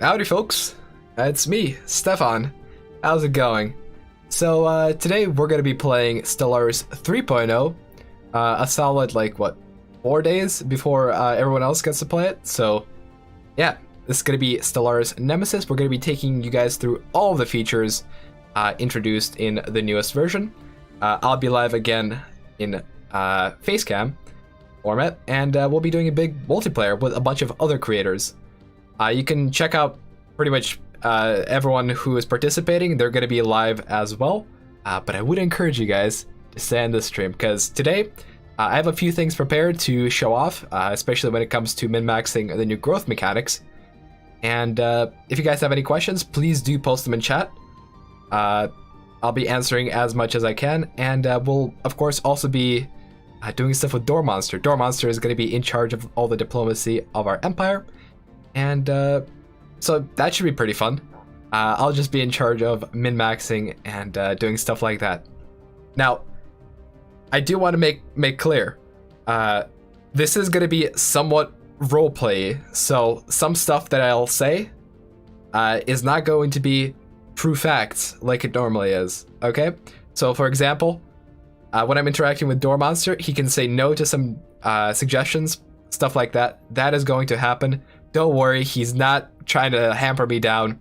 Howdy folks, it's me, Stefan. How's it going? So today we're going to be playing Stellaris 3.0, a solid 4 days before everyone else gets to play it. So yeah, this is going to be Stellaris Nemesis. We're going to be taking you guys through all the features introduced in the newest version. I'll be live again in Facecam format, and we'll be doing a big multiplayer with a bunch of other creators. You can check out pretty much everyone who is participating. They're going to be live as well. But I would encourage you guys to stay on this stream, because today I have a few things prepared to show off, especially when it comes to min-maxing the new growth mechanics. And if you guys have any questions, please do post them in chat. I'll be answering as much as I can, and we'll of course also be doing stuff with Door Monster. Door Monster is going to be in charge of all the diplomacy of our empire. And so that should be pretty fun. I'll just be in charge of min-maxing and doing stuff like that. Now, I do want to make clear, this is going to be somewhat roleplay, so some stuff that I'll say is not going to be true facts like it normally is, okay? So for example, when I'm interacting with Door Monster, he can say no to some suggestions, stuff like that. That is going to happen. Don't worry, he's not trying to hamper me down.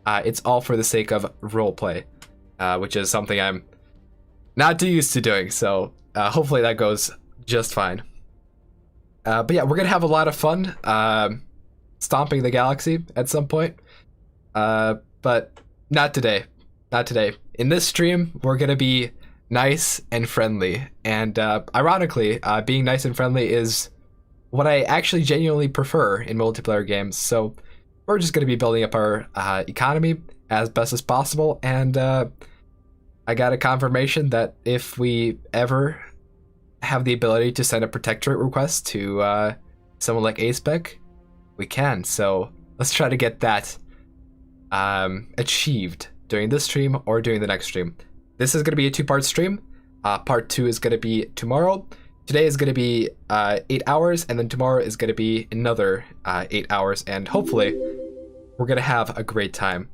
It's all for the sake of roleplay, which is something I'm not too used to doing, so hopefully that goes just fine. But yeah, we're gonna have a lot of fun stomping the galaxy at some point, but not today. Not today. In this stream, we're gonna be nice and friendly, and ironically, being nice and friendly is what I actually genuinely prefer in multiplayer games. So we're just going to be building up our economy as best as possible, and I got a confirmation that if we ever have the ability to send a protectorate request to someone like A-Spec, we can. So let's try to get that achieved during this stream or during the next stream. This is going to be a two-part stream. Part 2 is going to be tomorrow. Today is going to be 8 hours, and then tomorrow is going to be another 8 hours, and hopefully we're going to have a great time.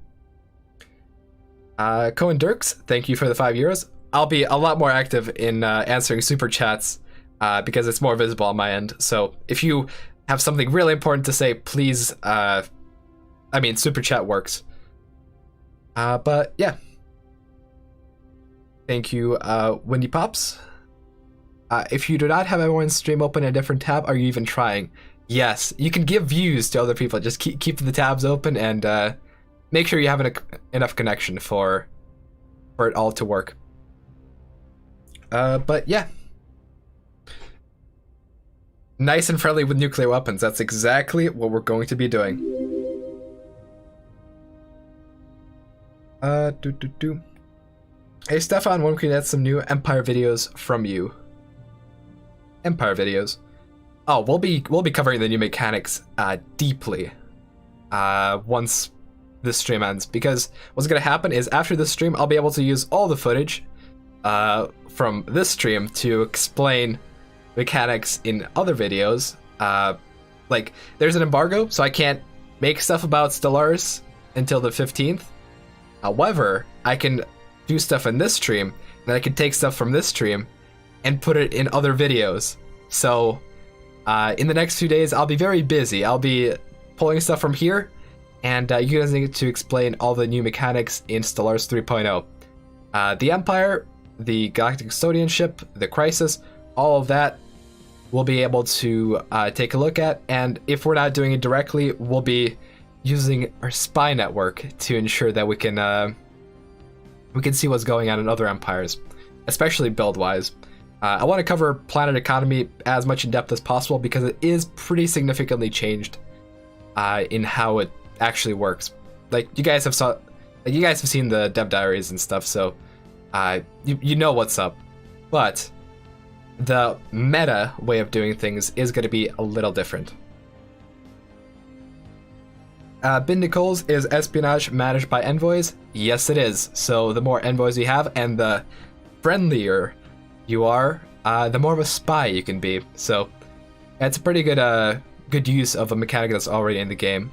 Cohen Dirks, thank you for the €5. I'll be a lot more active in answering super chats because it's more visible on my end. So if you have something really important to say, please, super chat works. But yeah. Thank you, Wendy Pops. If you do not have everyone's stream open in a different tab, are you even trying? Yes, you can give views to other people. Just keep the tabs open and make sure you have enough connection for it all to work. But yeah. Nice and friendly with nuclear weapons. That's exactly what we're going to be doing. Hey Stefan, when can we get some new Empire videos from you? Empire videos. Oh, we'll be covering the new mechanics deeply once this stream ends, because what's gonna happen is after this stream I'll be able to use all the footage from this stream to explain mechanics in other videos. Like there's an embargo, so I can't make stuff about Stellaris until the 15th. However, I can do stuff in this stream, and I can take stuff from this stream and put it in other videos. So in the next few days I'll be very busy. I'll be pulling stuff from here, and you guys need to explain all the new mechanics in Stellaris 3.0. The Empire, the Galactic Custodian ship, the Crisis, all of that we'll be able to take a look at, and if we're not doing it directly, we'll be using our spy network to ensure that we can see what's going on in other empires, especially build-wise. I want to cover planet economy as much in depth as possible because it is pretty significantly changed in how it actually works. Like you guys have seen the dev diaries and stuff, so you know what's up. But the meta way of doing things is going to be a little different. Bin Nichols, is espionage managed by envoys? Yes, it is. So the more envoys you have and the friendlier you are, the more of a spy you can be. So it's a pretty good use of a mechanic that's already in the game.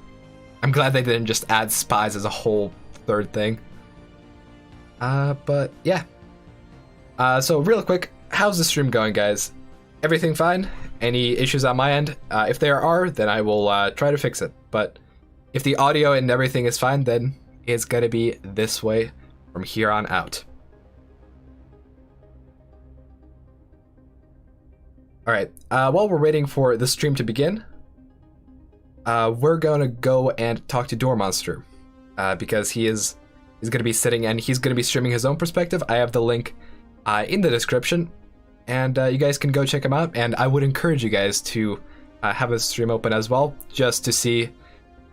I'm glad they didn't just add spies as a whole third thing. But yeah. So real quick, how's the stream going, guys? Everything fine? Any issues on my end? If there are, then I will try to fix it. But if the audio and everything is fine, then it's gonna be this way from here on out. Alright, while we're waiting for the stream to begin, we're gonna go and talk to Door Monster, because he's gonna be sitting and he's gonna be streaming his own perspective. I have the link in the description, and you guys can go check him out. And I would encourage you guys to have his stream open as well, just to see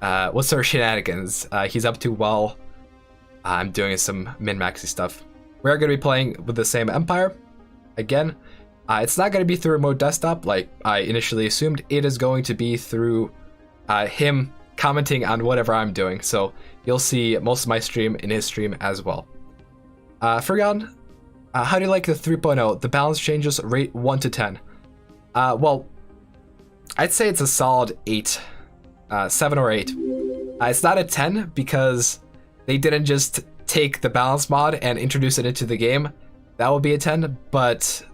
what sort of shenanigans he's up to while I'm doing some min-maxy stuff. We're gonna be playing with the same Empire again. It's not going to be through remote desktop like I initially assumed. It is going to be through him commenting on whatever I'm doing. So you'll see most of my stream in his stream as well. Fergon, how do you like the 3.0? The balance changes rate 1 to 10. Well, I'd say it's a solid 8. 7 or 8. It's not a 10 because they didn't just take the balance mod and introduce it into the game. That would be a 10, but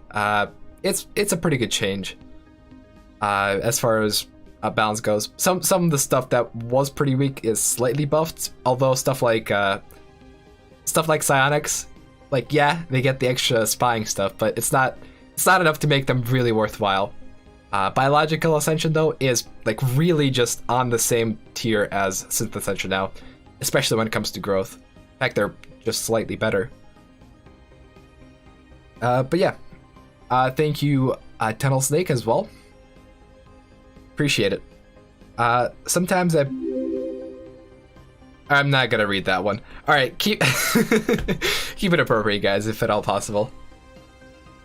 it's a pretty good change as far as balance goes. Some of the stuff that was pretty weak is slightly buffed, although stuff like psionics, like, yeah, they get the extra spying stuff, but it's not enough to make them really worthwhile. Biological Ascension though is like really just on the same tier as Synth Ascension now, especially when it comes to growth. In fact, they're just slightly better. But yeah. Thank you, Tunnel Snake, as well. Appreciate it. Sometimes I'm not gonna read that one. All right, keep keep it appropriate, guys, if at all possible.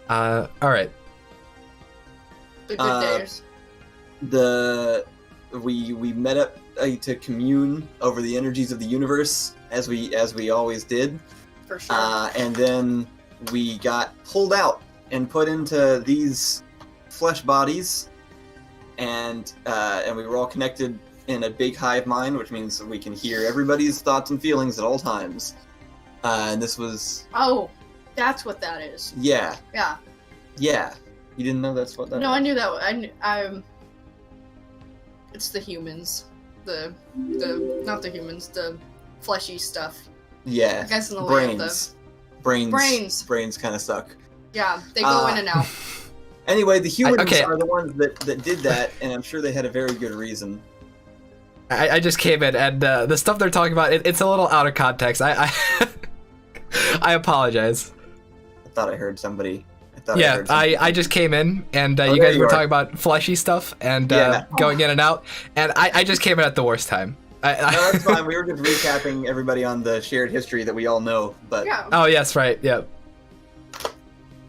All right. The good days. We met up to commune over the energies of the universe, as we always did. For sure. And then we got pulled out and put into these flesh bodies, and we were all connected in a big hive mind, which means we can hear everybody's thoughts and feelings at all times. And this was... Oh, that's what that is. Yeah. Yeah. Yeah. You didn't know that's what that No, was? I knew that. It's the humans. Not the humans, the fleshy stuff. Yeah. I guess in the way of the... Brains kind of suck. Yeah, they go in and out. Anyway, the humans okay. are the ones that did that, and I'm sure they had a very good reason. I just came in, and the stuff they're talking about, it's a little out of context. I apologize. I thought I heard somebody. I just came in, and you guys were talking about fleshy stuff and going in and out, and I just came in at the worst time. No, that's fine. We were just recapping everybody on the shared history that we all know. But Yeah. Oh yes, right. Yep.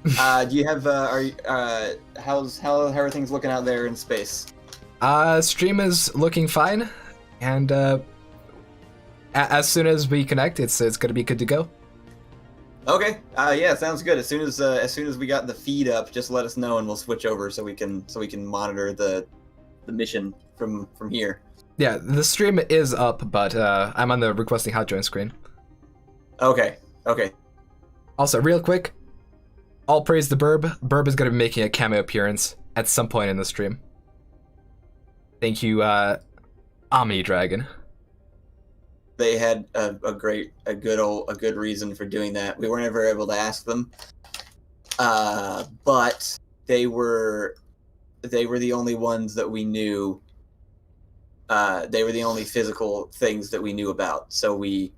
do you have? How are things looking out there in space? Stream is looking fine, and as soon as we connect, it's gonna be good to go. Okay. Yeah, sounds good. As soon as we got the feed up, just let us know and we'll switch over so we can monitor the mission from here. Yeah, the stream is up, but I'm on the requesting hot join screen. Okay. Also, real quick, all praise the Burb. Burb is gonna be making a cameo appearance at some point in the stream. Thank you, Omni Dragon. They had a good reason for doing that. We weren't ever able to ask them, but they were the only ones that we knew. They were the only physical things that we knew about. So we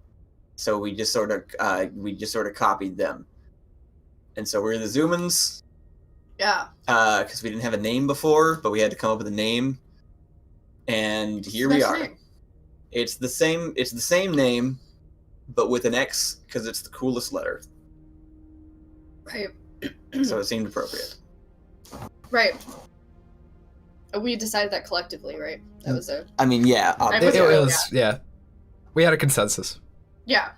just sort of copied them, and so we're the Xumans. Yeah. Because we didn't have a name before, but we had to come up with a name, and here we are. Name. It's the same name, but with an X because it's the coolest letter. Right. So it seemed appropriate. Right. We decided that collectively, right? That was a... I mean, yeah. It was, yeah. We had a consensus. Yeah.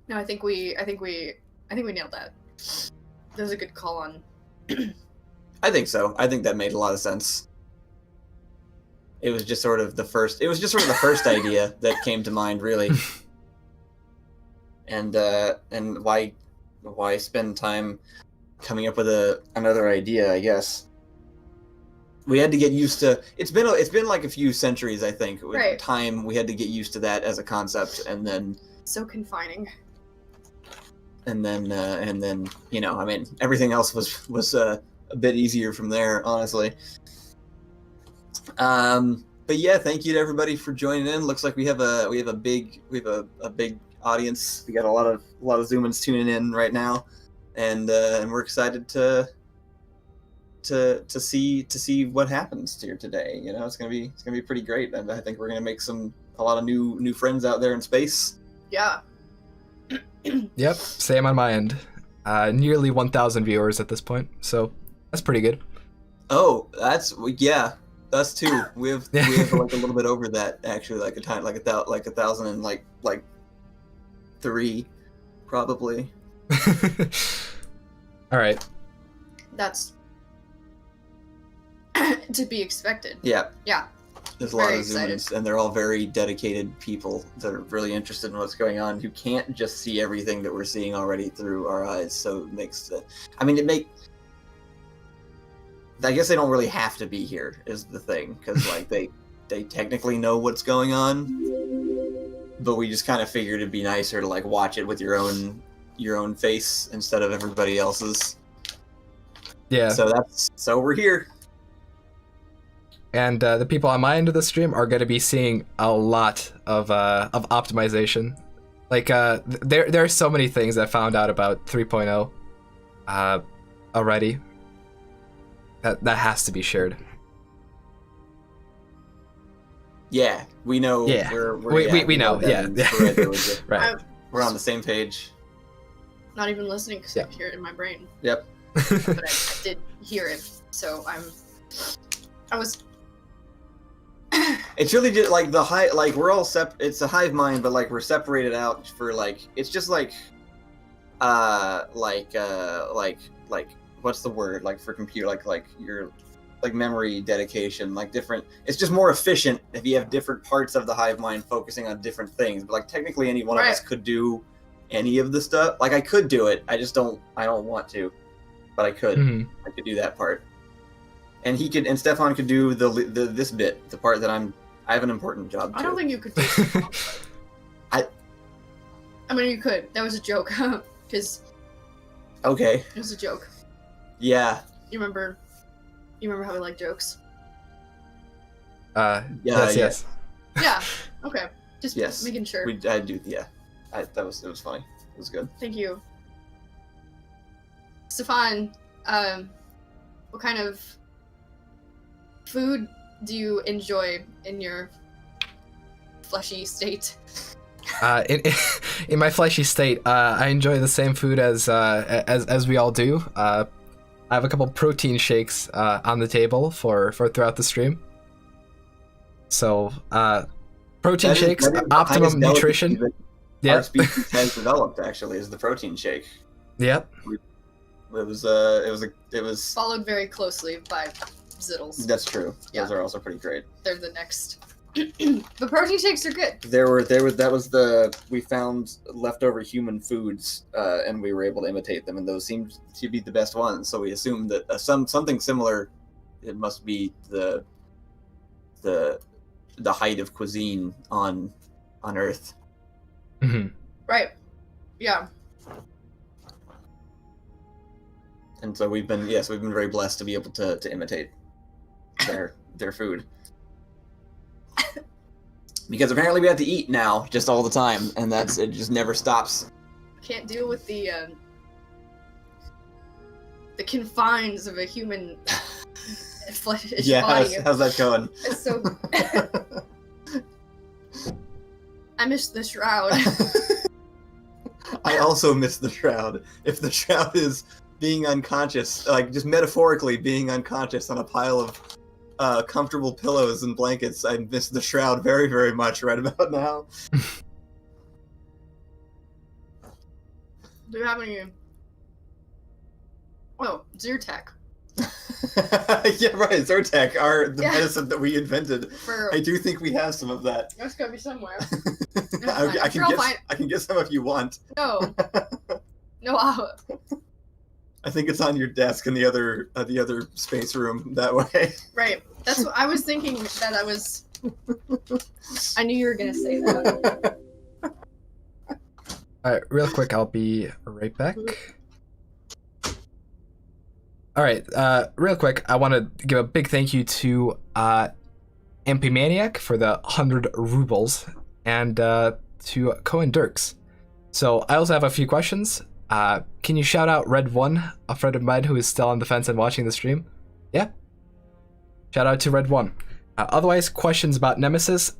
No, I think we nailed that. That was a good call on. I think so. I think that made a lot of sense. it was just sort of the first. It was just sort of the first idea that came to mind, really. And why spend time coming up with another idea? I guess we had to get used to. It's been like a few centuries, I think. With Right. time, we had to get used to that as a concept, and then So confining. and then I mean, everything else was a bit easier from there, honestly. But yeah, thank you to everybody for joining in. Looks like we have a big audience. We got a lot of Xumans tuning in right now, and we're excited to see what happens here today. You know, it's gonna be pretty great, and I think we're gonna make a lot of new friends out there in space. Yeah. Yep, same on my end. Nearly 1,000 viewers at this point, so that's pretty good. Oh, yeah. Us too. We have like a little bit over that actually, like 1,000 and like 3, probably. All right. That's to be expected. Yeah. Yeah. There's a lot Very of Xumans, and they're all very dedicated people that are really interested in what's going on, who can't just see everything that we're seeing already through our eyes. So it makes I guess they don't really have to be here, is the thing, because like they technically know what's going on, but we just kind of figured it'd be nicer to like watch it with your own face instead of everybody else's. Yeah. So we're here. And the people on my end of the stream are going to be seeing a lot of optimization. Like there are so many things I found out about 3.0 already. That has to be shared. Yeah, we know. Yeah, we know. Yeah, right. We're on the same page. Not even listening because I could hear it in my brain. Yep. But I did hear it, so I was. It's really just like we're all it's a hive mind, but like we're separated out for like, it's just like what's the word, like for computer, like your like memory dedication, like different. It's just more efficient if you have different parts of the hive mind focusing on different things. But like technically any one of us could do any of the stuff. Like I could do it, I don't want to, but I could. Mm-hmm. I could do that part. And Stefan could do this bit, the part that I have an important job too. I don't think you could do that. I mean, you could. That was a joke. Because okay. It was a joke. Yeah. You remember how we like jokes? Yes. Yeah. Okay. Just making sure. I do. Yeah. It was funny. It was good. Thank you, Stefan. What kind of food do you enjoy in your fleshy state? In my fleshy state, I enjoy the same food as we all do. I have a couple protein shakes on the table for throughout the stream. So, protein shakes, optimum nutrition. Our species has developed actually is the protein shake. Yep. It was followed very closely by Zittles. That's true. Yeah. Those are also pretty great. They're the next. The protein shakes are good. We found leftover human foods, and we were able to imitate them, and those seemed to be the best ones. So we assumed that something similar, it must be the height of cuisine on Earth. Mm-hmm. Right. Yeah. And so we've been very blessed to be able to imitate their food. Because apparently we have to eat now just all the time, and it just never stops. Can't deal with the confines of a human flesh body. How's that going? It's so. I miss the shroud. I also miss the shroud. If the shroud is being unconscious, like just metaphorically being unconscious on a pile of comfortable pillows and blankets, I miss the shroud very, very much right about now. Do you have any? Oh, Zyrtec. Yeah, right. Zyrtec, the Yeah. medicine that we invented. For I do think we have some of that. that's gotta be somewhere. I sure I'll find- can get some if you want. No, no, I think it's on your desk in the other space room that way. right. That's what I was thinking. That I was. I knew you were gonna say that. Alright, real quick, I'll be right back. Alright, real quick, I want to give a big thank you to MP Maniac for the 100 rubles, and to Cohen Dirks. So, I also have a few questions. Can you shout out Red1, a friend of mine who is still on the fence and watching the stream? Yeah? Shout out to Red1. Otherwise, questions about Nemesis.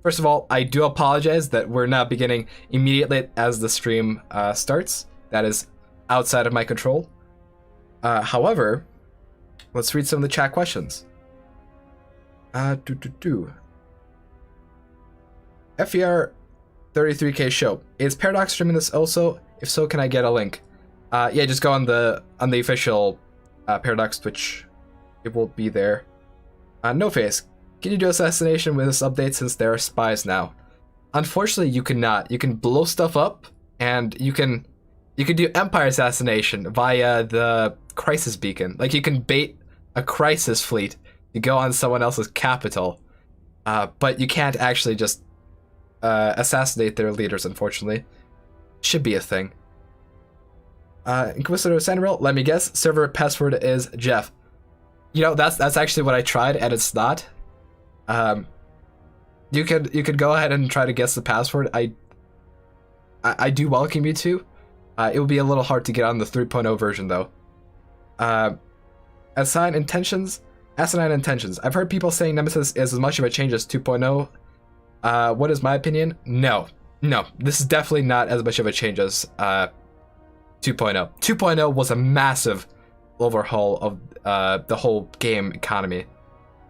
First of all, I do apologize that we're not beginning immediately as the stream starts. That is outside of my control. However, let's read some of the chat questions. FER 33K show. Is Paradox streaming this also? If so, can I get a link? Yeah, just go on the official Paradox Twitch. It will be there. No Face. Can you do assassination with this update since there are spies now? Unfortunately, you cannot. You can blow stuff up, and you can do Empire assassination via the Crisis Beacon. Like, you can bait a Crisis fleet to go on someone else's capital, but you can't actually just assassinate their leaders, unfortunately. Should be a thing. Inquisitor Sanderil, let me guess, server password is Jeff. You know, that's actually what I tried, and it's not. You could go ahead and try to guess the password. I do welcome you to. It would be a little hard to get on the 3.0 version though. Asinine intentions. I've heard people saying Nemesis is as much of a change as 2.0. What is my opinion? No, this is definitely not as much of a change as 2.0. 2.0 was a massive overhaul of the whole game economy.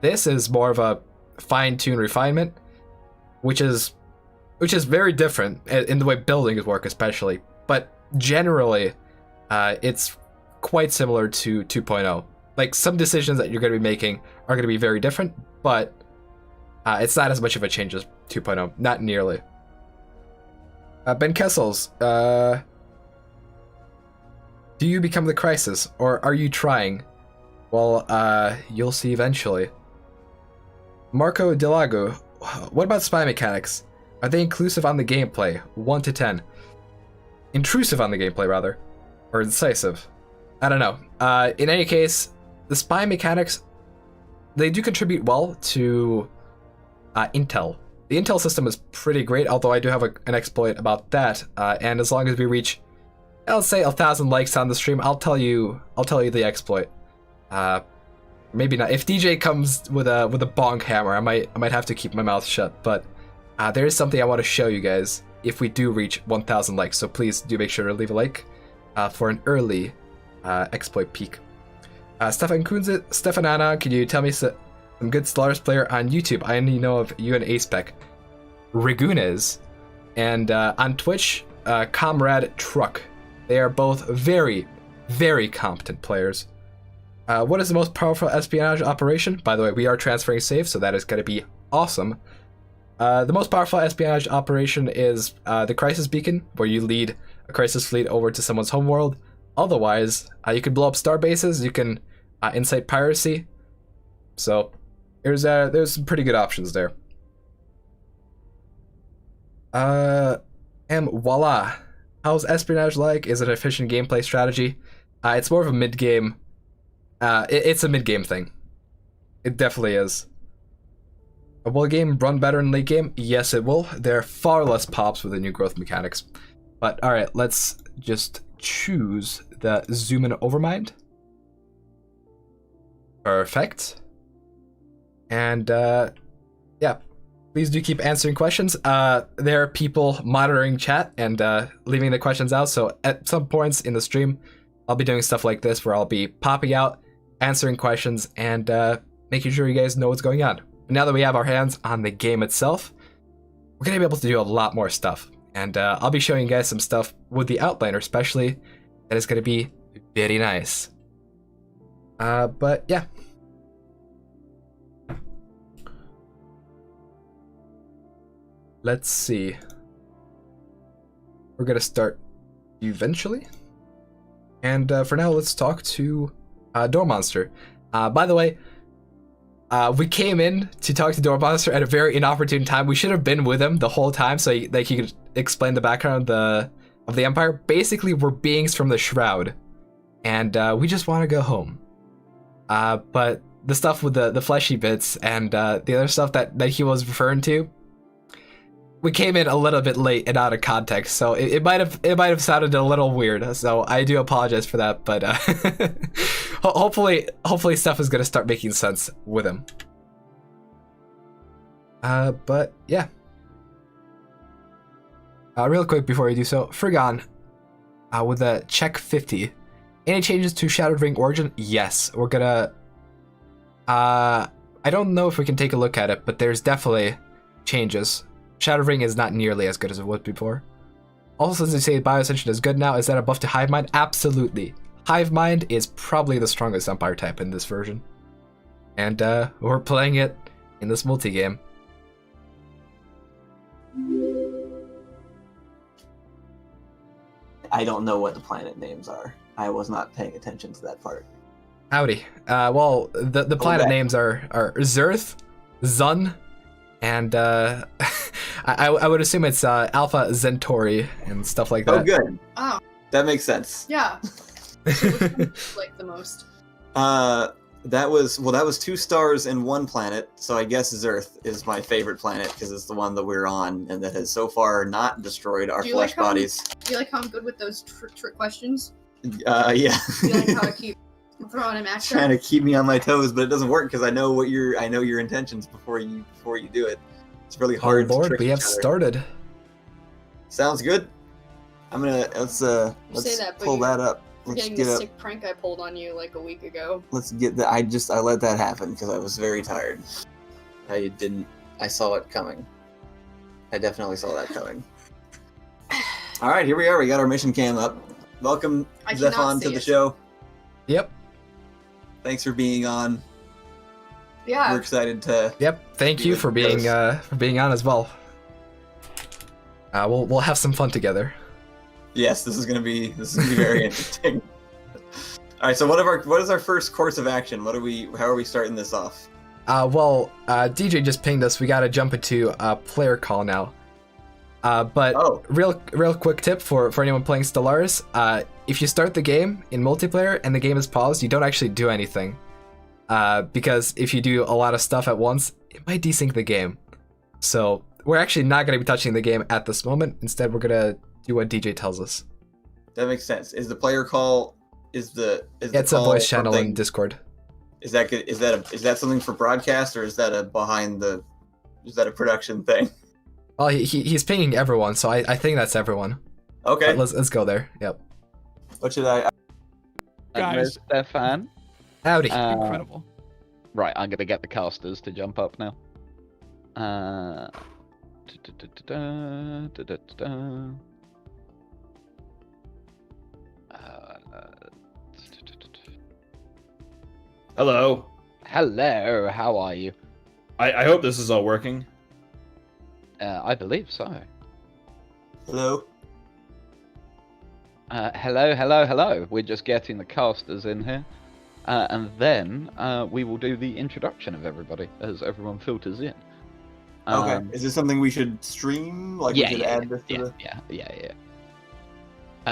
This is more of a fine-tuned refinement, which is very different in the way buildings work, especially. But generally, it's quite similar to 2.0. Like, some decisions that you're going to be making are going to be very different, but it's not as much of a change as 2.0. Not nearly. Ben Kessels, do you become the Crisis, or are you trying? Well, you'll see eventually. Marco Delago, what about spy mechanics? Are they inclusive on the gameplay? 1 to 10. Intrusive on the gameplay, rather. Or incisive. I don't know. In any case, the spy mechanics, they do contribute well to intel. The intel system is pretty great, although I do have an exploit about that. And as long as we reach, I'll say 1,000 likes on the stream, I'll tell you the exploit. Maybe not. If DJ comes with a bonk hammer, I might have to keep my mouth shut. But there is something I want to show you guys if we do reach 1,000 likes. So please do make sure to leave a like for an early exploit peek. Stefan Kunze, Stefanana, can you tell me some good Stellaris player on YouTube? I only know of you and Aspec. Rigunes, and on Twitch, Comrade Truck. They are both very, very competent players. What is the most powerful espionage operation? By the way, we are transferring safe, so that is going to be awesome. The most powerful espionage operation is the Crisis Beacon, where you lead a Crisis fleet over to someone's homeworld. Otherwise, you can blow up star bases, you can incite piracy. So there's some pretty good options there. And voila. How's espionage like? Is it an efficient gameplay strategy? It's more of a mid-game. It's a mid-game thing. It definitely is. Will a game run better in late game? Yes, it will. There are far less pops with the new growth mechanics. But alright, let's just choose the zoom in overmind. Perfect. And yeah, please do keep answering questions. There are people monitoring chat and leaving the questions out, so at some points in the stream, I'll be doing stuff like this where I'll be popping out, answering questions, and making sure you guys know what's going on. Now that we have our hands on the game itself, we're going to be able to do a lot more stuff. And I'll be showing you guys some stuff with the outliner especially that is going to be very nice. But yeah. Let's see. We're gonna start eventually. And for now, let's talk to Door Monster. By the way, we came in to talk to Door Monster at a very inopportune time. We should have been with him the whole time so he could explain the background of the Empire. Basically, we're beings from the Shroud, and we just want to go home. But the stuff with the fleshy bits and the other stuff that he was referring to, we came in a little bit late and out of context, so it might have sounded a little weird. So I do apologize for that, but hopefully stuff is gonna start making sense with him. But yeah. Real quick before we do so, Frigon, with the check 50. Any changes to Shattered Ring Origin? Yes, we're gonna. I don't know if we can take a look at it, but there's definitely changes. Shattered Ring is not nearly as good as it was before. Also, since they say Bioascension is good now, is that a buff to Hive Mind? Absolutely. Hive Mind is probably the strongest Empire type in this version. And we're playing it in this multi-game. I don't know what the planet names are. I was not paying attention to that part. Howdy. Well, the planet names are Zerth, Zun, and I would assume it's Alpha Centauri and stuff like that. Oh, good. Oh, That makes sense. yeah. Which one do you like the most? That was 2 stars and 1 planet, so I guess Zerth is my favorite planet because it's the one that we're on and that has so far not destroyed our flesh bodies. Do you like how I'm good with those trick questions? Yeah. Do you like how I keep throwing him at you? Trying to keep me on my toes, but it doesn't work because I know your intentions before you do it. It's really hard. Oh Lord, to trick we have each other. started. Sounds good. Let's say that, but pull that up. Let's Getting get the up. sick prank I pulled on you like a week ago. Let's get that. I let that happen because I was very tired. I saw it coming. I definitely saw that coming. All right, here we are. We got our mission cam up. Welcome, I cannot Stefan, to see the it. show. Yep. Thanks for being on. Yeah. We're excited to. Yep. Thank you for being on as well. We'll have some fun together. Yes, this is gonna be very interesting. All right, so what is our first course of action? How are we starting this off? DJ just pinged us. We gotta jump into player call now. But real quick tip for anyone playing Stellaris: if you start the game in multiplayer and the game is paused, you don't actually do anything. Because if you do a lot of stuff at once, it might desync the game. So we're actually not going to be touching the game at this moment. Instead, we're going to do what DJ tells us. That makes sense. Is the player call it's a voice channel in Discord. Is that good? Is that something for broadcast or is that a production thing? Well, he's pinging everyone, so I think that's everyone. Okay. But let's go there. Yep. What should I? Guys, Stefan. Howdy. Incredible. Right, I'm gonna get the casters to jump up now. Hello. Hello, how are you? I hope this is all working. I believe so. Hello. Hello. We're just getting the casters in here. And then we will do the introduction of everybody as everyone filters in. Okay. Is this something we should stream? Like we should add this to the...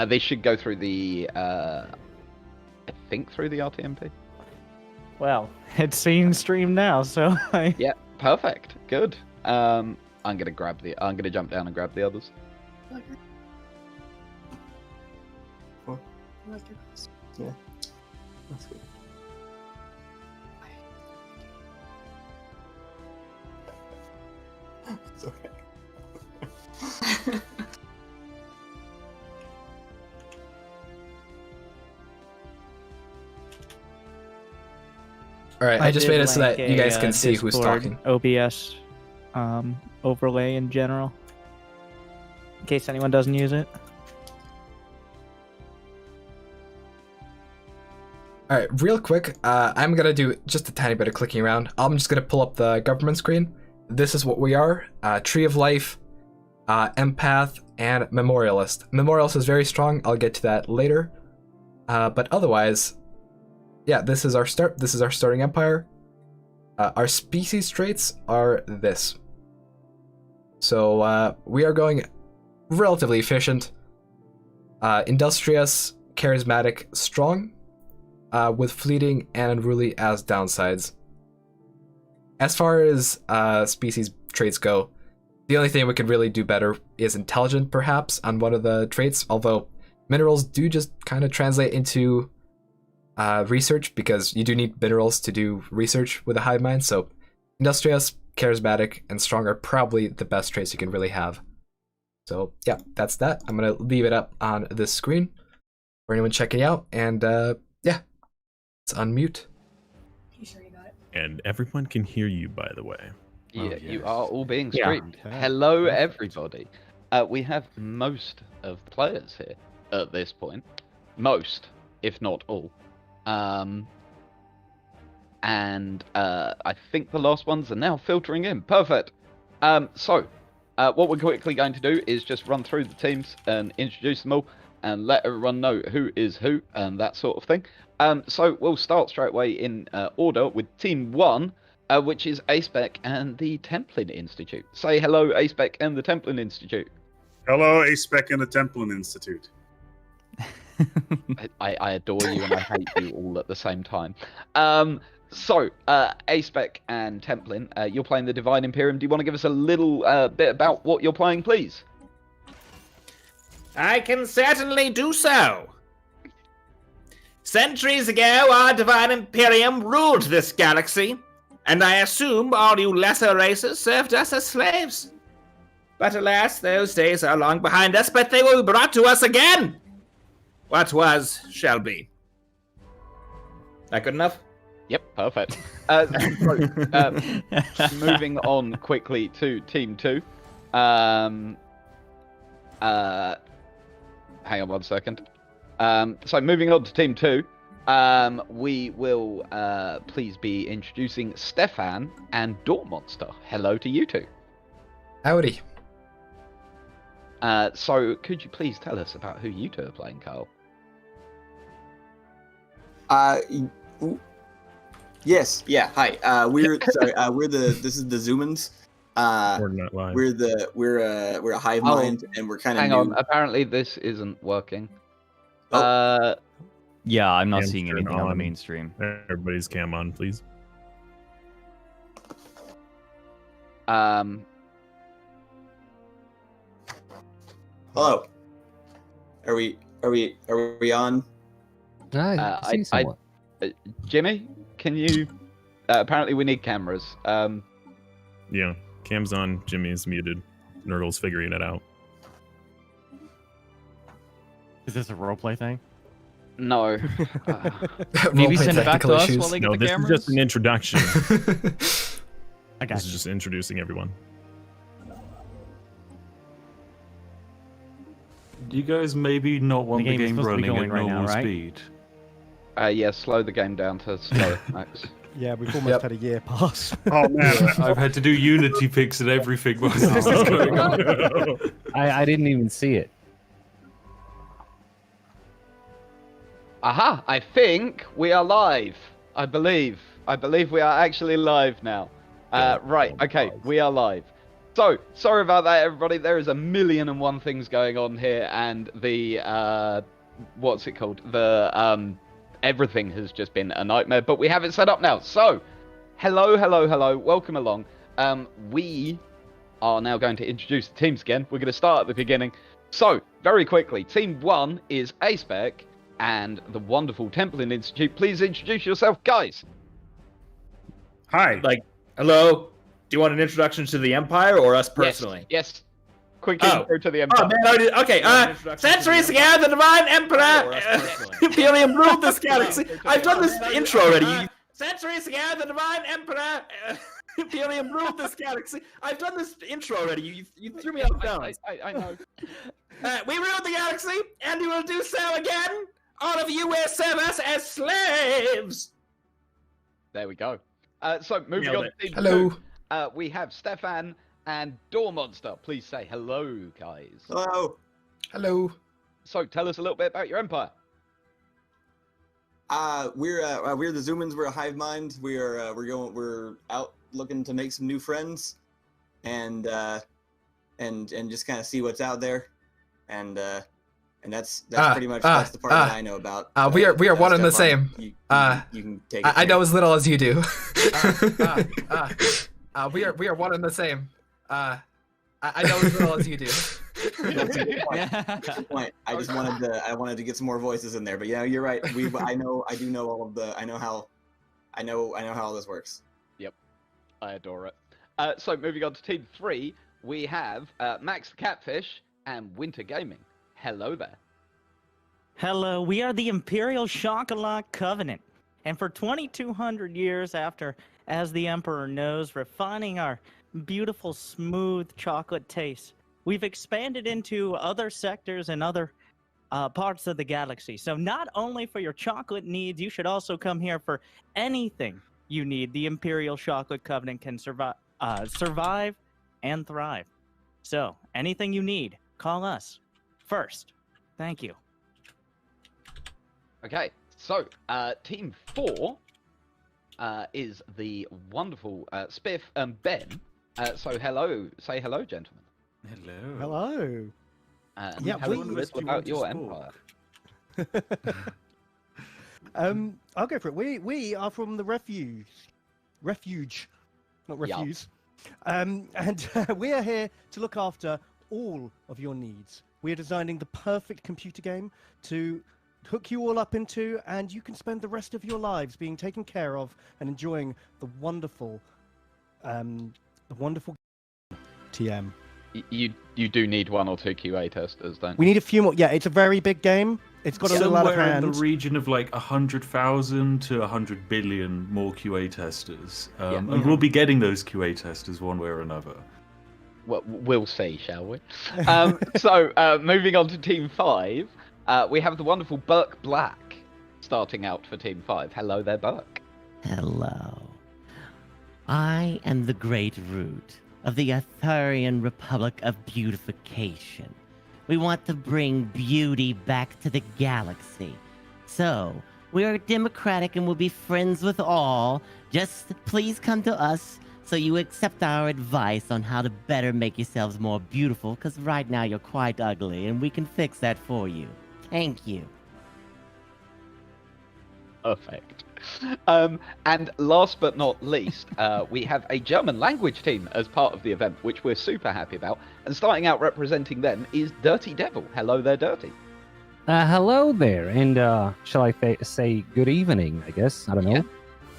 they should go through the... I think through the RTMP. Well, it's seeing stream now, so I... Yeah, perfect. Good. I'm gonna jump down and grab the others. Yeah. That's good. It's okay. All right, I just did made it so that link you guys a can see who's Discord talking. OBS overlay in general, in case anyone doesn't use it. All right, real quick, I'm gonna do just a tiny bit of clicking around. I'm just gonna pull up the government screen. This is what we are: Tree of Life, Empath, and Memorialist. Memorialist is very strong. I'll get to that later. But otherwise, yeah, this is our start. This is our starting empire. Our species traits are this. So we are going relatively efficient, industrious, charismatic, strong, with fleeting and unruly as downsides. As far as species traits go, the only thing we could really do better is intelligent, perhaps, on one of the traits, although minerals do just kind of translate into research, because you do need minerals to do research with a hive mind, so industrious, charismatic, and strong are probably the best traits you can really have. So yeah, that's that. I'm going to leave it up on this screen for anyone checking out, and yeah, let's unmute. You sure you got it? And everyone can hear you, by the way. Yeah, yes. you are all being Yeah. streamed. Hello, everybody. We have most of the players here at this point. Most, if not all. And I think the last ones are now filtering in. Perfect. So, what we're quickly going to do is just run through the teams and introduce them all and let everyone know who is who and that sort of thing. So we'll start straight away in order with Team 1, which is Acebek and the Templin Institute. Say hello, Acebek and the Templin Institute. Hello, Acebek and the Templin Institute. I adore you and I hate you all at the same time. So, Acebek and Templin, you're playing the Divine Imperium. Do you want to give us a little bit about what you're playing, please? I can certainly do so. Centuries ago, our Divine Imperium ruled this galaxy, and I assume all you lesser races served us as slaves. But alas, those days are long behind us, but they will be brought to us again. What was, shall be. That good enough? Yep, perfect. Moving on quickly to Team 2. Hang on one second. So moving on to Team 2, we will please be introducing Stefan and Dormonster. Hello to you two. Howdy. So could you please tell us about who you two are playing, Carl? Yes. Yeah. Hi. We're sorry. This is the Xumans. We're not live. We're a hive mind, and we're kind of Hang new. on. Apparently this isn't working. Oh. Yeah, I'm not Cam seeing turn anything on the on. mainstream. Everybody's cam on, please. Hello. Are we on? Jimmy, can you? Apparently we need cameras. Yeah, cam's on. Jimmy's muted. Nurgle's figuring it out. Is this a roleplay thing? No. Maybe Roleplay send it back to technical us issues. while they get No, the this cameras. is just an introduction. I got This is you. just introducing everyone. You guys maybe not want The the game is game supposed to be running going at right now, normal right? speed. Yeah, slow the game down to slow, Max. Yeah, we've almost Yep. had a year pass. Oh man, I've had to do Unity picks and everything while this is going on. I didn't even see it. Aha! I think we are live. I believe we are actually live now. Right. Okay, we are live. So, sorry about that, everybody. There is a million and one things going on here, and the what's it called? The everything has just been a nightmare. But we have it set up now. So, hello. Welcome along. We are now going to introduce the teams again. We're going to start at the beginning. So, very quickly, Team 1 is Acebek and the wonderful Templin Institute. Please introduce yourself, guys. hi. Like, hello? Do you want an introduction to the Empire or us personally? Yes. Quick Oh. intro to the Oh, Empire. man, okay. Centuries ago, the Divine Emperor Imperium ruled this galaxy. I've done this intro already. Centuries ago, the Divine Emperor Imperium ruled this galaxy. I've done this intro already. You threw me off balance. I know. We ruled the galaxy, and we will do so again. All of you will serve us as slaves. There we go. So moving Nailed on it. to team Hello. 2, we have Stefan and Door Monster. Please say hello, guys. Hello. Hello. So tell us a little bit about your empire. We're the Xumans. We're a hive mind. We're out looking to make some new friends, and just kind of see what's out there, and that's pretty much that's the part that I know about. We are one and the Stefan, same. You can take it. I know as little as you do. We are one and the same. I know as little as you do. Point. I just wanted to get some more voices in there, but yeah, you're right. I know how all this works. Yep, I adore it. So moving on to team 3, we have Max the Catfish and Winter Gaming. Hello there. Hello, we are the Imperial Chocolat Covenant. And for 2,200 years after, as the Emperor knows, refining our beautiful, smooth chocolate taste, we've expanded into other sectors and other parts of the galaxy. So not only for your chocolate needs, you should also come here for anything you need. The Imperial Chocolate Covenant can survive and thrive. So anything you need, call us first. Thank you. Okay, so team 4 is the wonderful Spiff and Ben. So say hello, gentlemen. Hello. Hello. Tell us a little about your empire. I'll go for it. We are from the refuge, not refuse. And we are here to look after all of your needs. We are designing the perfect computer game to hook you all up into, and you can spend the rest of your lives being taken care of and enjoying the wonderful TM. You do need 1 or 2 QA testers, don't you? We need a few more. Yeah, it's a very big game. It's got a little out of Somewhere in hand. the region of like 100,000 to 100 billion more QA testers. And we'll be getting those QA testers one way or another. Well, we'll see, shall we? Moving on to Team 5, we have the wonderful Burke Black starting out for Team 5. Hello there, Burke. Hello. I am the Great Root of the Arthurian Republic of Beautification. We want to bring beauty back to the galaxy. So, we are democratic and will be friends with all. Just please come to us so you accept our advice on how to better make yourselves more beautiful, because right now you're quite ugly, and we can fix that for you. Thank you. Perfect. And last but not least, we have a German language team as part of the event, which we're super happy about. And starting out representing them is Dirty Devil. Hello there, Dirty. Hello there, and shall I say good evening, I guess? I don't know.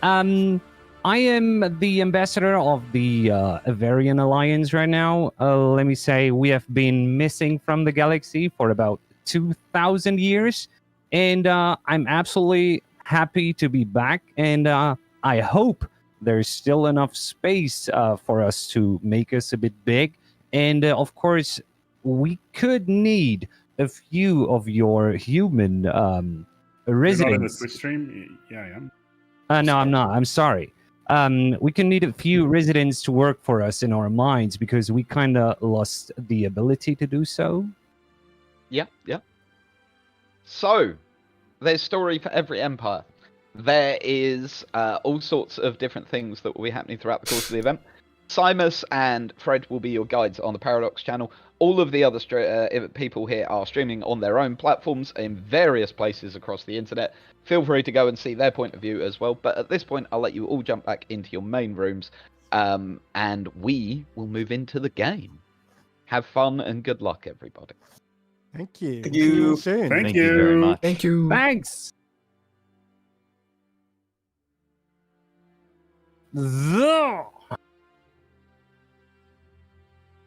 Yeah. I am the ambassador of the Avarian Alliance right now. Let me say we have been missing from the galaxy for about 2,000 years, and I'm absolutely happy to be back, and I hope there's still enough space for us to make us a bit big, and of course we could need a few of your human residents. You're not in the Twitch stream? Yeah, I am. No, I'm not. I'm sorry. We can need a few residents to work for us in our mines because we kind of lost the ability to do so. Yeah. So, there's story for every empire. There is all sorts of different things that will be happening throughout the course of the event. Simus and Fred will be your guides on the Paradox channel. All of the other people here are streaming on their own platforms in various places across the internet. Feel free to go and see their point of view as well. But at this point, I'll let you all jump back into your main rooms, and we will move into the game. Have fun and good luck, everybody. Thank you. Thank you. See you soon. Thank you very much. Thank you. Thanks.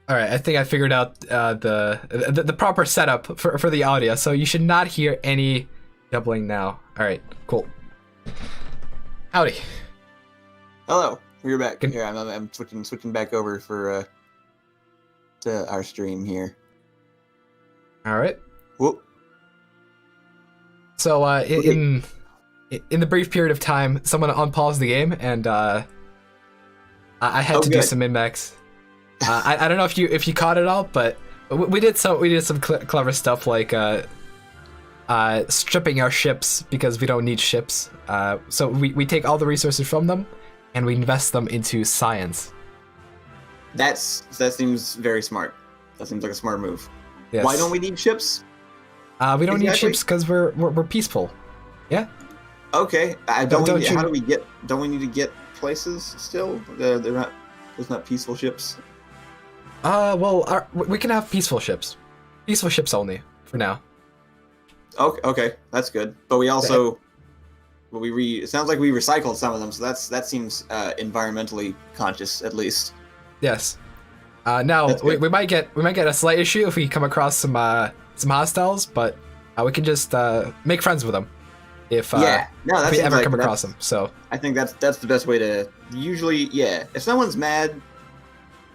All right, I think I figured out the proper setup for the audio, so you should not hear any doubling now. All right, cool. Howdy. Hello, we're back. Here, I'm switching back over for to our stream here. All right. Whoop. So in the brief period of time, someone unpaused the game, and I had to do some min-max. I don't know if you caught it all, but we did some clever stuff like stripping our ships because we don't need ships. So we take all the resources from them, and we invest them into science. That seems very smart. That seems like a smart move. Yes. Why don't we need ships? We don't need ships because we're peaceful. Yeah. Okay. Don't we need to get places still? There's not peaceful ships. Well, we can have peaceful ships. Peaceful ships only for now. Okay, that's good. But we also, it sounds like we recycled some of them, so that seems environmentally conscious at least. Yes. Now we might get a slight issue if we come across some hostiles, but we can just make friends with them if we ever come across them. So I think that's the best way to. Usually, yeah. If someone's mad,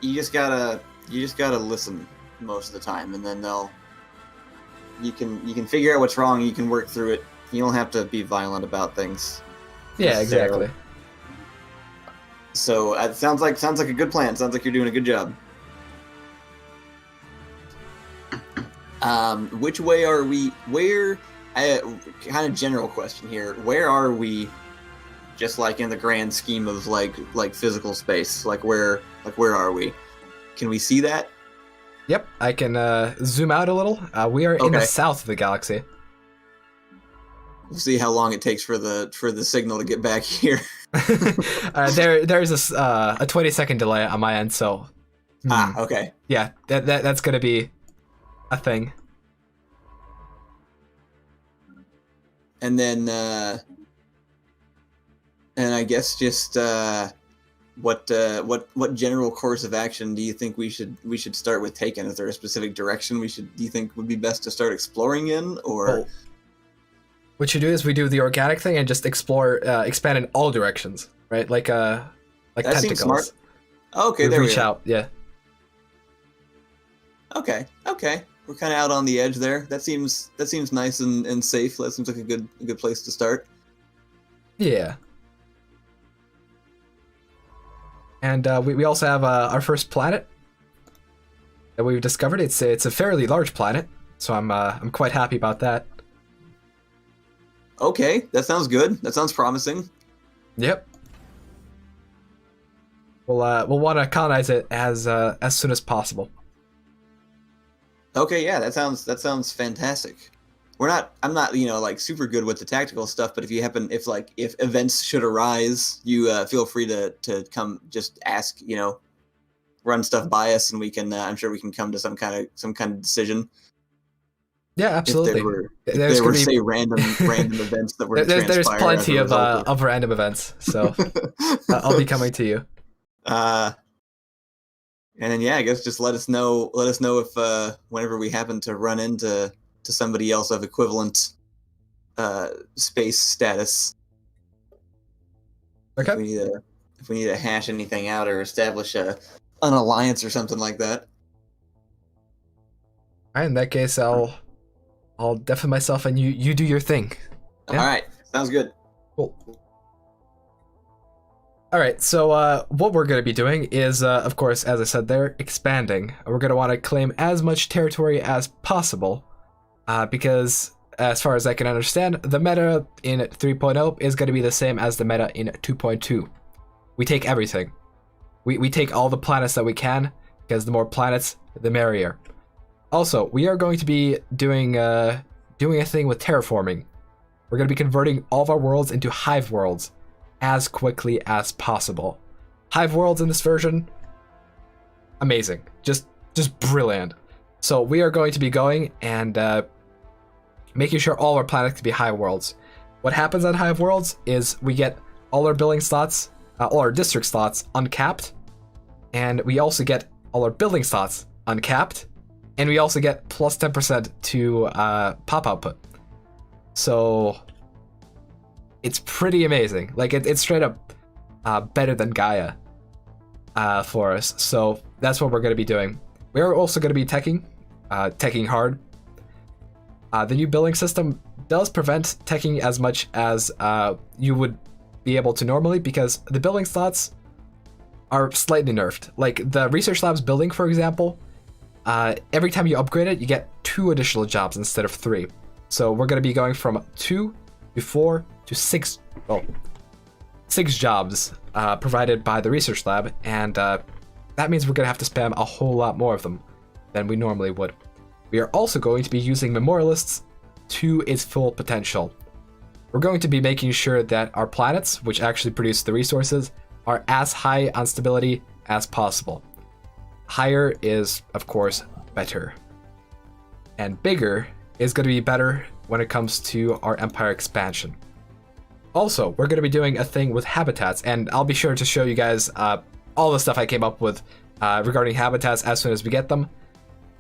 you just gotta listen most of the time, and then you can figure out what's wrong. You can work through it. You don't have to be violent about things. Yeah, exactly. So it sounds like a good plan. Sounds like you're doing a good job. Which way are we? Kind of general question here. Where are we? Just like in the grand scheme of like physical space. Like where are we? Can we see that? Yep, I can zoom out a little. We are in the south of the galaxy. We'll see how long it takes for the signal to get back here. There's a 20-second delay on my end, so. Okay. Yeah, that's gonna be a thing. And then, and I guess just what general course of action do you think we should start with taking? Is there a specific direction do you think would be best to start exploring in, or? What you do is we do the organic thing and just explore, expand in all directions, right? Like that tentacles. Seems smart. Okay, there we reach out. Yeah. Okay. We're kind of out on the edge there. That seems nice and safe. That seems like a good place to start. Yeah. And we also have our first planet that we've discovered. It's a fairly large planet, so I'm quite happy about that. Okay, that sounds good. That sounds promising. Yep. We'll want to colonize it as soon as possible. Okay, yeah, that sounds fantastic. I'm not like super good with the tactical stuff, but if events should arise, you feel free to come, just ask, run stuff by us, and we can I'm sure we can come to some kind of decision. Yeah, absolutely. If there were say random events that were there's plenty of random events, so I'll be coming to you. And then I guess just let us know if whenever we happen to run into somebody else of equivalent space status. Okay. If we need to hash anything out or establish an alliance or something like that. Alright, in that case I'll deafen myself and you do your thing. Yeah? Alright, sounds good. Cool. Alright, so what we're going to be doing is, of course, as I said there, expanding. We're going to want to claim as much territory as possible, because, as far as I can understand, the meta in 3.0 is going to be the same as the meta in 2.2. We take everything. We take all the planets that we can, because the more planets, the merrier. Also, we are going to be doing a thing with terraforming. We're going to be converting all of our worlds into hive worlds as quickly as possible. Hive worlds in this version, amazing, just brilliant. So we are going to be going and making sure all our planets can be hive worlds. What happens on hive worlds is we get all our building slots, all our district slots uncapped, and we also get all our building slots uncapped, and we also get plus 10% to pop output. So it's pretty amazing. Like it's straight up better than Gaia for us. So that's what we're going to be doing. We're also going to be teching hard. The new building system does prevent teching as much as you would be able to normally, because the building slots are slightly nerfed. Like the research lab's building, for example, every time you upgrade it, you get 2 additional jobs instead of 3. So we're going to be going from 2 to 4 to 6, well, 6 jobs provided by the research lab, and that means we're going to have to spam a whole lot more of them than we normally would. We are also going to be using memorialists to its full potential. We're going to be making sure that our planets, which actually produce the resources, are as high on stability as possible. Higher is, of course, better. And bigger is going to be better when it comes to our empire expansion. Also, we're going to be doing a thing with habitats, and I'll be sure to show you guys all the stuff I came up with regarding habitats as soon as we get them.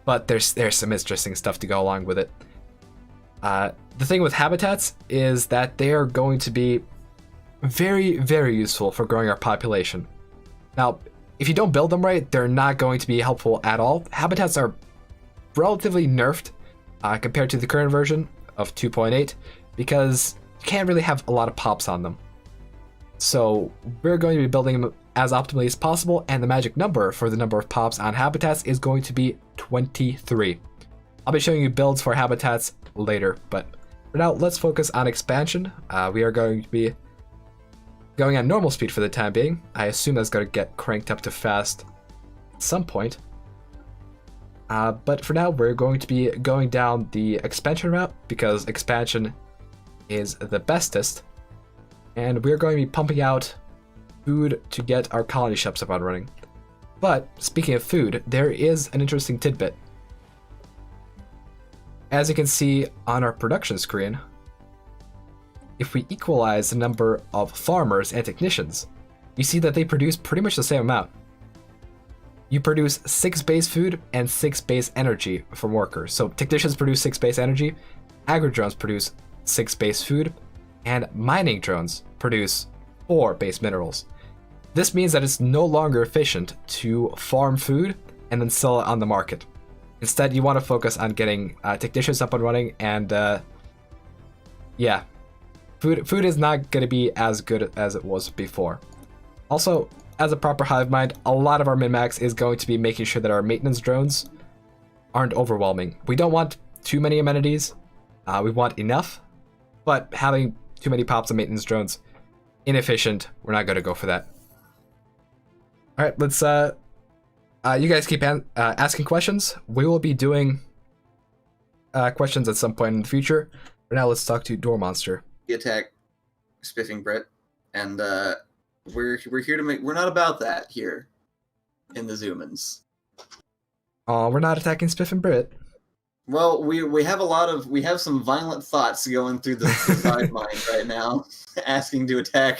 But there's some interesting stuff to go along with it. The thing with habitats is that they are going to be very, very useful for growing our population. Now, if you don't build them right, they're not going to be helpful at all. Habitats are relatively nerfed compared to the current version of 2.8 because you can't really have a lot of pops on them. So we're going to be building them as optimally as possible, and the magic number for the number of pops on habitats is going to be 23. I'll be showing you builds for habitats later, but for now, let's focus on expansion. We are going to be going on normal speed for the time being. I assume that's going to get cranked up to fast at some point. But for now, we're going to be going down the expansion route because expansion is the bestest. And we're going to be pumping out food to get our colony ships up and running. But speaking of food, there is an interesting tidbit. As you can see on our production screen, if we equalize the number of farmers and technicians, you see that they produce pretty much the same amount. You produce 6 base food and 6 base energy from workers. So technicians produce 6 base energy, agri-drones produce 6 base food, and mining drones produce 4 base minerals. This means that it's no longer efficient to farm food and then sell it on the market. Instead, you want to focus on getting technicians up and running, and yeah, food is not going to be as good as it was before. Also, as a proper hive mind, a lot of our min-max is going to be making sure that our maintenance drones aren't overwhelming. We don't want too many amenities. We want enough, but having too many pops of maintenance drones, inefficient. We're not going to go for that. All right, let's you guys keep asking questions. We will be doing questions at some point in the future. For now, let's talk to Door Monster. We attack Spiffing Brit, and we're here to make. We're not about that here in the Xumans. Oh, we're not attacking Spiffing Brit. Well, we have some violent thoughts going through the hive mind right now, asking to attack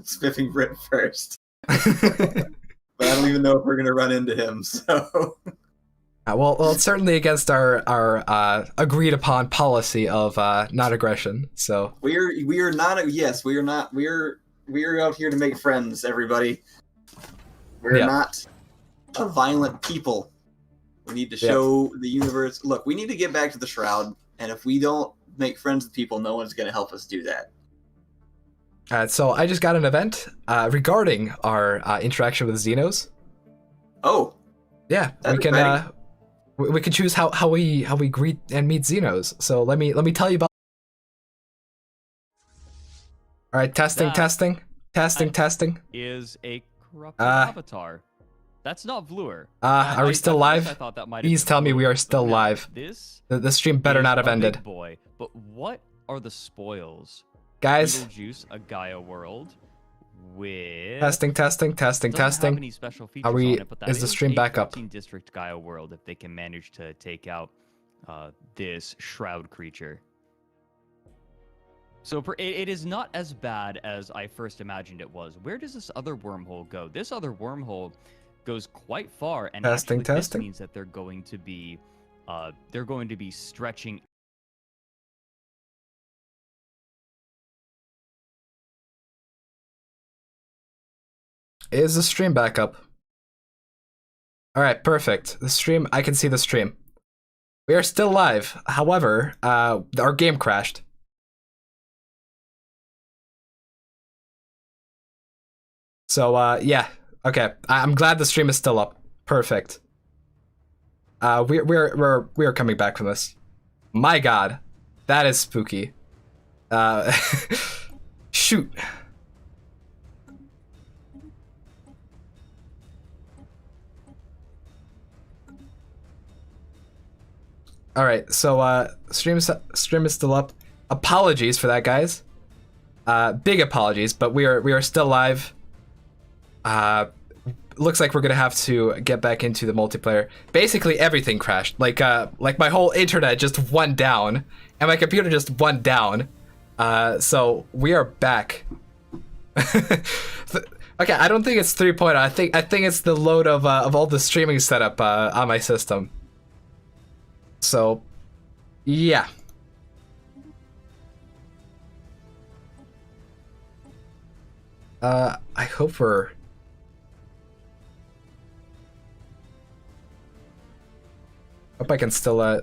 Spiffing Brit first. But I don't even know if we're gonna run into him. So, well, it's certainly against our agreed upon policy of not aggression. So we are not. Yes, we are not. We are out here to make friends. Everybody, we're not a violent people. We need to show the universe. Look, we need to get back to the Shroud, and if we don't make friends with people, no one's gonna help us do that. So I just got an event regarding our interaction with Xenos. Oh, yeah, we can we can choose how we greet and meet Xenos. So let me tell you about. All right, testing. Is a corrupted avatar. That's not Vlur. Are we still live? Please tell me we are still live. The stream better not have ended. Boy, but what are the spoils? Guys, Juice a Gaia world with testing. Any special features Are we? on it, but that Is the stream back up? 14 district Gaia world if they can manage to take out this shroud creature. So it is not as bad as I first imagined it was. Where does this other wormhole go? This other wormhole goes quite far, and testing. This means that they're going to be stretching. Is the stream back up? All right, perfect. The stream, I can see the stream. We are still live. However, our game crashed. So, yeah. Okay. I'm glad the stream is still up. Perfect. We're coming back from this. My God, that is spooky. Shoot. All right, so stream is still up. Apologies for that, guys. Big apologies, but we are still live. Looks like we're gonna have to get back into the multiplayer. Basically, everything crashed. Like my whole internet just went down, and my computer just went down. So we are back. Okay, I don't think it's 3.0. I think it's the load of all the streaming setup on my system. So, yeah. I hope we're... Hope I can still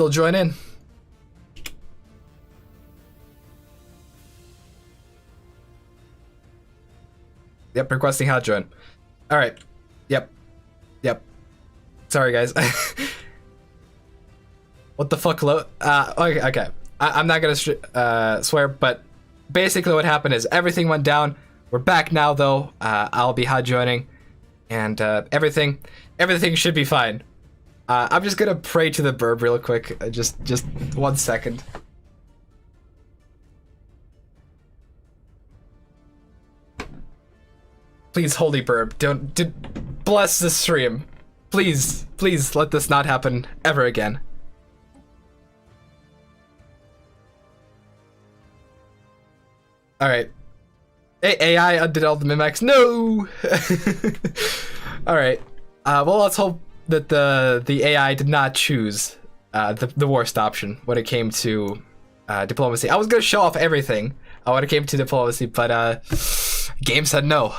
join in. Yep, requesting hot join. All right. Yep. Sorry, guys. What the fuck, okay. I'm not gonna swear, but basically what happened is everything went down. We're back now, though. I'll be hot joining, and everything should be fine. I'm just gonna pray to the burb real quick. Just 1 second. Please, holy burb, don't bless the stream. Please let this not happen ever again. All right. AI undid all the Mimax. No. All right. Well, let's hope that the AI did not choose the worst option when it came to diplomacy. I was gonna show off everything when it came to diplomacy, but game said no.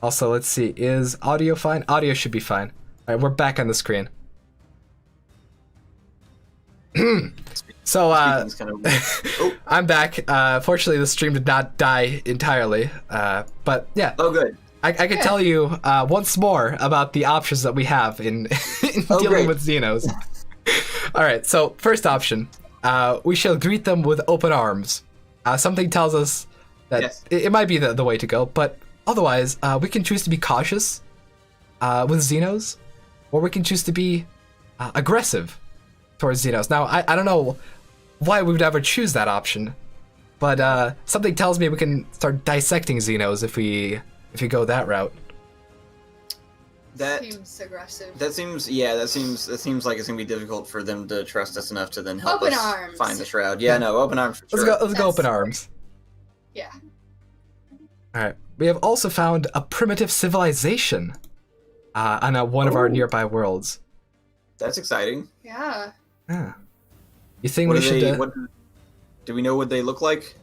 Also, let's see. Is audio fine? Audio should be fine. All right, we're back on the screen. So, I'm back. Fortunately, the stream did not die entirely. But yeah. Oh, good. I can tell you once more about the options that we have in dealing with Xenos. All right. So, first option, we shall greet them with open arms. Something tells us that it might be the way to go, but otherwise, we can choose to be cautious with Xenos, or we can choose to be aggressive towards Xenos. Now, I don't know why we would ever choose that option, but something tells me we can start dissecting Xenos if we go that route. That seems aggressive. That seems like it's gonna be difficult for them to trust us enough to then help open us arms. find the shroud. Yeah, no, open arms for sure. Let's go open arms. Yeah. All right. We have also found a primitive civilization on one of our nearby worlds. That's exciting. Yeah. Yeah. You think we should? Do we know what they look like?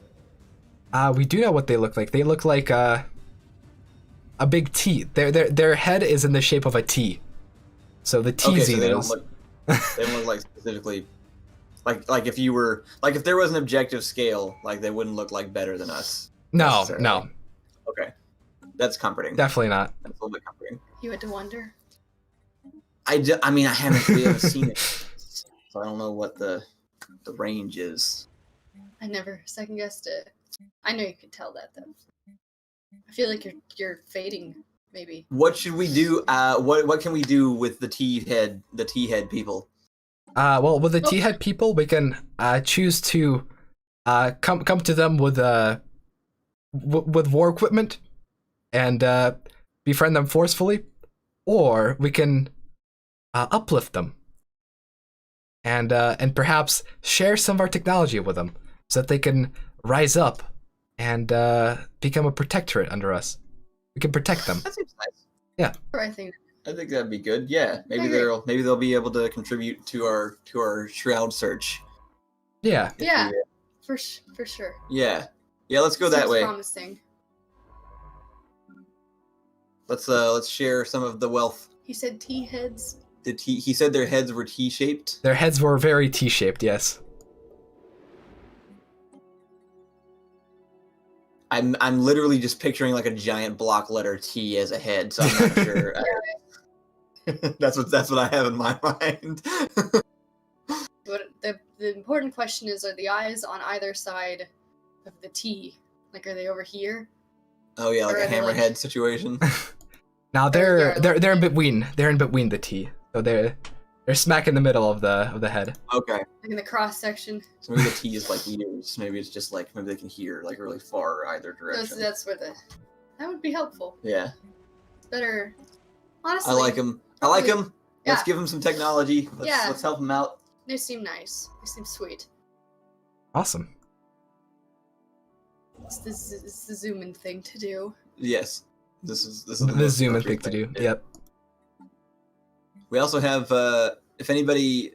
We do know what they look like. They look like a big T. Their head is in the shape of a T. So the T Xenos. So they don't look like specifically like if you were if there was an objective scale, like they wouldn't look like better than us. No. Okay, that's comforting. Definitely not. That's a little bit comforting. You had to wonder. I haven't really seen it, so I don't know what the range is. I never second guessed it. I know you could tell that though. I feel like you're fading, maybe. What should we do? What can we do with the T head people? Well, with the T head people, we can choose to come to them with war equipment and befriend them forcefully, or we can uplift them and perhaps share some of our technology with them so that they can rise up and become a protectorate under us. We can protect them. That seems nice. Yeah. I think that'd be good. Yeah, maybe they'll be able to contribute to our shroud search. Yeah. Yeah, for sure. Yeah. Yeah, let's go that way. Promising. Let's share some of the wealth. He said T heads. He said their heads were T-shaped? Their heads were very T-shaped, yes. I'm literally just picturing like a giant block letter T as a head, so I'm not sure. That's what I have in my mind. But the important question is, are the eyes on either side of the T? Like, are they over here? Oh yeah, like Or a are they, hammerhead situation. Now they're in between. They're in between the T. So they're smack in the middle of the head. Okay. Like in the cross section. So maybe the T is like ears. Maybe it's just like maybe they can hear like really far either direction. That's where that would be helpful. Yeah. It's better. Honestly. I like them. I like them. Yeah. Let's give them some technology. Let's help them out. They seem nice. They seem sweet. Awesome. It's the Xuman thing to do. Yes. This is the Xuman thing to do. Yep. We also have if anybody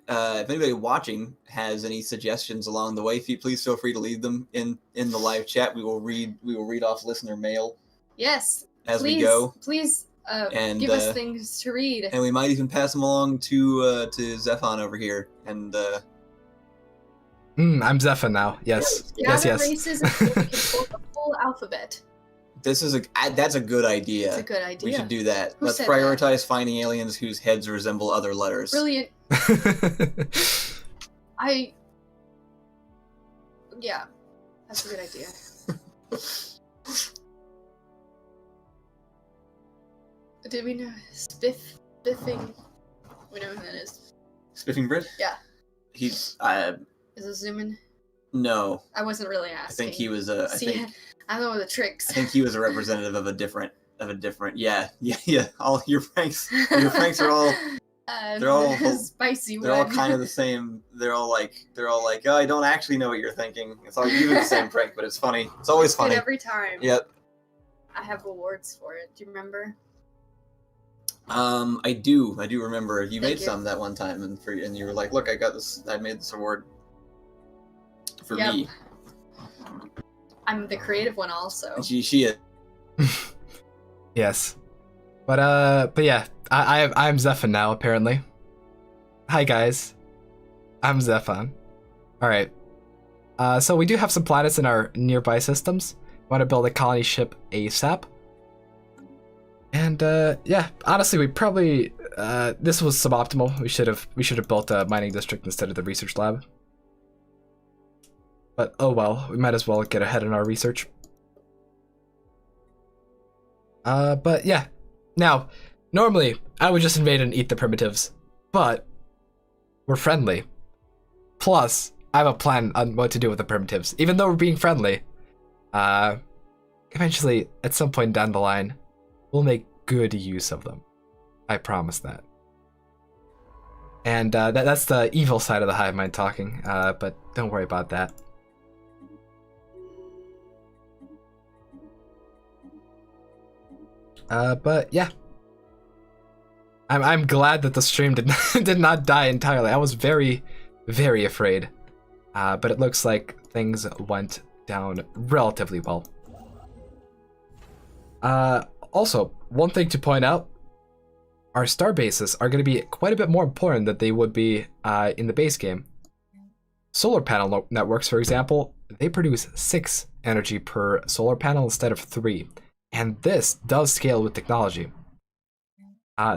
watching has any suggestions along the way, please feel free to leave them in the live chat. We will read off listener mail. Yes. As we go. Please give us things to read. And we might even pass them along to Stefan over here. And I'm Stefan now. Yes. Yes. Races and the full alphabet. That's a good idea. It's a good idea. We should do that. Who Let's said prioritize finding aliens whose heads resemble other letters. Brilliant. Yeah, that's a good idea. Did we know spiffing? We know who that is. Spiffing Brit? Yeah. He's Is it Xuman? No. I wasn't really asking. I think he was a. I know the tricks. I think he was a representative of a different. Yeah. All your pranks are all. They're all spicy. They're all kind of the same. They're all like, oh, I don't actually know what you're thinking. It's all you do the same prank, but it's funny. It's always funny. Every time. Yep. I have awards for it. Do you remember? I do remember. You made some that one time, and you were like, look, I got this. I made this award for me. I'm the creative one also. She is. Yes. But yeah, I'm Stefan now, apparently. Hi guys. I'm Stefan. Alright. So we do have some planets in our nearby systems. We want to build a colony ship ASAP. And yeah, honestly we probably this was suboptimal. We should have built a mining district instead of the research lab. But oh well, we might as well get ahead in our research. But yeah. Now, normally I would just invade and eat the primitives, but we're friendly. Plus, I have a plan on what to do with the primitives. Even though we're being friendly, eventually, at some point down the line, we'll make good use of them. I promise that. And that's the evil side of the hive mind talking, but don't worry about that. But yeah, I'm glad that the stream did not die entirely. I was very, very afraid, but it looks like things went down relatively well. Also, one thing to point out: our star bases are going to be quite a bit more important than they would be in the base game. Solar panel networks, for example, they produce 6 energy per solar panel instead of 3. And this does scale with technology.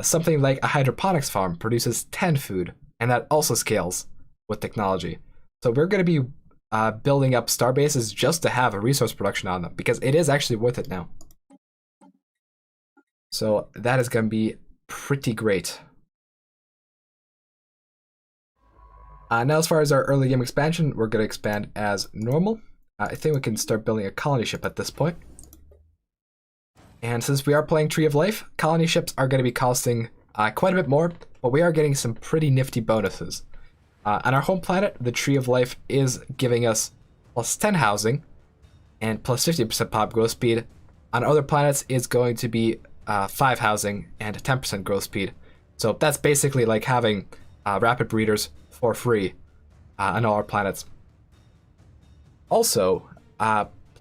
Something like a hydroponics farm produces 10 food, and that also scales with technology. So we're going to be building up star bases just to have a resource production on them, because it is actually worth it now. So that is going to be pretty great. Now as far as our early game expansion, we're going to expand as normal. I think we can start building a colony ship at this point. And since we are playing Tree of Life, colony ships are going to be costing quite a bit more, but we are getting some pretty nifty bonuses. On our home planet, the Tree of Life is giving us plus 10 housing and plus 50% pop growth speed. On other planets, it's going to be 5 housing and 10% growth speed. So that's basically like having rapid breeders for free on all our planets. Also,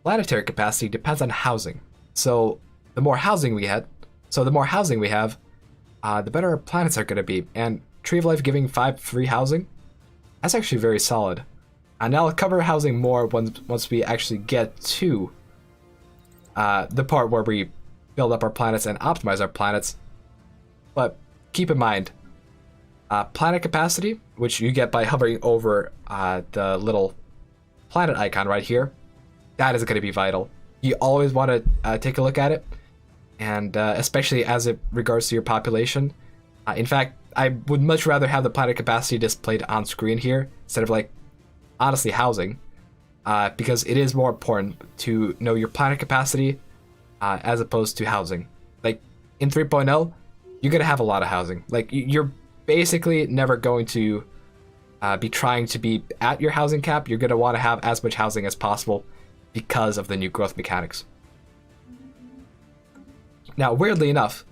planetary capacity depends on housing. So the more housing we get, So the more housing we have, the better our planets are going to be. And Tree of Life giving 5 free housing, that's actually very solid. And I'll cover housing more once we actually get to the part where we build up our planets and optimize our planets. But keep in mind, planet capacity, which you get by hovering over the little planet icon right here, that is going to be vital. You always want to take a look at it, and especially as it regards to your population. In fact, I would much rather have the planet capacity displayed on screen here instead of, like, honestly, housing, because it is more important to know your planet capacity as opposed to housing. Like, in 3.0, you're going to have a lot of housing. Like, you're basically never going to be trying to be at your housing cap. You're going to want to have as much housing as possible because of the new growth mechanics. Now, weirdly enough,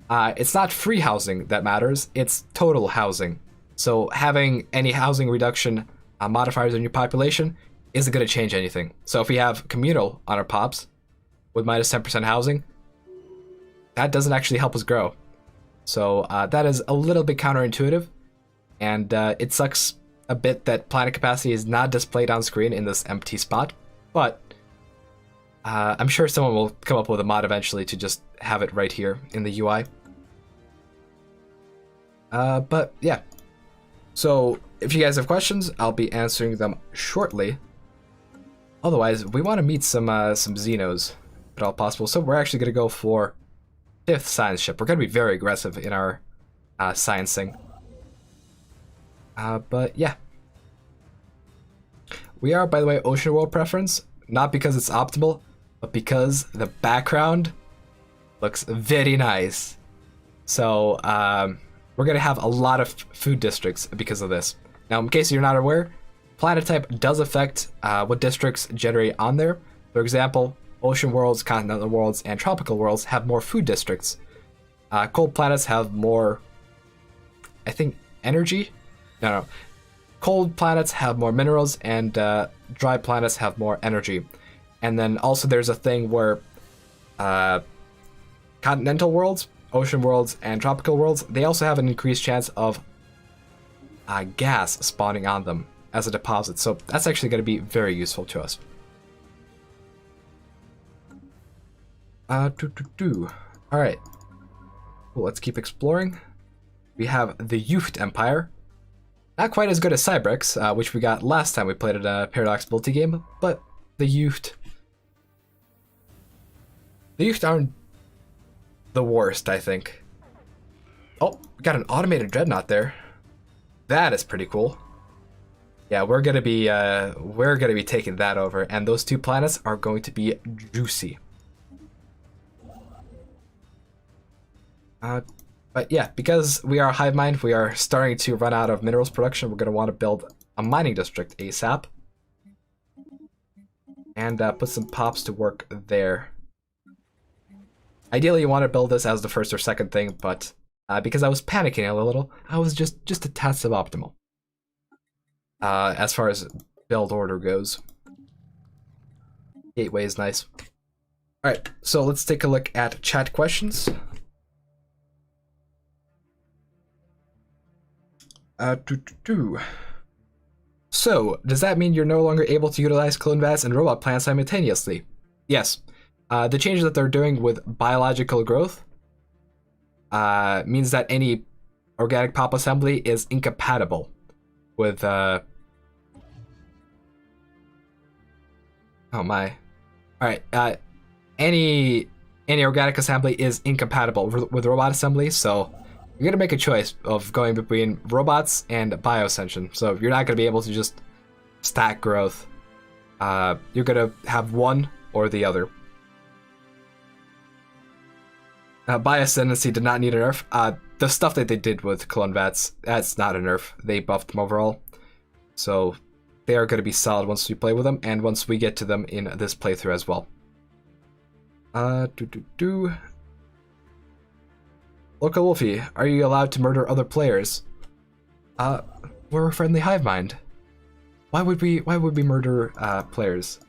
it's not free housing that matters, it's total housing. So having any housing reduction modifiers in your population isn't going to change anything. So if we have communal on our pops with minus 10% housing, that doesn't actually help us grow. So that is a little bit counterintuitive, and it sucks a bit that planet capacity is not displayed on screen in this empty spot, but I'm sure someone will come up with a mod eventually to just have it right here in the UI. But yeah, so if you guys have questions, I'll be answering them shortly. Otherwise, we want to meet some Xenos, if at all possible. So we're actually going to go for 5th science ship. We're going to be very aggressive in our sciencing. But yeah. We are, by the way, ocean world preference, not because it's optimal, but because the background looks very nice. So we're going to have a lot of food districts because of this. Now, in case you're not aware, planet type does affect what districts generate on there. For example, ocean worlds, continental worlds, and tropical worlds have more food districts. Cold planets have more, I think, energy? No. Cold planets have more minerals, and dry planets have more energy. And then also there's a thing where continental worlds, ocean worlds, and tropical worlds, they also have an increased chance of gas spawning on them as a deposit. So that's actually going to be very useful to us. Alright. Well, let's keep exploring. We have the Youth Empire. Not quite as good as Cybrex, which we got last time we played at a Paradox multi-game, but the Youth aren't the worst, I think. Oh, we got an automated dreadnought there. That is pretty cool. Yeah, we're gonna be taking that over, and those 2 planets are going to be juicy. But yeah, because we are a hive mind, we are starting to run out of minerals production. We're going to want to build a mining district ASAP. And put some pops to work there. Ideally, you want to build this as the first or second thing, but because I was panicking a little, I was just a tad suboptimal. As far as build order goes. Gateway is nice. Alright, so let's take a look at chat questions. So, does that mean you're no longer able to utilize clone vats and robot plants simultaneously? Yes. The changes that they're doing with biological growth means that any organic pop assembly is incompatible with oh my. Alright, any organic assembly is incompatible with robot assembly, so you're gonna make a choice of going between robots and bioascension. So you're not gonna be able to just stack growth. You're gonna have one or the other. Bioascendancy did not need a nerf. The stuff that they did with clone vats, that's not a nerf. They buffed them overall. So they are gonna be solid once we play with them, and once we get to them in this playthrough as well. Local Wolfie, are you allowed to murder other players? We're a friendly hive mind. Why would we murder players?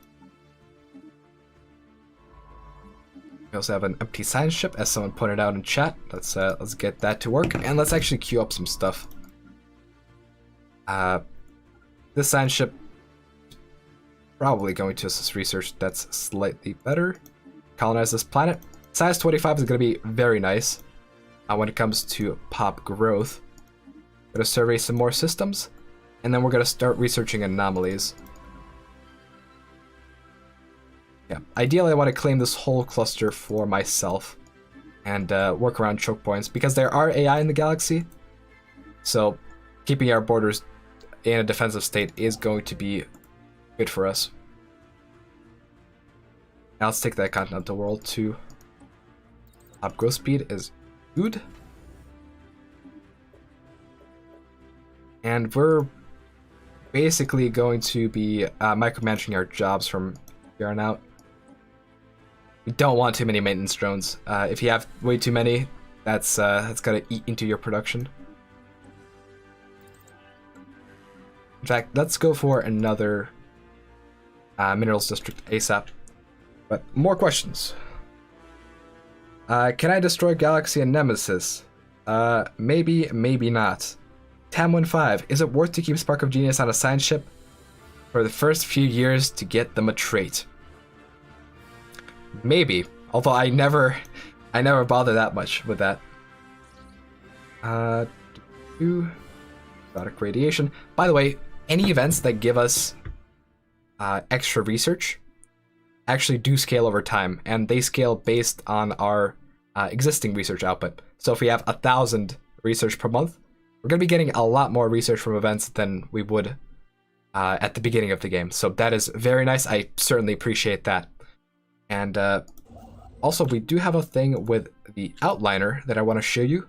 We also have an empty science ship, as someone pointed out in chat. Let's get that to work, and let's actually queue up some stuff. This science ship probably going to assist research that's slightly better. Colonize this planet. Size 25 is going to be very nice when it comes to pop growth. Going to survey some more systems, and then we're going to start researching anomalies. Yeah, ideally I want to claim this whole cluster for myself and work around choke points, because there are AI in the galaxy, so keeping our borders in a defensive state is going to be good for us. Now let's take that continental world too. Top growth speed is good. And we're basically going to be micromanaging our jobs from here on out. We don't want too many maintenance drones. If you have way too many, that's gonna eat into your production. In fact, let's go for another minerals district ASAP. But more questions. Can I destroy Galaxy and Nemesis? Maybe, maybe not. Tam15, is it worth to keep Spark of Genius on a science ship for the first few years to get them a trait? Maybe, although I never bother that much with that. Exotic radiation. By the way, any events that give us extra research actually do scale over time, and they scale based on our existing research output. So if we have 1,000 research per month, we're going to be getting a lot more research from events than we would at the beginning of the game. So that is very nice. I certainly appreciate that. And also, we do have a thing with the outliner that I want to show you.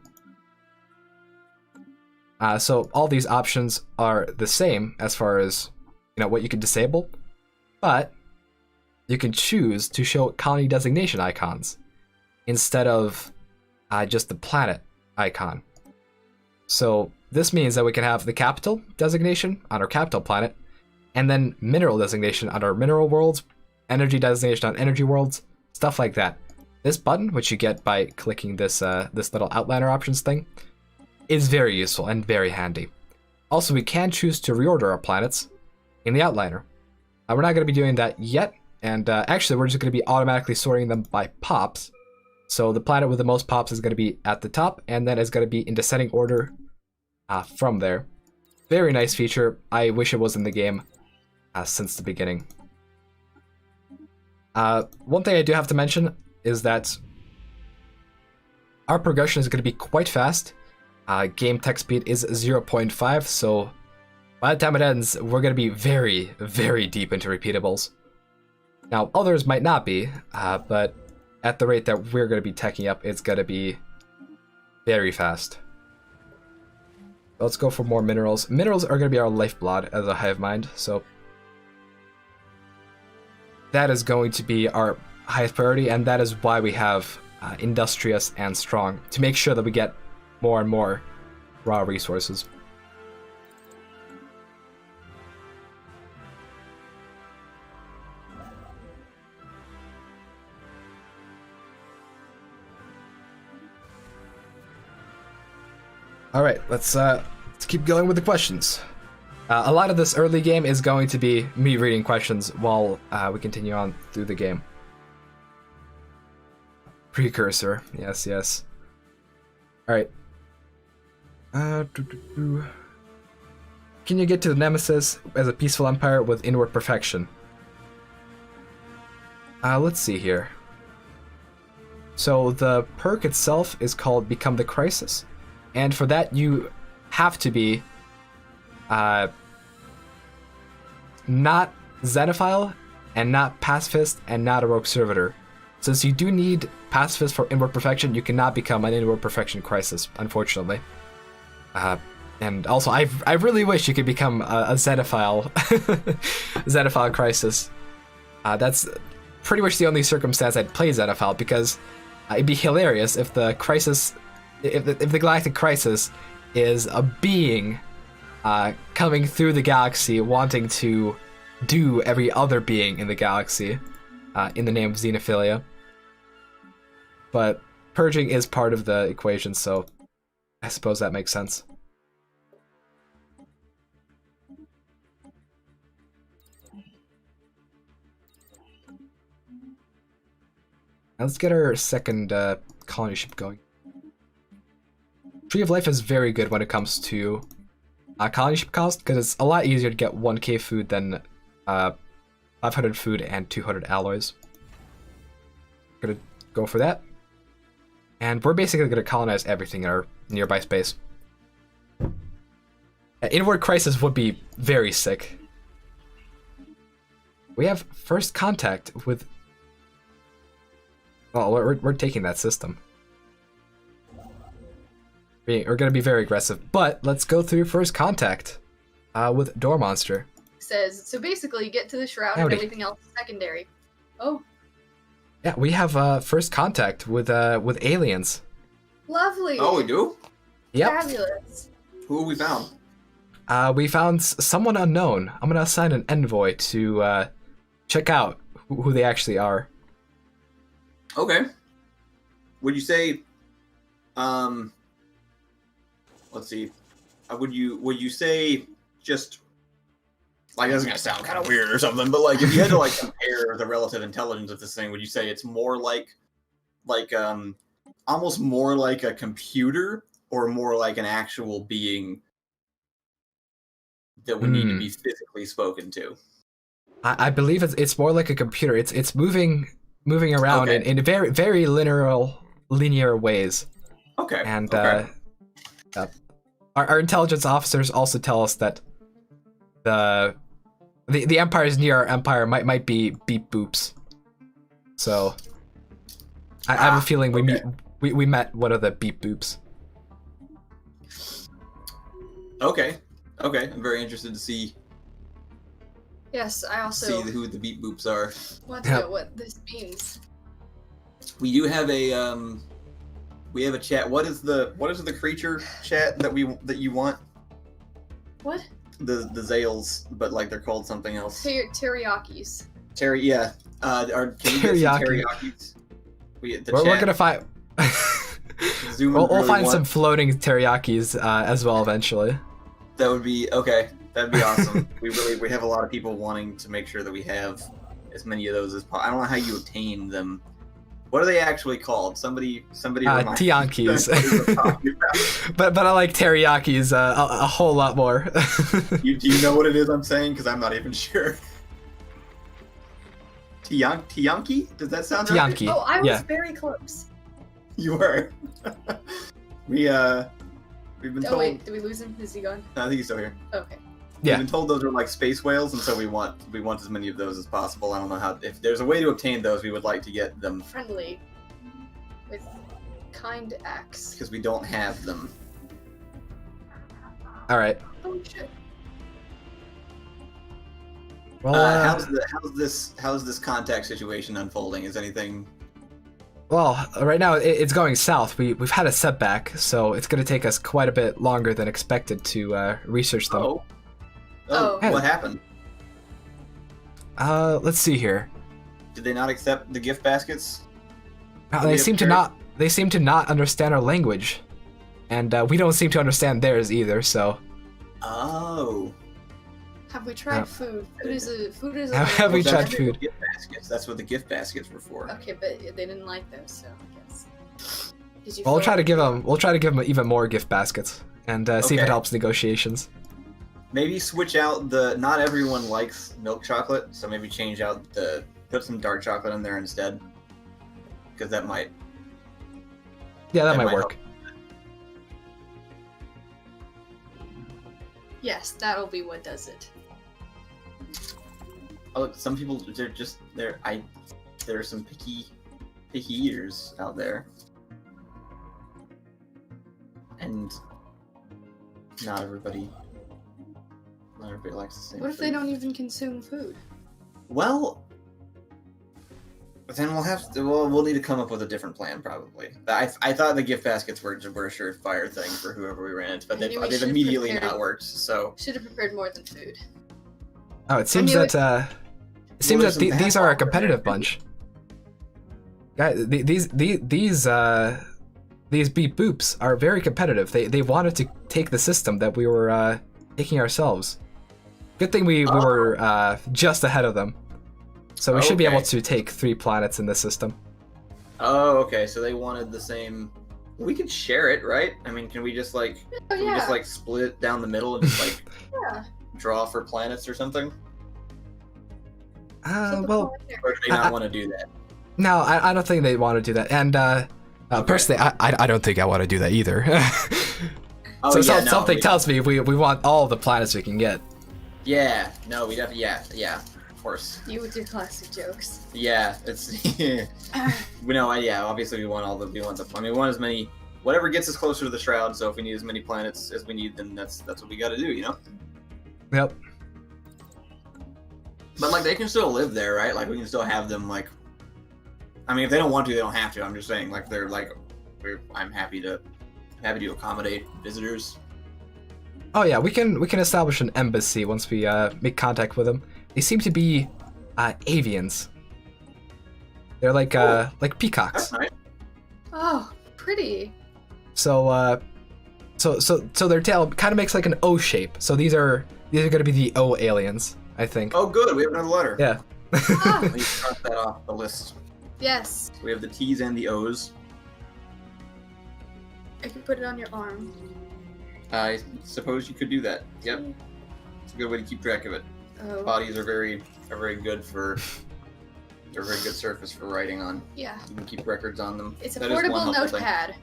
So all these options are the same as far as what you can disable, but you can choose to show colony designation icons instead of just the planet icon. So this means that we can have the capital designation on our capital planet, and then mineral designation on our mineral worlds, energy designation on energy worlds, stuff like that. This button, which you get by clicking this this little outliner options thing, is very useful and very handy. Also, we can choose to reorder our planets in the outliner. We're not going to be doing that yet, and actually we're just going to be automatically sorting them by pops. So the planet with the most pops is going to be at the top, and then it's going to be in descending order from there. Very nice feature. I wish it was in the game since the beginning. One thing I do have to mention is that our progression is going to be quite fast. Game tech speed is 0.5, so by the time it ends, we're going to be very, very deep into repeatables. Now, others might not be, but at the rate that we're going to be teching up, it's going to be very fast. Let's go for more minerals. Minerals are going to be our lifeblood as a hive mind, so that is going to be our highest priority, and that is why we have industrious and strong, to make sure that we get more and more raw resources. All right, let's keep going with the questions. A lot of this early game is going to be me reading questions while we continue on through the game. Precursor, yes, yes. All right. Can you get to the Nemesis as a peaceful empire with inward perfection? Let's see here. So the perk itself is called Become the Crisis, and for that you have to be not Xenophile, and not Pacifist, and not a Rogue Servitor. Since you do need Pacifist for inward perfection, you cannot become an inward perfection Crisis, unfortunately. And also, I really wish you could become a Xenophile, Xenophile Crisis. That's pretty much the only circumstance I'd play Xenophile, because it'd be hilarious if the Crisis, if the Galactic Crisis is a being coming through the galaxy wanting to do every other being in the galaxy in the name of xenophilia. but purging is part of the equation, so I suppose that makes sense. Now let's get our second colony ship going. Tree of Life is very good when it comes to colony ship cost, because it's a lot easier to get 1k food than 500 food and 200 alloys. Gonna go for that. And we're basically gonna colonize everything in our nearby space. Inward Crisis would be very sick. We have first contact with... Well, we're taking that system. We're gonna be very aggressive, but let's go through first contact with Door Monster. Says, so basically get to the shroud Howdy. and everything else is secondary. Oh, Yeah, we have first contact with aliens. lovely. Oh, we do? Yep. Fabulous. Who have we found? We found someone unknown. I'm gonna assign an envoy to check out who they actually are. Okay. Would you say, let's see, would you say just, like, this is gonna sound kind of weird or something, but like if you had to like compare the relative intelligence of this thing, would you say it's more like almost more like a computer or more like an actual being that would need to be physically spoken to? I believe it's more like a computer. It's moving around Okay. in very very linear ways. Okay. And okay. Our intelligence officers also tell us that the empires near our empire might be beep boops. So I have a feeling we met one of the beep boops. Okay. I'm very interested to see Yes, I also who the beep boops are. want to know what this means. We do have a chat. What is the creature chat that you want? What? The Zales, but like they're called something else. Teriyakis. Yeah. Can you get some teriyakis? We're gonna find. We'll find some floating teriyakis as well eventually. That would be okay. That'd be awesome. we have a lot of people wanting to make sure that we have as many of those as possible. I don't know how you obtain them. What are they actually called? Somebody. Tiankis. but I like teriyakis a whole lot more. Do you know what it is I'm saying? Because I'm not even sure. Tianki? Does that sound right? Tianki. Oh, I was very close. You were. We've been told. Oh wait, did we lose him? Is he gone? No, I think he's still here. Okay. Yeah. We've been told those are like space whales, and so we want as many of those as possible. I don't know how. If there's a way to obtain those, we would like to get them. Friendly. With kind acts. Because we don't have them. All right. Oh shit. Well, how's this contact situation unfolding? Is anything? Well, right now it's going south. We've had a setback, so it's going to take us quite a bit longer than expected to research them. Oh, what happened? Let's see here. Did they not accept the gift baskets? They seem to not understand our language, and we don't seem to understand theirs either. So. Oh. Have we tried food? Food is a Have we tried food? Gift baskets. That's what the gift baskets were for. Okay, but they didn't like those, so I guess. Did you Well, we'll try to give them. them even more gift baskets, and see if it helps negotiations. Maybe switch out the. Not everyone likes milk chocolate, so maybe change out put some dark chocolate in there instead, because that might. Yeah, that might work. Help. Yes, that'll be what does it. Oh, some people there are some picky eaters out there, and not everybody likes the same. What if they don't even consume food? Well, then we'll need to come up with a different plan probably. I thought the gift baskets were a surefire thing for whoever we ran into, but they've immediately not worked. So should have prepared more than food. Oh, it seems that these are a competitive bunch. Guys, these beep boops are very competitive. They wanted to take the system that we were taking ourselves. Good thing we were just ahead of them. So we should be able to take 3 planets in this system. Oh, okay. So they wanted the same. We could share it, right? I mean, can we just like split it down the middle and just like draw for planets or something? Well, or do they not want to do that? No, I don't think they want to do that. And personally, I don't think I want to do that either. Something tells me we want all the planets we can get. Yeah. No, we definitely. Yeah. Of course. You with your classic jokes. Yeah, it's. Obviously we want all the. We want as many. Whatever gets us closer to the shroud. So if we need as many planets as we need, then that's what we got to do. You know. Yep. But like they can still live there, right? Like we can still have them like. I mean, if they don't want to, they don't have to. I'm just saying, like they're like, I'm happy to accommodate visitors. Oh yeah, we can establish an embassy once we make contact with them. They seem to be avians. They're like peacocks. That's nice. Oh, pretty. So their tail kind of makes like an O shape. So these are going to be the O aliens, I think. Oh, good. We have another letter. Yeah. Please cross that off the list. Yes. So we have the T's and the O's. I can put it on your arm. I suppose you could do that. Yep. It's a good way to keep track of it. Oh. Bodies are very good for. They're a very good surface for writing on. Yeah. You can keep records on them. It's a That is one portable helpful notepad.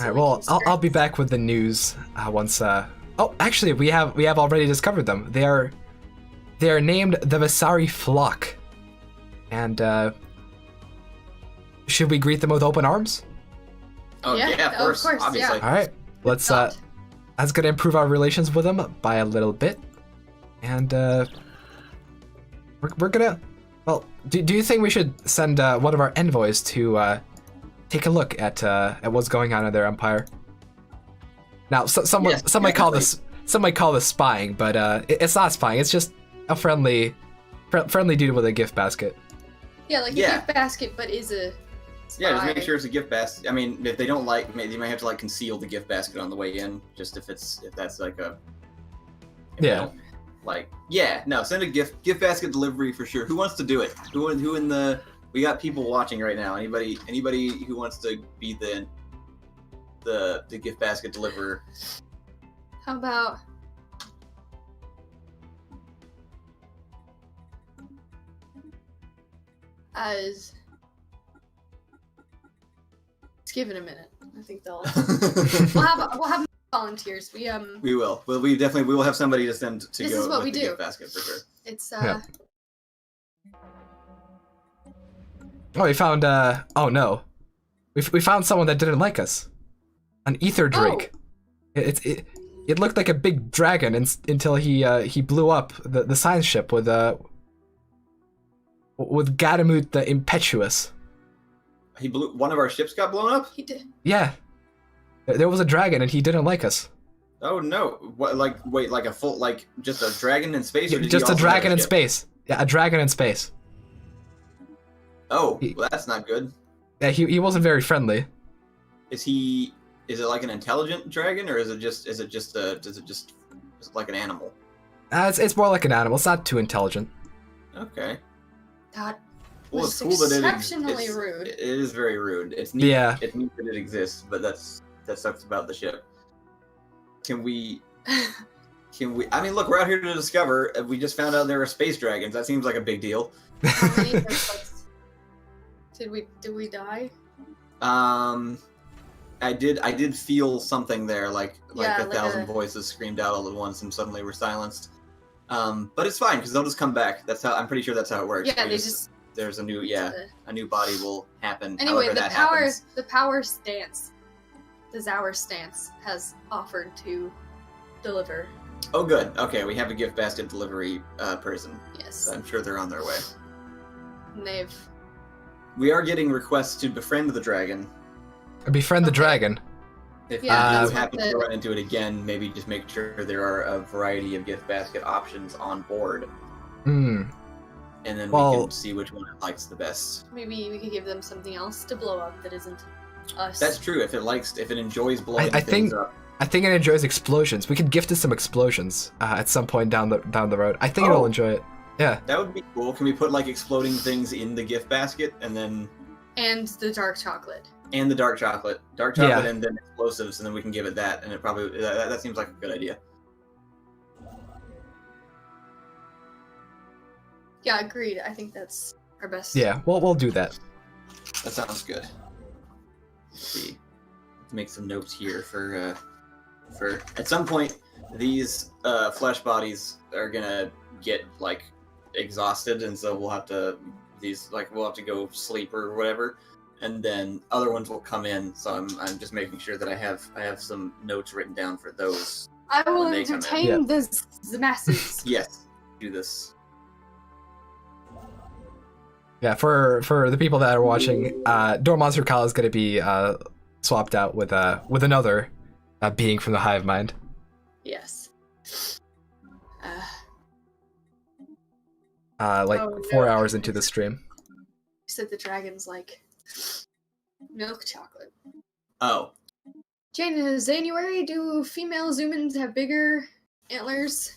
All right. Well, I'll be back with the news once. Oh, actually, we have already discovered them. They are named the Vasari Flock, and should we greet them with open arms? Oh yeah, of course, obviously. Yeah. All right. Let's. That's gonna improve our relations with them by a little bit, and we're gonna. Well, do you think we should send one of our envoys to take a look at what's going on in their empire? Now, some might call this spying, but it's not spying. It's just a friendly dude with a gift basket. Yeah, like a gift basket, but is a spy. Yeah, just make sure it's a gift basket. I mean, if they don't like, maybe you might have to like conceal the gift basket on the way in, just if that's like a. Send a gift basket delivery for sure. Who wants to do it? Who in the? We got people watching right now. Anybody who wants to be the gift basket deliverer? How about? Let's give it a minute. I think they'll. we'll have volunteers. We will. Well, we will have somebody to send to this go is what with we the do. gift basket for sure. It's Oh, we found. Oh no, we found someone that didn't like us. An ether drake. Oh. It looked like a big dragon until he blew up the science ship with Gadamut the Impetuous. One of our ships got blown up? He did. Yeah. There was a dragon and he didn't like us. Oh no. What, like a full, just a dragon in space? Or did just he a also dragon have in ship? space. Yeah, a dragon in space. Oh, well, that's not good. Yeah, he wasn't very friendly. Is it like an intelligent dragon, or is it just like an animal? It's more like an animal. It's not too intelligent. Okay. That Well, was it's cool that exceptionally rude. It is very rude. It's neat. Yeah. It's neat that it exists, but that sucks about the ship. Can we? I mean, look, we're out here to discover. We just found out there are space dragons. That seems like a big deal. How many did we die? I did feel something there, like Yeah, a thousand voices screamed out all at once and suddenly were silenced. But it's fine because they'll just come back. I'm pretty sure that's how it works. Yeah, there's a new body will happen. Anyway, however the that power happens. the Zauer stance has offered to deliver. Oh, good. Okay, we have a gift basket delivery person. Yes. I'm sure they're on their way. And We are getting requests to befriend the dragon. Befriend the dragon. If Yeah, you that's happen what to the- run into it again, maybe just make sure there are a variety of gift basket options on board, Hmm. and then we Well- can see which one it likes the best. Maybe we could give them something else to blow up that isn't us. That's true. If it enjoys blowing I things think up. I think it enjoys explosions. We could gift it some explosions at some point down the road. I think it'll Oh. enjoy it. Yeah. That would be cool. Can we put like exploding things in the gift basket and then And the dark chocolate. the dark chocolate, Yeah. and then explosives, and then we can give it that, and it probably that seems like a good idea. Yeah, agreed. I think that's our best. Yeah. We'll do that. That sounds good. Let's see. Let's make some notes here for at some point these flesh bodies are gonna get like exhausted, and so we'll have to go sleep or whatever, and then other ones will come in. So I'm just making sure that I have some notes written down for those. I will when they come in. entertain the masses. Yes, do this. Yeah. For the people that are watching, Door Monster Kyle is gonna be swapped out with another being from the hive mind. Yes. Like Oh, 4 no. hours into the stream. You said the dragon's like milk chocolate. Oh, January, do female Xumans have bigger antlers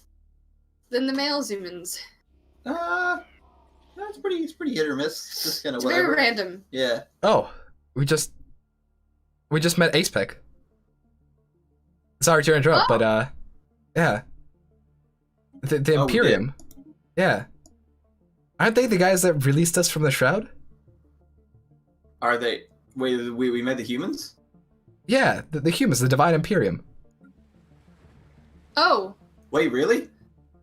than the male Xumans? it's pretty hit or miss. It's just kind of It's whatever. very random. Yeah. Oh, we just met Aspec. Sorry to interrupt, but yeah. The Oh, we did? Imperium. Yeah. Aren't they the guys that released us from the Shroud? Are they? Wait, we met the humans? Yeah, the humans, the Divine Imperium. Oh, Wait, really?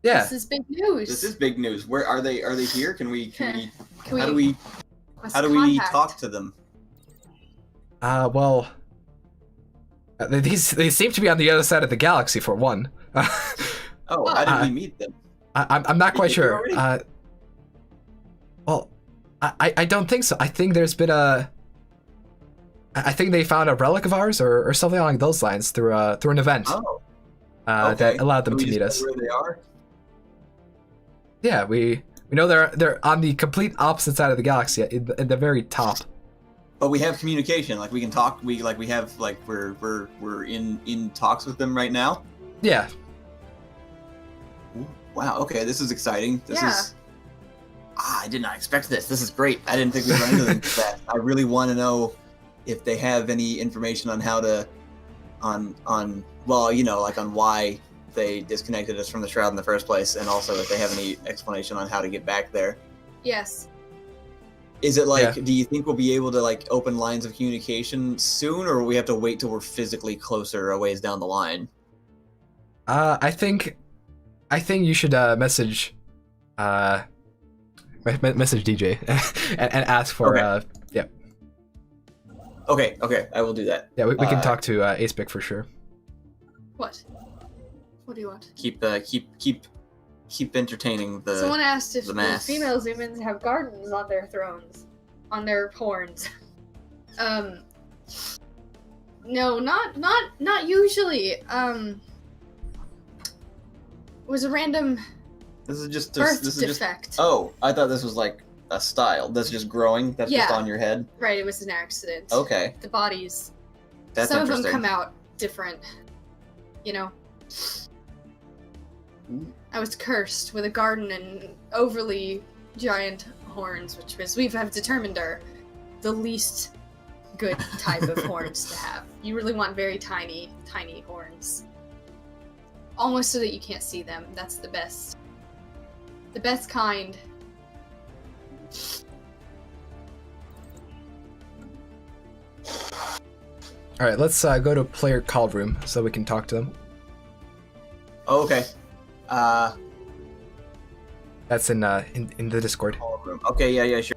Yeah. this is big news. This is big news. Where are they? Are they here? Can we? Can How do we? What's How do the we contact? talk to them? Well, they seem to be on the other side of the galaxy for one. Oh, how did we meet them? I'm not Did quite you sure. already? Well, I don't think so. I think there's been I think they found a relic of ours or something along those lines through an event Oh, that allowed them Do to we meet just us. know where they are? Yeah, we know they're on the complete opposite side of the galaxy, in the very top. But we have communication. Like we can talk. We're in talks with them right now. Yeah. Wow. Okay, this is exciting. This Yeah. is. I did not expect this. This is great. I didn't think we'd run into them fast. I really want to know if they have any information on how to, on why they disconnected us from the Shroud in the first place, and also if they have any explanation on how to get back there. Yes. Is it like, Yeah. do you think we'll be able to like open lines of communication soon, or will we have to wait till we're physically closer a ways down the line? I think you should message message DJ and ask for Okay. yeah. Okay, I will do that. Yeah, we can talk to Aspec for sure. What? What do you want? Keep entertaining the. Someone asked if the the mass. female Xumans have gardens on their thrones, on their horns. No, not usually. It was a random This is just birth this is just. defect. Oh, I thought this was like a style. That's just growing. That's just Yeah. on your head. Right, it was an accident. Okay, The bodies. that's Some of them interesting. come out different. You know. I was cursed with a garden and overly giant horns, which we have determined are the least good type of horns to have. You really want very tiny horns. Almost so that you can't see them. That's the best. The best kind. All right, let's go to player call room so we can talk to them. Oh, okay. That's in the Discord. Room. Okay, yeah, sure.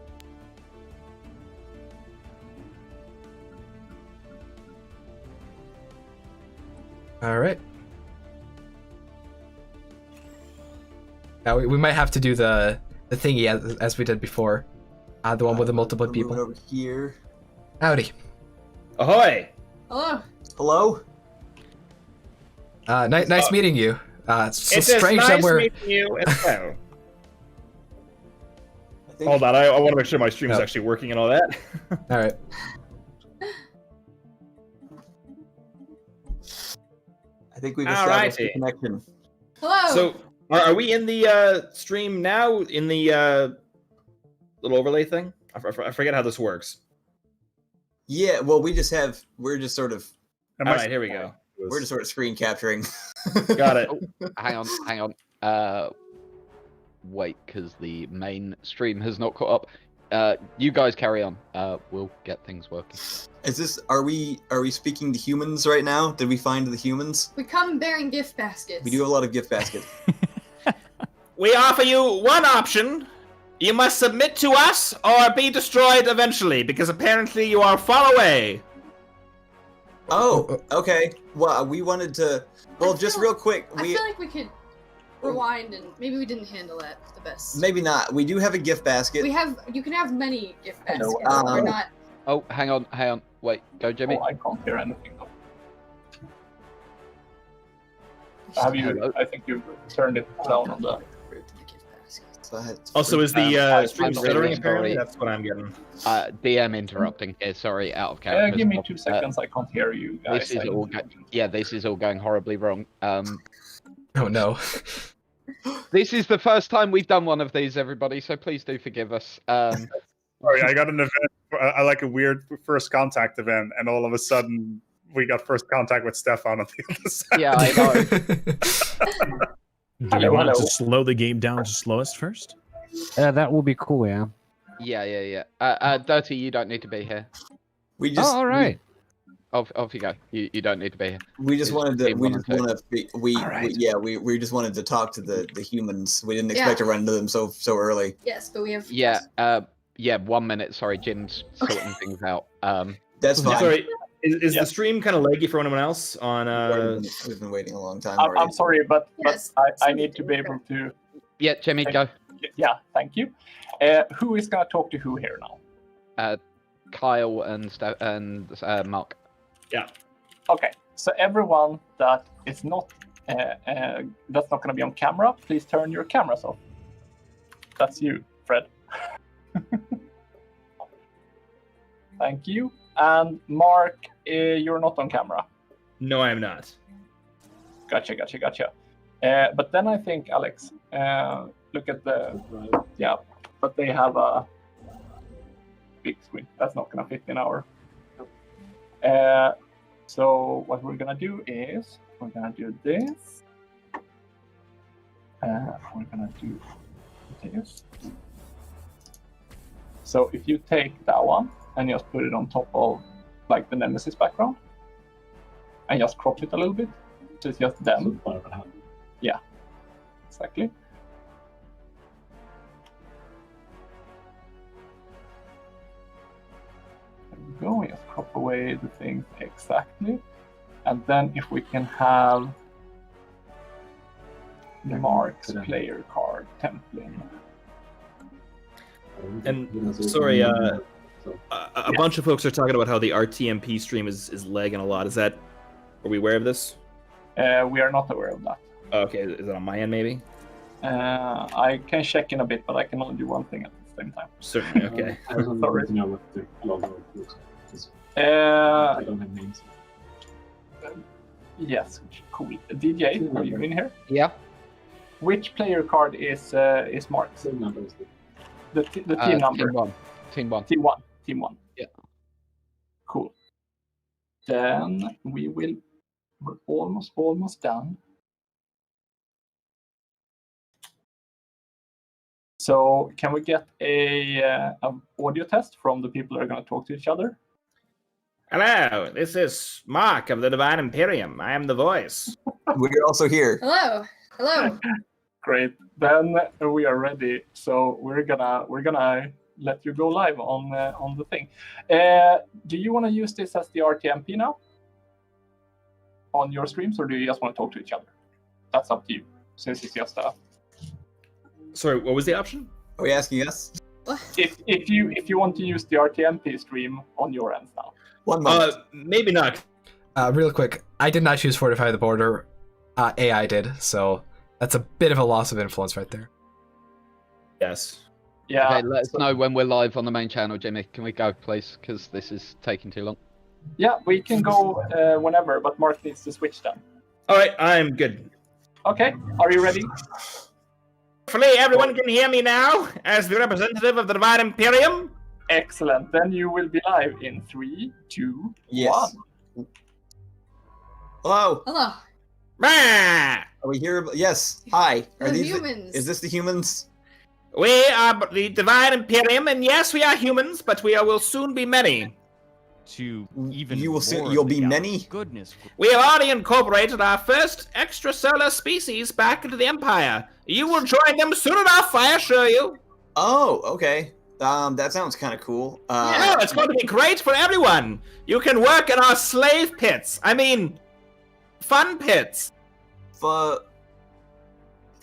All right. Now we might have to do the thingy as we did before, the one with the multiple Move people. it over here. Howdy. Ahoy! Hello. Hello? Nice meeting you. It's It strange is that nice we're... meeting you as well. Hold on, I want to make sure my stream is Oh. actually working and all that. All right. I think we've established a Alrighty. connection. Hello. So, are we in the stream now? In the little overlay thing? I forget how this works. Yeah, well, we're just sort of Alright, here we go. we're just sort of screen capturing. Got it. Hang on. Wait, because the main stream has not caught up. You guys carry on. We'll get things working. Are we speaking to humans right now? Did we find the humans? We come bearing gift baskets. We do have a lot of gift baskets. We offer you one option. You must submit to us or be destroyed eventually, because apparently you are far away. Oh, okay. Well, we wanted to. Well, just real quick, I feel like we could rewind, and maybe we didn't handle that the best. maybe not. We do have a gift basket. You can have many gift baskets. Hello. We're not. Oh, hang on. Wait, go, Jimmy. I can't hear anything. Have you? I think you've turned it down on the. Also, is the stream I'm stuttering really apparently? sorry. That's what I'm getting. DM interrupting here. Sorry, out of character. Give me 2 seconds. I can't hear you guys. This is all going horribly wrong. Oh no. This is the first time we've done one of these, everybody. So please do forgive us. Sorry, I got an event. I like a weird first contact event, and all of a sudden we got first contact with Stefan on the other side. Yeah, I know. Do you want to slow the game down to slowest first? That will be cool, yeah. Yeah. Dirty, you don't need to be here. We just. Oh, all right. Off you go. You don't need to be here. We just wanted to. Team We one just and two. want to. We just wanted to talk to the humans. We didn't expect to run into them so early. Yes, but we have. Yeah. 1 minute. Sorry, Jim's sorting things out. That's fine. Sorry, is the stream kind of laggy for anyone else? On We've been waiting a long time I'm already. sorry, but I need to be able to. Yeah, Jimmy, go. Yeah, thank you. Who is gonna talk to who here now? Kyle and Mark. Yeah. Okay. So everyone that is not that's not gonna be on camera, please turn your cameras off. That's you, Fred. Thank you. And Mark, you're not on camera. No, I'm not. Gotcha. But then I think, Alex, look at but they have a big screen. That's not gonna fit in our. So what we're gonna do is we're gonna do this. We're gonna do this. So if you take that one and just put it on top of like the Nemesis background and just crop it a little bit, so it's just them. Yeah, exactly. There we go. We just crop away the things exactly, and then if we can have Mark's player card template. And sorry, a bunch of folks are talking about how the RTMP stream is lagging a lot. Are we aware of this? We are not aware of that. Okay, is it on my end maybe? I can check in a bit, but I can only do one thing at the same time. Certainly, okay. Sorry. I don't have names. Yes, cool. DJ, are you in here? Yeah. Which player card is Mark's? The team number. Team one. Team one. Yeah. Cool. Then we're almost done. So can we get a audio test from the people that are going to talk to each other? Hello, this is Mark of the Divine Imperium. I am the voice. We're also here. Hello. Great. Then we are ready. So we're gonna let you go live on the thing. Do you want to use this as the RTMP now on your streams, or do you just want to talk to each other? That's up to you. Since it's just a. Sorry, what was the option? Are we asking us? If you want to use the RTMP stream on your end now. One moment. Maybe not. Real quick, I did not choose Fortify the Border. AI did, so that's a bit of a loss of influence right there. Yes. Yeah. Okay, let us know when we're live on the main channel, Jimmy. Can we go, please? Because this is taking too long. Yeah, we can go whenever, but Mark needs to switch them. All right, I'm good. Okay, are you ready? Hopefully everyone can hear me now as the representative of the Divine Imperium. Excellent. Then you will be live in 3, 2, Yes. 1. Hello. Hello. Rah! Are we here? Yes. Hi. Are The these humans. Is this the humans? We are the Divine Imperium, and yes, we are humans, but will soon be many. To even You will more soon. of You'll the be galaxy. many. Goodness. We have already incorporated our first extrasolar species back into the Empire. You will join them soon enough, I assure you. Oh, okay. That sounds kind of cool. Yeah, it's going to be great for everyone. You can work in our slave pits. I mean, fun pits.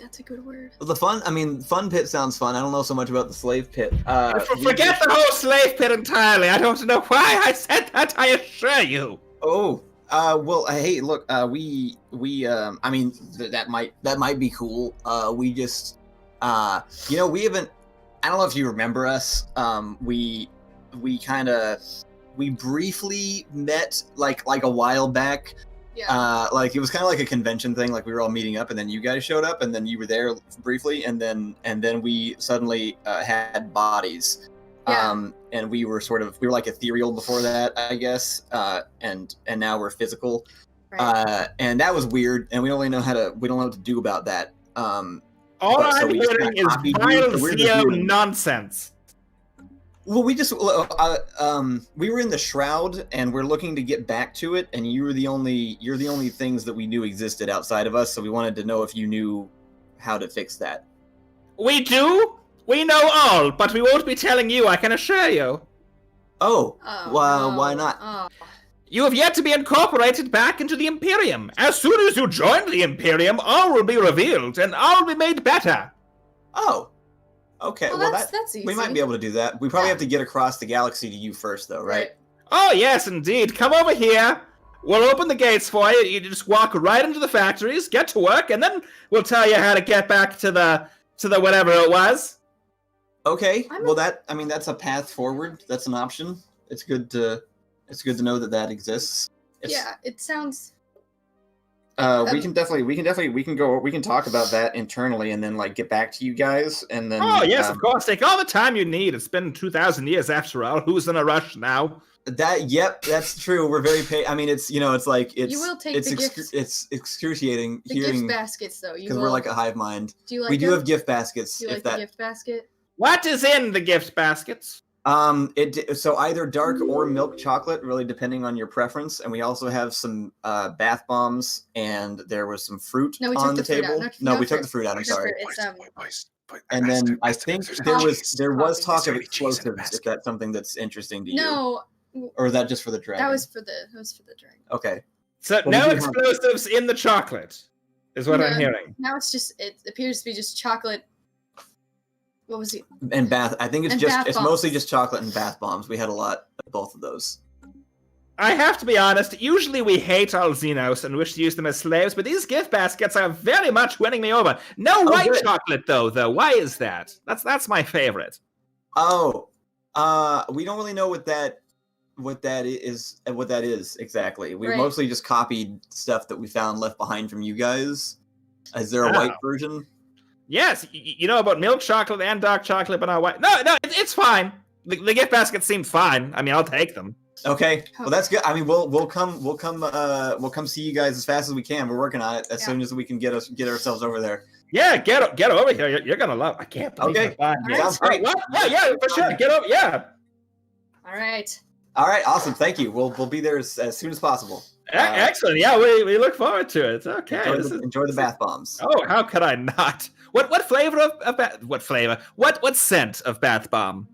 That's a good word. The fun. I mean, fun pit sounds fun. I don't know so much about the slave pit. Forget the whole slave pit entirely. I don't know why I said that, I assure you. Oh, well, hey, look, I mean, that might be cool. We just, we haven't. I don't know if you remember us. We briefly met like a while back. Yeah. Like it was kind of like a convention thing. Like we were all meeting up, and then you guys showed up, and then you were there briefly, and then we suddenly had bodies. Yeah. And we were like ethereal before that, I guess. And now we're physical. Right. And that was weird, and we don't really know what to do about that. All I'm hearing is vile Zeo nonsense. Well, we were in the shroud, and we're looking to get back to it, and you're the only things that we knew existed outside of us, so we wanted to know if you knew how to fix that. We do? We know all, but we won't be telling you, I can assure you. Oh, well, why not? Oh. You have yet to be incorporated back into the Imperium. As soon as you join the Imperium, all will be revealed, and all will be made better. Oh. Okay, well that's easy. We might be able to do that. We probably have to get across the galaxy to you first, though, right? Oh, yes, indeed. Come over here. We'll open the gates for you. You just walk right into the factories, get to work, and then we'll tell you how to get back to the whatever it was. Okay. Well, that's a path forward. That's an option. It's good to know that exists. Yeah, it sounds. We can talk about that internally and then like get back to you guys and then. Oh yes, of course. Take all the time you need. It's been 2,000 years after all. Who's in a rush now? Yep, that's true. We're very I mean, it's it's like it's. You will take the gifts. It's excruciating The hearing gift baskets, though. because we're like a hive mind. Do you like? We do them? have gift baskets. Do you like the gift basket? What is in the gift baskets? So either dark or milk chocolate, really depending on your preference. And we also have some bath bombs, and there was some fruit on the table. No, we took the fruit out. I'm sorry. And then I think there was talk of explosives. If that's something that's interesting to you. No. Or is that just for the dragon? That was for the dragon. Okay. So no explosives in the chocolate, is what I'm hearing. Now it appears to be just chocolate. What was it? And bath. I think it's mostly just chocolate and bath bombs. We had a lot of both of those. I have to be honest, usually we hate all Xenos and wish to use them as slaves, but these gift baskets are very much winning me over. No white chocolate though. Why is that? That's my favorite. Oh. We don't really know what that is exactly. We mostly just copied stuff that we found left behind from you guys. Is there a white version? Yes, you know about milk chocolate and dark chocolate, but not white. No, it's fine. The gift baskets seem fine. I mean, I'll take them. Okay, well that's good. I mean, we'll come see you guys as fast as we can. We're working on it as soon as we can get ourselves over there. Yeah, get over here. You're gonna love. I can't believe Okay, sounds great. What? Yeah, for sure. Get over. Yeah. All right. All right, awesome. Thank you. We'll be there as soon as possible. Excellent. Yeah, we look forward to it. Okay. Enjoy the bath bombs. Oh, how could I not? What flavor of bath? What flavor? What scent of bath bomb?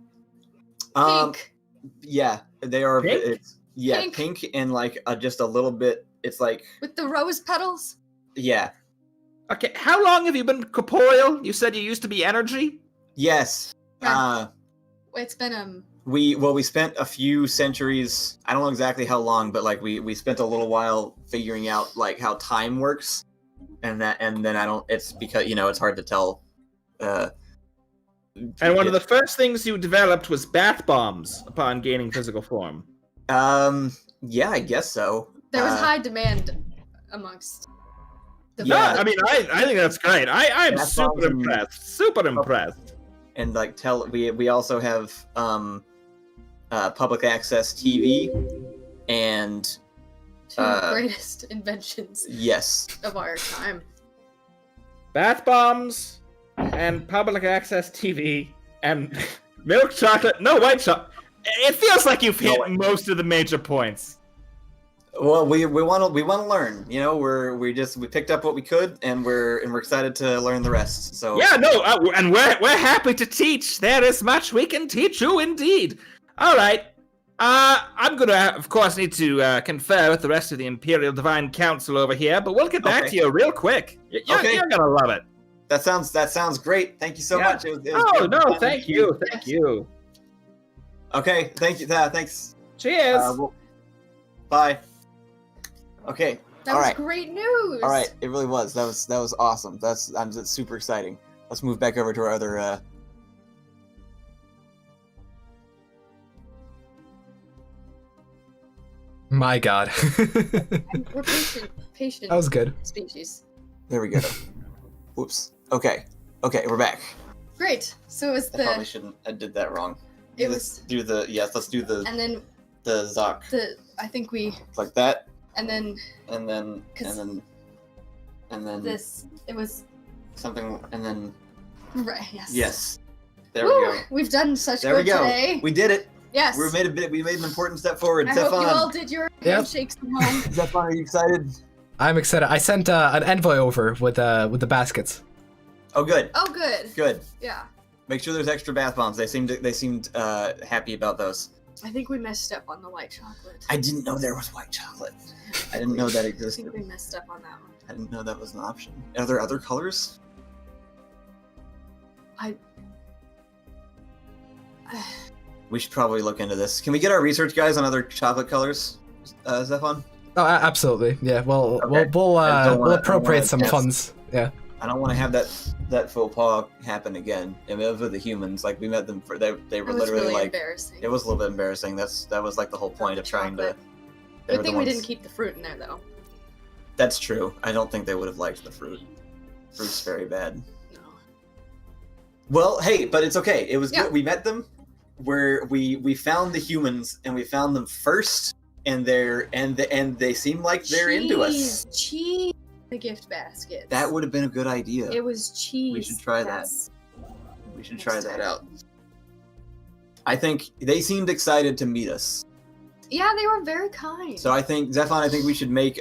Pink. Yeah, they are. Pink? Pink and like just a little bit. It's like with the rose petals. Yeah. Okay. How long have you been corporeal? You said you used to be energy. Yes. It's been we spent a few centuries. I don't know exactly how long, but like we spent a little while figuring out like how time works, and then I don't. It's because it's hard to tell. And one of the first things you developed was bath bombs upon gaining physical form. Yeah, I guess so. There was high demand amongst. Yeah, I mean, I think that's great. I'm super impressed. Super impressed. And like we also have public access TV and two greatest inventions. Yes. Of our time. Bath bombs and public access TV and milk chocolate. No white chocolate. It feels like you've hit most of the major points. Well, we want to learn. We picked up what we could, and we're excited to learn the rest. So yeah, no, and we're happy to teach. There is much we can teach you, indeed. All right, I'm gonna, of course, need to confer with the rest of the Imperial Divine Council over here, but we'll get back to you real quick. You're gonna love it. That sounds great. Thank you so much. It was oh no, thank you. Okay, thank you. Thanks. Cheers. Bye. Okay. That was great news. All right, it really was. That was awesome. That's super exciting. Let's move back over to our other. My God. We're patient. That was good. Species. There we go. Whoops. Okay, we're back. Great. So it was I probably shouldn't. I did that wrong. Let's do the and then the Zoc. I think we like that. And then this. It was something, and then right. Yes. Yes. There we go. We've done such there good we go. today. We did it. Yes. We made an important step forward. I Stefan. hope you all did your handshakes from home. Stefan, are you excited? I'm excited. I sent an envoy over with the baskets. Oh, good. Oh, good. Good. Yeah. Make sure there's extra bath bombs. They seemed happy about those. I think we messed up on the white chocolate. I didn't know there was white chocolate. I didn't know that existed. I think we messed up on that one. I didn't know that was an option. Are there other colors? We should probably look into this. Can we get our research guys on other chocolate colors, Stefan? Oh, absolutely. Yeah. Well, we'll appropriate some funds. Yeah. I don't want to have that faux pas happen again. I mean, it was with the humans. Like we met them they were literally really like embarrassing. It was a little bit embarrassing. That was like the whole point of trying to. Good thing we didn't keep the fruit in there though. That's true. I don't think they would have liked the fruit. Fruit's very bad. No. Well, hey, but it's okay. It was good. We met them. Where we found the humans and we found them first, and they seem like they're into us. Cheese. The gift basket. That would have been a good idea. It was cheese. We should try that. We should try that out. I think they seemed excited to meet us. Yeah, they were very kind. So I think, Stefan, we should make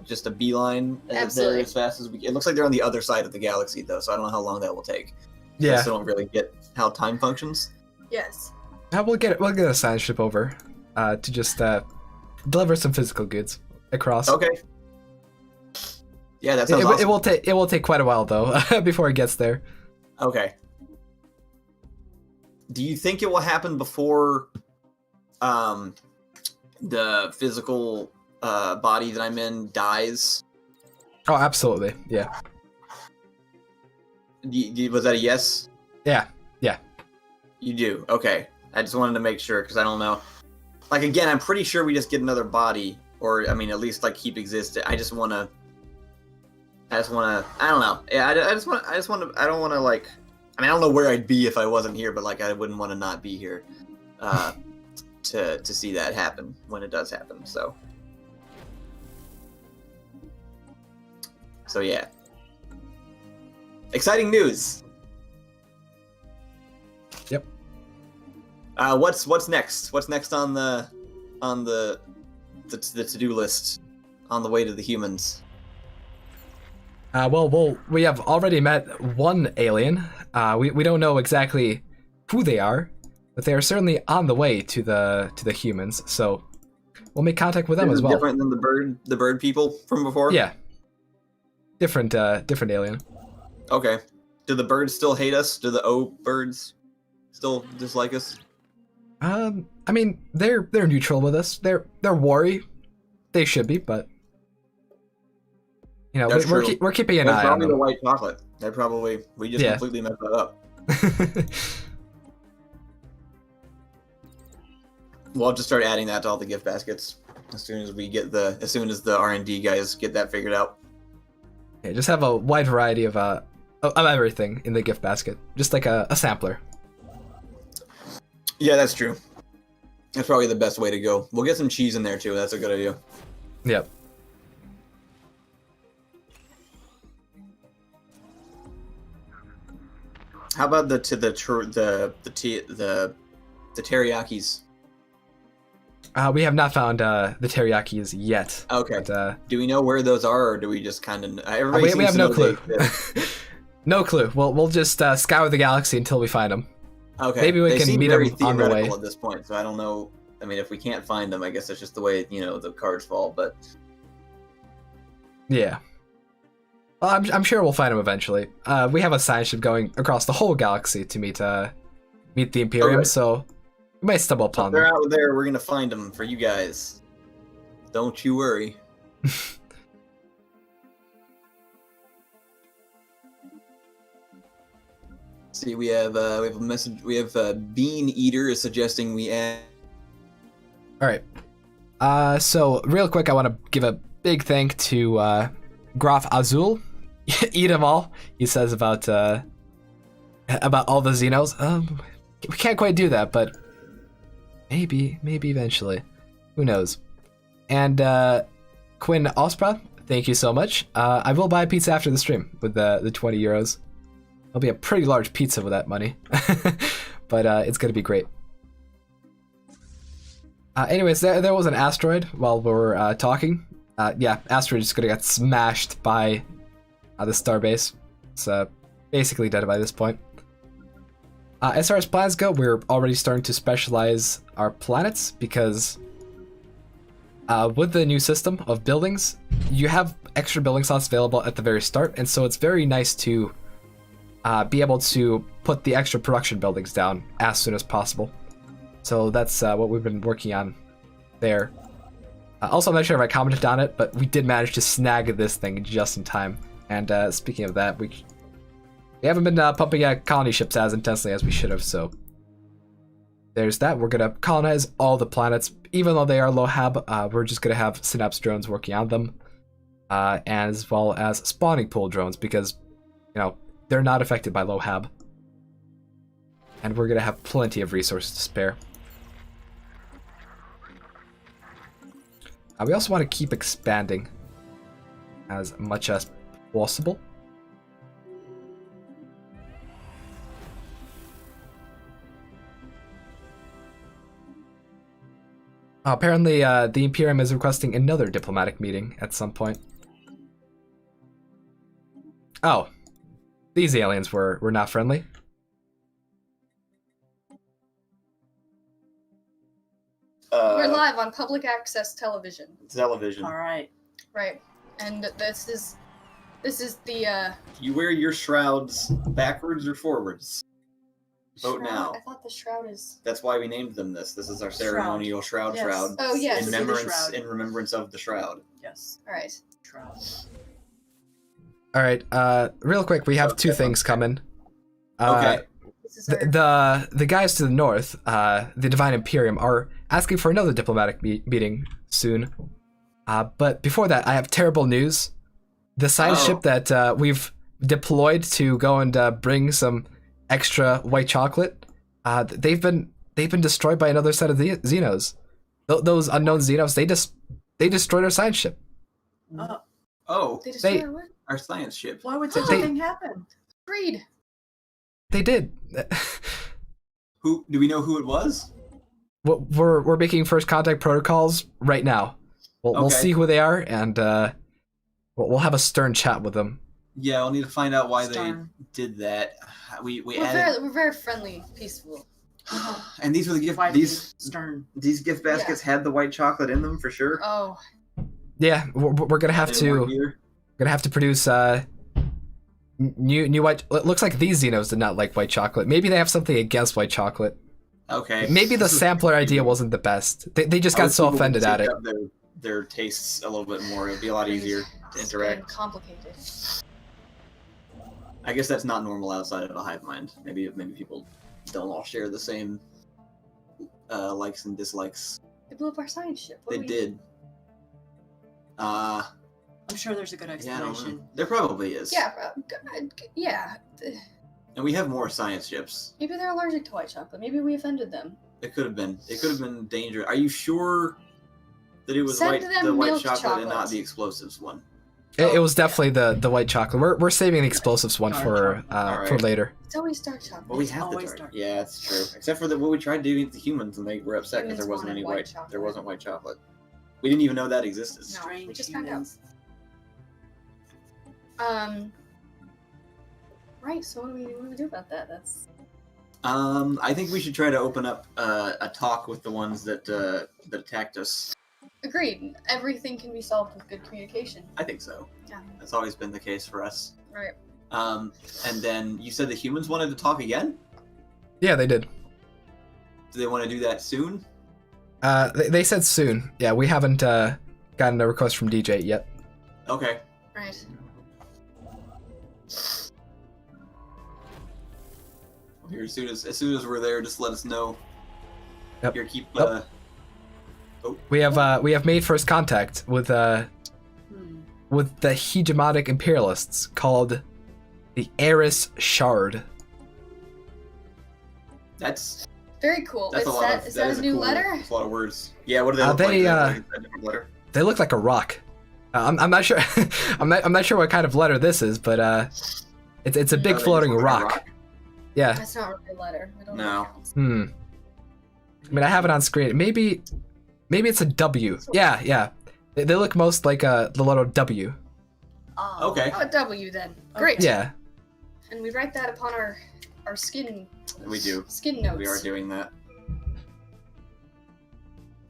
just a beeline there as fast as we can. It looks like they're on the other side of the galaxy, though, so I don't know how long that will take. Yeah. I still don't really get how time functions. Yes. We'll get a science ship over to just deliver some physical goods across. Okay. Yeah, that sounds awesome. It will take quite a while though before it gets there. Okay. Do you think it will happen before the physical body that I'm in dies? Oh, absolutely. Yeah. Was that a yes? Yeah. Yeah. You do. Okay. I just wanted to make sure because I don't know. Like again, I'm pretty sure we just get another body, or I mean, at least like keep existing. I don't know. Yeah, I don't want to like. I mean, I don't know where I'd be if I wasn't here, but like I wouldn't want to not be here to see that happen when it does happen. So yeah. Exciting news. Yep. What's next? What's next on the to-do list on the way to the humans? Well, we have already met one alien. We don't know exactly who they are, but they are certainly on the way to the humans. So we'll make contact with them as well. Different than the bird people from before? Yeah. Different alien. Okay. Do the birds still hate us? Do the O birds still dislike us? I mean, they're neutral with us. They're wary. They should be, but you know, That's we're true. we're keeping an That's eye on probably the them. white chocolate. They're probably we just Yeah. completely messed that up. We'll have to start adding that to all the gift baskets as soon as the R&D guys get that figured out. Yeah, just have a wide variety of everything in the gift basket, just like a sampler. Yeah, that's true. That's probably the best way to go. We'll get some cheese in there too. That's a good idea. Yep. How about the teriyakis? We have not found the teriyakis yet. Okay. But, do we know where those are, or do we just kind of? Everybody we seems have to no know clue. they exist. No clue. We'll just scour the galaxy until we find them. Okay. Maybe we They can seem meet very them on the way. theoretical at this point, so I don't know. I mean, if we can't find them, I guess it's just the way the cards fall. But Yeah. Well, I'm sure we'll find them eventually. We have a science ship going across the whole galaxy to meet the Imperium, Okay. so we might stumble if upon they're them. out there, we're gonna find them for you guys. Don't you worry. See, we have a message. We have Bean Eater is suggesting we add. All right. So real quick, I want to give a big thank to Graf Azul. Eat them all. He says about all the Xenos. We can't quite do that, but maybe eventually. Who knows? And Quinn Ospra, thank you so much. I will buy a pizza after the stream with the 20 euros. It'll be a pretty large pizza with that money, but it's gonna be great. Anyways, there was an asteroid while we were talking. Yeah, asteroid is gonna get smashed by the starbase. It's basically dead by this point. As far as plans go, we're already starting to specialize our planets because with the new system of buildings, you have extra building slots available at the very start, and so it's very nice to be able to put the extra production buildings down as soon as possible. So that's what we've been working on there. Also, I'm not sure if I commented on it, but we did manage to snag this thing just in time. And speaking of that, we haven't been pumping out colony ships as intensely as we should have, so there's that. We're going to colonize all the planets. Even though they are low hab, we're just going to have Synapse drones working on them, as well as spawning pool drones, because, they're not affected by low hab. And we're going to have plenty of resources to spare. We also want to keep expanding as much as possible. Apparently, the Imperium is requesting another diplomatic meeting at some point. Oh, these aliens were not friendly. We're live on public access television. Television. All right. Right, and this is the. You wear your shrouds backwards or forwards. Vote now. I thought the shroud is. That's why we named them this. This is our ceremonial shroud. Yes. Shroud. Oh, yes. In remembrance of the shroud. Yes. All right. Shroud. All right, real quick, we have two things coming. Okay. The guys to the north, the Divine Imperium, are asking for another diplomatic meeting soon. But before that, I have terrible news. The science ship that we've deployed to go and bring some extra white chocolate, they've been destroyed by another set of the Xenos. Those unknown Xenos, they destroyed our science ship. Oh. They destroyed what? Our science ship. Why would such a thing happen? Greed. They did. Who do we know who it was? We're making first contact protocols right now. We'll see who they are, and we'll have a stern chat with them. Yeah, we'll need to find out why they did that. We're very friendly, peaceful. And these were the gift. These gift baskets had the white chocolate in them for sure. Oh. Yeah, we're gonna have to produce new white. It looks like these Xenos did not like white chocolate. Maybe they have something against white chocolate. Okay. Maybe the sampler idea wasn't the best. They just got so offended at it. Their tastes a little bit more. It would be a lot easier to interact. Complicated. I guess that's not normal outside of a hive mind. Maybe people don't all share the same likes and dislikes. They blew up our science ship. They did. I'm sure there's a good explanation. Yeah, there probably is. Yeah, yeah. And we have more science ships. Maybe they're allergic to white chocolate. Maybe we offended them. It could have been. It could have been dangerous. Are you sure that it was the white chocolate and not the explosives one? It was definitely the white chocolate. We're saving the explosives one for later. It's always dark chocolate. Well, we have the dark. Yeah, that's true. Except for what we tried doing with the humans, and they were upset because there wasn't any white. There wasn't white chocolate. We didn't even know that existed. No, we just found out. Right. So what do we do about that? That's. I think we should try to open up a talk with the ones that attacked us. Agreed. Everything can be solved with good communication. I think so. Yeah. That's always been the case for us. Right. And then you said the humans wanted to talk again? Yeah, they did. Do they want to do that soon? They said soon. Yeah, we haven't gotten a request from DJ yet. Okay. Right. Here, as soon as we're there, just let us know. Yep. Here, keep. We have made first contact with the hegemonic imperialists called the Eris Shard. That's very cool. That's Is that a new letter? That's a lot of words. Yeah. What do they look like? A different letter? They look like a rock. I'm not sure. I'm not sure what kind of letter this is, but it's a big floating rock. Yeah. That's not really a letter. I don't know. I mean, I have it on screen. Maybe it's a W. Yeah. They look most like the letter W. Okay. Oh, a W then. Great. Yeah. And we write that upon our skin. We do. Skin notes. We are doing that.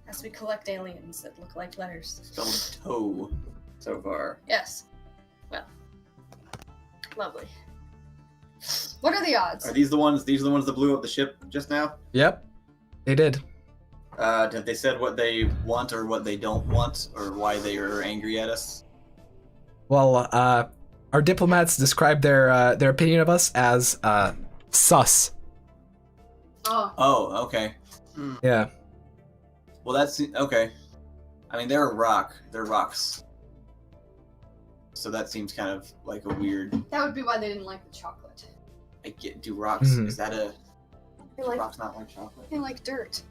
As we collect aliens that look like letters. Spelled toe so far. Yes. Well. Lovely. What are the odds? Are these the ones? These are the ones that blew up the ship just now? Yep. They did. Have they said what they want or what they don't want, or why they are angry at us? Well, our diplomats described their opinion of us as sus. Oh, okay. Yeah. Well, that's okay. I mean, they're a rock. They're rocks. So that seems kind of like a weird. That would be why they didn't like the chocolate. Do rocks? Is that a? Rocks not like chocolate. They like dirt.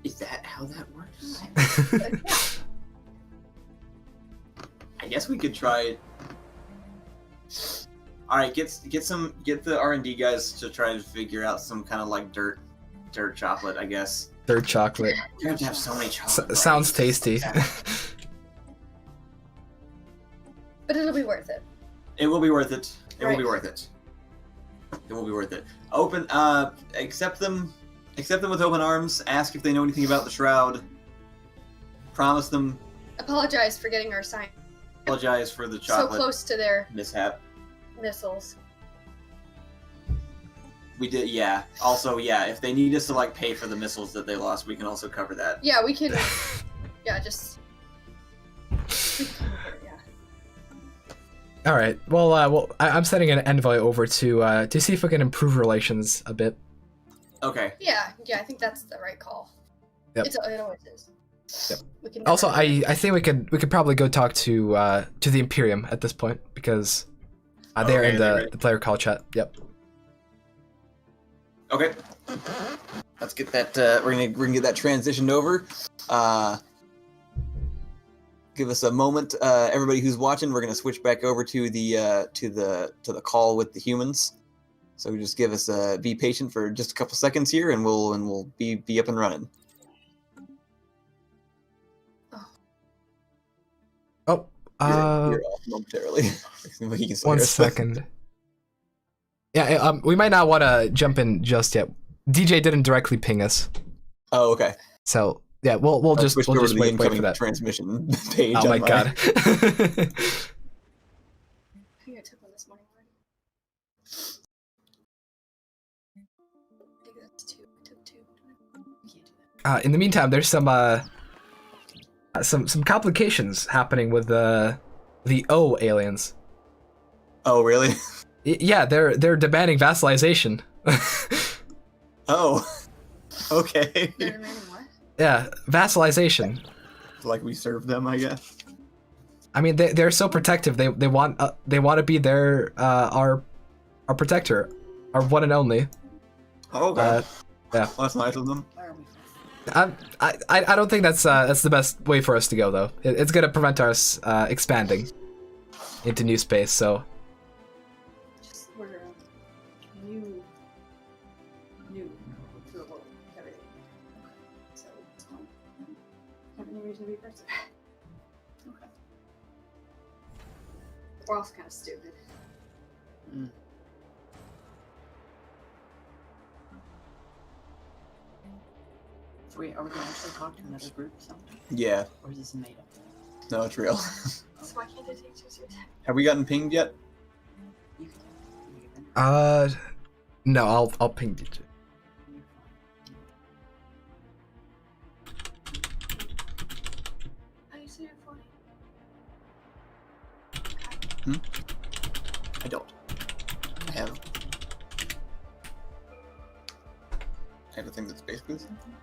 Is that how that works? I guess we could try. All right, get the R&D guys to try to figure out some kind of like dirt chocolate. I guess. Dirt chocolate. You have to have so many chocolate. Sounds tasty. But it'll be worth it. It will be worth it. It Right. will be worth it. It will be worth it. Accept them with open arms. Ask if they know anything about the shroud. Promise them. Apologize for getting our sign Apologize for the chocolate. so close to their mishap. missiles. We did, yeah. Also, yeah. If they need us to like pay for the missiles that they lost, we can also cover that. Yeah, we can. Yeah, just. All right. Well, I'm sending an envoy over to see if we can improve relations a bit. Okay. Yeah, I think that's the right call. Yep. It always is. Yep. We can Also, I think we could probably go talk to the Imperium at this point because they're in the player call chat. Yep. Okay. Let's get that. We're gonna get that transitioned over. Give us a moment, everybody who's watching. We're gonna switch back over to the call with the humans. So just give us be patient for just a couple seconds here, and we'll be up and running. Oh. You're off momentarily. 1 second. Yeah, we might not want to jump in just yet. DJ didn't directly ping us. Oh, okay. So yeah, we'll just wait for that transmission page. Oh my god. I think I took one this morning already. I think that's In the meantime, there's some complications happening with the O aliens. Oh, really? Yeah, they're demanding vassalization. Oh, okay. Yeah, vassalization. Like we serve them, I guess. I mean, they're so protective. They want to be their our protector, our one and only. Oh, okay. Yeah. Well, that's nice of them. I don't think that's the best way for us to go though. It's gonna prevent us expanding into new space. So. We're new to the world, everything. So it's fine. Have any reason to be person. Okay. We're also kind of stupid. Wait, are we going to actually talk to another group or something? Yeah. Or is this made up? No, it's real. So why can't they take two suits? Have we gotten pinged yet? No, I'll ping you. Are you serious for me? I don't. I have a thing that's basically the same thing.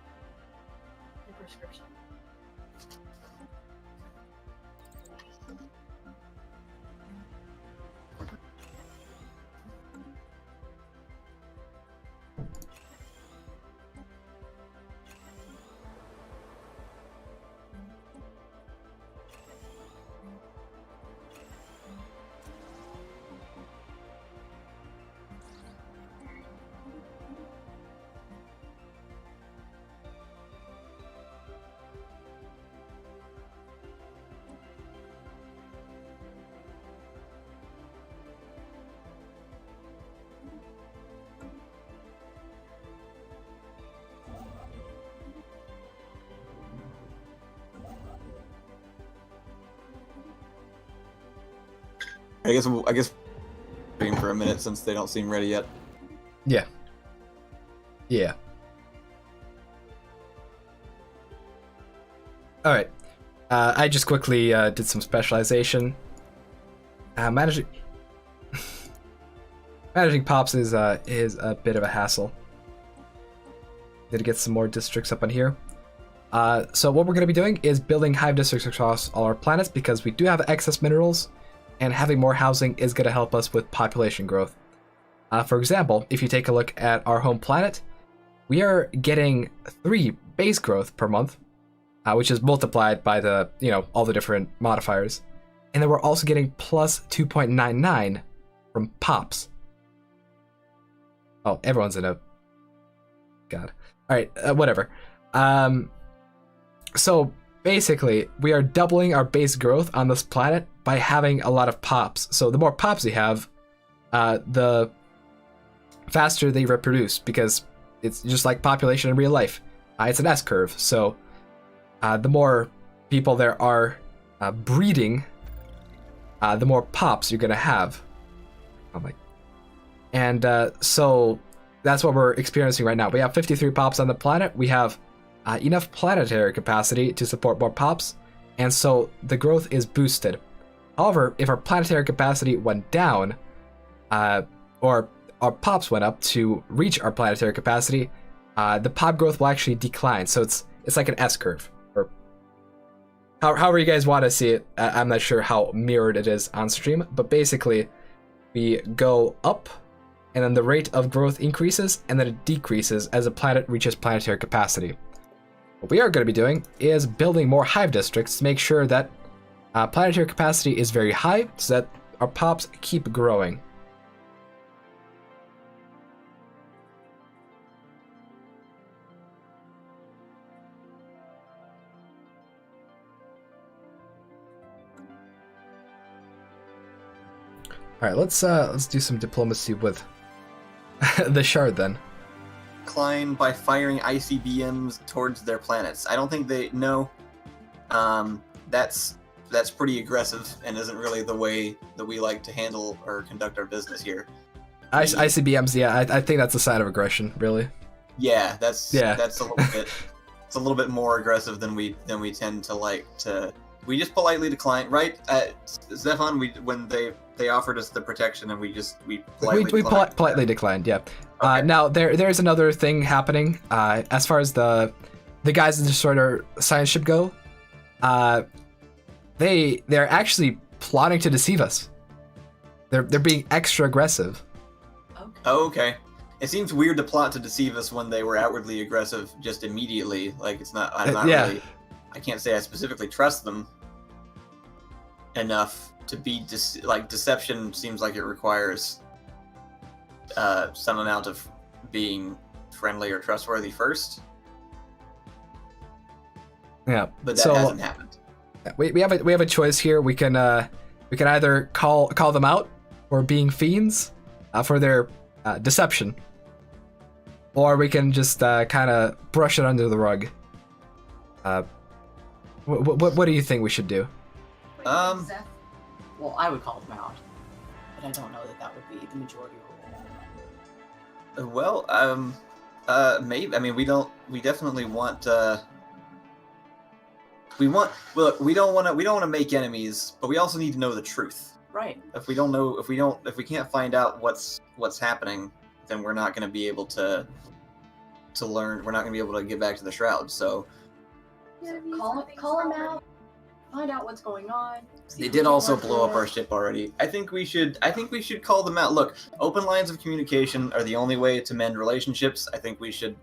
Your prescription. I guess waiting for a minute since they don't seem ready yet. Yeah. Yeah. All right. I just quickly did some specialization. Managing pops is a bit of a hassle. Need to get some more districts up on here. So what we're going to be doing is building hive districts across all our planets because we do have excess minerals, and having more housing is going to help us with population growth. For example, if you take a look at our home planet, we are getting 3 base growth per month, which is multiplied by the, all the different modifiers. And then we're also getting plus 2.99 from pops. Oh, everyone's in a... God. Alright, whatever. So basically, we are doubling our base growth on this planet by having a lot of pops. So the more pops you have, the faster they reproduce, because it's just like population in real life. It's an S-curve, so the more people there are breeding, the more pops you're gonna have. Oh my! And so that's what we're experiencing right now. We have 53 pops on the planet. We have enough planetary capacity to support more pops, and so the growth is boosted. However, if our planetary capacity went down, or our pops went up to reach our planetary capacity, the pop growth will actually decline. So it's like an S-curve, or however you guys want to see it. I'm not sure how mirrored it is on stream, but basically we go up, and then the rate of growth increases, and then it decreases as the planet reaches planetary capacity. What we are going to be doing is building more hive districts to make sure that planetary capacity is very high, so that our pops keep growing. All right, let's do some diplomacy with the Shard then. Decline by firing ICBMs towards their planets. I don't think they know. That's pretty aggressive and isn't really the way that we like to handle or conduct our business here. ICBMs, yeah, I think that's a sign of aggression, really. Yeah, that's a little bit. it's a little bit more aggressive than we tend to like to. We just politely declined, right? Stefan, when they offered us the protection, and we politely politely declined. Yeah. Now there's another thing happening. As far as the guys in the Destroyer science ship go, they're actually plotting to deceive us. They're being extra aggressive. Oh, okay. It seems weird to plot to deceive us when they were outwardly aggressive just immediately. Like it's not. I'm not really. I can't say I specifically trust them enough to be deception. Seems like it requires some amount of being friendly or trustworthy first. Yeah, but that hasn't happened. We have a choice here. We can either call them out for being fiends, for their deception, or we can just kind of brush it under the rug. What do you think we should do? Well, I would call them out, but I don't know that would be the majority rule. Well, maybe. I mean, we definitely want. We don't want to make enemies, but we also need to know the truth. Right. If we can't find out what's happening, then we're not going to be able to learn. We're not going to be able to get back to the shroud. So Call them out. Find out what's going on. They did also blow up our ship already. I think we should call them out. Look, open lines of communication are the only way to mend relationships. I think we should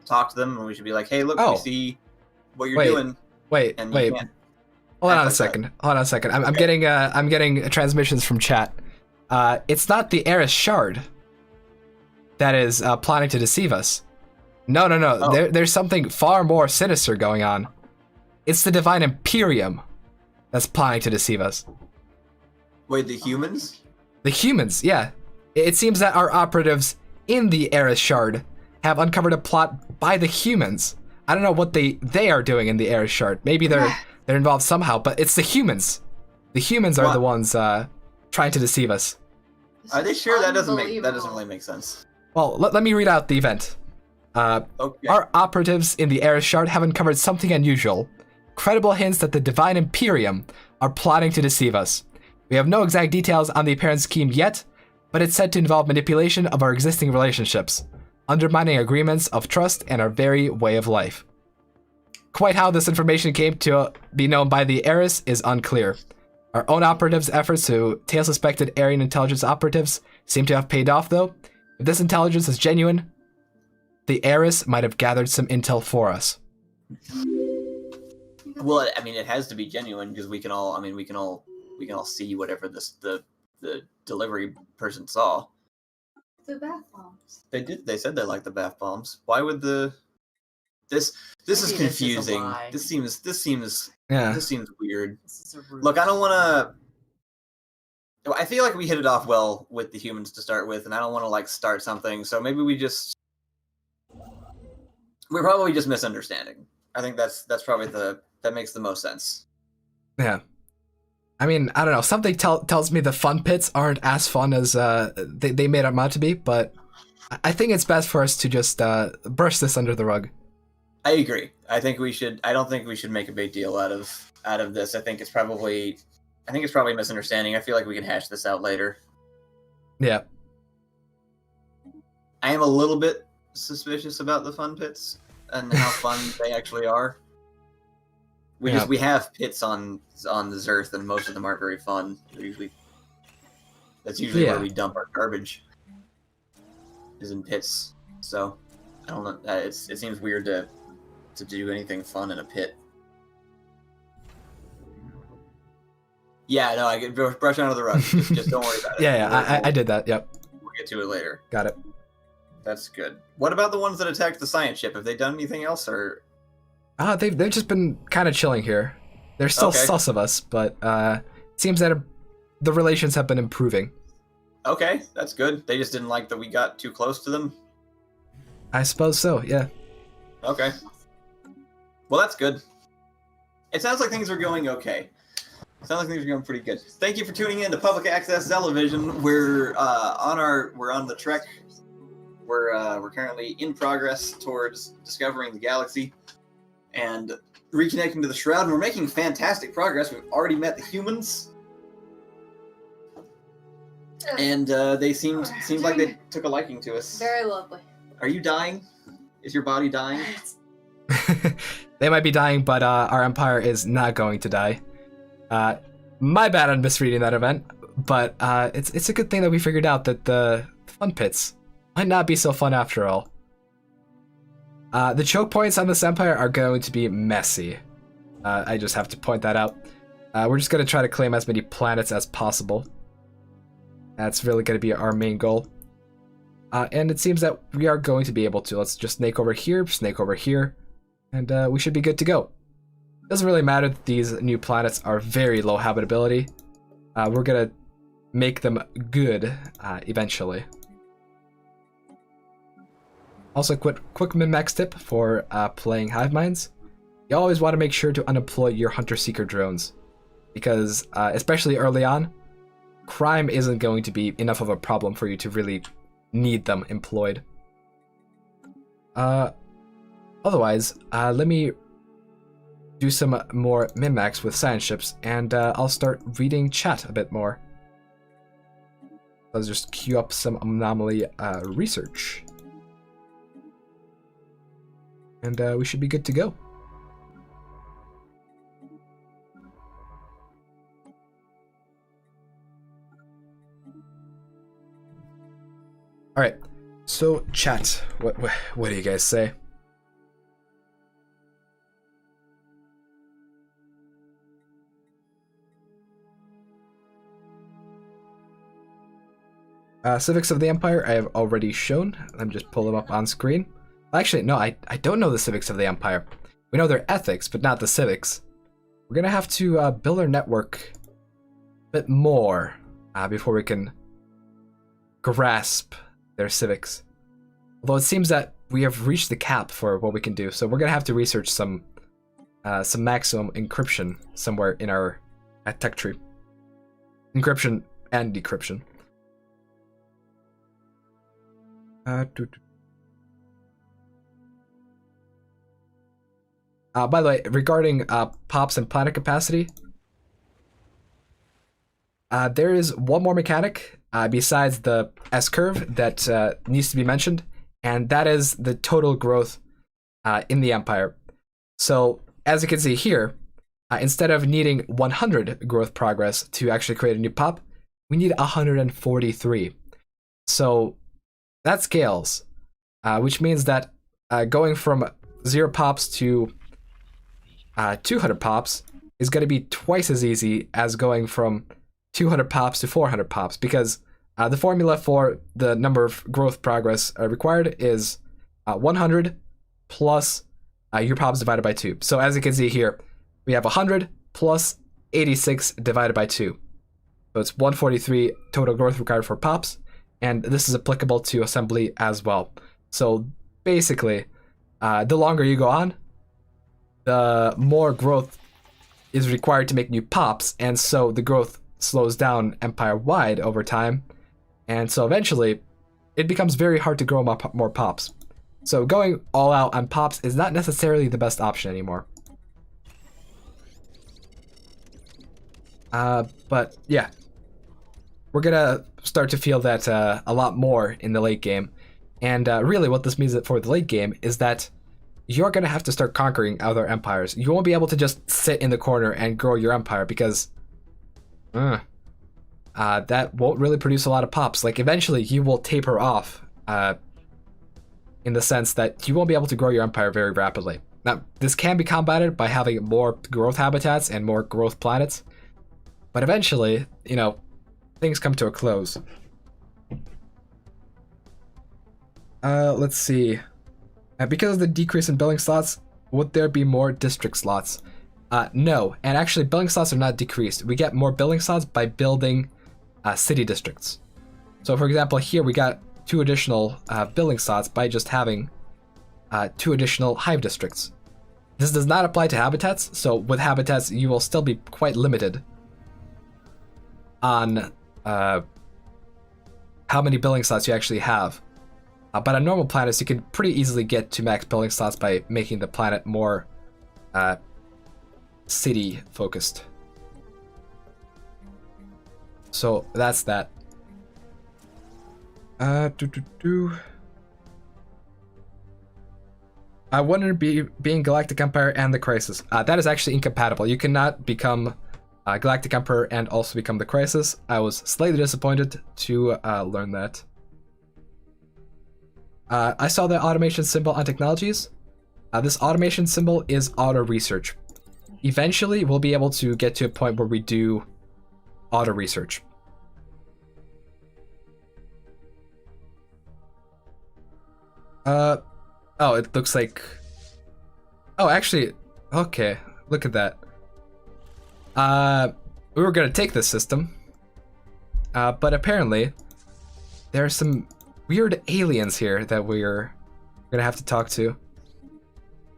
talk to them, and we should be like, hey, look, we see what you're doing. Wait. Hold on a second. I'm getting transmissions from chat. It's not the Eris Shard that is planning to deceive us. No. Oh. There's something far more sinister going on. It's the Divine Imperium that's planning to deceive us. Wait, the humans? The humans, yeah. It seems that our operatives in the Eris Shard have uncovered a plot by the humans. I don't know what they are doing in the Eris Shard. Maybe they're involved somehow, but it's the humans. The humans are the ones trying to deceive us. Are they sure? That doesn't really make sense. Well, let me read out the event. Okay. Our operatives in the Eris Shard have uncovered something unusual. Credible hints that the Divine Imperium are plotting to deceive us. We have no exact details on the apparent scheme yet, but it's said to involve manipulation of our existing relationships, undermining agreements of trust and our very way of life. Quite how this information came to be known by the Eris is unclear. Our own operatives' efforts to tail suspected Aryan intelligence operatives seem to have paid off, though. If this intelligence is genuine, the Eris might have gathered some intel for us. Well, I mean, it has to be genuine because we can all see whatever the delivery person saw. The bath bombs. They said they liked the bath bombs. Why would this is confusing. This seems weird. Look, I don't want to. I feel like we hit it off well with the humans to start with, and I don't want to start something. So maybe we're probably just misunderstanding. I think that's probably that makes the most sense. Yeah. I mean, I don't know. Something tells me the fun pits aren't as fun as they made them out to be, but I think it's best for us to just brush this under the rug. I agree. I don't think we should make a big deal out of this. I think it's probably a misunderstanding. I feel like we can hash this out later. Yeah. I am a little bit suspicious about the fun pits and how fun they actually are. We have pits on this earth, and most of them aren't very fun. That's usually where we dump our garbage, is in pits. So I don't know. It seems weird to do anything fun in a pit. Yeah, no, I get brush under the rug. Just don't worry about it. Yeah, I did that. Yep. We'll get to it later. Got it. That's good. What about the ones that attacked the science ship? Have they done anything else, or? They've just been kind of chilling here. They're still sus of us, but it seems that the relations have been improving. Okay, that's good. They just didn't like that we got too close to them? I suppose so, yeah. Okay. Well, that's good. It sounds like things are going okay. It sounds like things are going pretty good. Thank you for tuning in to Public Access Television. We're on the trek. We're currently in progress towards discovering the galaxy. and reconnecting to the shroud, and we're making fantastic progress. We've already met the humans, and they seemed like they took a liking to us. Very lovely. Are you dying? Is your body dying? They might be dying, but our empire is not going to die. My bad on misreading that event, but it's a good thing that we figured out that the fun pits might not be so fun after all. The choke points on this empire are going to be messy. I just have to point that out. We're just going to try to claim as many planets as possible. That's really going to be our main goal. And it seems that we are going to be able to. Let's just snake over here, and we should be good to go. Doesn't really matter that these new planets are very low habitability. We're going to make them good eventually. Also, quick min-max tip for playing hive minds. You always want to make sure to unemploy your hunter-seeker drones, because especially early on, crime isn't going to be enough of a problem for you to really need them employed. Otherwise, let me do some more min-max with science ships, and I'll start reading chat a bit more. Let's just queue up some anomaly research. And we should be good to go. All right, so chat, what do you guys say? Civics of the Empire I have already shown. Let me just pull them up on screen. Actually, no, I don't know the civics of the Empire. We know their ethics, but not the civics. We're gonna have to build our network a bit more before we can grasp their civics. Although it seems that we have reached the cap for what we can do, so we're gonna have to research some maximum encryption somewhere in our tech tree. Encryption and decryption. By the way, regarding pops and planet capacity, there is one more mechanic besides the S-curve that needs to be mentioned, and that is the total growth in the Empire. So, as you can see here, instead of needing 100 growth progress to actually create a new pop, we need 143. So, that scales, which means that going from 0 pops to 200 pops is going to be twice as easy as going from 200 pops to 400 pops, because the formula for the number of growth progress required is 100 plus your pops divided by 2. So as you can see here, we have 100 plus 86 divided by 2. So it's 143 total growth required for pops, and this is applicable to assembly as well. So basically, the longer you go on, the more growth is required to make new pops, and so the growth slows down empire-wide over time, and so eventually it becomes very hard to grow more pops. So going all out on pops is not necessarily the best option anymore. But yeah, we're gonna start to feel that a lot more in the late game, and really what this means for the late game is that you're going to have to start conquering other empires. You won't be able to just sit in the corner and grow your empire, because that won't really produce a lot of pops. Like, eventually you will taper off in the sense that you won't be able to grow your empire very rapidly. Now, this can be combated by having more growth habitats and more growth planets, but eventually, you know, things come to a close. Let's see. Because of the decrease in building slots, would there be more district slots? No, and actually building slots are not decreased. We get more building slots by building city districts. So for example, here we got 2 additional building slots by just having 2 additional hive districts. This does not apply to habitats, so with habitats you will still be quite limited on how many building slots you actually have. But on normal planets, you can pretty easily get to max building slots by making the planet more city focused. So that's that. I wouldn't be being Galactic Empire and the Crisis. That is actually incompatible. You cannot become Galactic Emperor and also become the Crisis. I was slightly disappointed to learn that. I saw the automation symbol on technologies. This automation symbol is auto research. Eventually, we'll be able to get to a point where we do auto research. Oh, it looks like... Oh, actually, okay, look at that. We were gonna take this system, but apparently there are some weird aliens here that we're gonna have to talk to.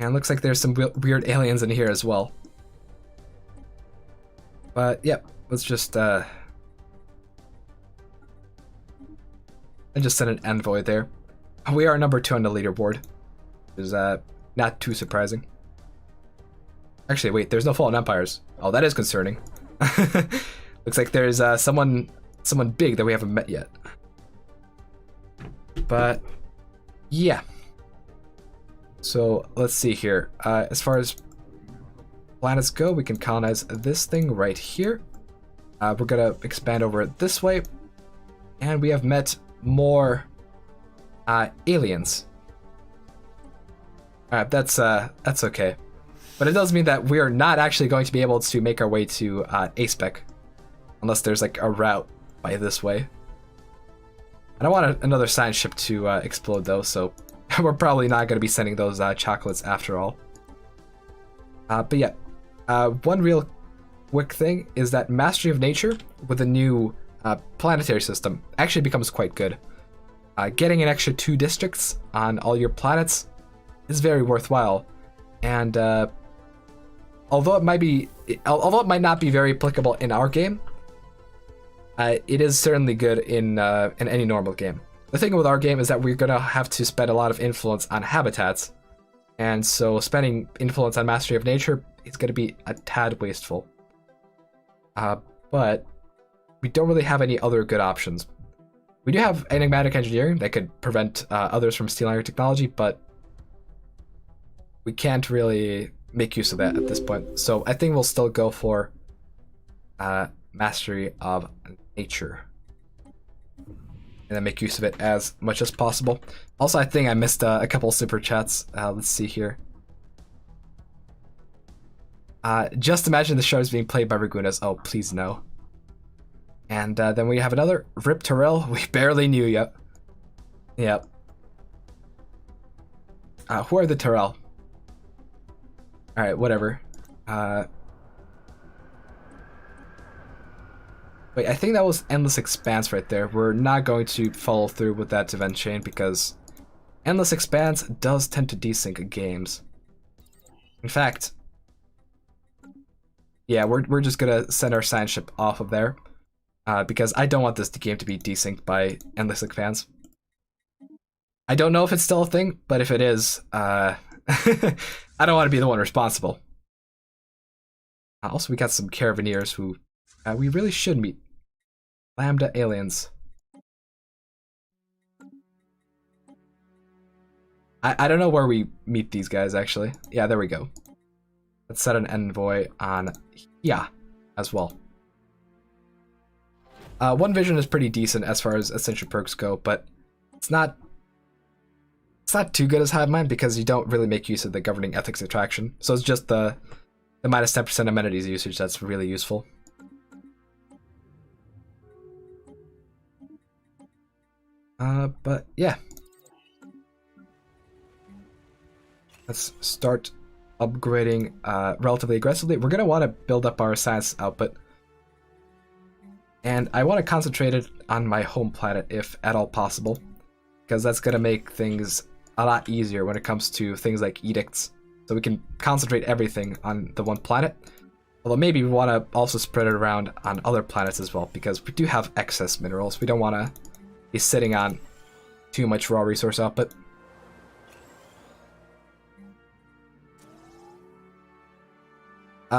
And it looks like there's some weird aliens in here as well. But, yep, let's just, I just sent an envoy there. We are number 2 on the leaderboard. Is not too surprising. Actually, wait, there's no fallen empires. Oh, that is concerning. Looks like there's someone big that we haven't met yet. But yeah. So let's see here. As far as planets go, we can colonize this thing right here. We're gonna expand over this way, and we have met more aliens. Alright, that's okay. But it does mean that we are not actually going to be able to make our way to A-Spec. Unless there's like a route by this way. I don't want another science ship to explode though, so we're probably not going to be sending those chocolates after all. But yeah, one real quick thing is that Mastery of Nature with the new planetary system actually becomes quite good. Getting an extra 2 districts on all your planets is very worthwhile, and although it might not be very applicable in our game, it is certainly good in any normal game. The thing with our game is that we're gonna have to spend a lot of influence on habitats, and so spending influence on Mastery of Nature is gonna be a tad wasteful. But we don't really have any other good options. We do have enigmatic engineering that could prevent others from stealing our technology, but we can't really make use of that at this point. So I think we'll still go for Mastery of Nature. And then make use of it as much as possible. Also, I think I missed a couple super chats. Let's see here. Just imagine the show is being played by Ragunas. Oh, please no. And then we have another Rip Terrell. We barely knew yet. Yep. Who are the Terrell? Alright, whatever. Wait, I think that was Endless Expanse right there. We're not going to follow through with that event chain because Endless Expanse does tend to desync games. In fact, yeah, we're just gonna send our science ship off of there because I don't want this game to be desynced by Endless Expanse. I don't know if it's still a thing, but if it is, I don't want to be the one responsible. Also, we got some Carabineers who we really should meet. Lambda aliens. I don't know where we meet these guys, actually. Yeah, there we go. Let's set an envoy on here as well. One Vision is pretty decent as far as Ascension perks go, but it's not too good as Hive Mind because you don't really make use of the governing ethics attraction. So it's just the minus 10% amenities usage that's really useful. But yeah. Let's start upgrading relatively aggressively. We're going to want to build up our science output. And I want to concentrate it on my home planet if at all possible. Because that's going to make things a lot easier when it comes to things like edicts. So we can concentrate everything on the one planet. Although maybe we want to also spread it around on other planets as well. Because we do have excess minerals. We don't want to be sitting on too much raw resource output.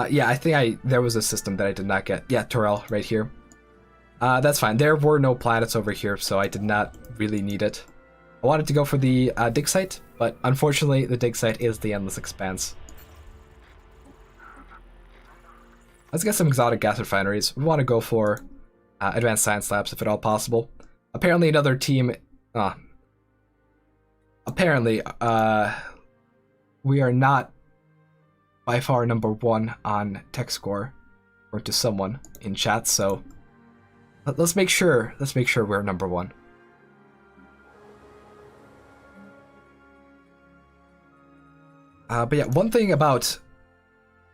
Yeah, I think there was a system that I did not get. Yeah, Torel, right here. That's fine. There were no planets over here, so I did not really need it. I wanted to go for the dig site, but unfortunately the dig site is the Endless Expanse. Let's get some exotic gas refineries. We want to go for advanced science labs if at all possible. Apparently another team... apparently, we are not by far number 1 on tech score, or to someone in chat, so let's make sure we're number 1. But yeah, one thing about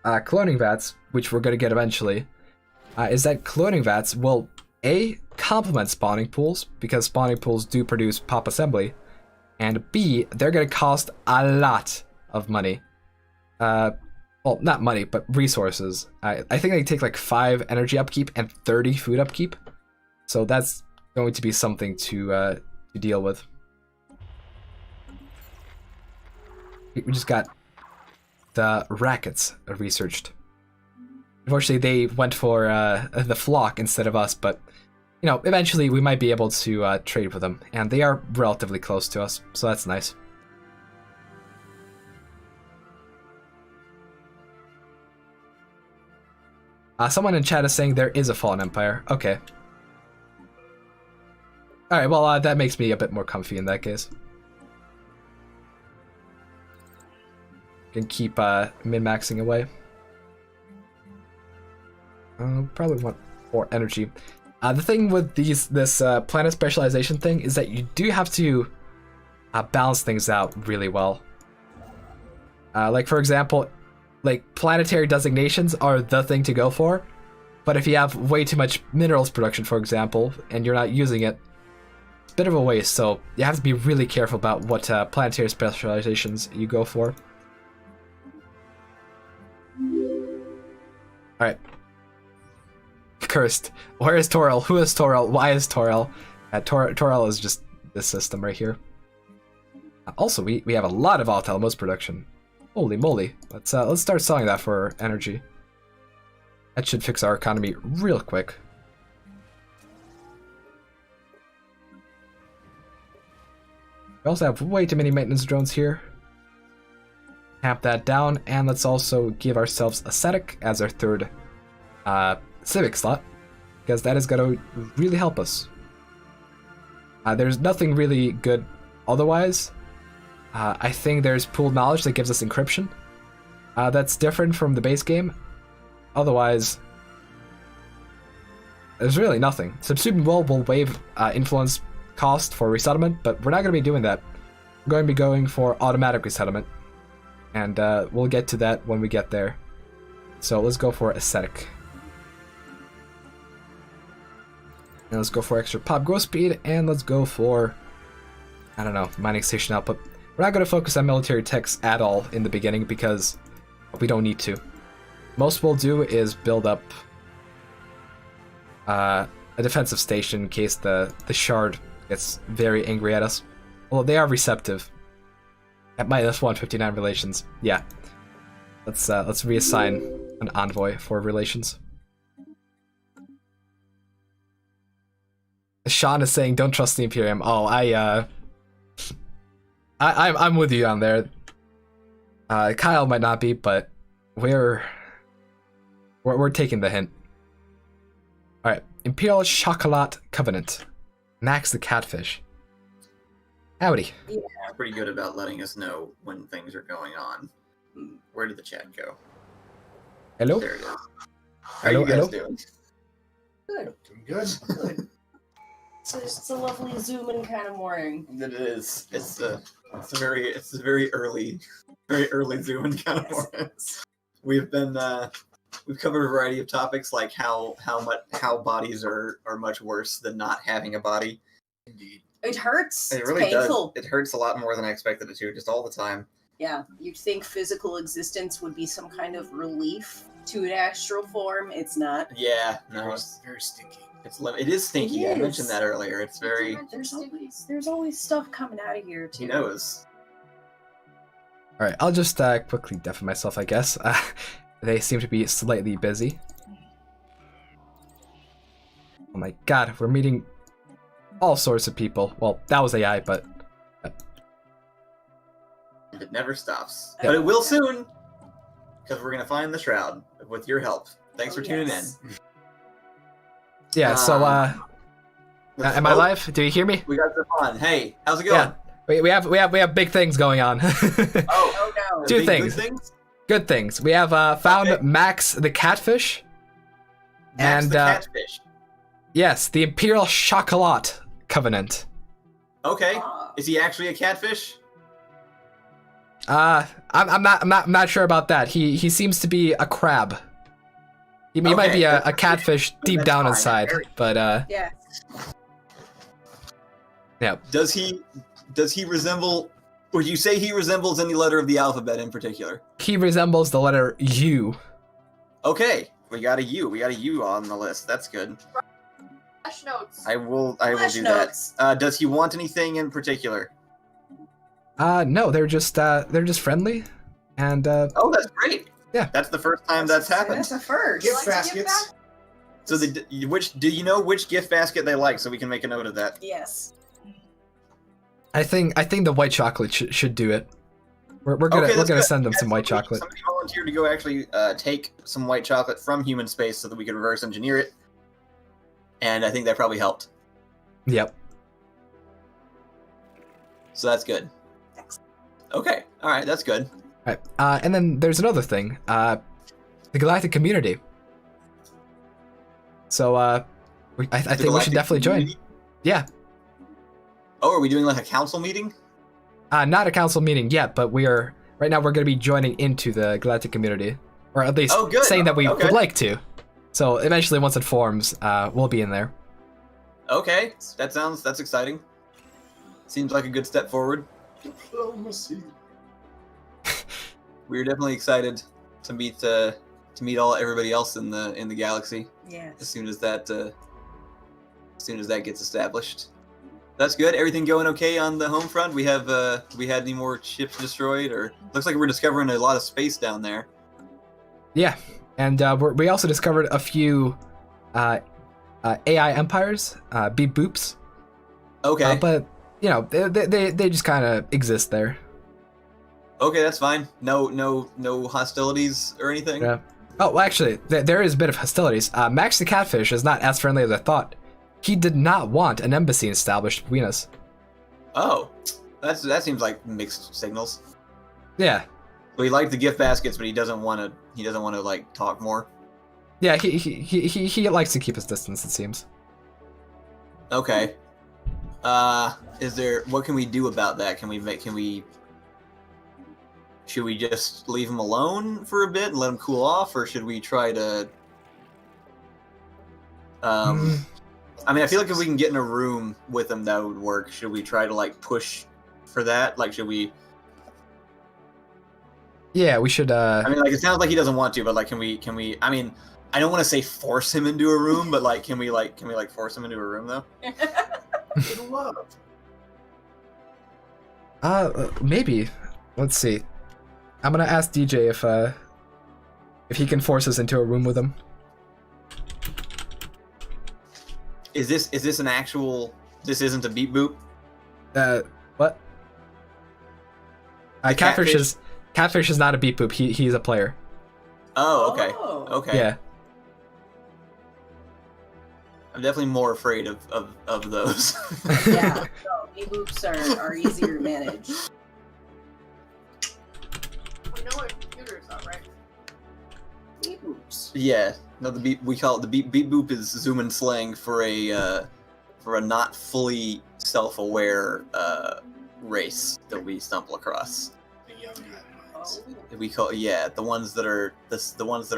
cloning vats, which we're going to get eventually, is that cloning vats will A, complement spawning pools, because spawning pools do produce pop assembly, and B, they're going to cost a lot of money. Well, not money, but resources. I think they take like 5 energy upkeep and 30 food upkeep, so that's going to be something to deal with. We just got the rackets researched. Unfortunately, they went for the flock instead of us, but you know, eventually we might be able to trade with them, and they are relatively close to us, so that's nice. Someone in chat is saying there is a fallen empire. Okay. Alright, well, that makes me a bit more comfy in that case. Can keep min-maxing away. Probably want more energy. The thing with this planet specialization thing is that you do have to balance things out really well. Like, for example, like planetary designations are the thing to go for, but if you have way too much minerals production, for example, and you're not using it, it's a bit of a waste, so you have to be really careful about what planetary specializations you go for. Alright. Cursed. Where is Torel? Who is Torel? Why is Torel? Torel is just this system right here. Also, we have a lot of volatile modes production. Holy moly. Let's start selling that for energy. That should fix our economy real quick. We also have way too many maintenance drones here. Tap that down, and let's also give ourselves ascetic as our third civic slot, because that is going to really help us. There's nothing really good otherwise. I think there's pooled knowledge that gives us encryption. That's different from the base game. Otherwise, there's really nothing. Subsuming will waive influence cost for resettlement, but we're not going to be doing that. We're going to be going for automatic resettlement, and we'll get to that when we get there. So let's go for ascetic. And let's go for extra pop growth speed, and let's go for, I don't know, mining station output. We're not going to focus on military techs at all in the beginning because we don't need to. Most we'll do is build up a defensive station in case the shard gets very angry at us. Well, they are receptive. At minus 159 relations. Yeah. Let's reassign an envoy for relations. Sean is saying don't trust the Imperium. Oh, I'm with you on there. Kyle might not be, but we're taking the hint. All right, Imperial Chocolat Covenant, Max the Catfish. Howdy. Yeah, pretty good about letting us know when things are going on. Where did the chat go? Hello. There it is. How are you guys doing? Good. Doing good. Good. It's a lovely Xumans kind of morning. It is. It's a very early Xumans kind of morning. We've covered a variety of topics like how bodies are much worse than not having a body. Indeed. It hurts. It really painful. does. It hurts a lot more than I expected it to, just all the time. Yeah, you'd think physical existence would be some kind of relief to an astral form. It's not. Yeah, no, it's very stinky. It is stinky. I mentioned that earlier. It's very. There's always stuff coming out of here too. He knows. All right, I'll just quickly deafen myself, I guess. They seem to be slightly busy. Oh my god, we're meeting all sorts of people. Well, that was AI, but... It never stops. Yeah. But it will soon, because we're going to find the Shroud with your help. Thanks for tuning in. Yeah, so, am I live? Do you hear me? We got Stefan. Hey, how's it going? Yeah, we have big things going on. Oh no. Two Big things. Good things? Good things. We have found Max the catfish. Max the catfish. Yes, the Imperial Chocolat Covenant. Okay. Is he actually a catfish? I'm not sure about that. He seems to be a crab. He might be a catfish deep down inside, but Yeah. yeah. Does he resemble? Would you say he resembles any letter of the alphabet in particular? He resembles the letter U. Okay, we got a U. We got a U on the list. That's good. Flash notes. I will do notes. that. Does he want anything in particular? No, they're just friendly, and Oh, that's great. Yeah, that's the first time that's happened. That's a first. Gift baskets. So do you know which gift basket they like, so we can make a note of that? Yes. I think the white chocolate should do it. We're gonna send them some white chocolate. Somebody volunteered to go actually take some white chocolate from human space so that we could reverse engineer it, and I think that probably helped. Yep. So that's good. Okay. All right. That's good. Right. And then there's another thing. The galactic community. So I think we should definitely join. Yeah. Oh, are we doing like a council meeting? Not a council meeting yet, but right now we're going to be joining into the galactic community, or at least saying that we would like to. So eventually, once it forms, we'll be in there. Okay, that's exciting. Seems like a good step forward. Diplomacy. We're definitely excited to meet everybody else in the galaxy. Yeah. As soon as that gets established. That's good. Everything going okay on the home front? We had any more ships destroyed, or looks like we're discovering a lot of space down there. Yeah, and we also discovered a few AI empires, beep boops. Okay. But you know, they just kind of exist there. Okay, that's fine. No hostilities or anything. Yeah. Oh, well, actually, there is a bit of hostilities. Max the catfish is not as friendly as I thought. He did not want an embassy established between us. Oh, that seems like mixed signals. Yeah. So he liked the gift baskets, but he doesn't want to like talk more. Yeah, he likes to keep his distance, it seems. Okay. What can we do about that? Should we just leave him alone for a bit and let him cool off, or should we try to I mean, I feel like if we can get in a room with him, that would work. Should we try to like push for that? Like, should we? Yeah, we should. I mean, like, it sounds like he doesn't want to, but like, can we? I mean, I don't want to say force him into a room, but like, can we force him into a room though? Maybe. Let's see. I'm gonna ask DJ if he can force us into a room with him. Is this an actual? This isn't a beep boop. What? Catfish is not a beep boop. He's a player. Oh, okay. Okay. Yeah. I'm definitely more afraid of those. Yeah, so beep boops are easier to manage. We know what computers are, right? Beep boops. Yeah. No, we call it the beep boop is Xumans slang for a not fully self-aware race that we stumble across. We call the ones that are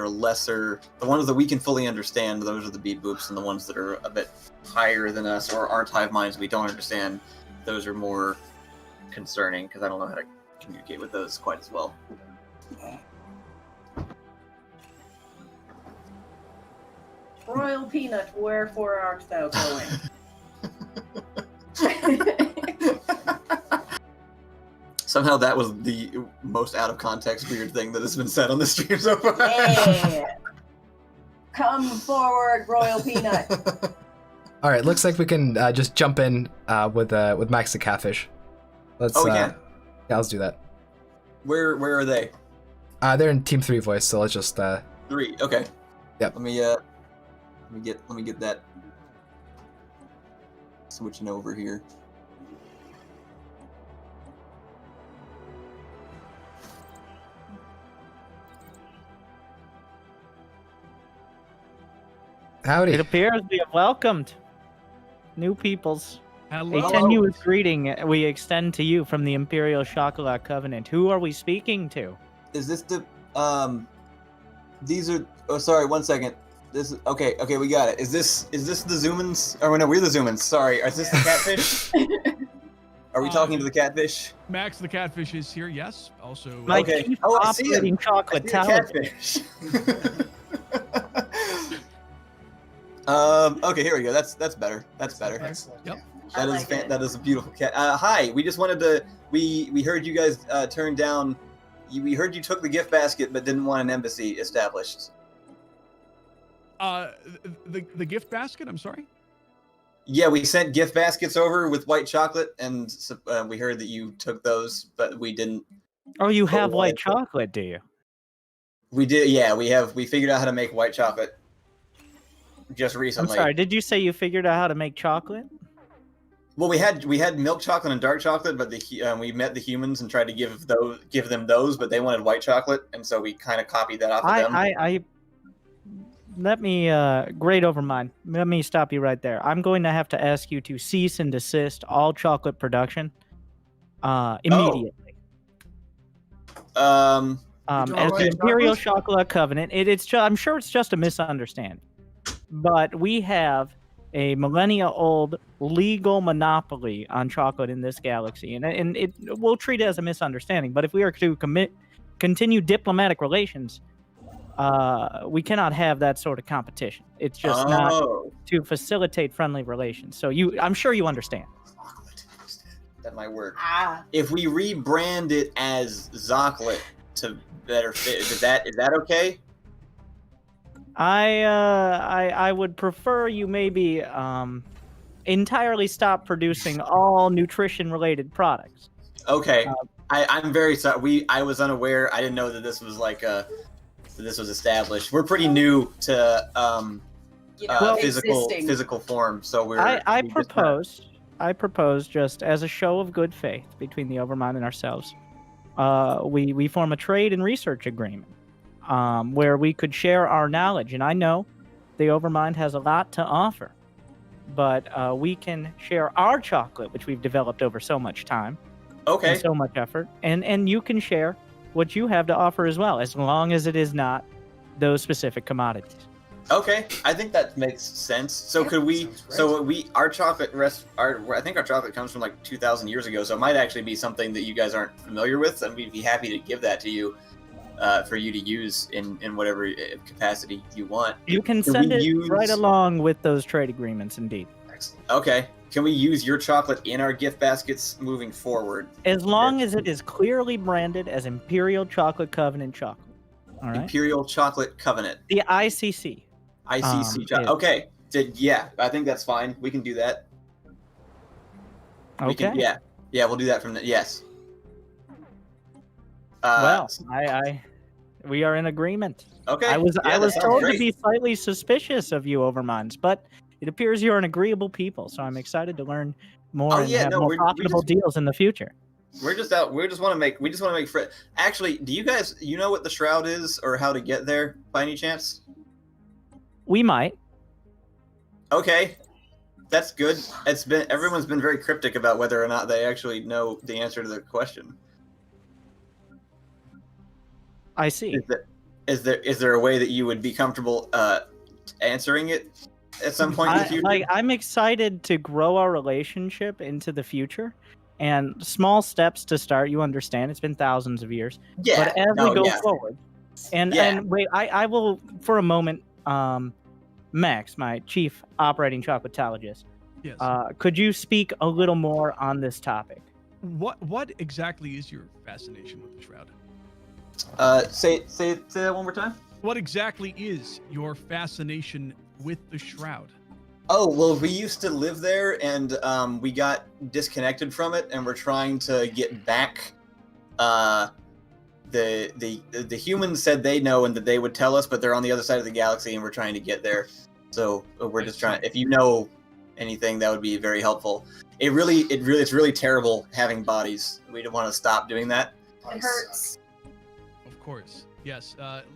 lesser, the ones that we can fully understand. Those are the beep boops, and the ones that are a bit higher than us or aren't hive minds we don't understand. Those are more concerning because I don't know how to communicate with those quite as well. Royal Peanut, wherefore art thou going? Somehow that was most out of context weird thing that has been said on the stream so far. Yeah. Come forward, Royal Peanut. All right, looks like we can just jump in with Max the Catfish. Let's. Yeah, let's do that. Where are they? They're in Team 3 voice, so let's just. 3. Okay. Yep. Let me get that. Switching over here. Howdy. It appears we have welcomed new peoples. Hello. A tenuous greeting we extend to you from the Imperial Chocolat Covenant. Who are we speaking to? Is this the These are. Oh, sorry. 1 second. This is okay. Okay, we got it. Is this the Xumans? Oh no, we're the Xumans. Sorry. Is this the catfish? Are we talking to the catfish? Max the Catfish is here. Yes. Also. My Okay. chief Oh, I see him. operating chocolate I see the talent. catfish. Okay, here we go. That's better. That's better. Excellent. Yep. That is a beautiful cat. Hi. We just wanted to. We heard you guys turned down. We heard you took the gift basket, but didn't want an embassy established. The gift basket. I'm sorry. Yeah, we sent gift baskets over with white chocolate, and we heard that you took those, but we didn't. Oh, you have white chocolate, do you? We did. Yeah, we have. We figured out how to make white chocolate just recently. I'm sorry. Did you say you figured out how to make chocolate? Well, we had milk chocolate and dark chocolate, but we met the humans and tried to give them those, but they wanted white chocolate, and so we kind of copied that off of them. Let me grade over mine. Let me stop you right there. I'm going to have to ask you to cease and desist all chocolate production immediately. As the Imperial Chocolate Covenant, I'm sure it's just a misunderstanding, but we have a millennia-old legal monopoly on chocolate in this galaxy, and we'll treat it as a misunderstanding. But if we are to continue diplomatic relations, we cannot have that sort of competition. It's just not to facilitate friendly relations. So I'm sure you understand. That might work. If we rebrand it as Zocklet to better fit, is that okay? I would prefer you maybe entirely stop producing all nutrition-related products. Okay, I'm very sorry. I was unaware. I didn't know that this was this was established. We're pretty new to physical form, so I propose just as a show of good faith between the Overmind and ourselves, we form a trade and research agreement where we could share our knowledge. And I know the Overmind has a lot to offer, but we can share our chocolate, which we've developed over so much time, and so much effort, and you can share what you have to offer as well, as long as it is not those specific commodities. Okay, I think that makes sense. So could we? So our chocolate I think our chocolate comes from like 2,000 years ago. So it might actually be something that you guys aren't familiar with, and we'd be happy to give that to you, for you to use in whatever capacity you want. You can send it right along with those trade agreements, indeed. Excellent. Okay. Can we use your chocolate in our gift baskets moving forward? As long as it is clearly branded as Imperial Chocolate Covenant chocolate. All right. Imperial Chocolate Covenant. The ICC. chocolate. Okay. Yeah, I think that's fine. We can do that. Okay. Yeah, we'll do that from the. Yes. Well, we are in agreement. Okay. I was told to be slightly suspicious of you, Overminds, but it appears you're an agreeable people, so I'm excited to learn more and have more profitable deals in the future. We just want to make friends. Actually, do you guys know what the shroud is or how to get there by any chance? We might. Okay. That's good. Everyone's been very cryptic about whether or not they actually know the answer to the question. I see. Is there a way that you would be comfortable answering it at some point in the future? I'm excited to grow our relationship into the future, and small steps to start. You understand, it's been thousands of years. Yeah. But as we go forward, and wait, I will for a moment, Max, my chief operating chocolatologist. Yes. Could you speak a little more on this topic? what exactly is your fascination with the shroud? Say that one more time. What exactly is your fascination with the shroud? Oh, well, we used to live there, and we got disconnected from it, and we're trying to get back. The humans said they know and that they would tell us, but they're on the other side of the galaxy, and we're trying to get there. So we're just trying. If you know anything, that would be very helpful. It's really terrible having bodies. We don't want to stop doing that. It hurts. Of course, yes.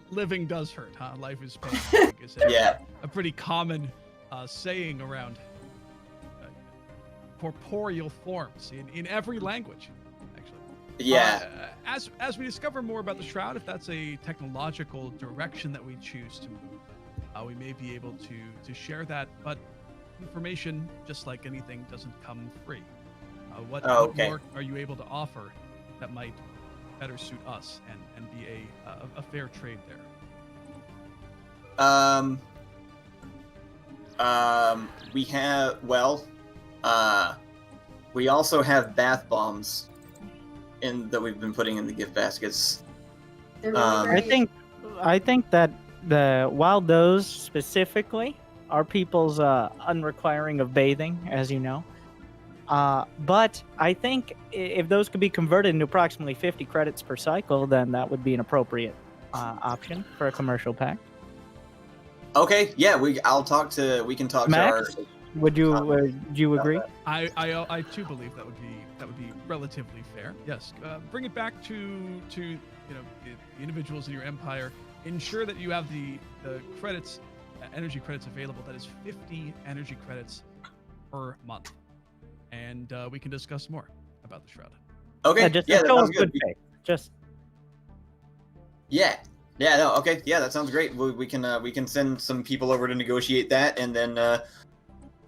Living does hurt, huh? Life is pain. I think is a pretty common saying around corporeal forms in every language, actually. Yeah. As we discover more about the shroud, if that's a technological direction that we choose to move, we may be able to share that. But information, just like anything, doesn't come free. What more are you able to offer that might better suit us and be a fair trade there? We have we also have bath bombs that we've been putting in the gift baskets. I think that while those specifically are people's unrequiring of bathing, as you know, but I think if those could be converted into approximately 50 credits per cycle, then that would be an appropriate option for a commercial pack. Okay, yeah, we can talk to Max, our. Would you agree? I too believe that would be relatively fair. Yes, bring it back to the individuals in your empire. Ensure that you have the credits, energy credits available. That is 50 energy credits per month, and we can discuss more about the shroud. Okay, that sounds sounds good. faith. Just No, okay, yeah, that sounds great. We can send some people over to negotiate that, and then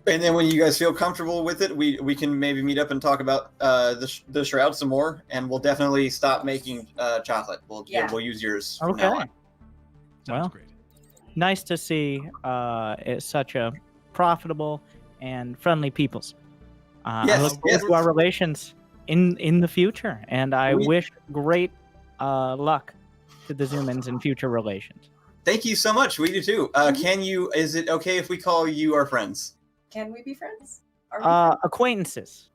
when you guys feel comfortable with it, we can maybe meet up and talk about the shroud some more, and we'll definitely stop making chocolate. We'll use yours from now on. Well, great. Nice to see it's such a profitable and friendly peoples. I look forward to our relations in the future, and I wish great luck to the Xumans in future relations. Thank you so much. We do too. Is it okay if we call you our friends? Can we be friends? Are we friends? Acquaintances.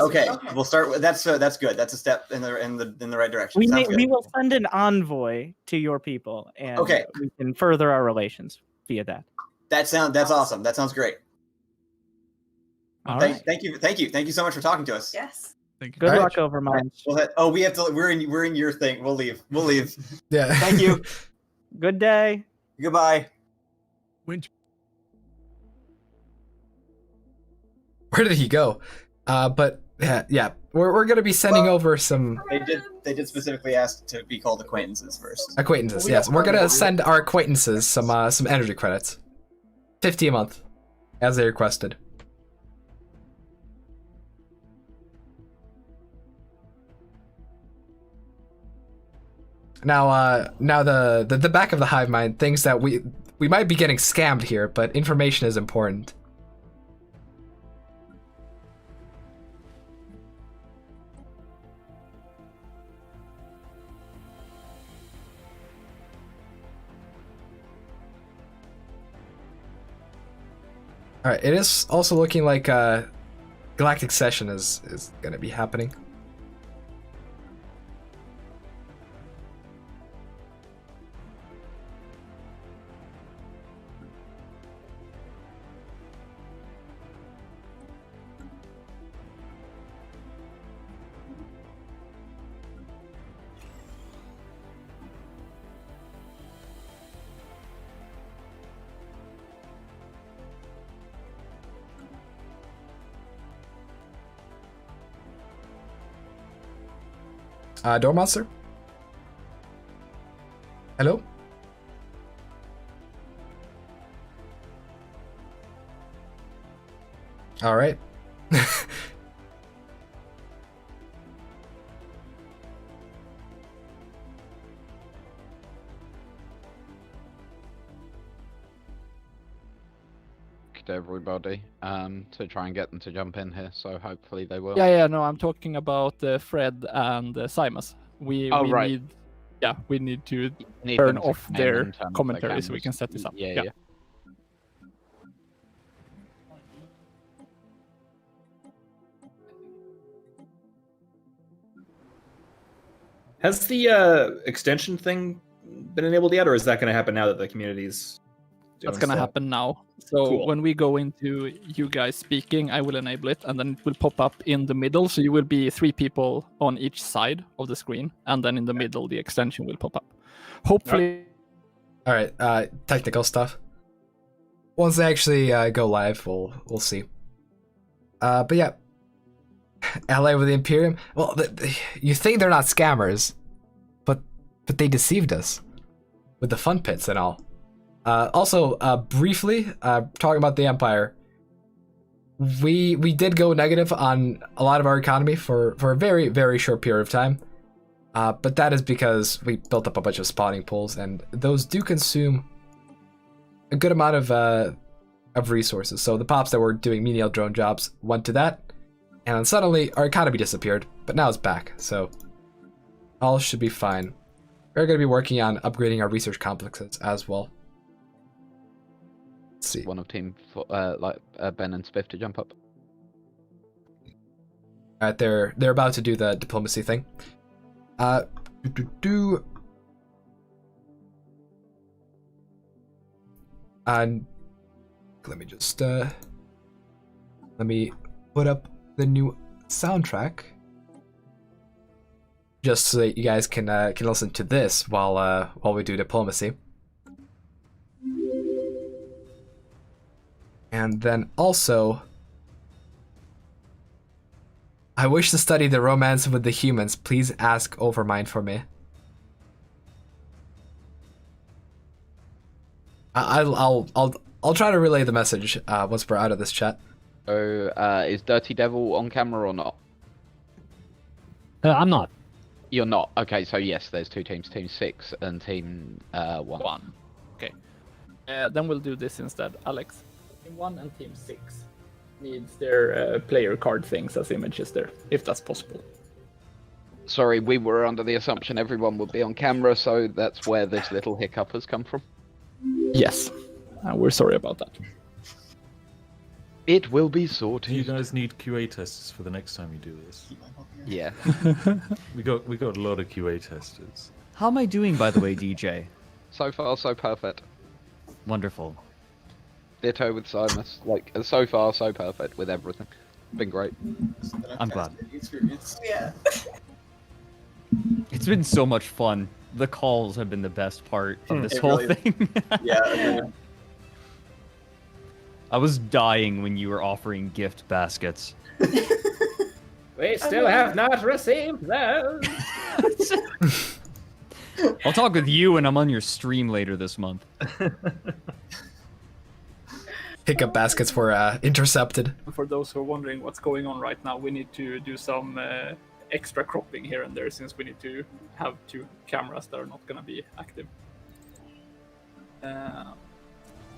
Okay, we'll start with that's good. That's a step in the right direction. We will send an envoy to your people, and we can further our relations via that. That's awesome. That sounds great. All right. Thank you so much for talking to us. Yes. Thank you. Good luck over mine. We have to. We're in your thing. We'll leave. Yeah. Thank you. Good day. Goodbye. Winter. Where did he go? But yeah, we're gonna be sending over some. They did specifically ask to be called acquaintances first. Acquaintances, yes. We're gonna send our acquaintances some energy credits, 50 a month, as they requested. Now the back of the hive mind thinks that we might be getting scammed here, but information is important. All right, it is also looking like galactic session is going to be happening. Door monster? Hello? All right. to everybody to try and get them to jump in here. So hopefully they will. Yeah, no, I'm talking about Fred and Simus. We right. need, we need to Need turn them to off come in their and turn off their commentary so we cameras. can set this up. Yeah. Has the extension thing been enabled yet, or is that going to happen now that the community's doing That's gonna stuff? happen now. So Cool. when we go into you guys speaking, I will enable it, and then it will pop up in the middle. So you will be 3 people on each side of the screen, and then in the middle, the extension will pop up. Hopefully. All right, technical stuff. Once they actually go live, we'll see. But yeah, LA with the Imperium. Well, you think they're not scammers, but they deceived us with the fun pits and all. Also, briefly, talking about the Empire, we did go negative on a lot of our economy for a very, very short period of time. But that is because we built up a bunch of spawning pools, and those do consume a good amount of resources. So the pops that were doing menial drone jobs went to that, and then suddenly our economy disappeared, but now it's back, so all should be fine. We're going to be working on upgrading our research complexes as well. Let's see. One of team Ben and Spiff to jump up. Alright, they're about to do the diplomacy thing. And let me just let me put up the new soundtrack just so that you guys can listen to this while we do diplomacy. And then also, I wish to study the romance with the humans. Please ask Overmind for me. I'll try to relay the message once we're out of this chat. So, is Dirty Devil on camera or not? I'm not. You're not. Okay, so yes, there's 2 teams, Team 6 and Team 1. Okay. Then we'll do this instead. Alex, Team 1 and Team 6 needs their player card things as images there, if that's possible. Sorry, we were under the assumption everyone would be on camera, so that's where this little hiccup has come from. Yes, we're sorry about that. It will be sorted. You guys need QA testers for the next time you do this. Yeah. we got a lot of QA testers. How am I doing, by the way, DJ? So far, so perfect. Wonderful. Ditto with Simus. Like, so far, so perfect with everything. Been great. I'm glad. Yeah. It's been so much fun. The calls have been the best part of this whole thing. Yeah. I was dying when you were offering gift baskets. We still have not received those. I'll talk with you when I'm on your stream later this month. Pickup baskets were intercepted. For those who are wondering what's going on right now, we need to do some extra cropping here and there since we need to have 2 cameras that are not going to be active.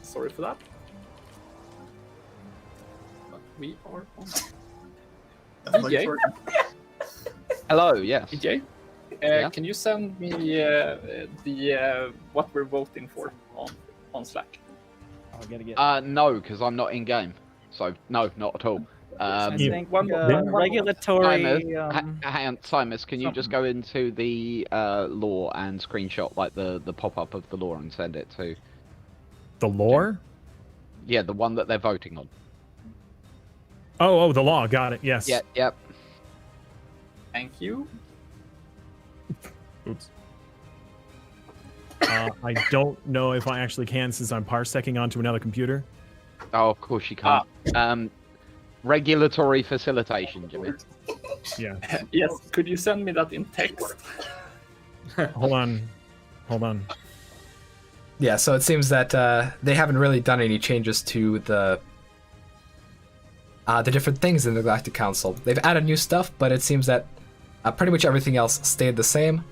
Sorry for that. But we are on. DJ? Hello, yes. DJ? Yeah? Can you send me the what we're voting for on Slack? No, because I'm not in game. So no, not at all. I think regulatory. Hang on, Simus, can you just go into the lore and screenshot like the pop-up of the lore and send it to the lore? Yeah, the one that they're voting on. Oh, the law. Got it. Yes. Yeah, yep. Thank you. Oops. I don't know if I actually can since I'm parsecing onto another computer. Oh, of course you can't. Regulatory facilitation, Jimmy. Yeah. Yes, could you send me that in text? Hold on. Yeah, so it seems that they haven't really done any changes to the different things in the Galactic Council. They've added new stuff, but it seems that pretty much everything else stayed the same.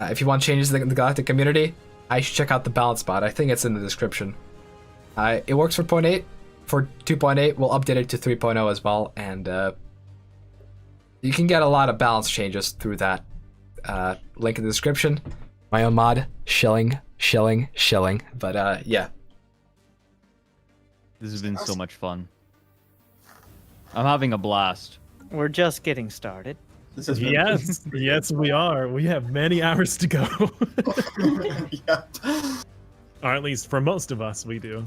If you want changes in the Galactic community, I should check out the balance bot. I think it's in the description. It works for 0.8. for 2.8, we'll update it to 3.0 as well, and you can get a lot of balance changes through that. Link in the description. My own mod, shilling. But yeah. This has been so much fun. I'm having a blast. We're just getting started. Yes, yes, we are. We have many hours to go. Or at least for most of us, we do.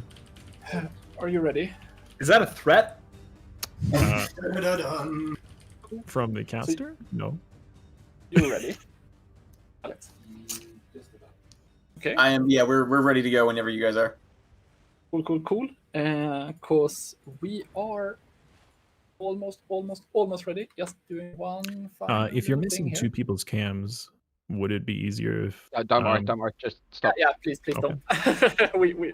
Are you ready? Is that a threat? From the caster? No. You ready, Alex? Okay. I am. Yeah, we're ready to go whenever you guys are. Cool. Cause we are almost ready. Just doing one final If you're thing missing here. 2 people's cams, would it be easier if? Don't worry. Just stop. Yeah, please Okay. don't.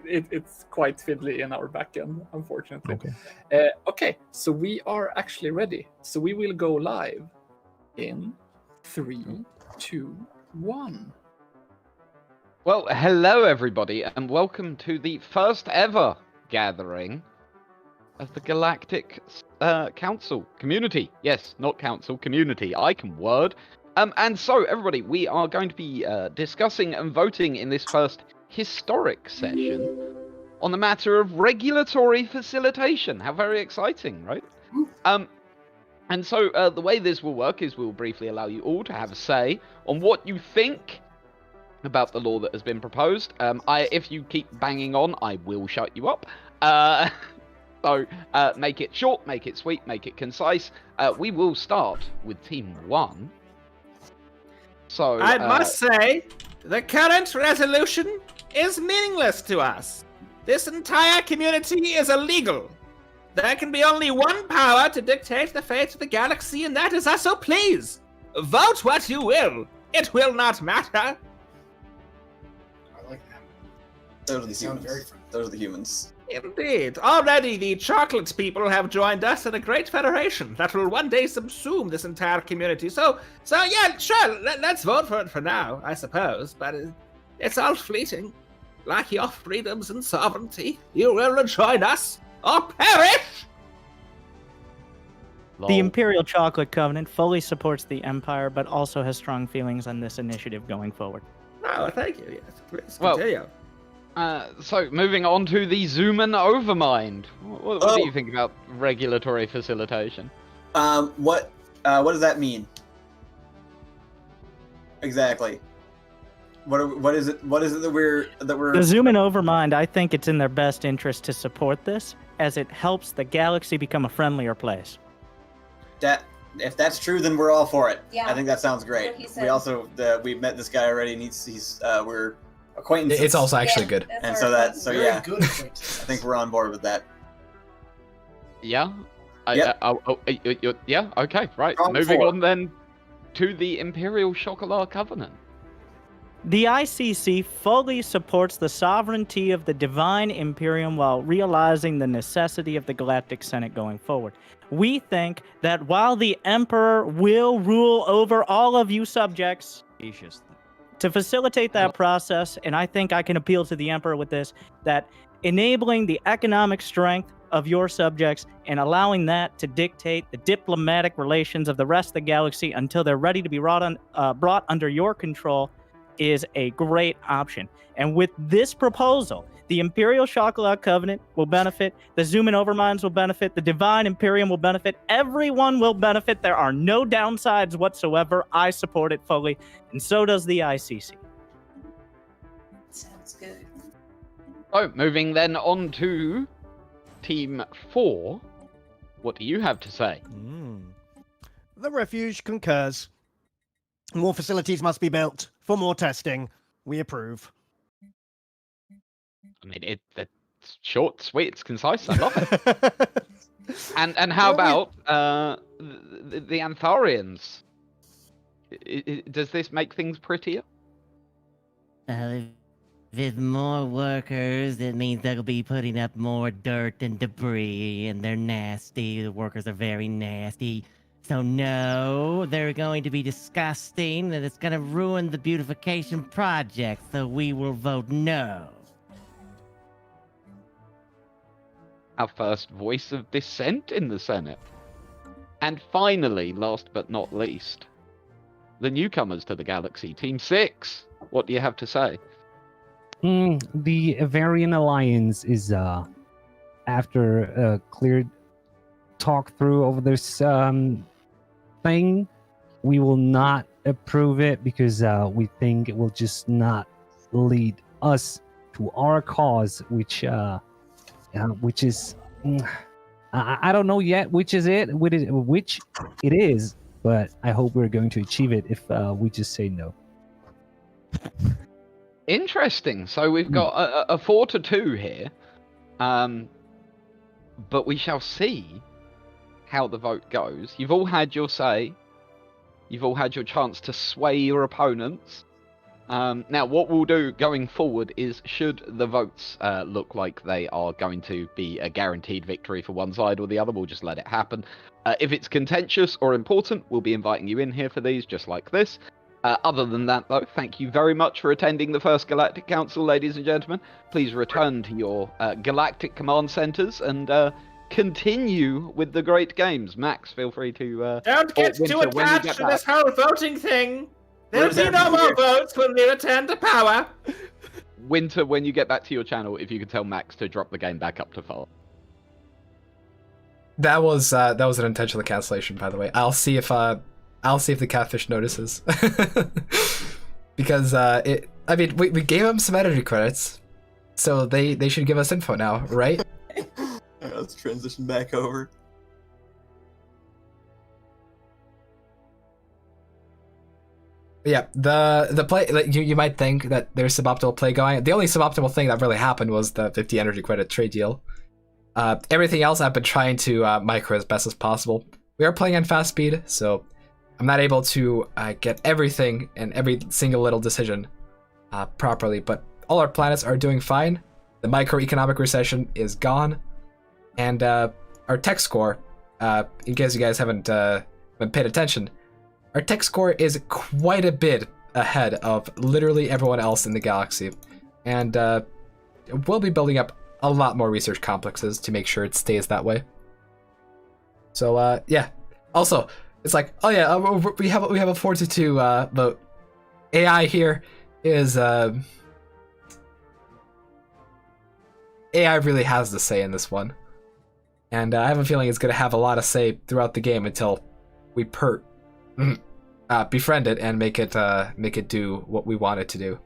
It's quite fiddly in our backend, unfortunately. Okay. Okay, so we are actually ready. So we will go live in 3, 2, 1. Well, hello everybody, and welcome to the first ever gathering of the Galactic Council community. Yes, not council, community. I can word. And so, everybody, we are going to be discussing and voting in this first historic session on the matter of regulatory facilitation. How very exciting, right? And so, the way this will work is we'll briefly allow you all to have a say on what you think about the law that has been proposed. If you keep banging on, I will shut you up. So, make it short, make it sweet, make it concise. We will start with Team 1. So, I must say, the current resolution is meaningless to us. This entire community is illegal. There can be only one power to dictate the fate of the galaxy, and that is us, so please, vote what you will. It will not matter. I like that. Those are the humans. Those are the humans. Indeed. Already the chocolate people have joined us in a great federation that will one day subsume this entire community. So yeah, sure, let's vote for it for now, I suppose. But it's all fleeting. Like your freedoms and sovereignty, you will rejoin us or perish! The Imperial Chocolate Covenant fully supports the Empire, but also has strong feelings on this initiative going forward. Oh, thank you. Yes, please Well, continue. So, moving on to the Xuman Overmind. What do you think about regulatory facilitation? What does that mean? Exactly. What is it? What is it that we're? The Xuman Overmind, I think it's in their best interest to support this, as it helps the galaxy become a friendlier place. If that's true, then we're all for it. Yeah. I think that sounds great. That's what he said. We also we've met this guy already, and we're acquaintances. It's also actually good. And so yeah, I think we're on board with that. Yeah? Yep. Yeah, okay, right. Moving on then to the Imperial Chocolat Covenant. The ICC fully supports the sovereignty of the Divine Imperium while realizing the necessity of the Galactic Senate going forward. We think that while the Emperor will rule over all of you subjects, to facilitate that process, and I think I can appeal to the Emperor with this, that enabling the economic strength of your subjects and allowing that to dictate the diplomatic relations of the rest of the galaxy until they're ready to be brought under your control is a great option. And with this proposal, the Imperial Chocolat Covenant will benefit, the Xuman Overminds will benefit, the Divine Imperium will benefit, everyone will benefit. There are no downsides whatsoever. I support it fully, and so does the ICC. Sounds good. So, moving then on to Team 4. What do you have to say? The Refuge concurs. More facilities must be built for more testing. We approve. I mean, it's short, sweet, it's concise. I love it. and how about the Antharians? Does this make things prettier? With more workers, it means they'll be putting up more dirt and debris, and they're nasty. The workers are very nasty. So no, they're going to be disgusting, and it's going to ruin the beautification project, so we will vote no. our first voice of dissent in the Senate. And finally, last but not least, the newcomers to the galaxy, Team 6. What do you have to say? The Avarian Alliance is, after a clear talk through over this thing, we will not approve it because we think it will just not lead us to our cause, which is I don't know yet which is it, which it is, but I hope we're going to achieve it if we just say no. Interesting. So we've got a 4-2 here, but we shall see how the vote goes. You've all had your say. You've all had your chance to sway your opponents. Now, what we'll do going forward is, should the votes look like they are going to be a guaranteed victory for one side or the other, we'll just let it happen. If it's contentious or important, we'll be inviting you in here for these, just like this. Other than that, though, thank you very much for attending the First Galactic Council, ladies and gentlemen. Please return to your galactic command centers and continue with the great games. Max, feel free to... Don't get too attached to this whole voting thing! There'll be no more votes when we return to power! Winter, when you get back to your channel, if you could tell Max to drop the game back up to 4. That was an intentional cancellation, by the way. I'll see if the catfish notices. Because we gave them some energy credits, so they should give us info now, right? Alright, let's transition back over. Yeah, the play, like, you might think that there's suboptimal play going. The only suboptimal thing that really happened was the 50 energy credit trade deal. Everything else I've been trying to micro as best as possible. We are playing on fast speed, so I'm not able to get everything and every single little decision properly, but all our planets are doing fine. The microeconomic recession is gone, and our tech score, in case you guys haven't been paid attention, our tech score is quite a bit ahead of literally everyone else in the galaxy, and we'll be building up a lot more research complexes to make sure it stays that way. So yeah. Also, it's like, oh yeah, we have a 4-2 vote. AI here is AI really has the say in this one, and I have a feeling it's gonna have a lot of say throughout the game until we befriend it and make it do what we want it to do.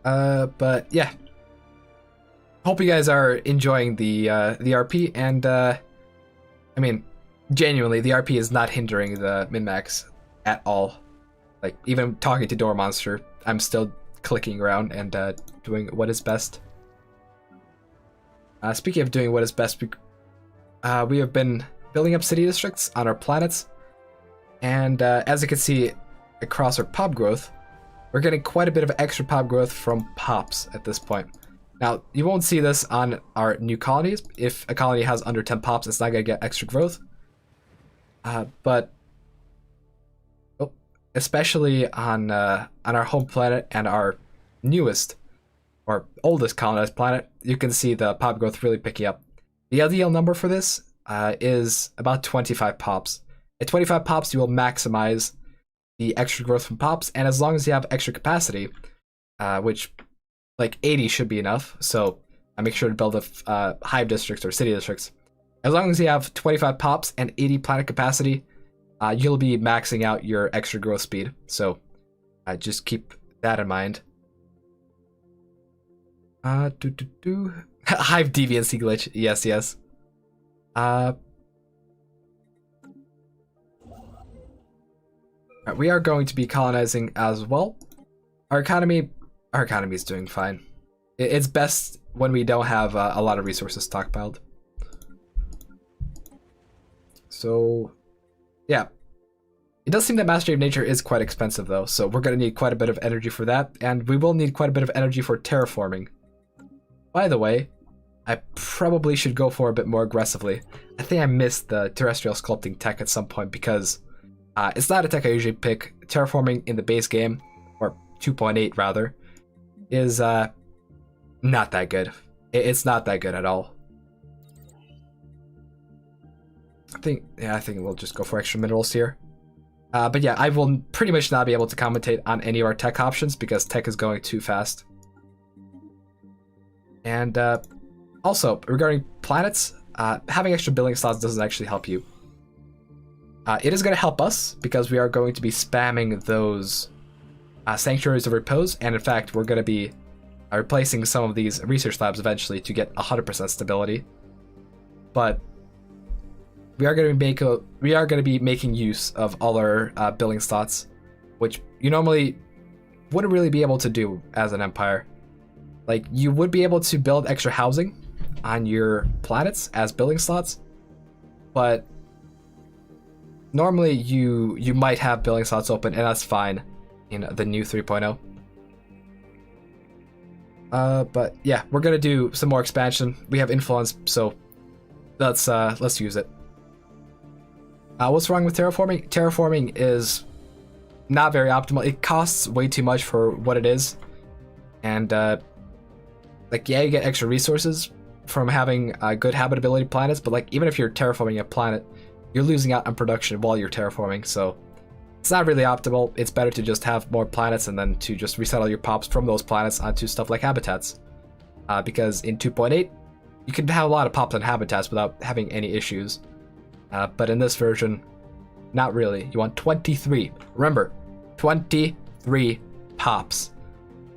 But yeah, hope you guys are enjoying the RP, and I mean, genuinely, the RP is not hindering the min-max at all. Like, even talking to Door Monster, I'm still clicking around and doing what is best. Speaking of doing what is best, we have been building up city districts on our planets, and as you can see across our pop growth, we're getting quite a bit of extra pop growth from pops at this point. Now, you won't see this on our new colonies. If a colony has under 10 pops, it's not going to get extra growth. But especially on our home planet and our newest or oldest colonized planet, you can see the pop growth really picking up. The LDL number for this is about 25 pops. At 25 pops, you will maximize the extra growth from pops, and as long as you have extra capacity, which like 80 should be enough, so I make sure to build a hive districts or city districts. As long as you have 25 pops and 80 planet capacity, you'll be maxing out your extra growth speed, so just keep that in mind. Hive deviancy glitch, yes. We are going to be colonizing as well. Our economy is doing fine. It's best when we don't have a lot of resources stockpiled. So, yeah. It does seem that Mastery of Nature is quite expensive though, so we're going to need quite a bit of energy for that, and we will need quite a bit of energy for terraforming. By the way, I probably should go for a bit more aggressively. I think I missed the terrestrial sculpting tech at some point because it's not a tech I usually pick. Terraforming in the base game, or 2.8 rather, is not not that good. It's not that good at all. I think we'll just go for extra minerals here. But yeah, I will pretty much not be able to commentate on any of our tech options because tech is going too fast. And also, regarding planets, having extra building slots doesn't actually help you. It is going to help us because we are going to be spamming those sanctuaries of repose, and in fact, we're going to be replacing some of these research labs eventually to get 100% stability. But we are going to be making use of all our building slots, which you normally wouldn't really be able to do as an empire. Like, you would be able to build extra housing on your planets as building slots, but normally you might have building slots open, and that's fine in the new 3.0. But yeah, we're gonna do some more expansion. We have influence, so let's use it. What's wrong with terraforming? Terraforming is not very optimal. It costs way too much for what it is, and like, yeah, you get extra resources from having good habitability planets, but like, even if you're terraforming a planet, you're losing out on production while you're terraforming, so it's not really optimal. It's better to just have more planets and then to just resettle your pops from those planets onto stuff like habitats. Because in 2.8, you can have a lot of pops on habitats without having any issues. But in this version, not really. You want 23. Remember, 23 pops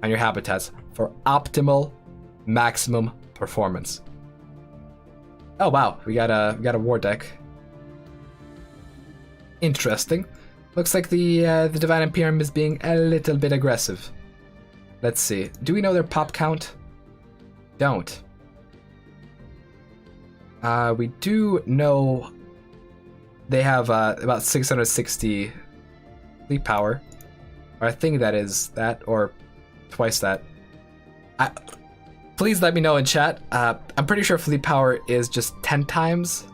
on your habitats for optimal maximum performance. Oh wow, we got a war deck. Interesting. Looks like the Divine Imperium is being a little bit aggressive. Let's see. Do we know their pop count? Don't. We do know they have about 660 fleet power. Or I think that is that, or twice that. Please let me know in chat. I'm pretty sure fleet power is just 10 times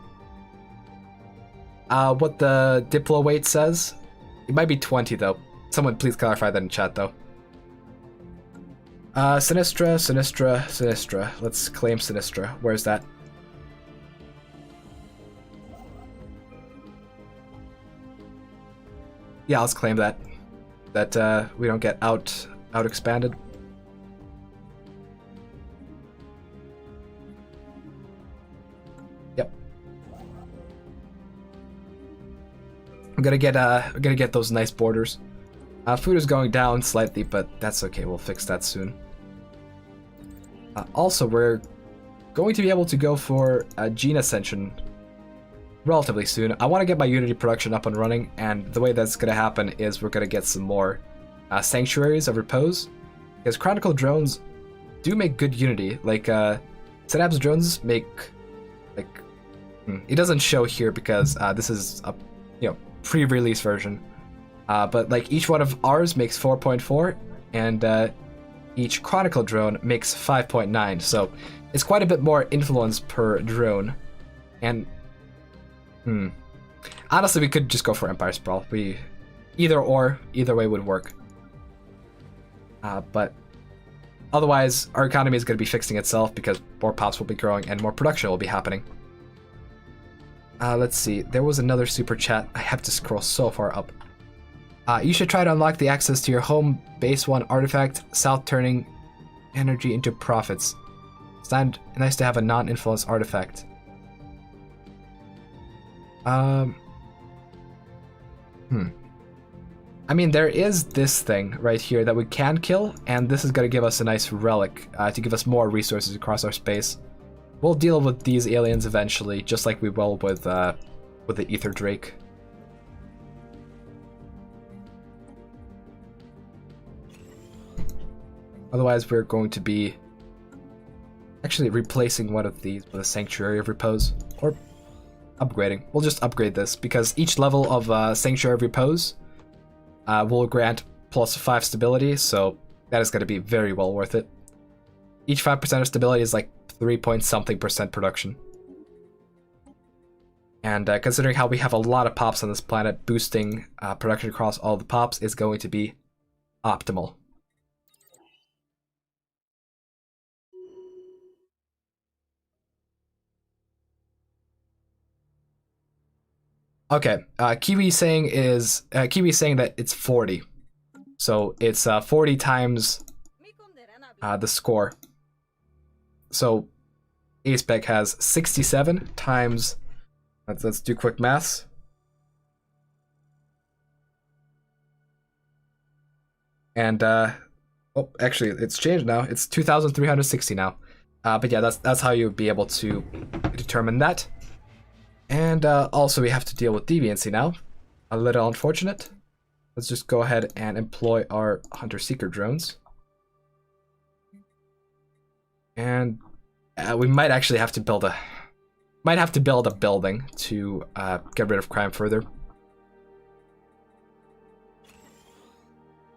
what the Diplo weight says. It might be 20 though. Someone please clarify that in chat though. Sinistra. Let's claim Sinistra. Where's that? Yeah, let's claim that. That we don't get out expanded. Yep. I'm gonna get those nice borders. Food is going down slightly, but that's okay. We'll fix that soon. Also, we're going to be able to go for a gene ascension relatively soon. I want to get my Unity production up and running, and the way that's going to happen is we're going to get some more sanctuaries of repose, because Chronicle drones do make good Unity. Like Synapse drones make it doesn't show here because this is a pre-release version, but like each one of ours makes 4.4, and each Chronicle drone makes 5.9. So it's quite a bit more influence per drone, and honestly, we could just go for Empire Sprawl. Either way would work. But otherwise, our economy is going to be fixing itself because more pops will be growing and more production will be happening. Let's see. There was another super chat. I have to scroll so far up. You should try to unlock the access to your home base 1 artifact, South, turning energy into profits. It's nice to have a non-influence artifact. I mean, there is this thing right here that we can kill, and this is going to give us a nice relic to give us more resources across our space. We'll deal with these aliens eventually, just like we will with the Ether Drake. Otherwise, we're going to be actually replacing one of these with a Sanctuary of Repose, or upgrading. We'll just upgrade this because each level of Sanctuary of Repose will grant plus 5 stability, so that is going to be very well worth it. Each 5% of stability is like 3-point-something% production. And considering how we have a lot of pops on this planet, boosting production across all the pops is going to be optimal. Okay, Kiwi's saying that it's 40. So it's 40 times the score. So Aspec has 67 times. Let's do quick maths. And oh, actually, it's changed now. It's 2,360 now. But yeah, that's how you would be able to determine that. And also, we have to deal with deviancy now. A little unfortunate. Let's just go ahead and employ our hunter-seeker drones. And we might actually have to build a building to get rid of crime further.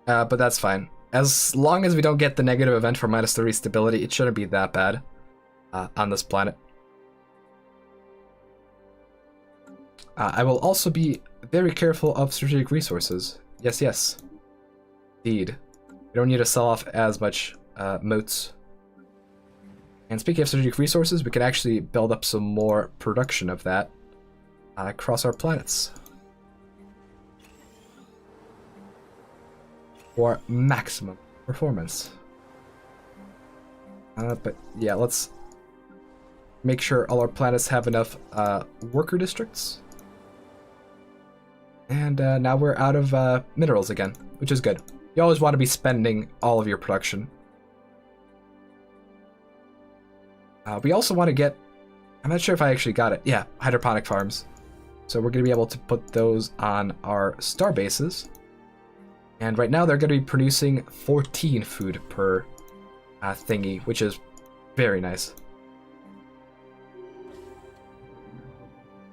But that's fine. As long as we don't get the negative event for -3 stability, it shouldn't be that bad on this planet. I will also be very careful of strategic resources. Yes. Indeed. We don't need to sell off as much moats. And speaking of strategic resources, we can actually build up some more production of that across our planets. For maximum performance. But yeah, let's make sure all our planets have enough worker districts. And now we're out of minerals again, which is good. You always want to be spending all of your production. We also want to get, I'm not sure if I actually got it. Yeah, hydroponic farms. So we're going to be able to put those on our star bases. And right now they're going to be producing 14 food per thingy, which is very nice.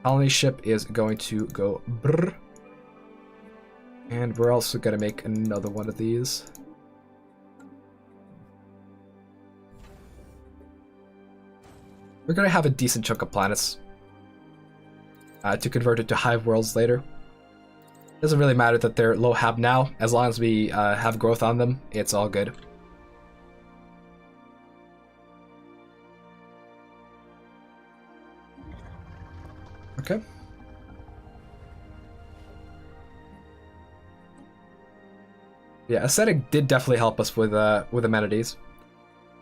Colony ship is going to go brrr. And we're also going to make another one of these. We're going to have a decent chunk of planets to convert it to hive worlds later. Doesn't really matter that they're low hab now. As long as we have growth on them, it's all good. Okay. Yeah, aesthetic did definitely help us with amenities.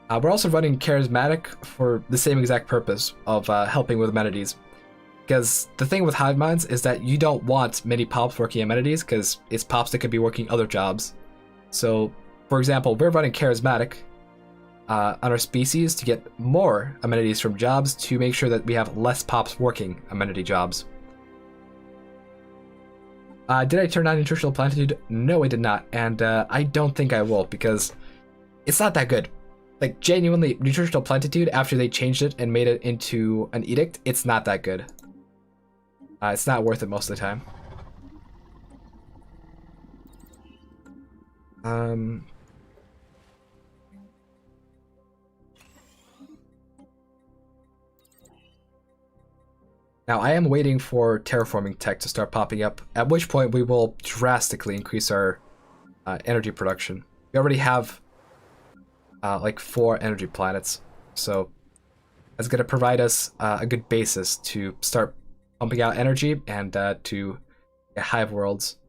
We're also running charismatic for the same exact purpose of helping with amenities. Because the thing with hive minds is that you don't want many pops working amenities because it's pops that could be working other jobs. So, for example, we're running charismatic on our species to get more amenities from jobs to make sure that we have less pops working amenity jobs. Did I turn on nutritional plentitude? No, I did not, and I don't think I will because it's not that good. Like, genuinely, nutritional plentitude, after they changed it and made it into an edict, it's not that good. It's not worth it most of the time. Now, I am waiting for terraforming tech to start popping up, at which point we will drastically increase our energy production. We already have like 4 energy planets, so that's going to provide us a good basis to start pumping out energy and to get hive worlds.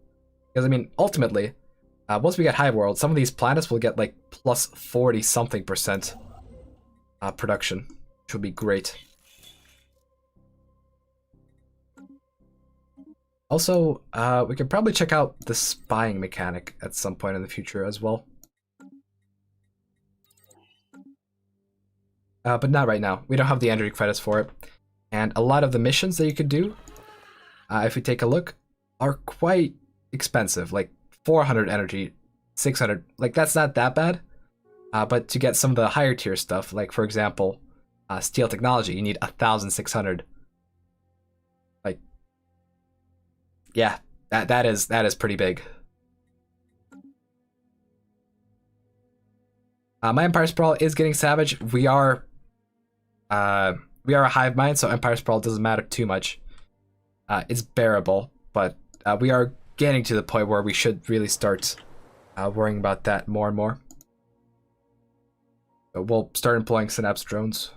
Because, I mean, ultimately, once we get hive worlds, some of these planets will get like plus 40-something% production, which would be great. Also, we could probably check out the spying mechanic at some point in the future as well. But not right now. We don't have the energy credits for it. And a lot of the missions that you could do, if we take a look, are quite expensive. Like 400 energy, 600. Like, that's not that bad. But to get some of the higher tier stuff, like, for example, steel technology, you need 1,600. Like, yeah, that is pretty big. My Empire Sprawl is getting savage. We are a hive mind, so Empire Sprawl doesn't matter too much. It's bearable, but we are getting to the point where we should really start worrying about that more and more. So we'll start employing Synapse drones.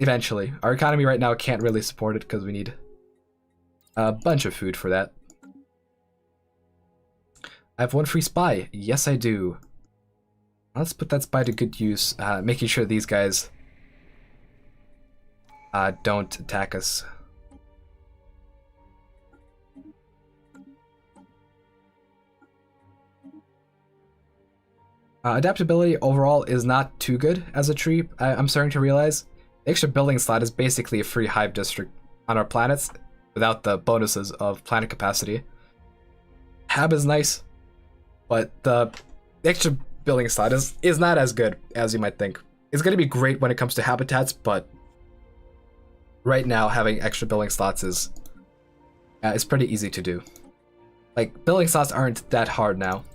eventually. Our economy right now can't really support it because we need a bunch of food for that. I have 1 free spy. Yes, I do. Let's put that spy to good use, making sure these guys don't attack us. Adaptability overall is not too good as a tree, I'm starting to realize. The extra building slot is basically a free hive district on our planets without the bonuses of planet capacity. Hab is nice, but the extra building slot is not as good as you might think. It's going to be great when it comes to habitats, but right now having extra building slots is pretty easy to do. Like, building slots aren't that hard now.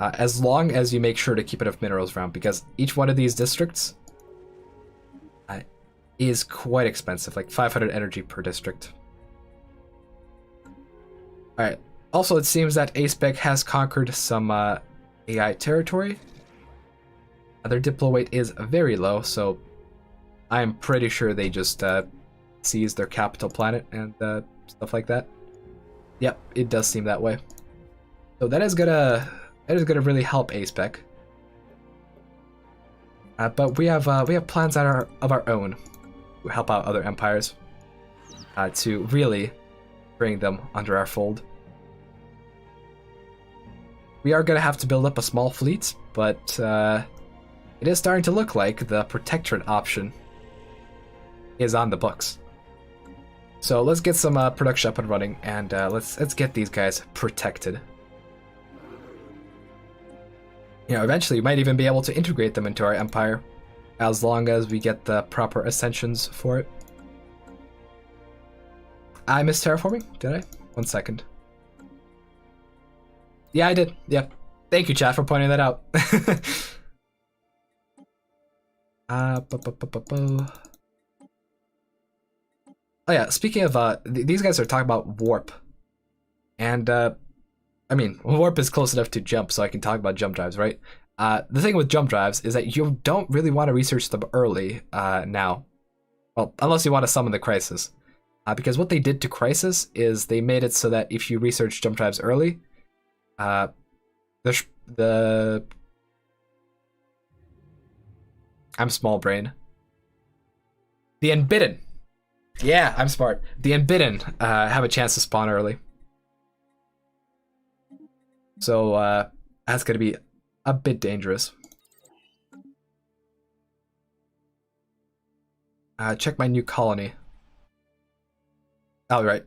As long as you make sure to keep enough minerals around, because each one of these districts is quite expensive, like 500 energy per district. Alright, also it seems that A-Spec has conquered some AI territory. Their diplo weight is very low, so I'm pretty sure they just seized their capital planet and stuff like that. Yep, it does seem that way. So that is gonna really help A-Spec. But we have plans of our own to help out other empires to really bring them under our fold. We are gonna have to build up a small fleet, but it is starting to look like the protectorate option is on the books. So let's get some production up and running, and let's get these guys protected. You know, eventually we might even be able to integrate them into our empire, as long as we get the proper ascensions for it. I missed terraforming, did I? 1 second. Yeah, I did. Yep. Thank you, chat, for pointing that out. Oh yeah, speaking of, these guys are talking about warp. And, I mean, warp is close enough to jump, so I can talk about jump drives, right? The thing with jump drives is that you don't really want to research them early, now. Well, unless you want to summon the crisis. Because what they did to crisis is they made it so that if you research jump drives early, I'm small brain. The Unbidden. Yeah, I'm smart. The Unbidden have a chance to spawn early. So that's gonna be a bit dangerous. Check my new colony. Oh, right.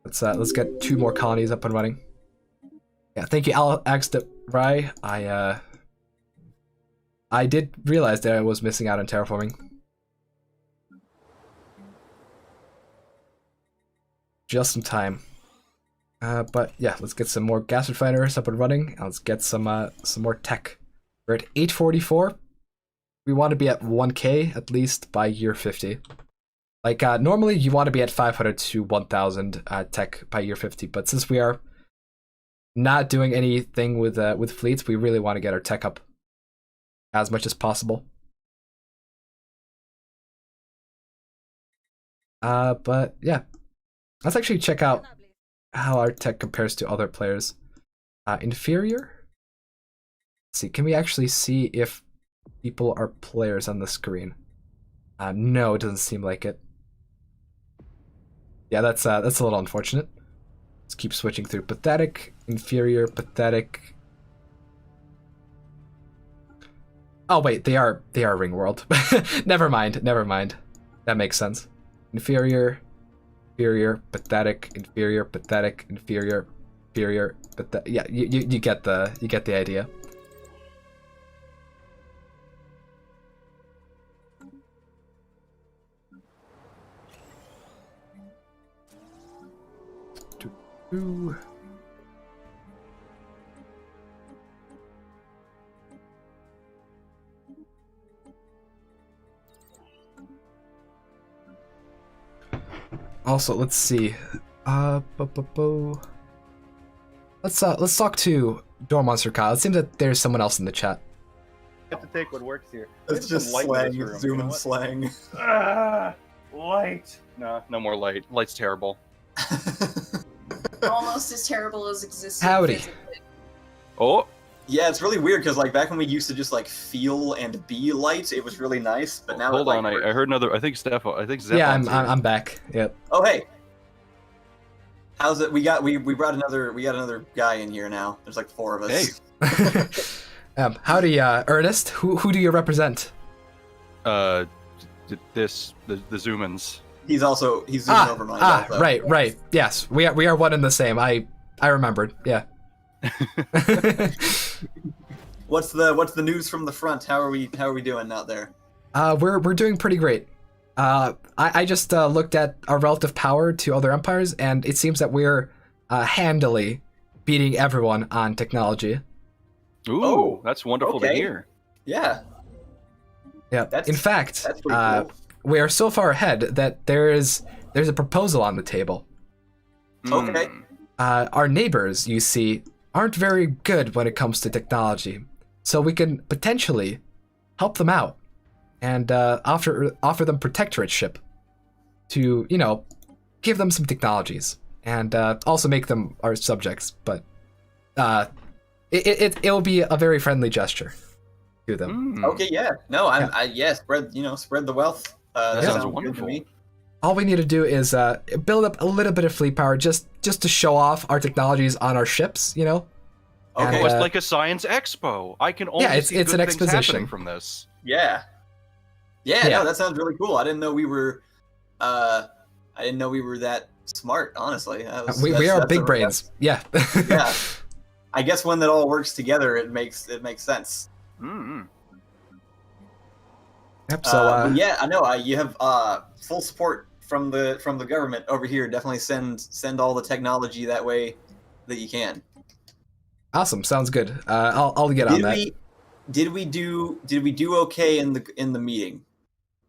Let's get 2 more colonies up and running. Yeah, thank you, Alex Rye. I did realize that I was missing out on terraforming. Just in time. But yeah, let's get some more gas refiners up and running, and let's get some more tech. We're at 844. We want to be at 1k at least by year 50. Like, normally you want to be at 500 to 1000 tech by year 50, but since we are not doing anything with fleets, we really want to get our tech up as much as possible. But yeah, let's actually check out how our tech compares to other players. Inferior? Let's see, can we actually see if people are players on the screen? No, it doesn't seem like it. Yeah, that's a little unfortunate. Let's keep switching through. Pathetic, inferior, pathetic. Oh wait, they are Ring World. Never mind. That makes sense. Inferior, pathetic, inferior, pathetic, inferior, pathetic. Yeah, you get the idea. Ooh. Also, let's see. Let's talk to Door Monster Kyle. It seems that there's someone else in the chat. to take what works here. It's There's just some light in slang, this room. You know Xuman what? slang. Light. No more light. Light's terrible. Almost as terrible as existing. Howdy. physically. Oh. Yeah, it's really weird because like back when we used to just like feel and be light, it was really nice. But now Hold it, like, on, I heard another. I think Stefan. I think Zephon's Yeah, here. I'm back. Yep. Oh hey, how's it? We brought another guy in here now. There's like 4 of us. Hey. Howdy, Ernest. Who do you represent? The Xumans. He's zooming over mine. also. Right. Yes, we are one and the same. I remembered. Yeah. What's the news from the front? How are we doing out there? We're doing pretty great. I just looked at our relative power to other empires, and it seems that we're handily beating everyone on technology. Ooh, that's wonderful to okay. hear. Yeah. Yeah. In fact, that's pretty cool. we are so far ahead that there's a proposal on the table. Okay. Our neighbors, you see, aren't very good when it comes to technology, so we can potentially help them out and offer them protectorateship to, give them some technologies and also make them our subjects. But it'll be a very friendly gesture to them. Okay, yeah. No, spread the wealth. That sounds wonderful to me. All we need to do is build up a little bit of fleet power just to show off our technologies on our ships, Okay. And, It's like a science expo. I can only see it's good an things exposition happening from this. Yeah. No, that sounds really cool. I didn't know we were that smart, honestly. we are big brains. Yeah. Yeah. I guess when that all works together, it makes sense. Mm-hmm. Yep. So yeah, I know. You have full support from the government over here. Definitely send all the technology that way that you can. Awesome. Sounds good. I'll get on that. Did we do okay in the meeting?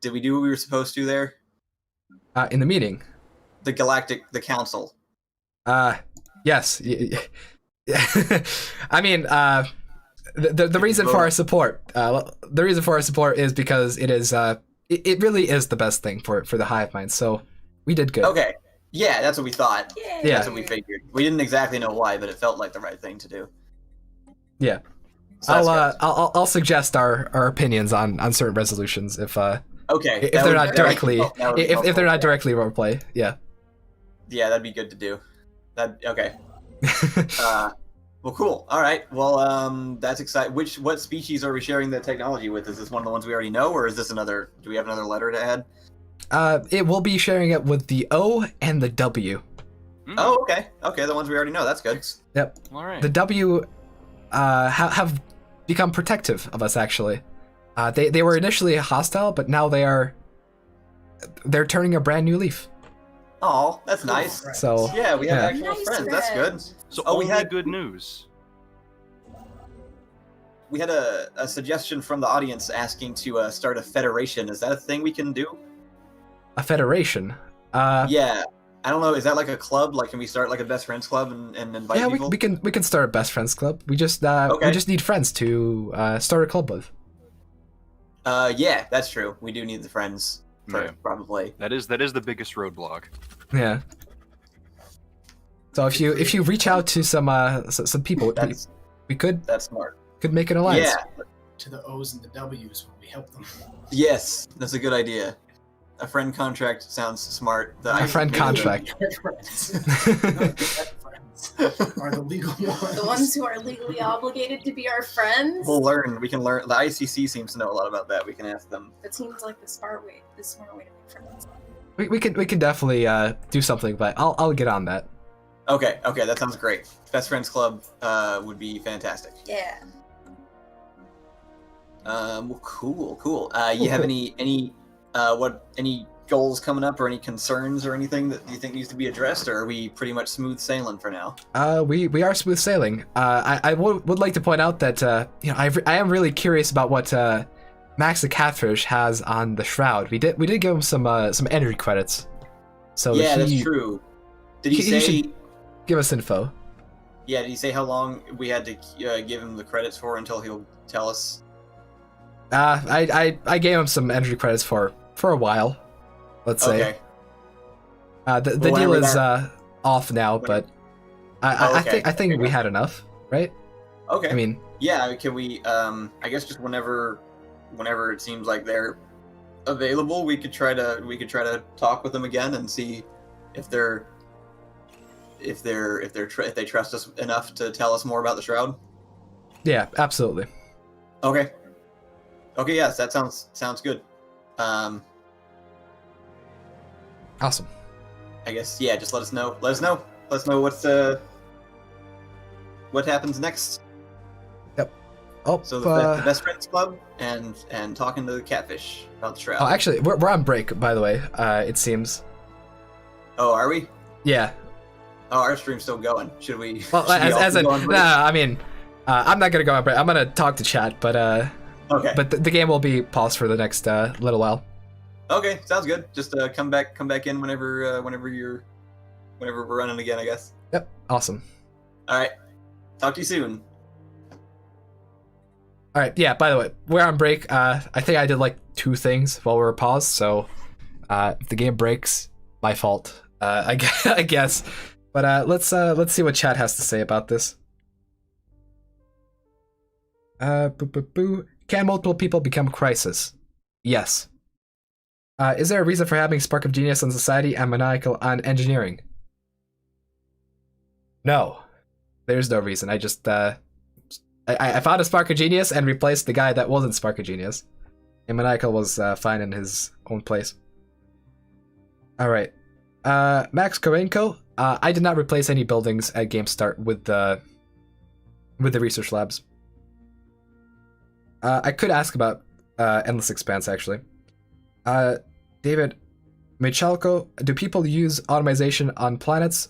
Did we do what we were supposed to there? In the meeting. The council. Yes. I mean, the reason for our support, is because it is it really is the best thing for the hive mind. So we did good. Okay. Yeah, that's what we thought. Yeah. That's what we figured. We didn't exactly know why, but it felt like the right thing to do. Yeah. So I'll suggest our opinions on certain resolutions if okay. if they're not directly if they're not directly roleplay. Yeah. Yeah, that'd be good to do. Okay. Well, cool. All right. Well, that's exciting. What species are we sharing the technology with? Is this one of the ones we already know, or is this another? Do we have another letter to add? It will be sharing it with the O and the W. Oh, okay. Okay, the ones we already know. That's good. Yep. All right. The W have become protective of us. Actually, they were initially hostile, but now they're turning a brand new leaf. Oh, that's nice. So yeah, we have actual friends. That's good. So we had good news. We had a suggestion from the audience asking to start a federation. Is that a thing we can do? A federation? Yeah. I don't know. Is that like a club? Like, can we start like a best friends club and invite people? Yeah, we can start a best friends club. We just need friends to start a club with. Yeah, that's true. We do need the friends first, probably. That is the biggest roadblock. Yeah. So if you reach out to some people, we could. That's smart. Could make an alliance. Yeah. To the O's and the W's when we help them. Yes, that's a good idea. A friend contract sounds smart. A friend contract. Are the legal ones. The ones who are legally obligated to be our friends. We'll learn. We can learn. The ICC seems to know a lot about that. We can ask them. That seems like the smart way to make friends. We can definitely do something, but I'll get on that. Okay, that sounds great. Best Friends Club would be fantastic. Yeah. Well, cool. You have any goals coming up or any concerns or anything that you think needs to be addressed, or are we pretty much smooth sailing for now? We are smooth sailing. I would like to point out that I am really curious about what Max the Catfish has on the Shroud. We did give him some energy credits. So yeah, that's true. Did he say? Should give us info. Yeah, did he say how long we had to give him the credits for until he'll tell us? I gave him some energy credits for a while. Let's say. Okay. The Well, deal is that- off now, but I think we had enough, right? Okay. I mean, yeah. Can we? I guess just whenever it seems like they're available, we could try to talk with them again and see if they trust us enough to tell us more about the shroud. yeah, absolutely. Okay. Okay. Yes, that sounds good. Awesome. I guess yeah. Just let us know. Let us know what happens next. Yep. Oh, so the best friends club and talking to the catfish about the shroud. Oh, actually, we're on break, by the way. It seems. Oh, are we? Yeah. Oh, our stream's still going. Should we? Well, I mean, I'm not gonna go on break. I'm gonna talk to chat, but okay. But the game will be paused for the next little while. Okay, sounds good. Just come back in whenever we're running again, I guess. Yep. Awesome. All right. Talk to you soon. All right. Yeah. By the way, we're on break. I think I did like 2 things while we were paused. So, if the game breaks, my fault. I guess. But let's see what chat has to say about this. Can multiple people become crisis? Yes. Is there a reason for having spark of genius on society and maniacal on engineering? No. There's no reason. I just I found a spark of genius and replaced the guy that wasn't spark of genius. And maniacal was fine in his own place. All right. Max Korenko, I did not replace any buildings at game start with the research labs. I could ask about Endless Expanse actually. David Michalko, do people use automation on planets?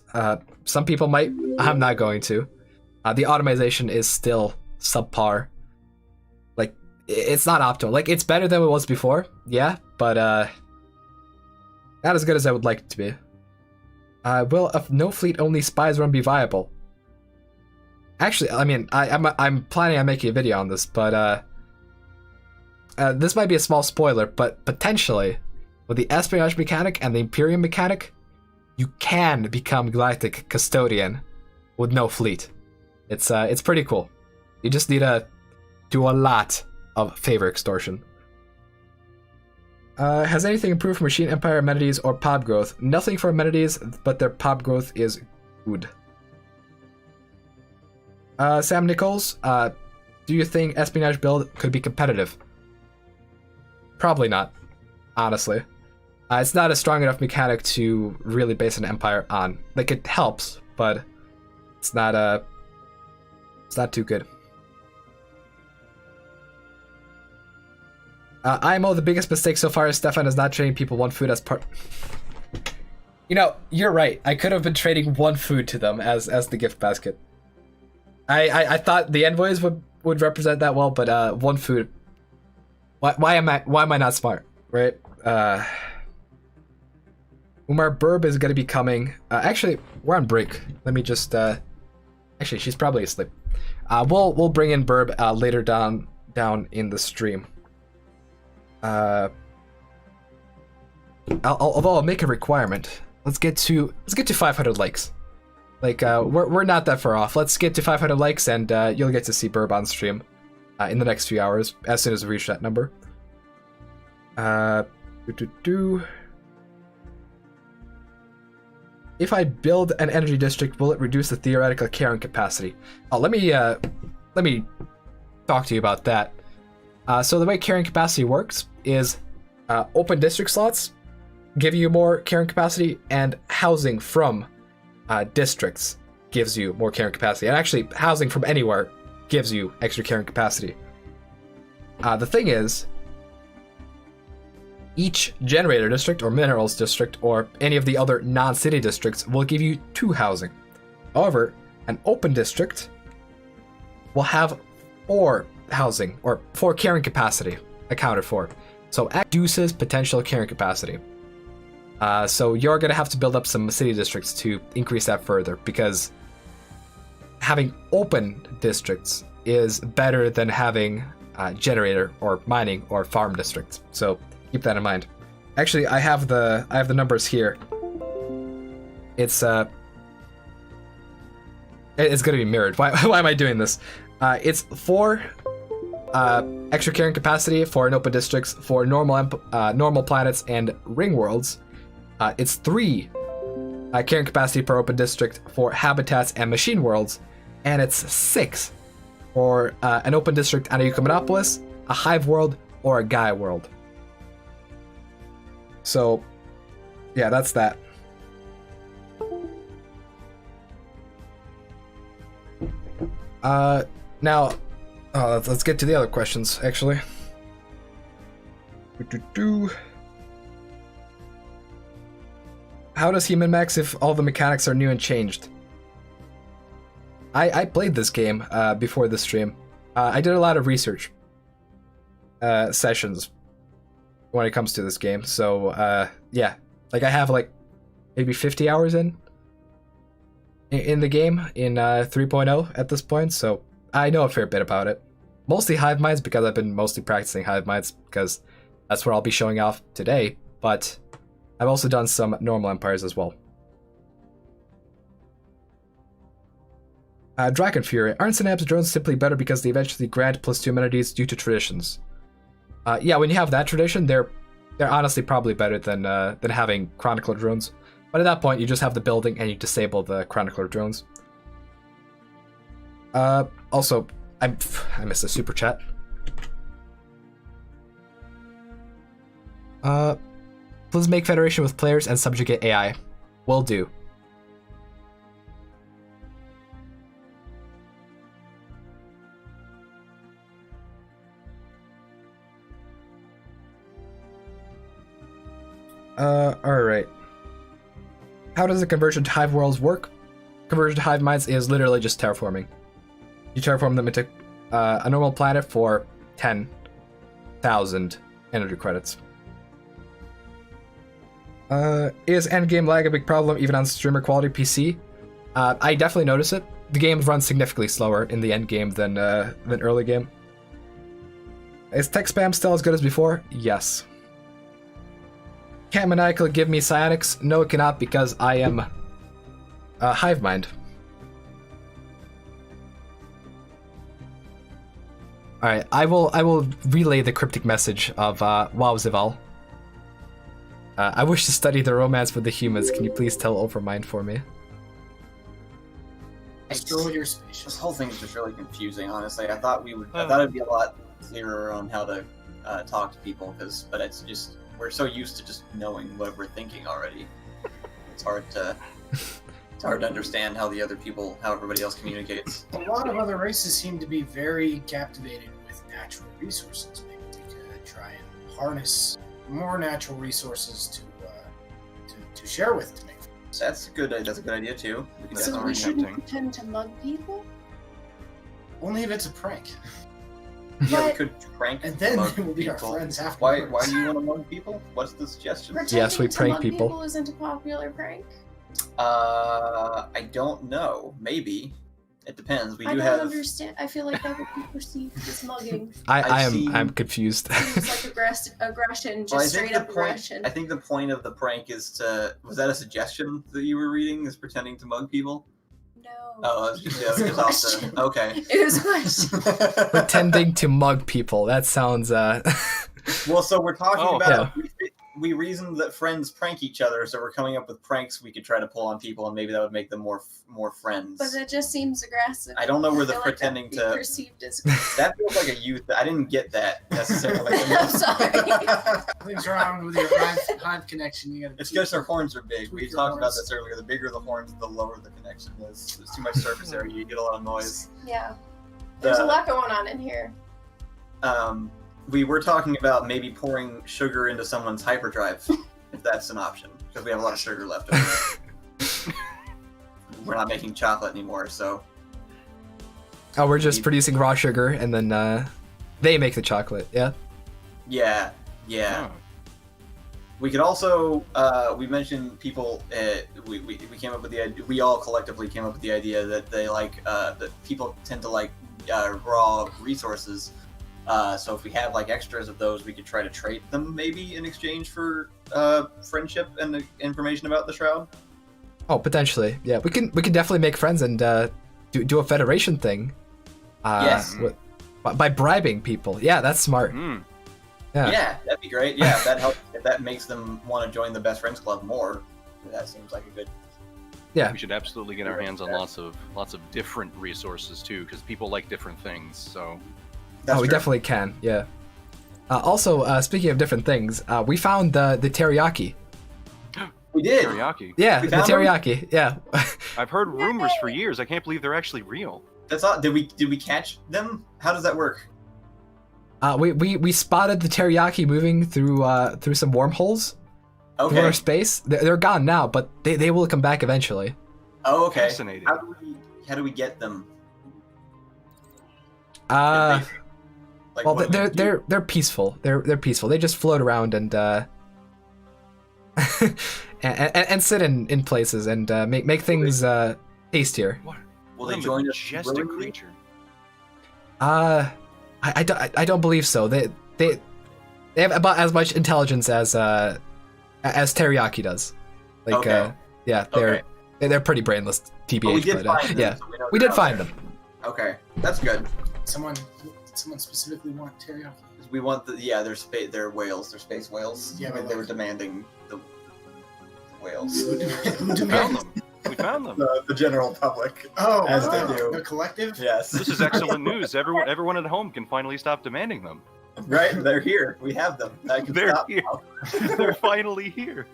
Some people might. I'm not going to. The automation is still subpar. Like, it's not optimal. Like, it's better than it was before, yeah, but not as good as I would like it to be. Will a no fleet only spies run be viable? Actually, I mean, I'm planning on making a video on this, but this might be a small spoiler, but potentially, with the espionage mechanic and the Imperium mechanic, you can become Galactic Custodian with no fleet. It's pretty cool. You just need to do a lot of favor extortion. Has anything improved for Machine Empire amenities or pop growth? Nothing for amenities, but their pop growth is good. Sam Nichols, do you think espionage build could be competitive? Probably not, honestly. It's not a strong enough mechanic to really base an empire on. Like, it helps, but it's not too good. IMO, the biggest mistake so far is Stefan is not trading people one food as part. You know, you're right. I could have been trading one food to them as the gift basket. I thought the envoys would represent that well, but one food. Why am I not smart, right? Umar Burb is gonna be coming. Actually, we're on break. Let me just. Actually, she's probably asleep. We'll bring in Burb later down in the stream. Although I'll make a requirement. Let's get to 500 likes. Like we're not that far off. Let's get to 500 likes and you'll get to see Burb on stream in the next few hours as soon as we reach that number. If I build an energy district, will it reduce the theoretical carrying capacity? Oh, let me talk to you about that. So the way carrying capacity works is open district slots give you more carrying capacity, and housing from districts gives you more carrying capacity. And actually, housing from anywhere gives you extra carrying capacity. The thing is, each generator district or minerals district or any of the other non-city districts will give you 2 housing. However, an open district will have 4 housing or 4 carrying capacity accounted for. So it reduces potential carrying capacity. So you're going to have to build up some city districts to increase that further, because having open districts is better than having generator or mining or farm district. So keep that in mind. Actually, I have the numbers here. It's gonna be mirrored. Why am I doing this? It's 4 extra carrying capacity for an open districts for normal planets and ring worlds. It's 3 carrying capacity per open district for habitats and machine worlds, and it's 6 for an open district and a Eucomenopolis, a hive world, or a Gaia world. So, yeah, that's that. Now, let's get to the other questions, actually. How does he min-max if all the mechanics are new and changed? I played this game before the stream. I did a lot of research sessions when it comes to this game. So, yeah. Like, I have, like, maybe 50 hours in the game in 3.0 at this point, so I know a fair bit about it. Mostly hive minds, because I've been mostly practicing hive minds, because that's what I'll be showing off today, but I've also done some normal empires as well. Dragon Fury. Aren't Synapse drones simply better because they eventually grant +2 amenities due to traditions? Yeah, when you have that tradition, they're honestly probably better than having Chronicler drones. But at that point, you just have the building and you disable the Chronicler drones. Also, I missed a super chat. Please make Federation with players and subjugate AI. Will do. Alright. How does the conversion to hive worlds work? Conversion to hive minds is literally just terraforming. You terraform them into a normal planet for 10,000 energy credits. Is endgame lag a big problem even on streamer quality PC? I definitely notice it. The game runs significantly slower in the endgame than early game. Is tech spam still as good as before? Yes. Can Maniacal give me psionics? No, it cannot, because I am a hive mind. Alright, I will relay the cryptic message of Wow Zival. I wish to study the romance with the humans. Can you please tell Overmind for me? Destroy your species. This whole thing is just really confusing, honestly. I thought it'd be a lot clearer on how to talk to people, but it's just, we're so used to just knowing what we're thinking already. It's hard to understand how everybody else communicates. A lot of other races seem to be very captivated with natural resources. Maybe we could try and harness more natural resources to share with to make. That's a good idea too. So we shouldn't pretend to mug people? Only if it's a prank. Yeah, we could prank. And then mug they will be people. our friends afterwards. Why do you want to mug people? What's the suggestion? Yes, we prank people. People isn't a popular prank. I don't know. Maybe. It depends. I don't understand. I feel like that would be perceived as mugging. I'm confused. It's like aggression, just straight up aggression. I think the point of the prank is to. Was that a suggestion that you were reading? Is pretending to mug people? No. Oh, it was just off the. Okay. It was a question. Pretending to mug people. That sounds. Well, so we're talking about. Yeah. We reasoned that friends prank each other, so we're coming up with pranks we could try to pull on people, and maybe that would make them more friends. But it just seems aggressive. I don't know where the pretending to perceived as that feels like a youth. I didn't get that necessarily. I'm sorry. Something's wrong with your hive connection. You gotta. It's because their horns are big. We talked about this earlier. The bigger the horns, the lower the connection is. There's too much surface area. You get a lot of noise. Yeah. There's a lot going on in here. We were talking about maybe pouring sugar into someone's hyperdrive, if that's an option, because we have a lot of sugar left over. We're not making chocolate anymore, so. Oh, we're just producing raw sugar, and then they make the chocolate, yeah? Yeah. Oh. We could also, we mentioned people, we came up with the idea, we all collectively came up with the idea that they like, that people tend to like raw resources. So if we have like extras of those, we could try to trade them maybe in exchange for friendship and the information about the shroud. Oh, potentially. Yeah, we can definitely make friends and do a federation thing. Yes. By bribing people. Yeah, that's smart. Yeah, that'd be great. Yeah, if that helps. If that makes them want to join the Best Friends Club more, that seems like a good. Yeah. We should absolutely get our hands on lots of different resources too, because people like different things. So. We definitely can. Yeah. Also, speaking of different things, we found the teriyaki. We did. Teriyaki. Yeah, the teriyaki. Yeah. I've heard rumors for years. I can't believe they're actually real. That's all. Did we catch them? How does that work? We spotted the teriyaki moving through some wormholes. Okay. Through our space. They're gone now, but they will come back eventually. Oh, okay. Fascinating. How do we get them? Well, they're peaceful. They're peaceful. They just float around and and sit in places and make things tastier. Will they join us? Majestic creature. I don't believe so. They have about as much intelligence as teriyaki does. Like Okay. Yeah, they're pretty brainless. TBH, we did find them, yeah, so we know we they're did out find there. them. Okay, that's good. Someone specifically want teriyaki. We want they're whales. They're space whales. Yeah, but they were demanding the whales. Who found them? We found them. The general public. Oh, as they do. the collective. Yes. This is excellent news. Everyone at home can finally stop demanding them. Right, they're here. We have them. I can They're stop here. now. They're finally here.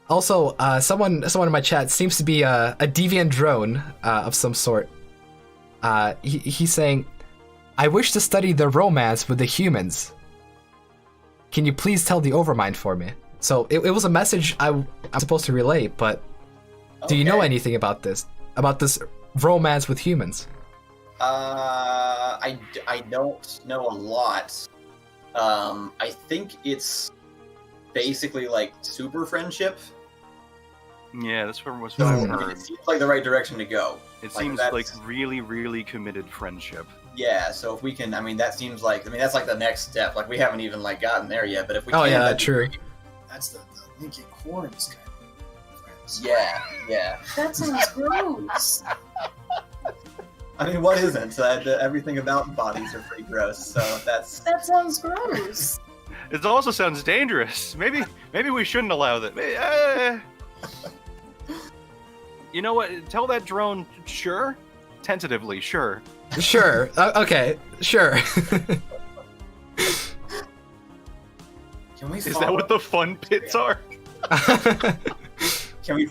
Also, someone in my chat seems to be a deviant drone of some sort. He's saying, "I wish to study the romance with the humans. Can you please tell the Overmind for me?" So it was a message I'm supposed to relay, but do you know anything about this? About this romance with humans? I don't know a lot. I think it's basically like super friendship. Yeah, that's what So I've heard. it seems like the right direction to go. It seems that's- like really, really committed friendship. Yeah, so if we can, that's like the next step. Like we haven't even like gotten there yet, but if we Oh can, yeah, that'd be true. great. That's the Lincoln Horns kind of friends. Yeah. That sounds gross. I mean, what isn't? Everything about bodies are pretty gross. So That sounds gross. It also sounds dangerous. Maybe we shouldn't allow that. You know what? Tell that drone, sure. Tentatively, sure. Sure. Okay. Sure. Can we? Is that what the fun pits are? can we?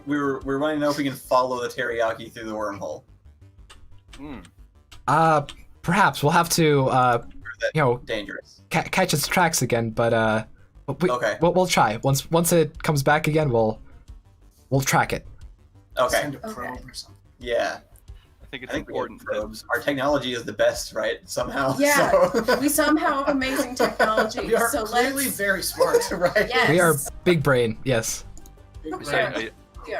We're wanting to know if we can follow the teriyaki through the wormhole. Perhaps we'll have to dangerous. Catch its tracks again, but Okay. we'll try. Once it comes back again, we'll track it. Okay. Send a probe or something. Yeah. I think it's we important. get probes. Our technology is the best, right? Somehow. Yeah, So. we somehow have amazing technology. We are so clearly let's. very smart, right? Yes. We are big brain. Yes. I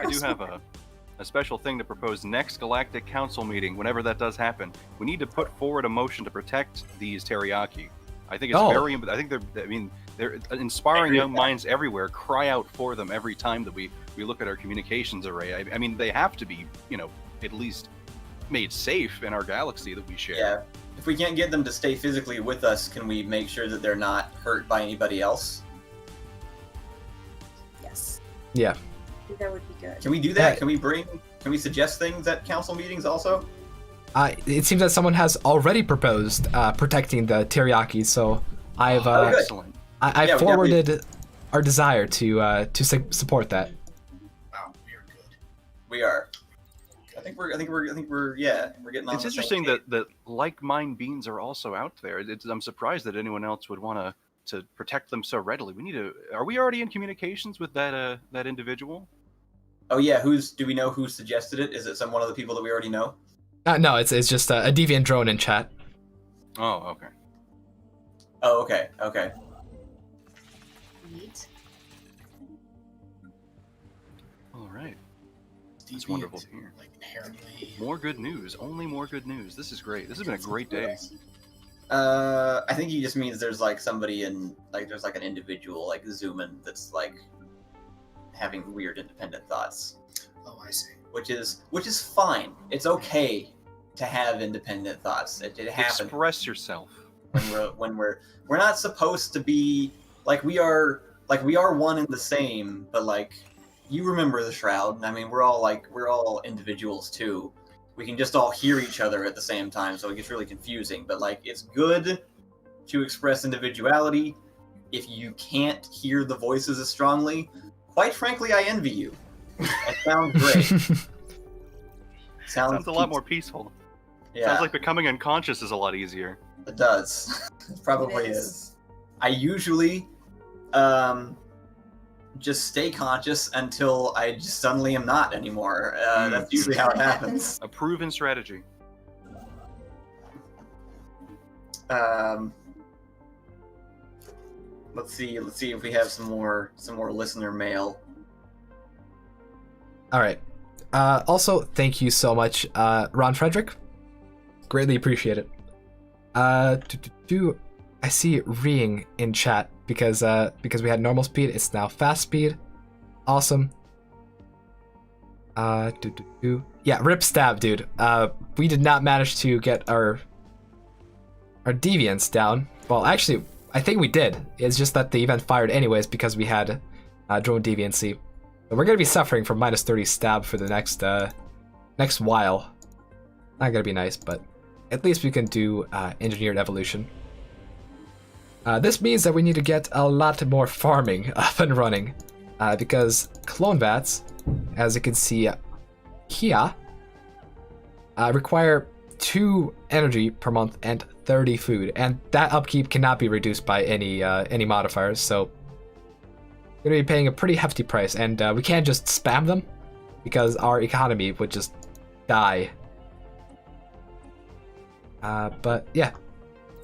do have a special thing to propose next Galactic Council meeting, whenever that does happen. We need to put forward a motion to protect these teriyaki. I think it's very. I think they're inspiring young minds everywhere. Cry out for them every time that we look at our communications array. I mean, they have to be, at least made safe in our galaxy that we share. Yeah. If we can't get them to stay physically with us, can we make sure that they're not hurt by anybody else? Yes. Yeah. I think that would be good. Can we do that? Can we suggest things at council meetings also? It seems that someone has already proposed protecting the teriyaki, so I've excellent. I Yeah, we forwarded our desire to support that. Wow, we are good. We are. I think we're getting on. It's interesting that like-mind beings are also out there. I'm surprised that anyone else would want to protect them so readily. We need to. Are we already in communications with that individual? Oh yeah, do we know who suggested it? Is it one of the people that we already know? No, it's just a deviant drone in chat. Oh, okay. Oh, okay. Neat. All right. It's wonderful to hear. Like inherently. More good news. Only more good news. This is great. This has been a great day. I think he just means there's like somebody in like there's like an individual like Xumans that's like having weird independent thoughts. Oh, I see. Which is fine. It's okay to have independent thoughts. It happens. Express yourself. When we're not supposed to be like we are one and the same, but like you remember the Shroud. I mean, we're all individuals too. We can just all hear each other at the same time, so it gets really confusing. But like, it's good to express individuality. If you can't hear the voices as strongly, quite frankly, I envy you. It sounds great. Sounds a lot more peaceful. Yeah. Sounds like becoming unconscious is a lot easier. It does. It probably is. I usually just stay conscious until I just suddenly am not anymore. That's usually how it happens. A proven strategy. Let's see if we have some more listener mail. All right. Also, thank you so much, Ron Frederick. Greatly appreciate it. I see reeing in chat because we had normal speed. It's now fast speed. Awesome. Yeah, rip stab, dude. We did not manage to get our deviants down. Well, actually, I think we did. It's just that the event fired anyways because we had drone deviancy. But we're gonna be suffering from minus 30 stab for the next while. Not gonna be nice, but at least we can do engineered evolution. This means that we need to get a lot more farming up and running, because clone vats, as you can see here, require 2 energy per month and 30 food, and that upkeep cannot be reduced by any modifiers. So we're gonna be paying a pretty hefty price, and we can't just spam them because our economy would just die. But yeah.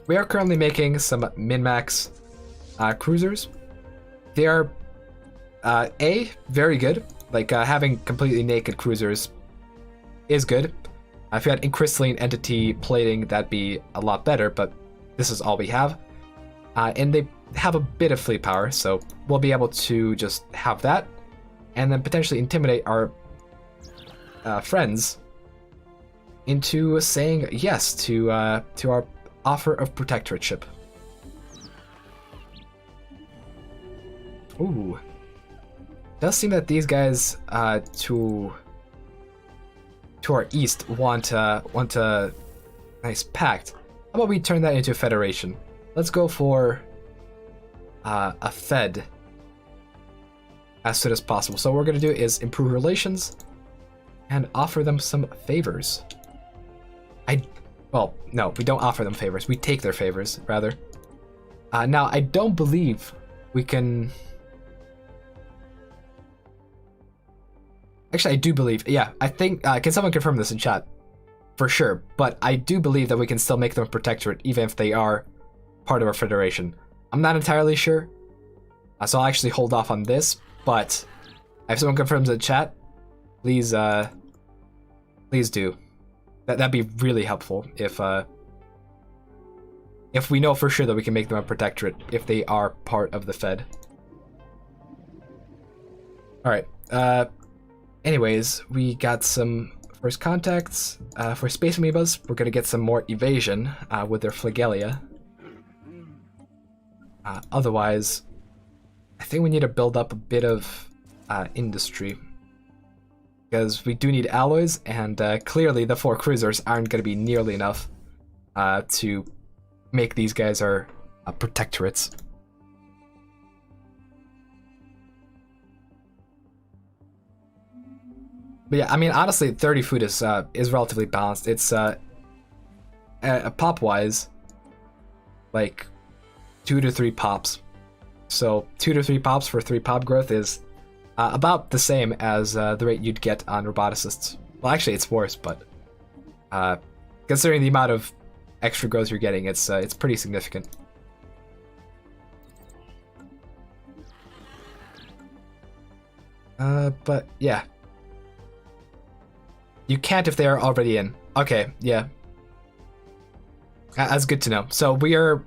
We are currently making some min-max cruisers. They are very good. Like having completely naked cruisers is good. If you had crystalline entity plating, that'd be a lot better, but this is all we have. And they have a bit of fleet power, so we'll be able to just have that, and then potentially intimidate our friends into saying yes to our offer of protectorateship. Ooh. Does seem that these guys to our east want a nice pact. How about we turn that into a federation? Let's go for a fed as soon as possible. So what we're gonna do is improve relations and offer them some favors. Well, no, we don't offer them favors. We take their favors, rather. Now, I don't believe we can... Actually, I do believe... Yeah, I think... can someone confirm this in chat? For sure. But I do believe that we can still make them a protectorate, even if they are part of our federation. I'm not entirely sure. So I'll actually hold off on this. But if someone confirms in the chat, please do. That'd be really helpful if we know for sure that we can make them a protectorate if they are part of the Fed. All right. Anyways, we got some first contacts for space amoebas. We're gonna get some more evasion with their flagellia. Otherwise, I think we need to build up a bit of industry. Because we do need alloys, and clearly the 4 cruisers aren't going to be nearly enough to make these guys our protectorates. But yeah, I mean, honestly, 30 food is relatively balanced. It's pop-wise, like 2 to 3 pops. So 2 to 3 pops for 3 pop growth is about the same as the rate you'd get on roboticists. Well, actually, it's worse, but considering the amount of extra growth you're getting, it's pretty significant. But yeah, You can't if they are already in. Okay, yeah. That's good to know. So we are...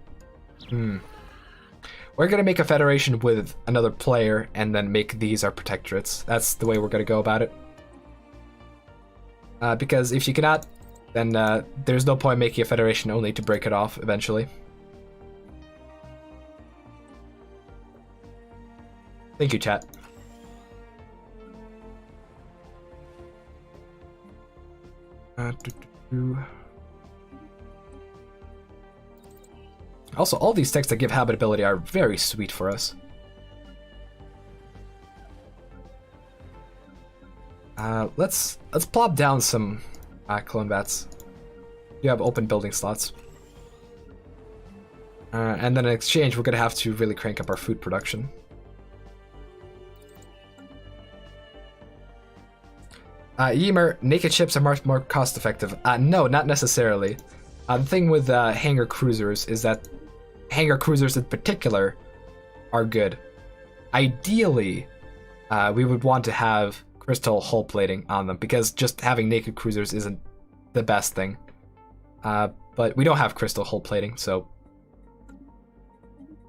We're going to make a federation with another player and then make these our protectorates. That's the way we're going to go about it. Because if you cannot, then there's no point making a federation only to break it off eventually. Thank you, chat. Also, all these texts that give habitability are very sweet for us. Let's plop down some clone vats. You have open building slots. And then in exchange, we're gonna have to really crank up our food production. Ymir, naked ships are much more cost effective. No, not necessarily. The thing with hangar cruisers is that hangar cruisers in particular are good. Ideally, we would want to have crystal hull plating on them because just having naked cruisers isn't the best thing. But we don't have crystal hull plating, so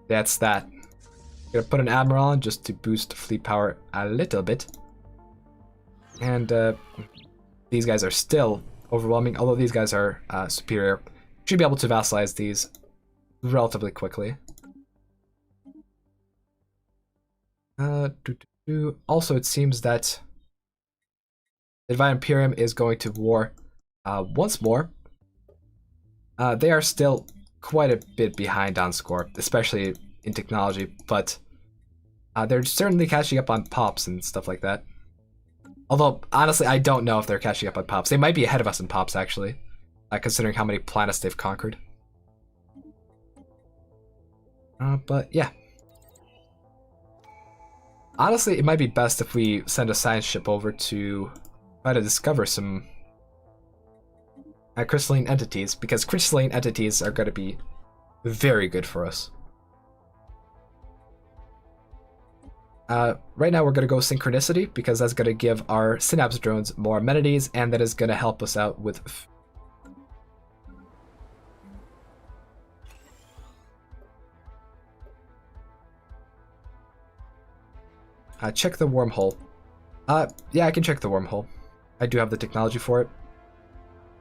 that's that. I'm gonna put an admiral on just to boost fleet power a little bit. And these guys are still overwhelming, although these guys are superior. Should be able to vassalize these relatively quickly. Also, it seems that the Divine Imperium is going to war once more. They are still quite a bit behind on score, especially in technology, but they're certainly catching up on pops and stuff like that. Although, honestly, I don't know if they're catching up on pops. They might be ahead of us in pops, actually, considering how many planets they've conquered. But, yeah. Honestly, it might be best if we send a science ship over to try to discover some crystalline entities, because crystalline entities are going to be very good for us. Right now we're going to go synchronicity because that's going to give our synapse drones more amenities and that is going to help us out with check the wormhole. Yeah, I can check the wormhole. I do have the technology for it.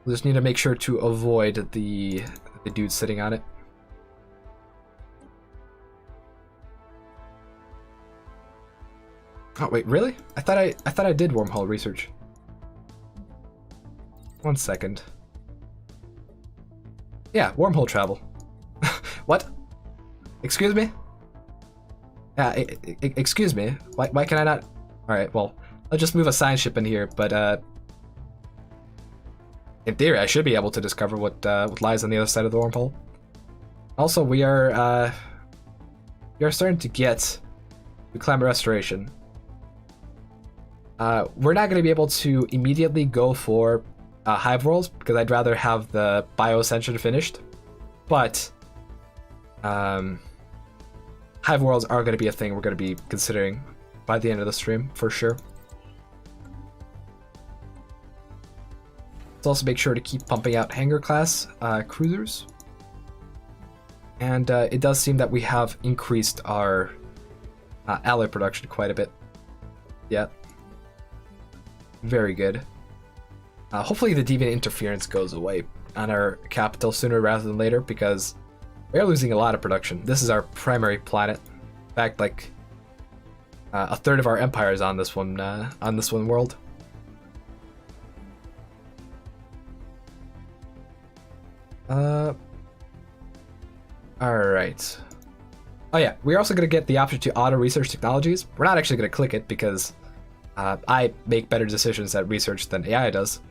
We just need to make sure to avoid the dude sitting on it. Oh wait, really? I thought I did wormhole research. 1 second. Yeah, wormhole travel. What? Excuse me? Yeah, excuse me. Why can I not? All right, well, I'll just move a science ship in here, but in theory, I should be able to discover what lies on the other side of the wormhole. Also, we are starting to get the climate restoration. We're not going to be able to immediately go for hive worlds because I'd rather have the bioascension finished, but hive worlds are going to be a thing we're going to be considering by the end of the stream for sure. Let's also make sure to keep pumping out hangar class cruisers, and it does seem that we have increased our alloy production quite a bit. Yeah. Very good. Hopefully the deviant interference goes away on our capital sooner rather than later because we are losing a lot of production. This is our primary planet. In fact, like a third of our empire is on this one world. All right. Oh yeah, we're also gonna get the option to auto research technologies. We're not actually gonna click it because I make better decisions at research than AI does.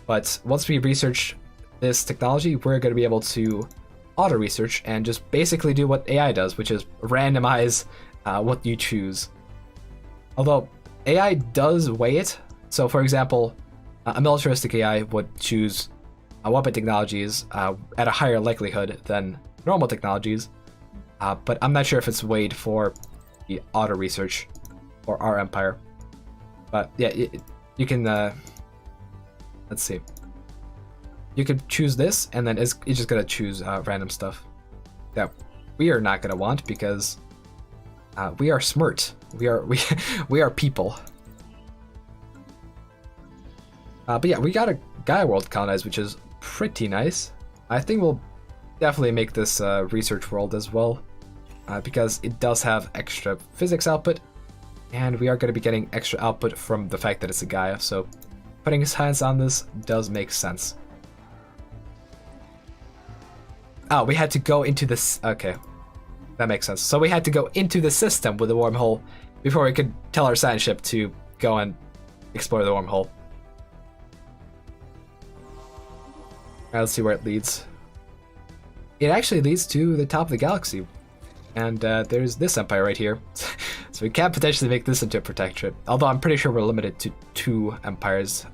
But once we research this technology, we're going to be able to auto-research and just basically do what AI does, which is randomize what you choose. Although AI does weigh it. So for example, a militaristic AI would choose weapon technologies at a higher likelihood than normal technologies. But I'm not sure if it's weighed for the auto-research for our empire. But yeah, you can Let's see. You could choose this, and then it's just gonna choose random stuff that we are not gonna want because we are smart. We are people. But yeah, we got a Gaia world colonized, which is pretty nice. I think we'll definitely make this research world as well, because it does have extra physics output, and we are going to be getting extra output from the fact that it's a Gaia, so putting his hands on this does make sense. Oh, we had to go into this. Okay, that makes sense. So we had to go into the system with the wormhole before we could tell our science ship to go and explore the wormhole. Alright, let's see where it leads. It actually leads to the top of the galaxy. And there's this empire right here. So we can potentially make this into a protectorate. Although I'm pretty sure we're limited to 2 empires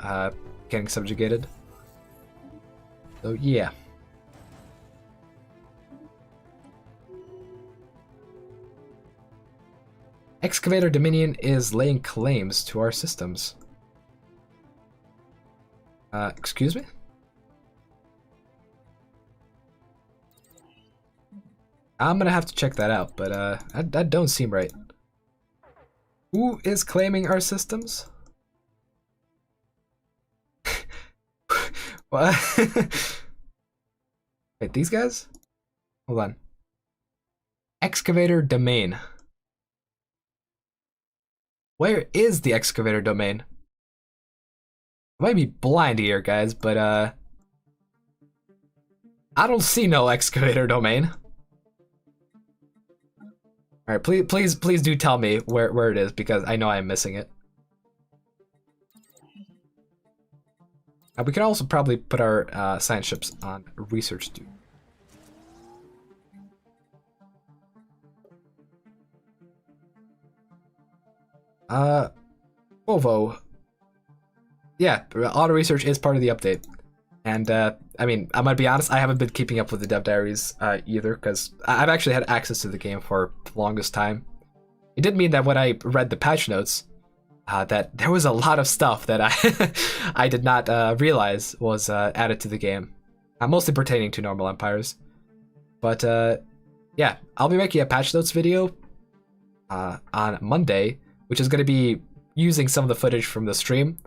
getting subjugated. So yeah. Excavator Dominion is laying claims to our systems. Excuse me? I'm gonna have to check that out, but that don't seem right. Who is claiming our systems? What? Wait, these guys? Hold on. Excavator domain. Where is the excavator domain? I might be blind here, guys, but I don't see no excavator domain. Alright, please do tell me where it is, because I know I'm missing it. We can also probably put our science ships on research duty. Ovo. Yeah, auto research is part of the update. And, I mean, I'm gonna be honest, I haven't been keeping up with the dev diaries either, because I've actually had access to the game for the longest time. It did mean that when I read the patch notes, that there was a lot of stuff that I did not realize was added to the game. Mostly pertaining to normal empires. But, yeah, I'll be making a patch notes video on Monday, which is going to be using some of the footage from the stream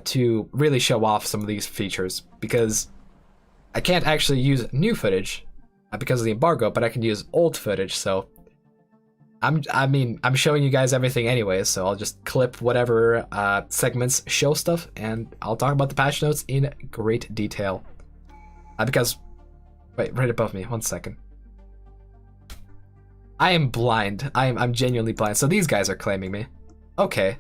to really show off some of these features, because I can't actually use new footage because of the embargo, but I can use old footage, so I'm showing you guys everything anyway, so I'll just clip whatever segments show stuff, and I'll talk about the patch notes in great detail. Because, wait, right above me, 1 second. I am blind. I'm genuinely blind. So these guys are claiming me. Okay.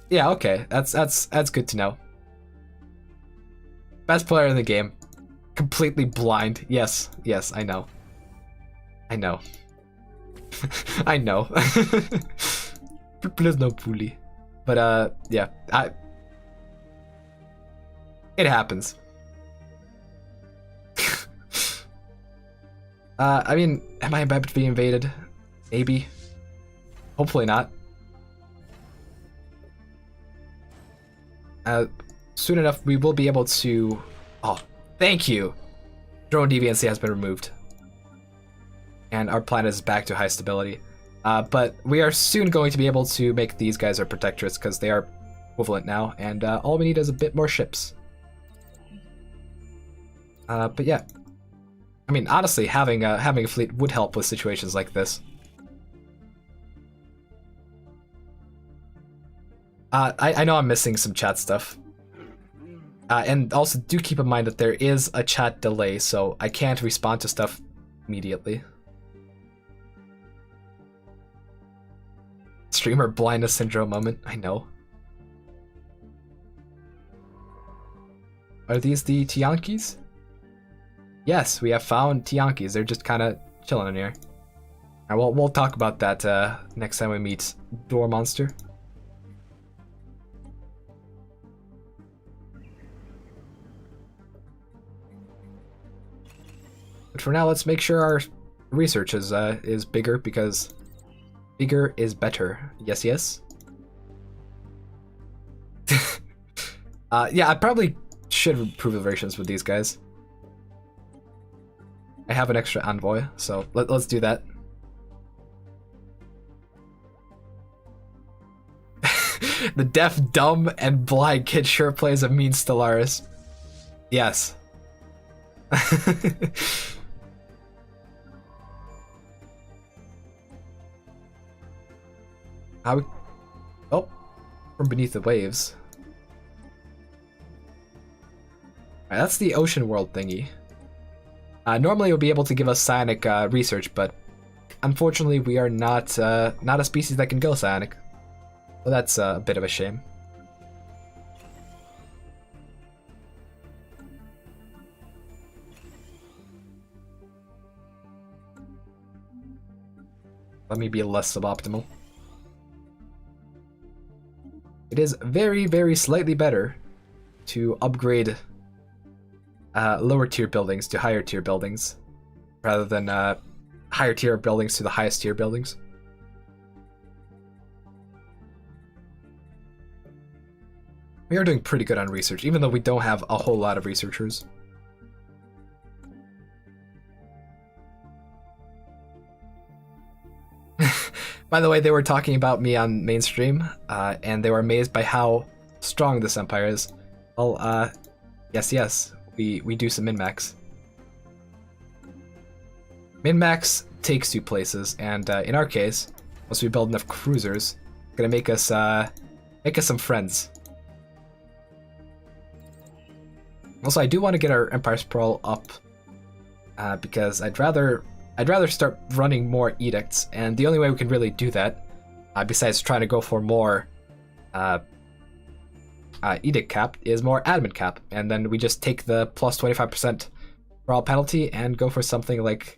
Yeah, okay. That's good to know. Best player in the game. Completely blind. Yes, I know. I know. I know. There's no pulley. But yeah, it happens. I mean, am I about to be invaded? Maybe. Hopefully not. Soon enough, we will be able to... Oh, thank you! Drone deviancy has been removed. And our planet is back to high stability. But we are soon going to be able to make these guys our protectorates, because they are equivalent now, and all we need is a bit more ships. But yeah. I mean, honestly, having a fleet would help with situations like this. I know I'm missing some chat stuff. And also do keep in mind that there is a chat delay, so I can't respond to stuff immediately. Streamer blindness syndrome moment, I know. Are these the Tiankis? Yes, we have found Tiankis. They're just kind of chilling in here. Alright, well, we'll talk about that next time we meet Door Monster. But for now, let's make sure our research is bigger, because bigger is better. Yes, yes. Yeah, I probably should improve the relations with these guys. I have an extra envoy, so let's do that. The deaf, dumb, and blind kid sure plays a mean Stellaris. Yes. How? Oh, from beneath the waves. Alright, that's the ocean world thingy. Normally it would be able to give us psionic research, but unfortunately we are not a species that can go psionic. So that's a bit of a shame. Let me be less suboptimal. It is very, very slightly better to upgrade lower tier buildings to higher tier buildings rather than higher tier buildings to the highest tier buildings. We are doing pretty good on research, even though we don't have a whole lot of researchers. By the way, they were talking about me on mainstream, and they were amazed by how strong this empire is. Well, yes, we do some min-max. Min-max takes you places, and in our case, once we build enough cruisers, it's gonna make us some friends. Also, I do want to get our Empire Sprawl up, because I'd rather start running more edicts, and the only way we can really do that, besides trying to go for more edict cap, is more admin cap, and then we just take the plus 25% sprawl penalty and go for something like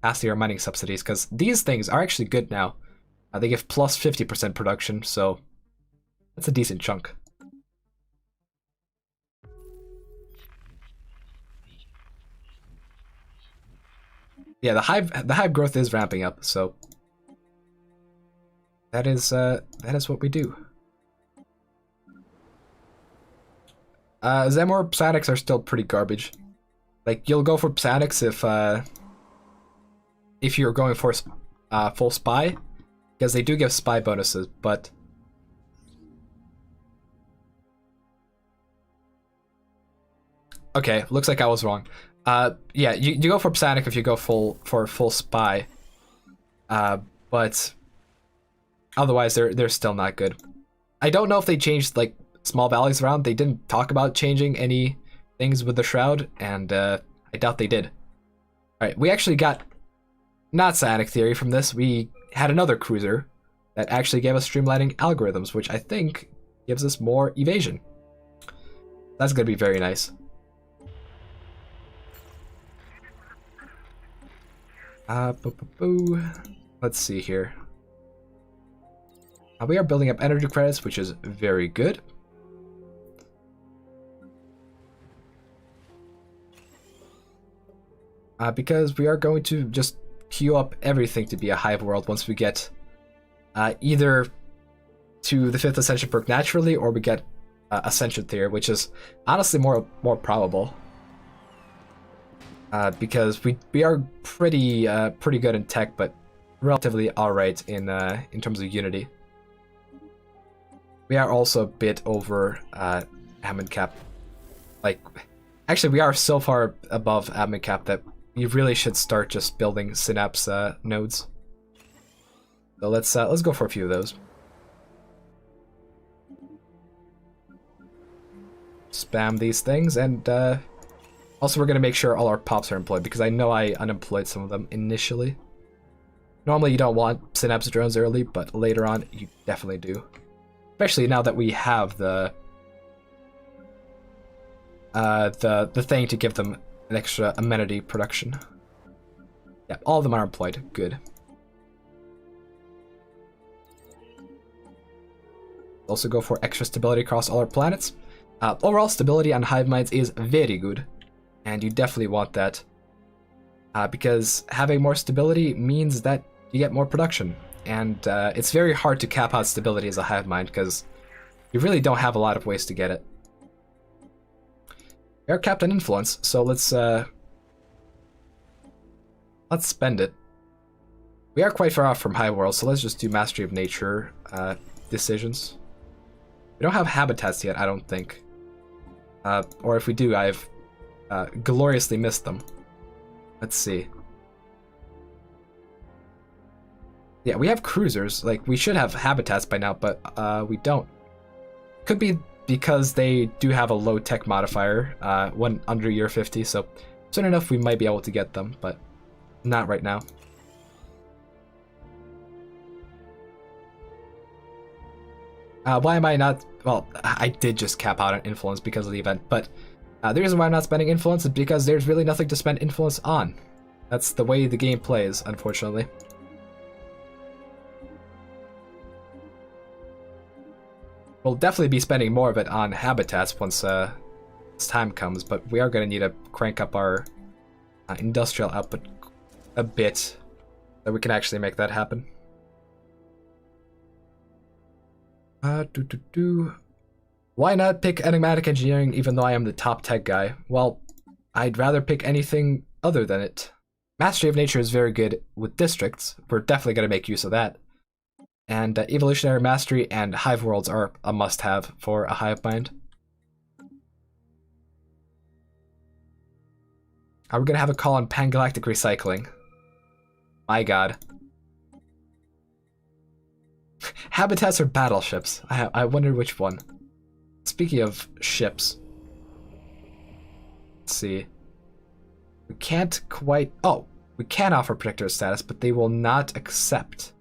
capacity or mining subsidies, because these things are actually good now. They give plus 50% production, so that's a decent chunk. Yeah, the hive growth is ramping up, so that is what we do. Zemor psionics are still pretty garbage. Like, you'll go for psionics if you're going for full spy, because they do give spy bonuses, but okay, looks like I was wrong. Yeah, you go for psionic if you go for full spy, but otherwise they're still not good. I don't know if they changed like small valleys around. They didn't talk about changing any things with the shroud, and I doubt they did. All right, we actually got not psionic theory from this. We had another cruiser that actually gave us streamlining algorithms, which I think gives us more evasion. That's gonna be very nice. Let's see here. We are building up energy credits, which is very good. Because we are going to just queue up everything to be a hive world once we get either to the 5th Ascension perk naturally, or we get Ascension Theory, which is honestly more probable. Because we are pretty good in tech, but relatively alright in terms of Unity. We are also a bit over admin cap. Like, actually, we are so far above admin cap that you really should start just building Synapse nodes. So let's go for a few of those. Spam these things, and also we're gonna make sure all our pops are employed, because I know I unemployed some of them initially. Normally you don't want Synapse drones early, but later on you definitely do. Especially now that we have the thing to give them an extra amenity production. Yeah, all of them are employed. Good. Also go for extra stability across all our planets. Overall stability on hive minds is very good, and you definitely want that. Because having more stability means that you get more production. And it's very hard to cap out stability as a hive mind, because you really don't have a lot of ways to get it. We are capped on influence, so let's spend it. We are quite far off from High World, so let's just do Mastery of Nature decisions. We don't have habitats yet, I don't think. Or if we do, I've gloriously missed them. Let's see. Yeah, we have cruisers. Like, we should have habitats by now, but we don't. Could be because they do have a low tech modifier when under year 50, so soon enough we might be able to get them, but not right now. Why am I not... Well, I did just cap out on influence because of the event, but the reason why I'm not spending influence is because there's really nothing to spend influence on. That's the way the game plays, unfortunately. We'll definitely be spending more of it on habitats once time comes, but we are going to need to crank up our industrial output a bit so that we can actually make that happen. Why not pick enigmatic engineering even though I am the top tech guy? Well, I'd rather pick anything other than it. Mastery of Nature is very good with districts. We're definitely going to make use of that. And evolutionary mastery and hive worlds are a must-have for a hive mind. Are we going to have a call on pangalactic recycling? My god. Habitats or battleships? I wonder which one. Speaking of ships. Let's see. We can't quite... Oh, we can offer protector status, but they will not accept.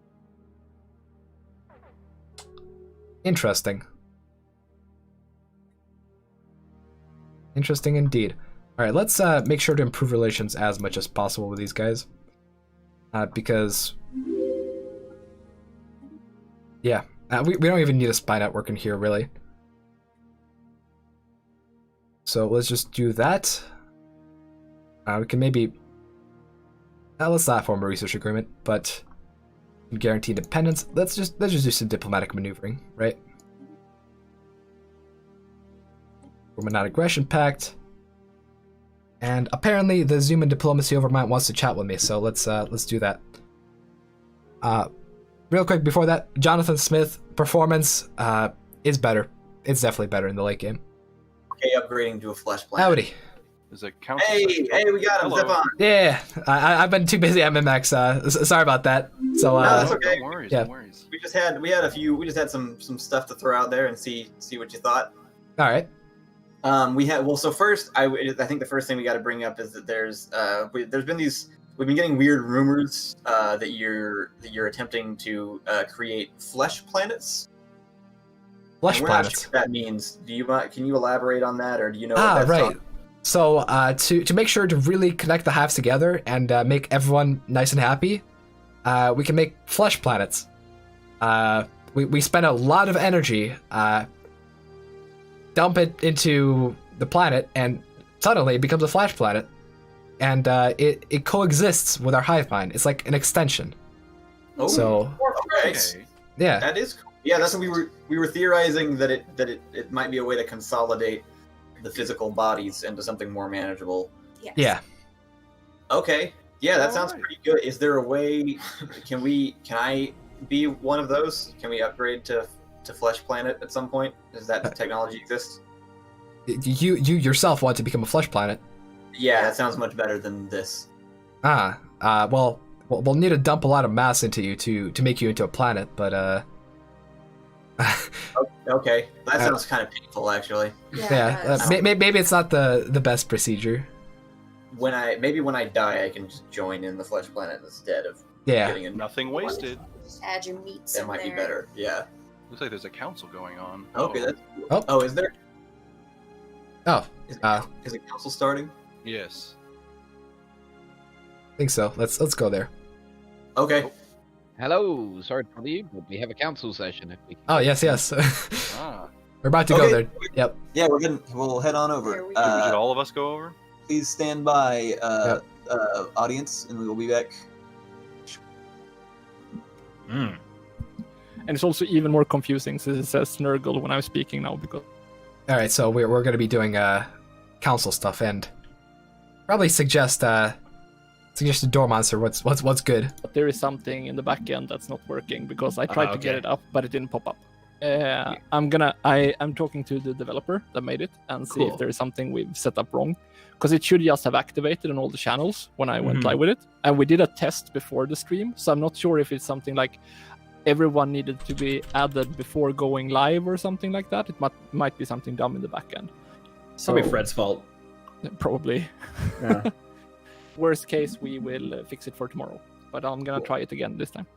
Interesting. Interesting indeed. Alright, let's make sure to improve relations as much as possible with these guys. Because... Yeah, we don't even need a spy network in here, really. So let's just do that. We can maybe... let's not form a research agreement, but... guarantee independence. Let's just do some diplomatic maneuvering, right? Form a non-aggression pact. And apparently the Xuman diplomacy overmind wants to chat with me, so let's do that. Real quick before that, Jonathan Smith performance is better. It's definitely better in the late game. Okay, upgrading to a flesh planet. Howdy. Is a council. Hey, we got him, Stefan. Yeah, I've been too busy at MMX. Sorry about that. So no, that's okay. No worries, yeah. no worries. We just had some stuff to throw out there and see what you thought. All right. So first, I think the first thing we got to bring up is that there's been these. We've been getting weird rumors that you're attempting to create flesh planets. Flesh planets. planets. Not sure what that means. Can you elaborate on that, or do you know? What that's right. talking? So to make sure to really connect the hives together and make everyone nice and happy, we can make flesh planets. We spend a lot of energy, dump it into the planet, and suddenly it becomes a flesh planet. And it coexists with our hive mind. It's like an extension. Oh, so okay. Yeah, that is cool. Yeah, that's what we were theorizing that it might be a way to consolidate the physical bodies into something more manageable. Yes. Yeah. Okay. Yeah, that sounds pretty good. Is there a way? Can I be one of those? Can we upgrade to Flesh Planet at some point? Does that technology exist? You yourself want to become a flesh planet. Yeah, that sounds much better than this. Well, we'll need to dump a lot of mass into you to make you into a planet, but Okay, that sounds kind of painful, actually. Maybe it's not the best procedure. When I die, I can just join in the Flesh Planet instead of getting in. Nothing wasted. Just add your meats That in might there. be better. Yeah. Looks like there's a council going on. Okay, that's cool. Oh, is there? Oh. Is the council starting? Yes. I think so. Let's go there. Okay. Hello, sorry to bother you, but we have a council session. If we can... Oh yes. We're about to go there. Yep. Yeah, we'll head on over. Should all of us go over? Please stand by, audience, and we will be back. And it's also even more confusing since it says Nurgle when I'm speaking now because. All right, so we're going to be doing council stuff and probably suggest a door monster. What's good? But there is something in the back end that's not working because I tried to get it up, but it didn't pop up. I'm talking to the developer that made it and see if there is something we've set up wrong, because it should just have activated on all the channels when I went live with it. And we did a test before the stream, so I'm not sure if it's something like everyone needed to be added before going live or something like that. It might be something dumb in the back end. Probably Fred's fault. Probably. Yeah. Worst case, we will fix it for tomorrow, but I'm gonna try it again this time.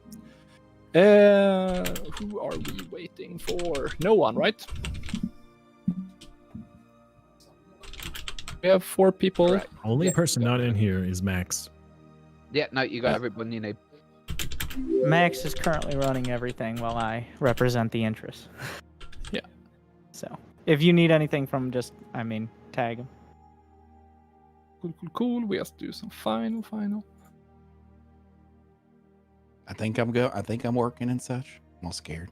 Who are we waiting for? No one, right? We have 4 people. Right. Only person not in here is Max. Yeah, no, you got everyone you need. Max is currently running everything while I represent the interests. Yeah. So, if you need anything from tag him. Cool. We have to do some final. I think I'm good. I think I'm working and such. I'm all scared.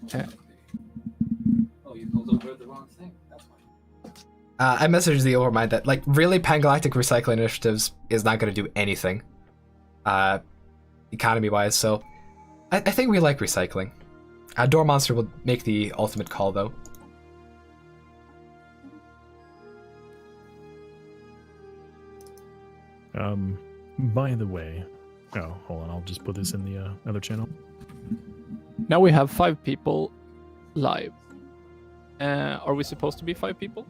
Okay. Oh, you pulled over the wrong thing. That's why. I messaged the overmind that really Pangalactic recycling initiatives is not going to do anything, economy wise. So I think we like recycling. Door monster will make the ultimate call though. By the way, hold on, I'll just put this in the other channel. Now we have 5 people live. Are we supposed to be 5 people?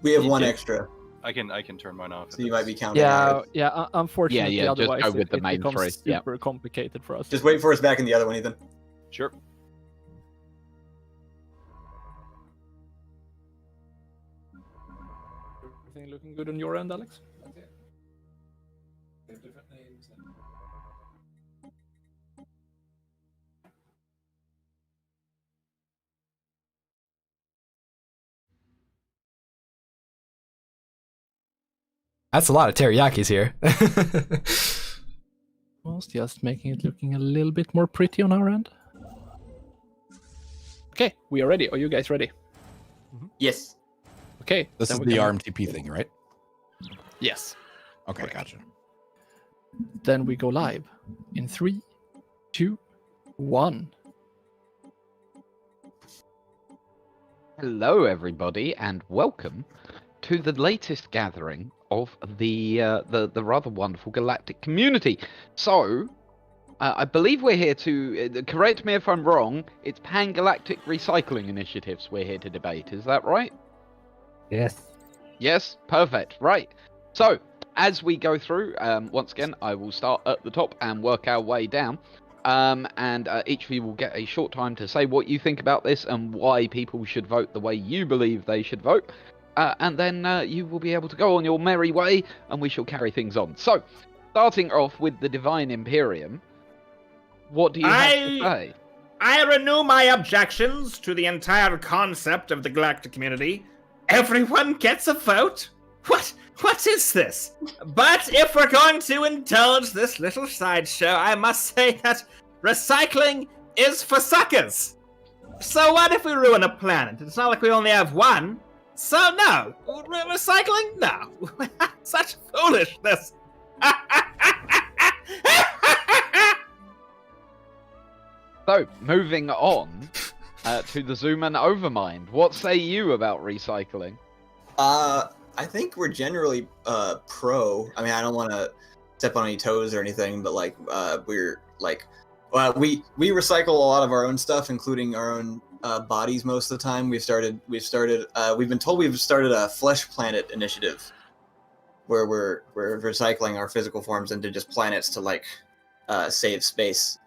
We have one extra. I can turn mine off. So you might be counting. Yeah. Unfortunately, just otherwise go with the it main becomes three. super complicated for us. Just wait for us back in the other one, Ethan. Sure. Everything looking good on your end, Alex? That's a lot of teriyakis here. Just making it looking a little bit more pretty on our end. Okay, we are ready. Are you guys ready? Yes. Okay. This is the RMTP thing, right? Yes. Okay, gotcha. Then we go live in 3, 2, 1. Hello, everybody, and welcome to the latest gathering of the rather wonderful galactic community. So, I believe we're here to correct me if I'm wrong. It's Pan-Galactic Recycling Initiatives we're here to debate. Is that right? Yes. Yes, perfect. Right. So, as we go through, once again, I will start at the top and work our way down. And each of you will get a short time to say what you think about this and why people should vote the way you believe they should vote. And then you will be able to go on your merry way, and we shall carry things on. So, starting off with the Divine Imperium, what do you have to say? I renew my objections to the entire concept of the galactic community. Everyone gets a vote? What is this? But if we're going to indulge this little sideshow, I must say that recycling is for suckers. So what if we ruin a planet? It's not like we only have one. So no, recycling? No. Such foolishness. So, moving on to the Xumans Overmind. What say you about recycling? I think we're generally pro. I mean, I don't want to step on any toes or anything, but we recycle a lot of our own stuff, including our own bodies most of the time. We've been told we've started a Flesh Planet initiative where we're recycling our physical forms into just planets to save space,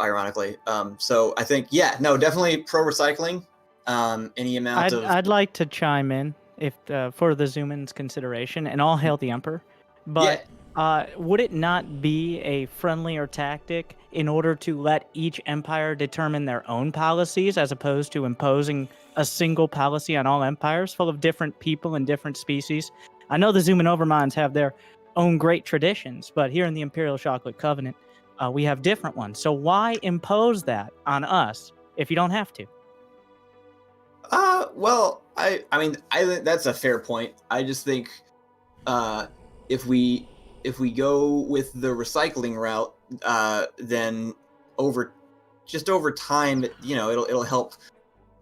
ironically. So I think, definitely pro recycling. Any amount I'd like to chime in if for the Xumans consideration, and all hail the Emperor. But would it not be a friendlier tactic in order to let each empire determine their own policies, as opposed to imposing a single policy on all empires full of different people and different species? I know the Xuman Overminds have their own great traditions, but here in the Imperial Chocolate Covenant, we have different ones. So why impose that on us if you don't have to? Well, I mean, I think that's a fair point. I just think, if we go with the recycling route, then over time, it'll help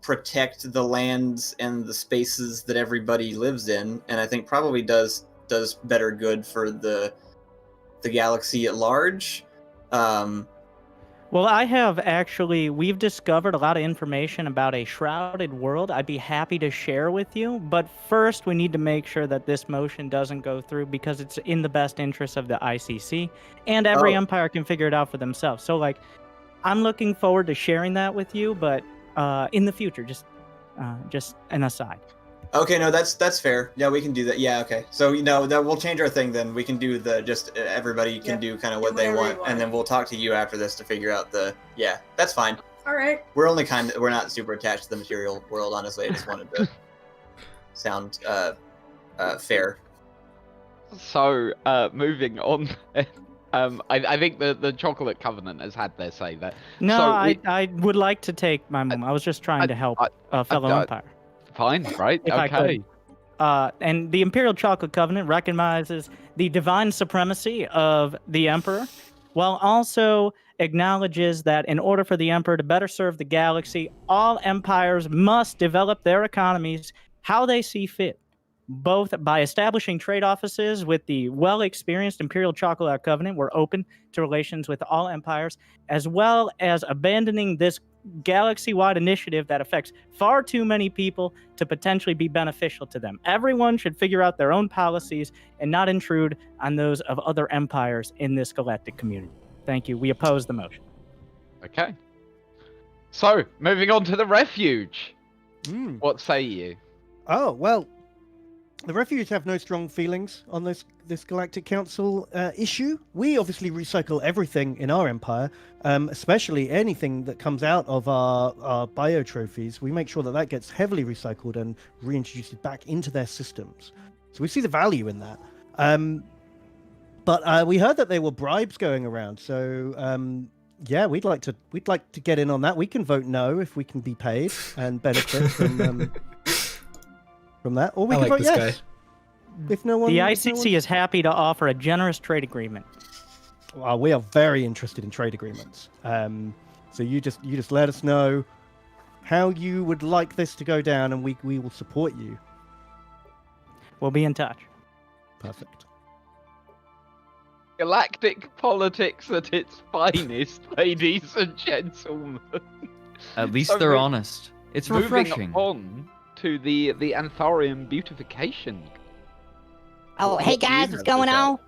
protect the lands and the spaces that everybody lives in, and I think probably does better good for the galaxy at large. Well, we've discovered a lot of information about a shrouded world I'd be happy to share with you, but first we need to make sure that this motion doesn't go through because it's in the best interest of the ICC, and every empire can figure it out for themselves. So, I'm looking forward to sharing that with you, but in the future, just an aside. Okay, no, that's fair. Yeah, we can do that. Yeah, okay. So that we'll change our thing then. We can do everybody can do kind of what they want, and then we'll talk to you after this to figure out that's fine. All right. We're not super attached to the material world, honestly. I just wanted to sound fair. So, moving on. I think the Chocolate Covenant has had their say there. No, so I would like to take my moment. I was just trying to help a fellow empire. Fine, right? If I could. And the Imperial Chocolate Covenant recognizes the divine supremacy of the Emperor, while also acknowledges that in order for the Emperor to better serve the galaxy, all empires must develop their economies how they see fit, both by establishing trade offices with the well-experienced Imperial Chocolate Covenant. We're open to relations with all empires, as well as abandoning this galaxy-wide initiative that affects far too many people to potentially be beneficial to them. Everyone should figure out their own policies and not intrude on those of other empires in this galactic community. Thank you. We oppose the motion. Okay. So, moving on to the refuge. What say you? Oh, well, the Refuge have no strong feelings on this Galactic Council issue. We obviously recycle everything in our empire, especially anything that comes out of our bio trophies. We make sure that gets heavily recycled and reintroduced back into their systems. So we see the value in that. But we heard that there were bribes going around. So yeah, we'd like to get in on that. We can vote no if we can be paid and benefit from that, or we can vote yes. If no one, the ICC is happy to offer a generous trade agreement. Well, we are very interested in trade agreements. So you just let us know how you would like this to go down, and we will support you. We'll be in touch. Perfect. Galactic politics at its finest, ladies and gentlemen. At least they're honest. It's refreshing. Moving on to the Antharian beautification. Oh, hey guys, what's going on?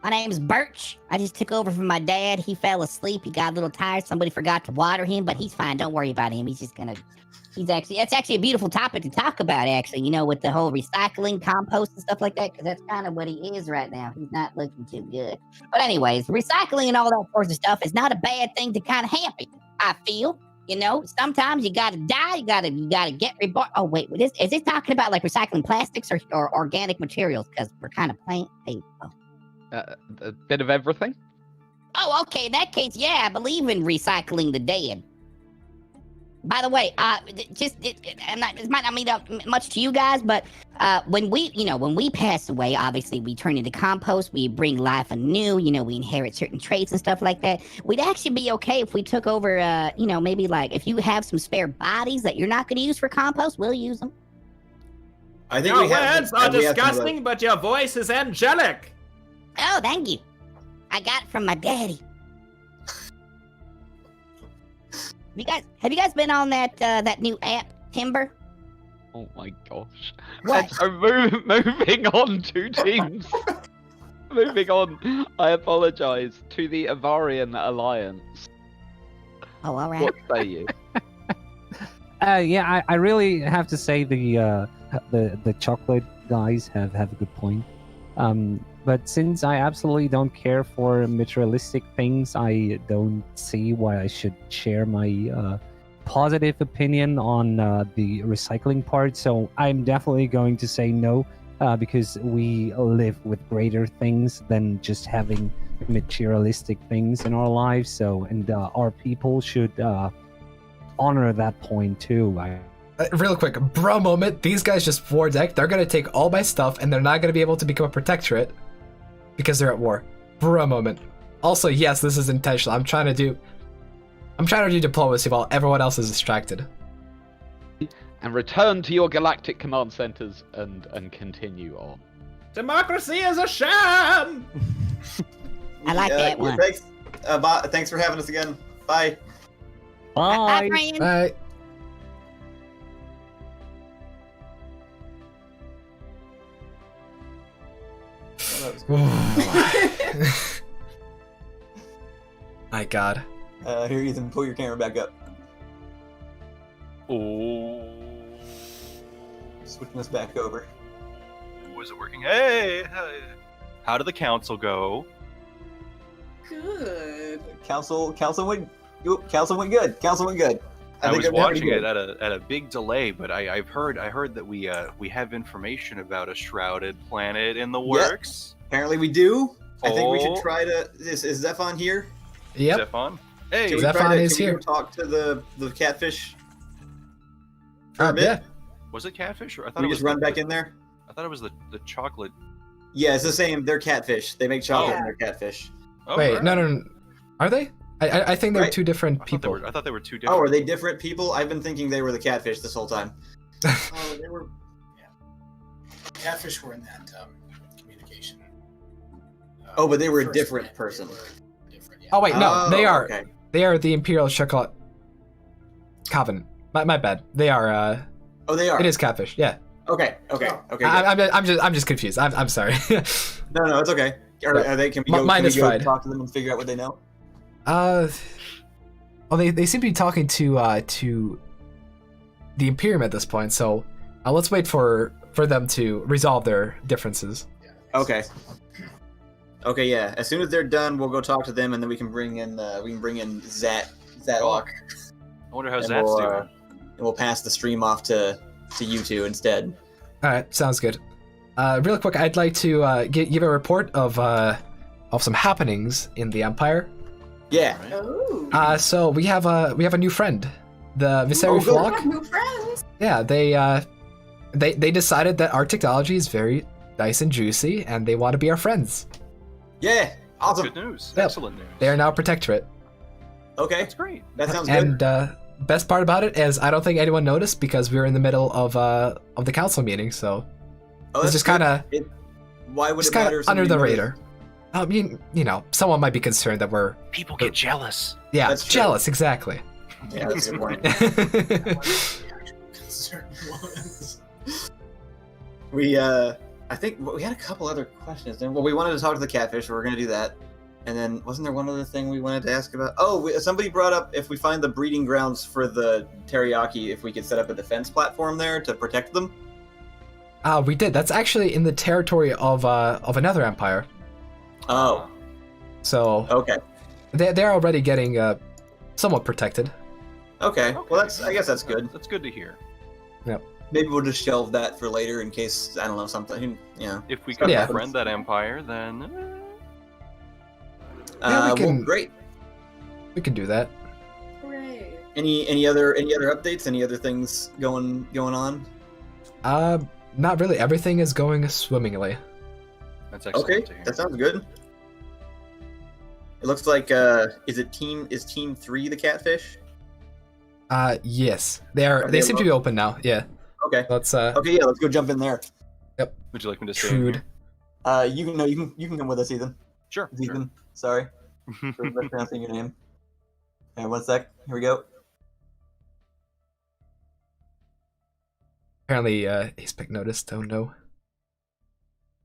My name's Birch. I just took over from my dad. He fell asleep. He got a little tired. Somebody forgot to water him, but he's fine. Don't worry about him. It's actually a beautiful topic to talk about, actually, with the whole recycling, compost, and stuff like that, because that's kind of what he is right now. He's not looking too good. But anyways, recycling and all that sorts of stuff is not a bad thing to kind of happen, I feel. Sometimes you gotta die, you gotta get reborn. Oh wait, is this talking about like recycling plastics or organic materials? Because we're kind of playing. A bit of everything. Oh, okay. In that case, yeah, I believe in recycling the dead. By the way, it might not mean much to you guys, but when we pass away, obviously we turn into compost. We bring life anew. We inherit certain traits and stuff like that. We'd actually be okay if we took over. Maybe like if you have some spare bodies that you're not going to use for compost, we'll use them. I think your words are disgusting, but your voice is angelic. Oh, thank you. I got it from my daddy. Have you guys been on that new app, Timber? Oh my gosh. What? So moving on to teams. Moving on. I apologize to the Avarian Alliance. Oh, all right. What say you? Yeah, I really have to say the chocolate guys have a good point. But since I absolutely don't care for materialistic things, I don't see why I should share my positive opinion on the recycling part. So I'm definitely going to say no, because we live with greater things than just having materialistic things in our lives. So, and our people should honor that point too. Real quick, bro moment. These guys just war deck. They're gonna take all my stuff, and they're not gonna be able to become a protectorate because they're at war. Bro moment. Also, yes, this is intentional. I'm trying to do diplomacy while everyone else is distracted. And return to your galactic command centers and continue on. Democracy is a sham! I like that one. Thanks, thanks for having us again. Bye. Bye. Brian. Bye. My God. Here, Ethan, pull your camera back up. Oh. Switching us back over. Was it working? Hey! How did the council go? Good. Council went good. Council went good. I think was they're pretty watching it good. at a big delay, but I heard that we have information about a shrouded planet in the works. Apparently we do. I think we should Oh. try to. Is Stefan here? Yep. Stefan? Hey, Can we Stefan try to, is can we here. go talk to the catfish? For a bit? Yeah. was it catfish? Or I thought Can we it was just run back in there? I thought it was the chocolate. Yeah, it's the same. They're catfish. They make chocolate Oh. and they're catfish. Oh, Wait, alright. no. Are they? I think they're Right. two different people. I thought they were two Oh, different. are they different people? I've been thinking they were the catfish this whole time. Oh, they were. Yeah. Catfish were in that communication. Oh, but they were a First different planet, person. they were different, yeah. Oh wait, no, they are. Okay. They are the Imperial Chocolate Covenant. My bad. They are. Oh, they are. It is catfish. Yeah. Okay. Okay. Oh. Okay. I'm just confused. I'm sorry. No, it's okay. Are they? Can we go? Mine Can we is go fried. talk to them and figure out what they know? Well, they seem to be talking to the Imperium at this point. So let's wait for them to resolve their differences. Okay. Okay. Yeah. As soon as they're done, we'll go talk to them, and then we can bring in Zatlock. I wonder how And Zat's we'll, doing. And we'll pass the stream off to you two instead. All right, sounds good. Real quick, I'd like to give a report of some happenings in the Empire. Yeah. Oh. So we have a new friend, the Viseri Oh, good. flock. New friends. Yeah, they decided that our technology is very nice and juicy, and they want to be our friends. Yeah. Awesome. Good news. Yep. Excellent news. They are now protectorate. Okay. That's great. That sounds good. And best part about it is I don't think anyone noticed because we were in the middle of the council meeting, so Oh, it's that's just kind of good. Why would just it kind matter? of if under the somebody radar. I mean, someone might be concerned that we're People get jealous. yeah That's true. jealous exactly. noticed? Yeah, that's a good point. Concern was. I think we had a couple other questions. Well, we wanted to talk to the catfish. We're going to do that. And then, wasn't there one other thing we wanted to ask about? Oh, somebody brought up if we find the breeding grounds for the teriyaki, if we could set up a defense platform there to protect them. We did. That's actually in the territory of another empire. Oh. So Okay. they're already getting somewhat protected. Okay. Well, I guess that's good. That's good to hear. Yep. Maybe we'll just shelve that for later in case, I don't know, something, If we could Yeah. befriend that empire, then Yeah, we can- well, great. We can do that. Hooray. Any other updates? Any other things going on? Not really. Everything is going swimmingly. that's excellent Okay, to hear. that sounds good. It looks like is team 3 the catfish? Yes. Are They they seem to be open now. Yeah. Okay. Let's Okay, yeah, let's go jump in there. Would you like me to stay? Shoot. You can come with us, Ethan. Sure. Ethan, sorry for mispronouncing your name. Okay, 1 sec. Here we go. Apparently, he's picked notice. Oh no.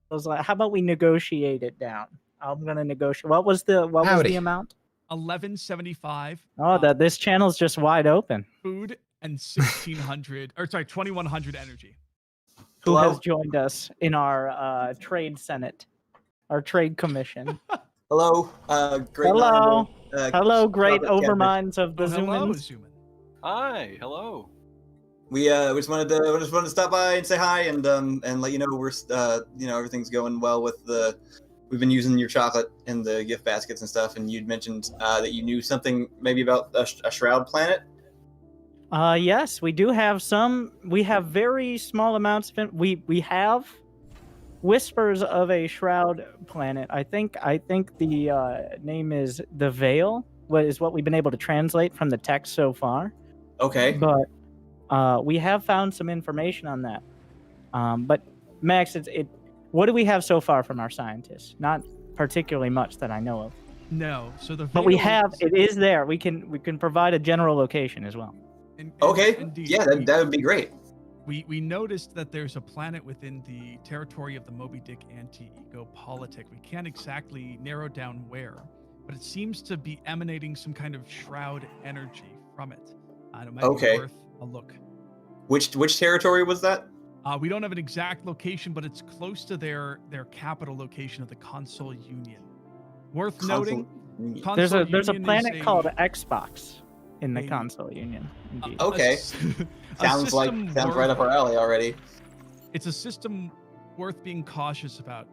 I was like, how about we negotiate it down? I'm gonna negotiate. What was the amount? 1175. Oh, that this channel's just wide open. Food and 1600 or sorry, 2100 energy. Who Hello? has joined us in our trade senate, our trade commission? Hello, great. Hello. honorable, Hello, great Chocolate overminds of the Hello, Xumans. Xumans. Hi. Hello. We just wanted to stop by and say hi and let you know we're everything's going well with we've been using your chocolate in the gift baskets and stuff, and you'd mentioned that you knew something maybe about a shroud planet. Yes, we do have some. We have very small amounts of it. We have whispers of a shroud planet. I think the name is the Veil. What is what we've been able to translate from the text so far. Okay. But we have found some information on that. But Max, what do we have so far from our scientists? Not particularly much that I know of. No. So the But we Veil have. It is there. We can provide a general location as well. Okay. Indeed. Yeah, that would be great. We noticed that there's a planet within the territory of the Moby Dick anti-ego politic. We can't exactly narrow down where, but it seems to be emanating some kind of shroud energy from it. And it might be worth a look. Which territory was that? We don't have an exact location, but it's close to their capital location of the Consul Union. Worth noting, There's a Union planet is called Xbox in the Consul Union. Indeed. Okay. Sounds right up our alley already. It's a system worth being cautious about,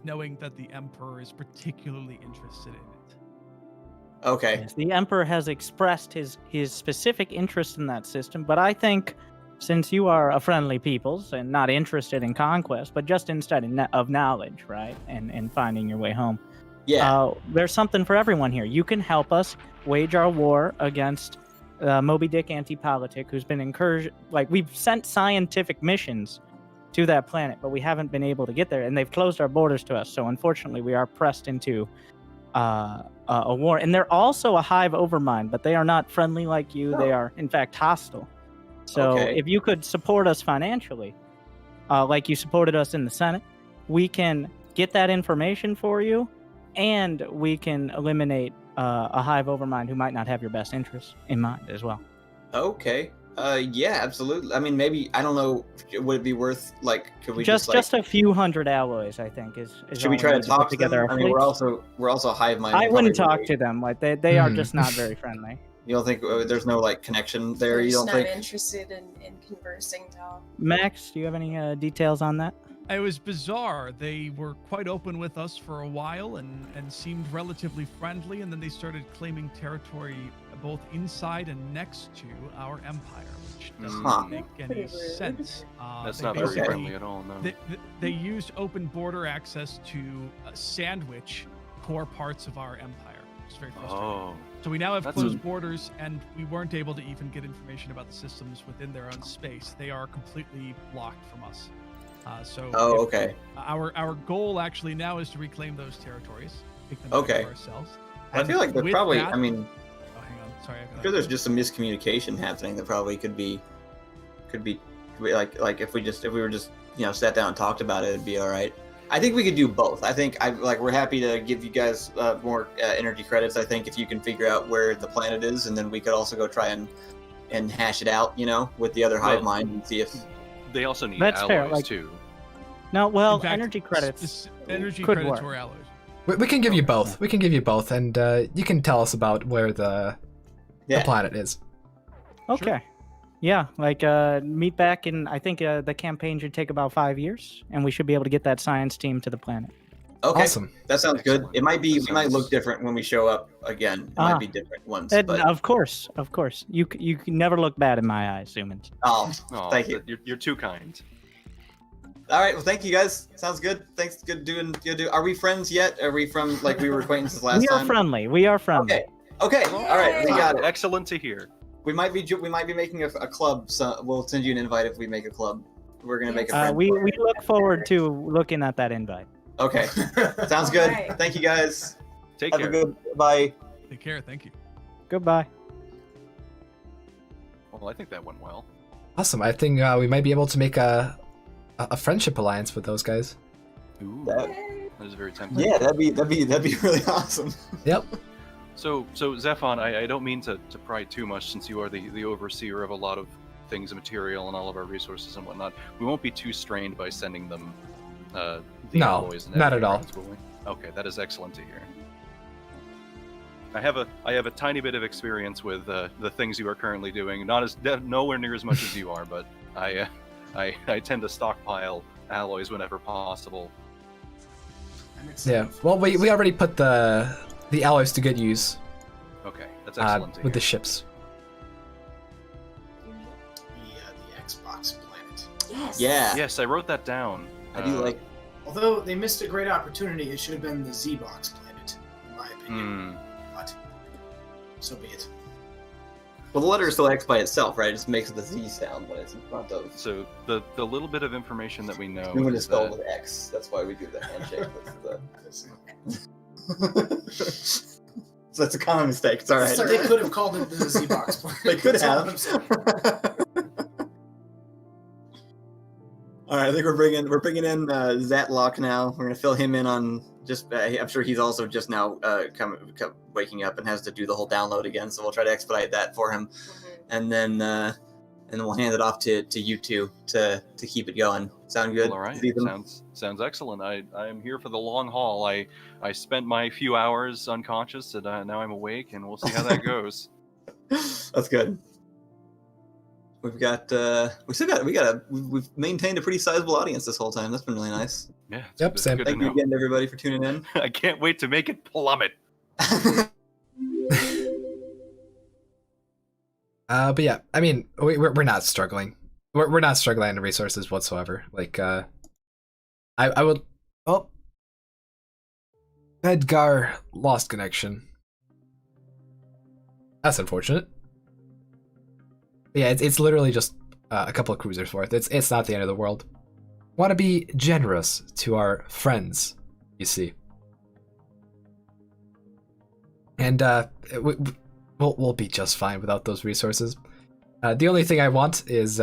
knowing that the Emperor is particularly interested in it. Okay. Yes, the Emperor has expressed his specific interest in that system, but I think since you are a friendly peoples and not interested in conquest, but just in study of knowledge, right, and finding your way home. Yeah. There's something for everyone here. You can help us wage our war against Moby Dick anti-politic, who's been encouraged. Like, we've sent scientific missions to that planet, but we haven't been able to get there, and they've closed our borders to us. So unfortunately, we are pressed into a war. And they're also a hive overmind, but they are not friendly like you. They are, in fact, hostile. So if you could support us financially, like you supported us in the Senate, we can get that information for you, and we can eliminate a hive overmind who might not have your best interests in mind as well. Okay. Yeah, absolutely. I mean, maybe, I don't know, would it be worth, like, could we just a few hundred alloys, I think, is should we try to talk to them? I mean, we're also hive minded. I wouldn't talk to them. Like, they are just not very friendly. You don't think there's no, like, connection there? You don't not think? interested in conversing, Tom. Max, do you have any details on that? It was bizarre. They were quite open with us for a while and seemed relatively friendly, and then they started claiming territory both inside and next to our empire, which doesn't make any sense. That's They not very basically- friendly at all, no. They used open border access to sandwich core parts of our empire, which is very frustrating. Oh. So we now have That's- closed borders, and we weren't able to even get information about the systems within their own space. They are completely blocked from us. Okay. Our goal actually now is to reclaim those territories, take them back Okay. to ourselves. I feel like there's probably, that- I mean, Oh, hang on. Sorry. I'm sure there's just some miscommunication happening that probably could be like if we were just sat down and talked about it, it'd be all right. I think we could do both. I think we're happy to give you guys more energy credits. I think if you can figure out where the planet is, and then we could also go try and hash it out, with the other hive mind and see if they also need That's alloys fair, like- too. No, well, In fact, energy credits energy could credits work. or alloys. We can give you both. We can give you both, and you can tell us about where the planet is. Okay. Yeah, like meet back in, I think the campaign should take about 5 years, and we should be able to get that science team to the planet. Okay, Awesome. That sounds good. It might be, we might look different when we show up again. It might be different ones. But... Of course. You can never look bad in my eyes, Xumans. Oh, thank you. You're too kind. All right, well, thank you guys. Sounds good. Thanks. Good doing. Are we friends yet? Are we from we were acquaintances last We are time? friendly. We are friendly. Okay. All right. We got it. Excellent to hear. We might be making a club. So we'll send you an invite if we make a club. We're gonna make a friend. We look forward to looking at that invite. Okay. Sounds good. Right. Thank you guys. Take Have care. a good bye. Take care. Thank you. Goodbye. Well, I think that went well. Awesome. I think we might be able to make a friendship alliance with those guys. Ooh, that is very tempting. Yeah, that'd be really awesome. Yep. So Stefan, I don't mean to pry too much, since you are the overseer of a lot of things and material and all of our resources and whatnot. We won't be too strained by sending them the No, alloys and not at all. will we? Okay, that is excellent to hear. I have a tiny bit of experience with the things you are currently doing. Nowhere near as much as you are, but I tend to stockpile alloys whenever possible. Yeah. Well, we already put the alloys to good use. Okay, that's excellent to with hear. the ships. Yes. Yeah. Yes, I wrote that down. I do like. Although they missed a great opportunity, it should have been the Z-Box planet, in my opinion. But so be it. Well, the letter is still X by itself, right? It just makes the Z sound when it's in front of. So the little bit of information that we know Human is is spelled that with X. That's why we do the handshake. So that's a common mistake. It's all right. They could have called it the Z-Box planet. They could That's all have. I'm saying. All right, I think we're bringing in Zatlock now. We're gonna fill him in on just. I'm sure he's also just now waking up and has to do the whole download again. So we'll try to expedite that for him, and then we'll hand it off to you two to keep it going. Sound good? Well, all right. Sounds excellent. I am here for the long haul. I spent my few hours unconscious, and now I'm awake, and we'll see how that goes. That's good. We've maintained a pretty sizable audience this whole time. That's been really nice. Yeah. Yep. Same. Thank you again, everybody, for tuning in. I can't wait to make it plummet. But yeah, I mean, we're not struggling. We're not struggling in resources whatsoever. Like, I would. Oh, Edgar lost connection. That's unfortunate. Yeah, it's literally just a couple of cruisers worth. It's not the end of the world. Want to be generous to our friends, you see. And we'll be just fine without those resources. The only thing I want is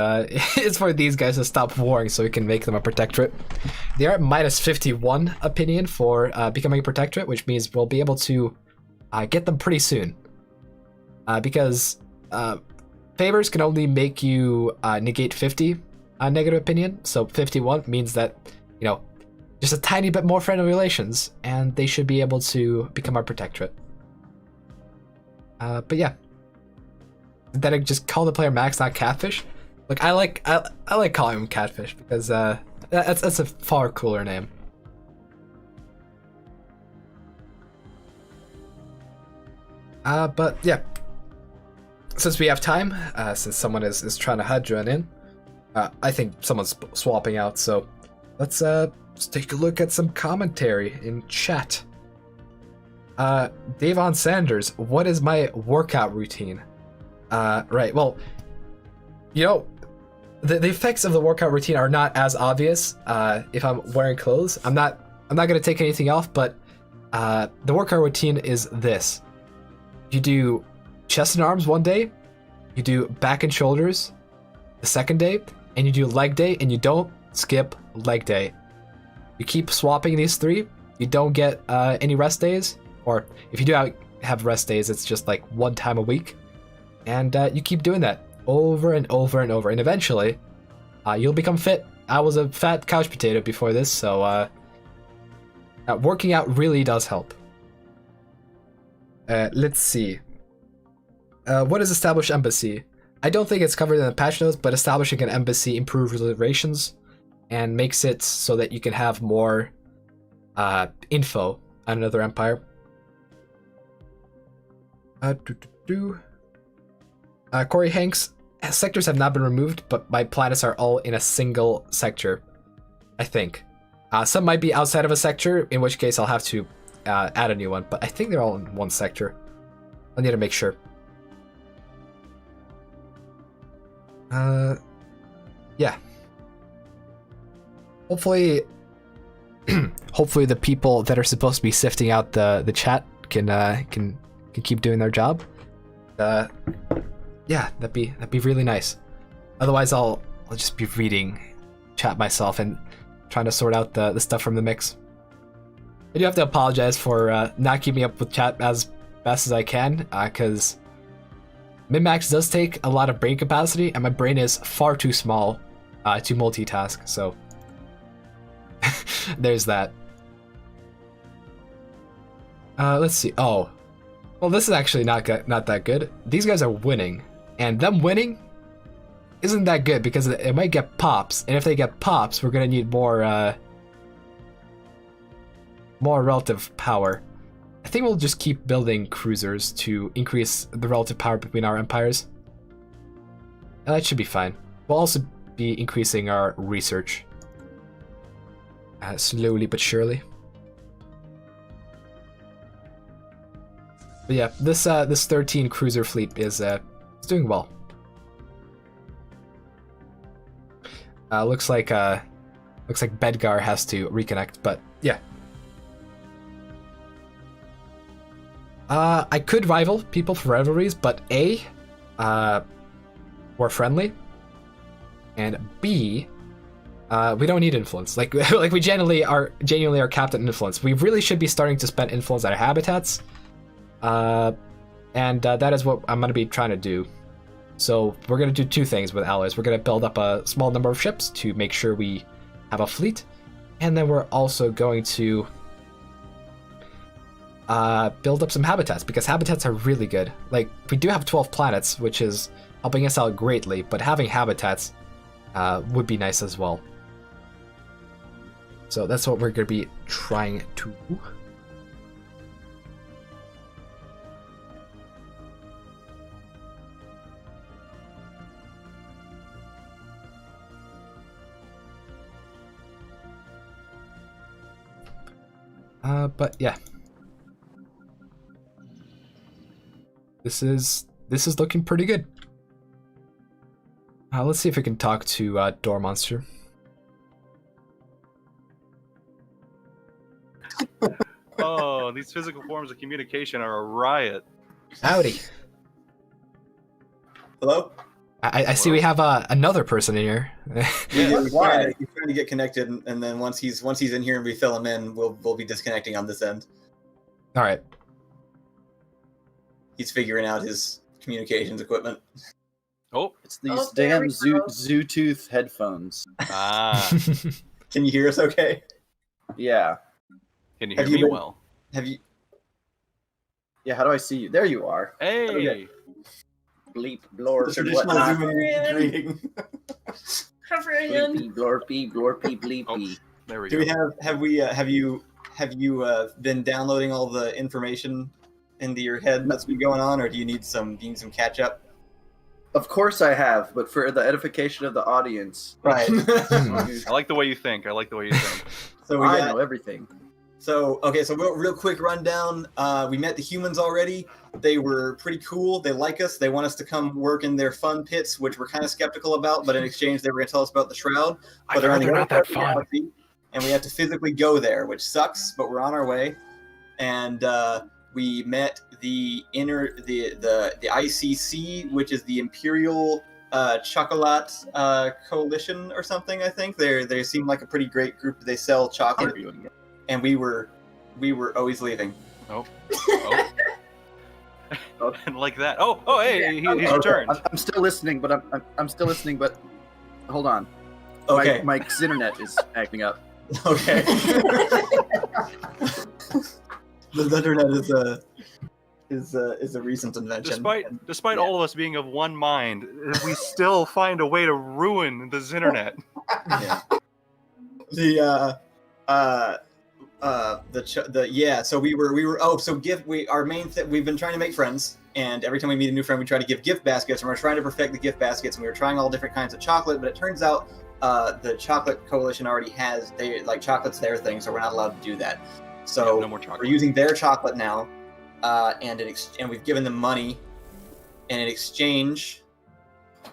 for these guys to stop warring so we can make them a protectorate. They are at minus 51 opinion for becoming a protectorate, which means we'll be able to get them pretty soon. Because favors can only make you negate 50 negative opinion, so 51 means that, you know, just a tiny bit more friendly relations, and they should be able to become our protectorate. But yeah. Then I just call the player Max, not Catfish. Like I like calling him Catfish because that's a far cooler name. But yeah. Since we have time, since someone is trying to join in, I think someone's swapping out. So let's take a look at some commentary in chat. Davon Sanders, what is my workout routine? Right. Well, you know, the effects of the workout routine are not as obvious. If I'm wearing clothes, I'm not gonna take anything off. But the workout routine is this: you do chest and arms one day, you do back and shoulders the second day, and you do leg day, and you don't skip leg day. You keep swapping these three. You don't get any rest days, or if you do have rest days, it's just like one time a week. And you keep doing that over and over and over, and eventually you'll become fit. I was a fat couch potato before this, so working out really does help. Let's see. What is established embassy? I don't think it's covered in the patch notes, but establishing an embassy improves relations and makes it so that you can have more info on another empire. Corey Hanks, sectors have not been removed, but my planets are all in a single sector, I think. Some might be outside of a sector, in which case I'll have to add a new one, but I think they're all in one sector. I need to make sure. Yeah. Hopefully the people that are supposed to be sifting out the chat can keep doing their job. Yeah, that'd be really nice. Otherwise, I'll just be reading chat myself and trying to sort out the stuff from the mix. I do have to apologize for not keeping up with chat as best as I can, because min-max does take a lot of brain capacity, and my brain is far too small to multitask. So there's that. Let's see. Oh, well, this is actually not that good. These guys are winning. And them winning isn't that good because it might get pops, and if they get pops, we're gonna need more relative power. I think we'll just keep building cruisers to increase the relative power between our empires. And that should be fine. We'll also be increasing our research slowly but surely. But yeah, this 13 cruiser fleet is doing well. Looks like Bedgar has to reconnect, but yeah. I could rival people for rivalries, but A, we're friendly, and B, we don't need influence. Like we genuinely are capped at influence. We really should be starting to spend influence at our habitats, and that is what I'm going to be trying to do. So we're going to do two things with allies. We're going to build up a small number of ships to make sure we have a fleet, and then we're also going to build up some habitats, because habitats are really good. Like, we do have 12 planets, which is helping us out greatly, but having habitats would be nice as well. So that's what we're going to be trying to do. But yeah. This is looking pretty good. Let's see if we can talk to Door Monster. Oh, these physical forms of communication are a riot. Howdy. Hello? I see we have another person in here. Yeah, he's trying to get connected, and then once he's in here and we fill him in, we'll be disconnecting on this end. All right. He's figuring out his communications equipment. Oh, it's these damn Zootooth headphones. Ah. Can you hear us okay? Yeah. Can you hear me well? Have you? Yeah, how do I see you? There you are. Hey. Okay. Bleep, blorp, Traditional whatnot. Zoom Bleepy, blorpy, blorpy, bleepy. There we Do go. we have you been downloading all the information into your head that's been going on, or do you need some catch up? Of course I have, but for the edification of the audience. Right. I like the way you think. So I know everything. So real quick rundown. We met the humans already. They were pretty cool. They like us. They want us to come work in their fun pits, which we're kind of skeptical about. But in exchange, they were going to tell us about the shroud. I've heard they're not that fun. Galaxy, and we have to physically go there, which sucks. But we're on our way. And we met the ICC, which is the Imperial Chocolate Coalition or something. I think they seem like a pretty great group. They sell chocolate, and we were always leaving. Oh. And like that. Oh, hey, he's returned. I'm still listening, but I'm still listening, but hold on. Okay. My internet is acting up. Okay. The internet is a recent invention. Despite all of us being of one mind, we still find a way to ruin this internet. Yeah. So we were our main thing, we've been trying to make friends, and every time we meet a new friend we try to give gift baskets, and we're trying to perfect the gift baskets, and we were trying all different kinds of chocolate, but it turns out the chocolate coalition already has chocolate's their thing, so we're not allowed to do that. So no more chocolate. We're using their chocolate now, and we've given them money, and in exchange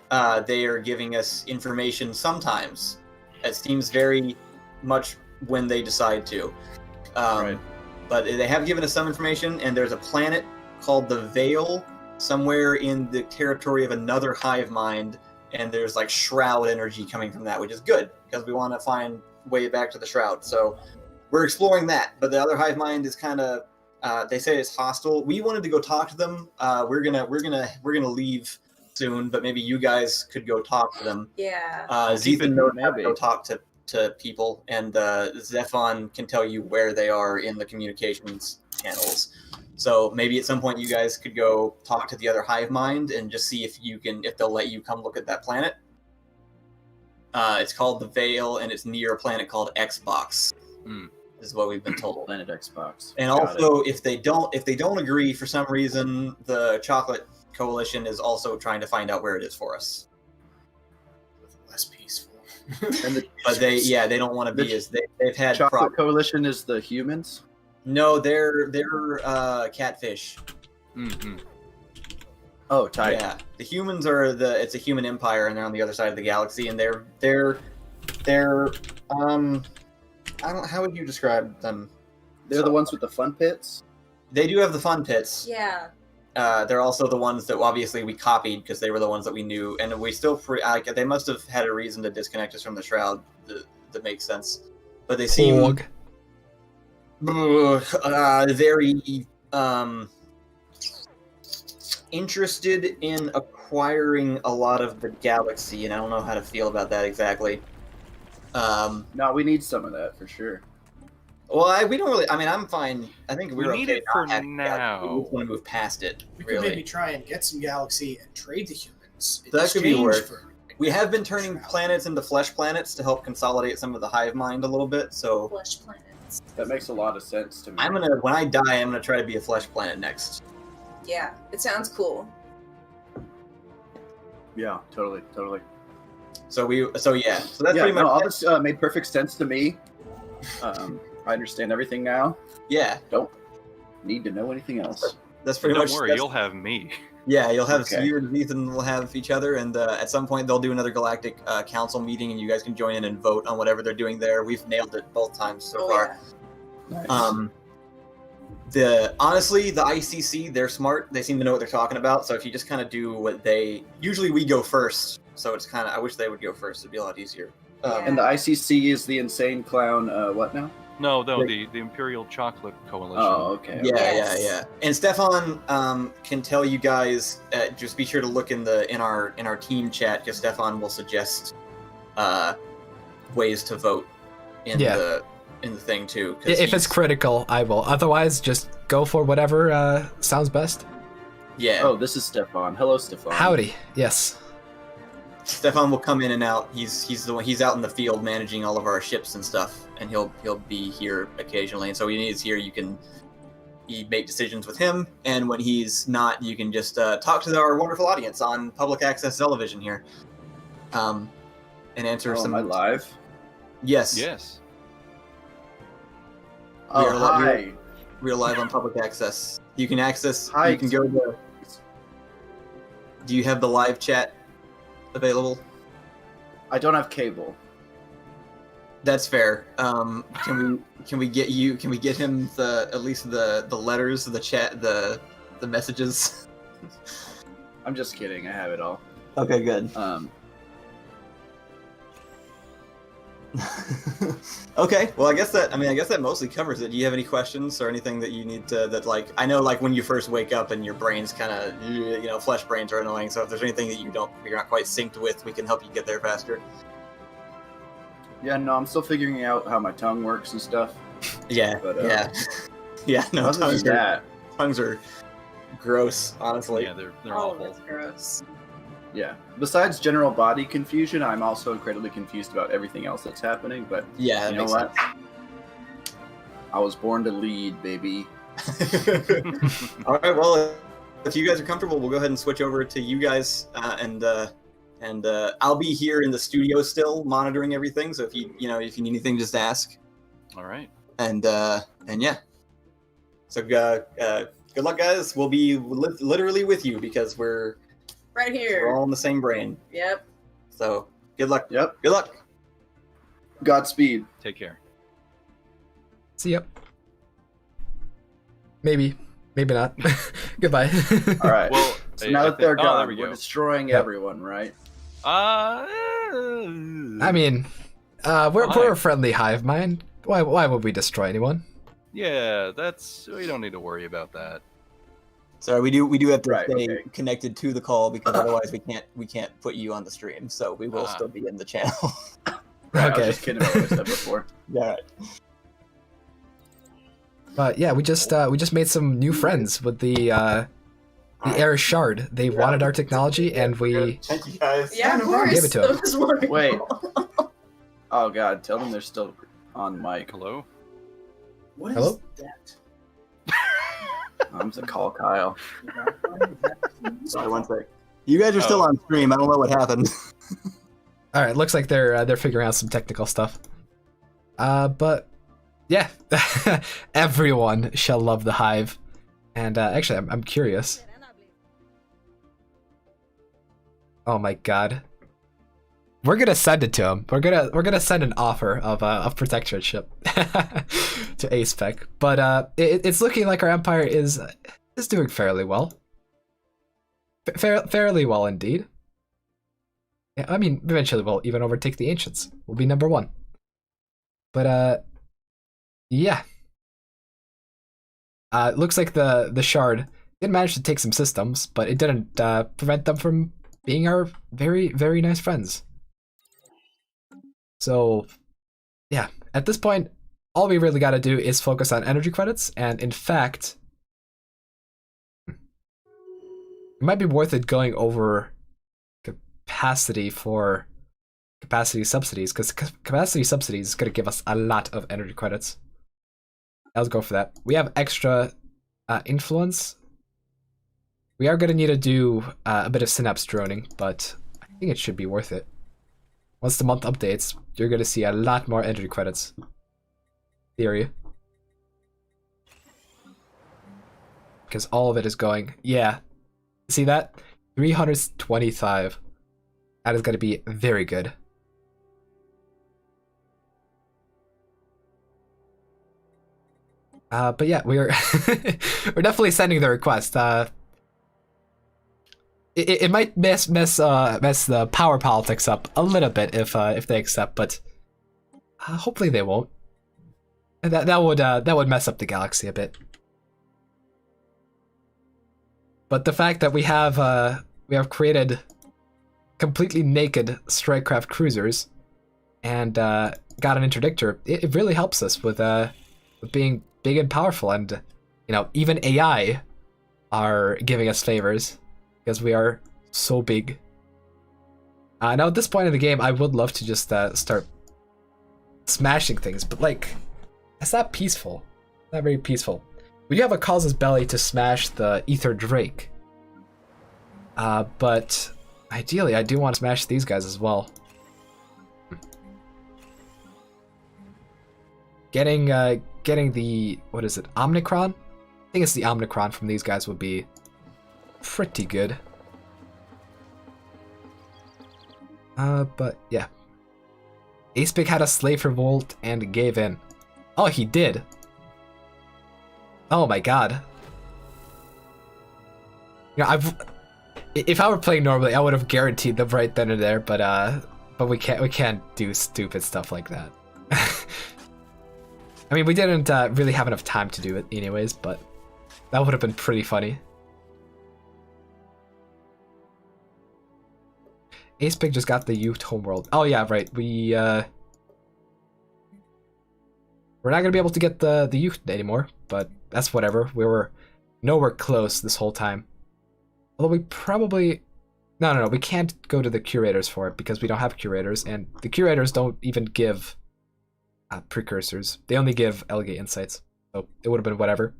they are giving us information sometimes. It seems very much when they decide to. Right. But they have given us some information, and there's a planet called the Veil somewhere in the territory of another hive mind, and there's like shroud energy coming from that, which is good because we want to find way back to the shroud. So we're exploring that, but the other hive mind is kind of they say it's hostile. We wanted to go talk to them. We're gonna leave soon, but maybe you guys could go talk to them. Yeah. Zethan knows how to go talk to people, and Stefan can tell you where they are in the communications channels. So maybe at some point you guys could go talk to the other hive mind and just see if they'll let you come look at that planet. It's called the Veil, and it's near a planet called Xbox. Is what we've been told. Planet Xbox. And also, if they don't agree for some reason, the Chocolate Coalition is also trying to find out where it is for us. With less peace But they don't want to be as they've had Chocolate Coalition is the humans. No, they're catfish. Mm-hmm. Oh, tight. Yeah, the humans are it's a human empire, and they're on the other side of the galaxy, and they're I don't. How would you describe them? They're the ones with the fun pits. They do have the fun pits. Yeah. They're also the ones that obviously we copied because they were the ones that we knew, and we still they must have had a reason to disconnect us from the shroud. That makes sense, but they seem very interested in acquiring a lot of the galaxy, and I don't know how to feel about that exactly. No, we need some of that for sure. Well, we don't really. I mean, I'm fine. I think we need it for now. We just want to move past it. We could maybe try and get some galaxy and trade the humans. That could be worth. We have been turning planets into flesh planets to help consolidate some of the hive mind a little bit. So flesh planets. That makes a lot of sense to me. When I die, I'm gonna try to be a flesh planet next. Yeah, it sounds cool. Yeah, totally. So that's pretty much. No, all this made perfect sense to me. I understand everything now. Yeah. Don't need to know anything else. That's pretty Don't much. Don't worry, you'll have me. Yeah, you'll have you and Ethan will have each other, and at some point they'll do another galactic council meeting, and you guys can join in and vote on whatever they're doing there. We've nailed it both times so far. Yeah. Nice. Honestly, the ICC, they're smart. They seem to know what they're talking about. So if you just kind of do what usually we go first. So it's kind of, I wish they would go first. It'd be a lot easier. And the ICC is the insane clown. What now? No, the Imperial Chocolate Coalition. Oh, okay. Yeah. And Stefan can tell you guys. Just be sure to look in our team chat, because Stefan will suggest ways to vote in the thing too. If it's critical, I will. Otherwise, just go for whatever sounds best. Yeah. Oh, this is Stefan. Hello, Stefan. Howdy. Yes. Stefan will come in and out. He's the one. He's out in the field managing all of our ships and stuff, and he'll be here occasionally. And so when he's here, you make decisions with him, and when he's not, you can just talk to our wonderful audience on public access television here, and answer some. Am I live? Yes. Yes. Hi. We're live on public access. You can access. Hi. You can go to. Do you have the live chat available? I don't have cable. That's fair. Can we get him at least the letters, the chat, the messages? I'm just kidding. I have it all. Okay, good. Okay, well, I guess that mostly covers it. Do you have any questions or anything that you need to I know, like, when you first wake up and your brain's kind of, flesh brains are annoying. So if there's anything that you're not quite synced with, we can help you get there faster. Yeah, no, I'm still figuring out how my tongue works and stuff. Yeah, but, yeah. No, other than that, tongues are gross, honestly. Yeah, they're awful. That's gross. Yeah. Besides general body confusion, I'm also incredibly confused about everything else that's happening. But yeah, you know what? I was born to lead, baby. All right. Well, if you guys are comfortable, we'll go ahead and switch over to you guys, and I'll be here in the studio still, monitoring everything. So if you need anything, just ask. All right. And yeah. So good luck, guys. We'll be literally with you because we're right here. We're all in the same brain. Yep. So good luck. Yep. Good luck. Godspeed. Take care. See ya. Maybe not. Goodbye. All right. Well, so now that they're gone, there we we're go. destroying everyone, right? I mean, we're a friendly hive mind. Why would we destroy anyone? Yeah, we don't need to worry about that. Sorry, we do have to stay connected to the call because otherwise we can't put you on the stream. So we will still be in the channel. Right, I was just kidding about what I said before. Yeah. Right. But yeah, we just made some new friends with the Air Shard. They wanted our technology, and we Thank you guys. Yeah, of course. gave it to them. That was wonderful. Wait. Oh God! Tell them they're still on mic. Hello. What is Hello? that? I'm to call Kyle. Sorry, one sec. You guys are still on stream. I don't know what happened. All right, looks like they're figuring out some technical stuff. But yeah, everyone shall love the hive. And actually, I'm curious. Oh my god, we're gonna send it to him. We're gonna send an offer of protectorship to ASPEC. But it's looking like our empire is doing fairly well. Fairly well indeed. Yeah, I mean, eventually we'll even overtake the ancients. We'll be number 1. But yeah. It looks like the shard did manage to take some systems, but it didn't prevent them from being our very, very nice friends. So, yeah, at this point, all we really gotta do is focus on energy credits, and in fact, it might be worth it going over capacity subsidies, because capacity subsidies is gonna give us a lot of energy credits. Let's go for that. We have extra influence. We are gonna need to do a bit of synapse droning, but I think it should be worth it. Once the month updates, you're gonna see a lot more energy credits. Theory. Because all of it is going, yeah. See that? 325. That is gonna be very good. But yeah, we're we're definitely sending the request. It might mess the power politics up a little bit if they accept, but hopefully they won't. That would mess up the galaxy a bit. But the fact that we have created completely naked strikecraft cruisers and got an interdictor, it really helps us with being big and powerful, and you know, even AI are giving us favors because we are so big. Now at this point in the game, I would love to just start smashing things, but like, it's not peaceful. Not very peaceful. We do have a causes belly to smash the Ether Drake, but ideally, I do want to smash these guys as well. Getting the, what is it, Omnicron? I think it's the Omnicron from these guys would be pretty good. But yeah. Aspig had a slave revolt and gave in. Oh, he did. Oh my god. You know, if I were playing normally, I would have guaranteed them right then and there, but we can't do stupid stuff like that. I mean, we didn't really have enough time to do it anyways, but that would have been pretty funny. Aspig just got the youth homeworld. Oh yeah, right. We're not gonna be able to get the youth anymore, but that's whatever. We were nowhere close this whole time. Although we probably... No, we can't go to the curators for it because we don't have curators, and the curators don't even give precursors. They only give Elegate Insights, so it would have been whatever.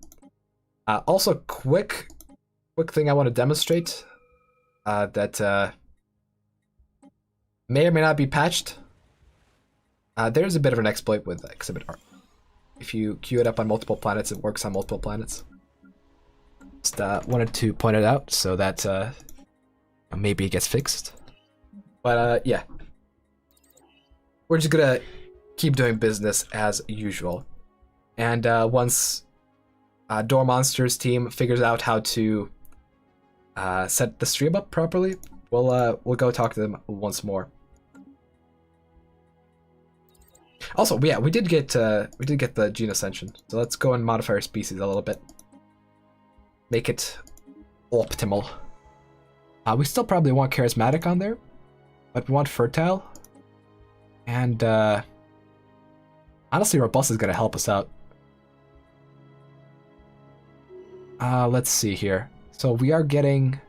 Also, quick thing I want to demonstrate that may or may not be patched. There's a bit of an exploit with Exhibit Art. If you queue it up on multiple planets, it works on multiple planets. Just wanted to point it out so that maybe it gets fixed. But yeah, we're just gonna keep doing business as usual. And once Door Monster's team figures out how to set the stream up properly, we'll go talk to them once more. Also, yeah, we did get the gene ascension, so let's go and modify our species a little bit, make it optimal. We still probably want charismatic on there, but we want fertile, and honestly, robust is gonna help us out. Let's see here. So we are getting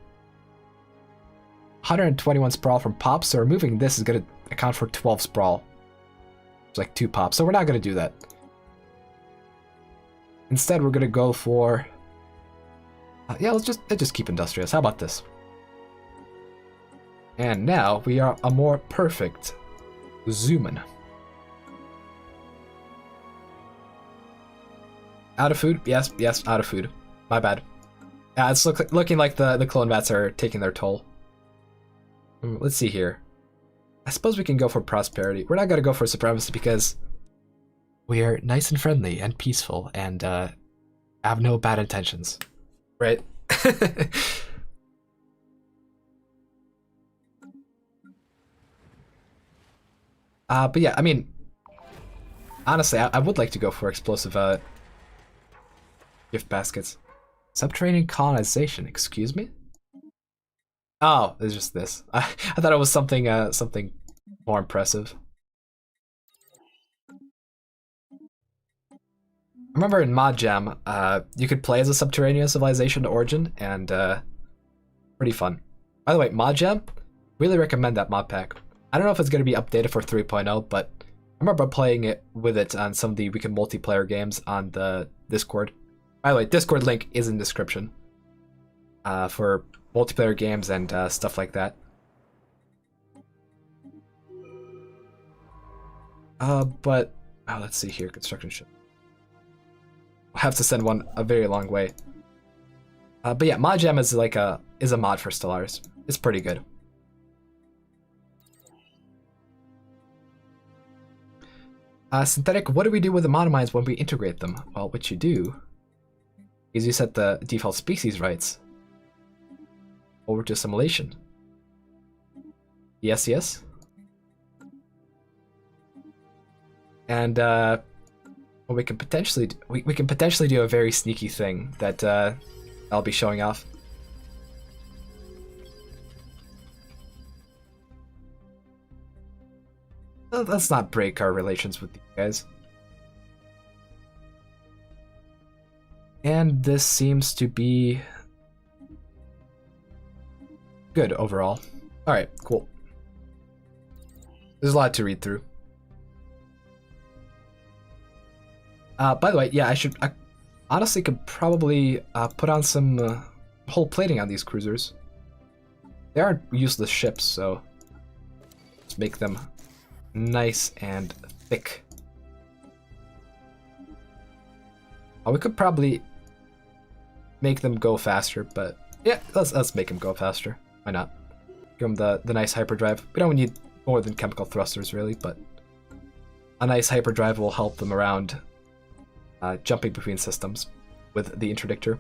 121 sprawl from Pop, so removing this is gonna account for 12 sprawl. It's like 2 Pops, so we're not gonna do that. Instead, we're gonna go for yeah, let's just keep industrious. How about this? And now we are a more perfect Xumans. Out of food? Yes, out of food. My bad. Yeah, it's looking like the clone vats are taking their toll. Let's see here. I suppose we can go for prosperity. We're not gonna go for supremacy because we are nice and friendly and peaceful and have no bad intentions. Right? But yeah, I mean, honestly, I would like to go for explosive gift baskets. Subterranean colonization, excuse me? Oh, it's just this. I thought it was something something more impressive. I remember in Mod Jam, you could play as a subterranean civilization origin, and pretty fun. By the way, Mod Jam, really recommend that mod pack. I don't know if it's going to be updated for 3.0, but I remember playing it with it on some of the weekend multiplayer games on the Discord. By the way, Discord link is in the description for multiplayer games and stuff like that. But let's see here, construction ship. I'll have to send one a very long way. But yeah, Mod Jam is like a mod for Stellaris. It's pretty good. Synthetic, what do we do with the monomines when we integrate them? Well, what you do is you set the default species rights over to assimilation. Yes. And we can potentially do a very sneaky thing that I'll be showing off. Let's not break our relations with these guys. And this seems to be good overall. Alright, cool. There's a lot to read through. By the way, yeah, I honestly could probably put on some hull plating on these cruisers. They aren't useless ships, so let's make them nice and thick. We could probably make them go faster, but yeah, let's make them go faster. Why not? Give them the nice hyperdrive. We don't need more than chemical thrusters, really, but a nice hyperdrive will help them around jumping between systems with the interdictor.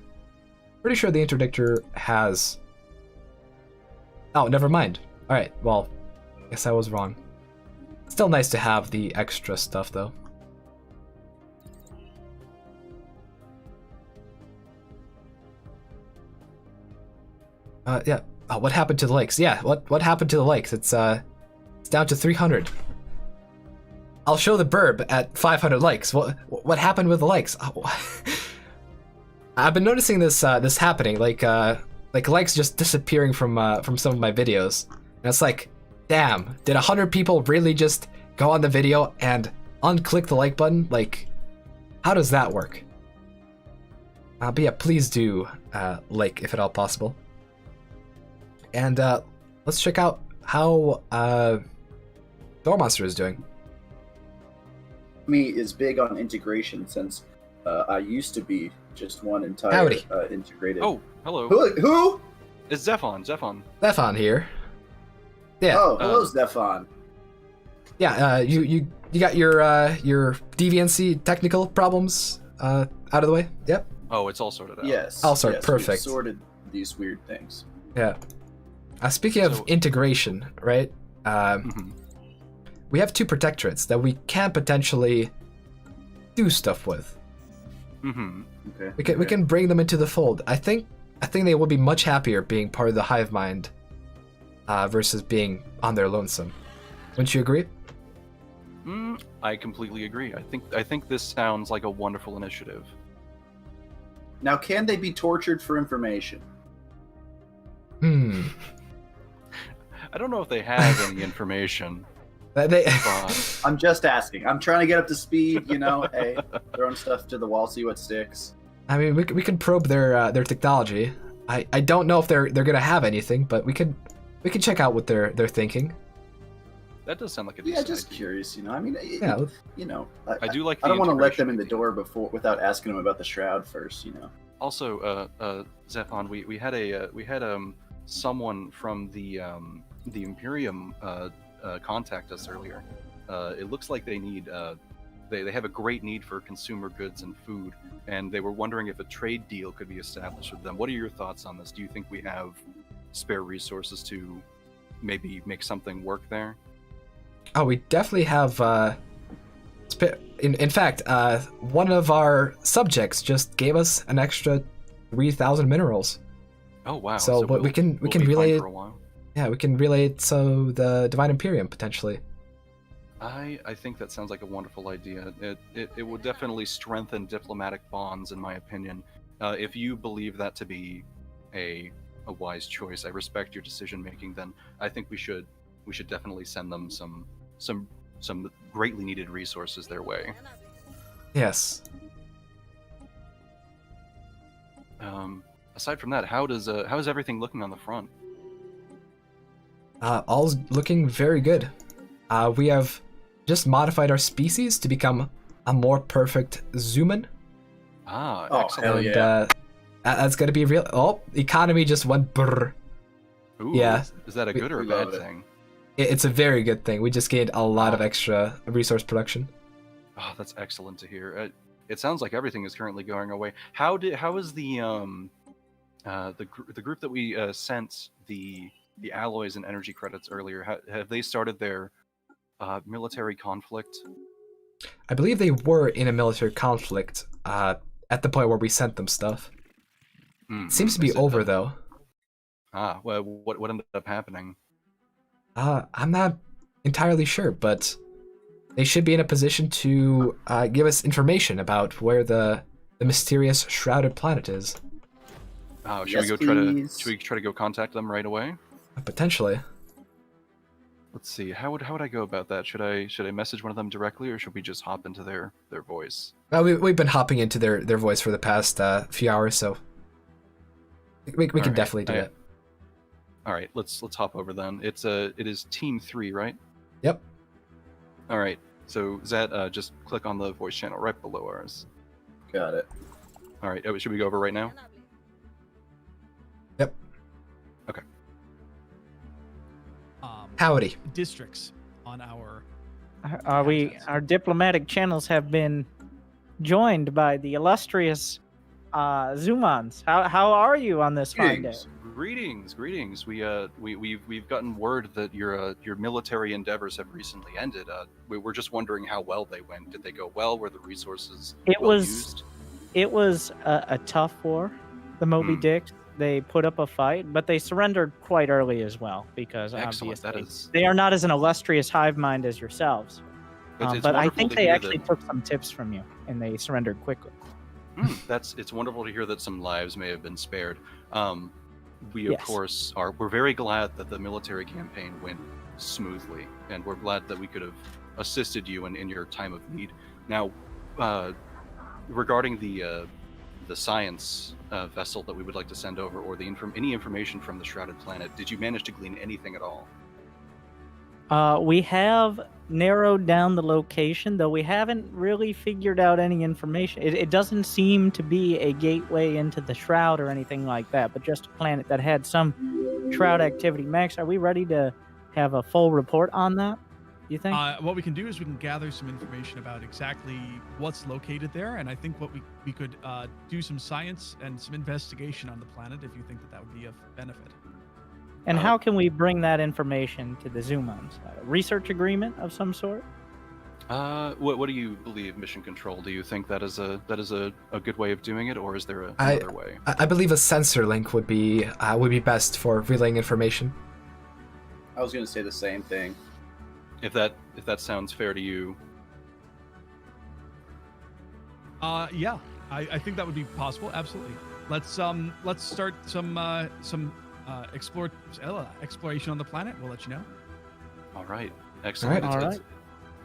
Pretty sure the interdictor has... Oh, never mind. Alright, well, guess I was wrong. Still nice to have the extra stuff, though. Yeah. Oh, what happened to the likes? Yeah, what happened to the likes? It's down to 300. I'll show the burb at 500 likes. What happened with the likes? Oh. I've been noticing this this happening, like likes just disappearing from some of my videos. And it's like, damn, did 100 people really just go on the video and unclick the like button? Like, how does that work? But yeah, please do like if at all possible. And let's check out how Door Monster is doing. Me is big on integration since I used to be just one entire integrated. Oh, hello. Who? It's Stefan. Stefan here. Yeah. Oh, hello, Stefan. Yeah. You got your deviancy technical problems out of the way. Yep. Oh, it's all sorted out. Yes. All sorted. Yes, Perfect. we've sorted these weird things. Yeah. Speaking of integration, right? We have two protectorates that we can potentially do stuff with. Okay. We can bring them into the fold. I think they would be much happier being part of the hive mind versus being on their lonesome. Wouldn't you agree? I completely agree. I think this sounds like a wonderful initiative. Now, can they be tortured for information? I don't know if they have any information. I'm just asking. I'm trying to get up to speed, you know. Hey, throwing stuff to the wall, see what sticks. I mean, we can probe their technology. I don't know if they're gonna have anything, but we could we can check out what they're thinking. That does sound like a Yeah, decent just idea. curious, I mean, Yeah. I do like I don't the want to let integration them in the door without asking them about the shroud first, Also, Stefan, we had someone from the Imperium contact us earlier. It looks like they need they have a great need for consumer goods and food, and they were wondering if a trade deal could be established with them. What are your thoughts on this? Do you think we have spare resources to maybe make something work there? Oh, we definitely have. In fact, one of our subjects just gave us an extra 3,000 minerals. Oh wow! So, but we can we'll be relay fine it. for a while. Yeah, we can relay it to the Divine Imperium potentially. I think that sounds like a wonderful idea. It would definitely strengthen diplomatic bonds, in my opinion. If you believe that to be a wise choice, I respect your decision making. Then I think we should definitely send them some greatly needed resources their way. Yes. Aside from that, how is everything looking on the front? All's looking very good. We have just modified our species to become a more perfect Xuman. Excellent. Hell yeah. That's gonna be real. Oh, economy just went brrr. Ooh, Yeah. Is that a good or a bad thing? It's a very good thing. We just gained a lot of extra resource production. Oh, that's excellent to hear. It sounds like everything is currently going away. How is the group that we sent the alloys and energy credits earlier? Have they started their military conflict? I believe they were in a military conflict at the point where we sent them stuff. Seems to be over though. Well, what ended up happening? I'm not entirely sure, but they should be in a position to give us information about where the mysterious shrouded planet is. Should we try to go contact them right away? Potentially. Let's see. How would I go about that? Should I message one of them directly, or should we just hop into their voice? We've been hopping into their voice for the past few hours, so we can definitely do it. All right, let's hop over then. It is Team 3, right? Yep. All right. So Zat, just click on the voice channel right below ours. Got it. All right. Should we go over right now? Yep. Okay. Howdy. Districts on our. Our diplomatic channels have been joined by the illustrious Xumans. How are you on this fine day? Greetings. We've gotten word that your military endeavors have recently ended. We were just wondering how well they went. Did they go well? Were the resources used? It was a tough war. The Moby Dick, they put up a fight, but they surrendered quite early as well because obviously they are not as an illustrious hive mind as yourselves. But I think they actually took some tips from you and they surrendered quickly. It's wonderful to hear that some lives may have been spared. We of course we're very glad that the military campaign went smoothly, and we're glad that we could have assisted you in your time of need. Now, regarding the science vessel that we would like to send over, or any information from the shrouded planet, did you manage to glean anything at all? We have narrowed down the location, though we haven't really figured out any information. It doesn't seem to be a gateway into the shroud or anything like that, but just a planet that had some shroud activity. Max, are we ready to have a full report on that, you think? What we can do is we can gather some information about exactly what's located there, and I think what we could do some science and some investigation on the planet if you think that would be of benefit. And how can we bring that information to the Xumans? A research agreement of some sort? What do you believe, Mission Control? Do you think that is a good way of doing it, or is there another way? I believe a sensor link would be best for relaying information. I was going to say the same thing. If that sounds fair to you. Yeah, I think that would be possible. Absolutely. Let's start some exploration on the planet. We'll let you know. All right. Excellent. All right.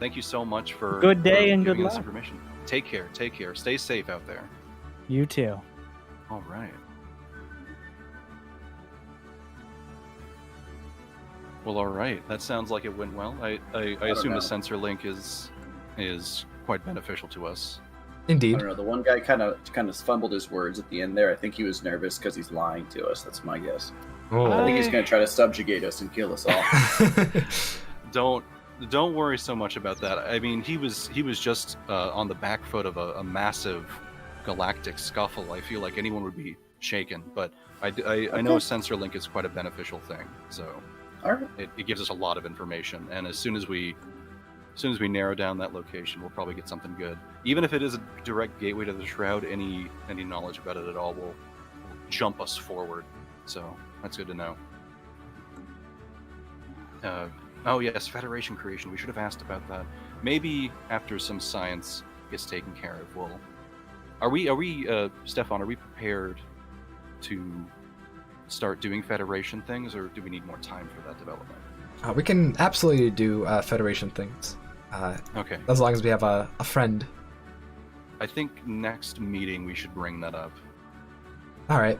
Thank you so much for good day and good giving us luck. information. Take care. Stay safe out there. You too. All right. Well, all right. That sounds like it went well. I assume the sensor link is quite beneficial to us. Indeed. I don't know. The one guy kind of fumbled his words at the end there. I think he was nervous because he's lying to us. That's my guess. Oh. I think he's going to try to subjugate us and kill us all. Don't worry so much about that. I mean, he was just on the back foot of a massive galactic scuffle. I feel like anyone would be shaken, but I know a sensor link is quite a beneficial thing. So it gives us a lot of information, and as soon as we narrow down that location, we'll probably get something good. Even if it is a direct gateway to the Shroud, any knowledge about it at all will jump us forward. So that's good to know. Oh yes, Federation creation. We should have asked about that. Maybe after some science gets taken care of, Are we, Stefan? Are we prepared to start doing Federation things, or do we need more time for that development? We can absolutely do Federation things. Okay. As long as we have a friend. I think next meeting we should bring that up. All right.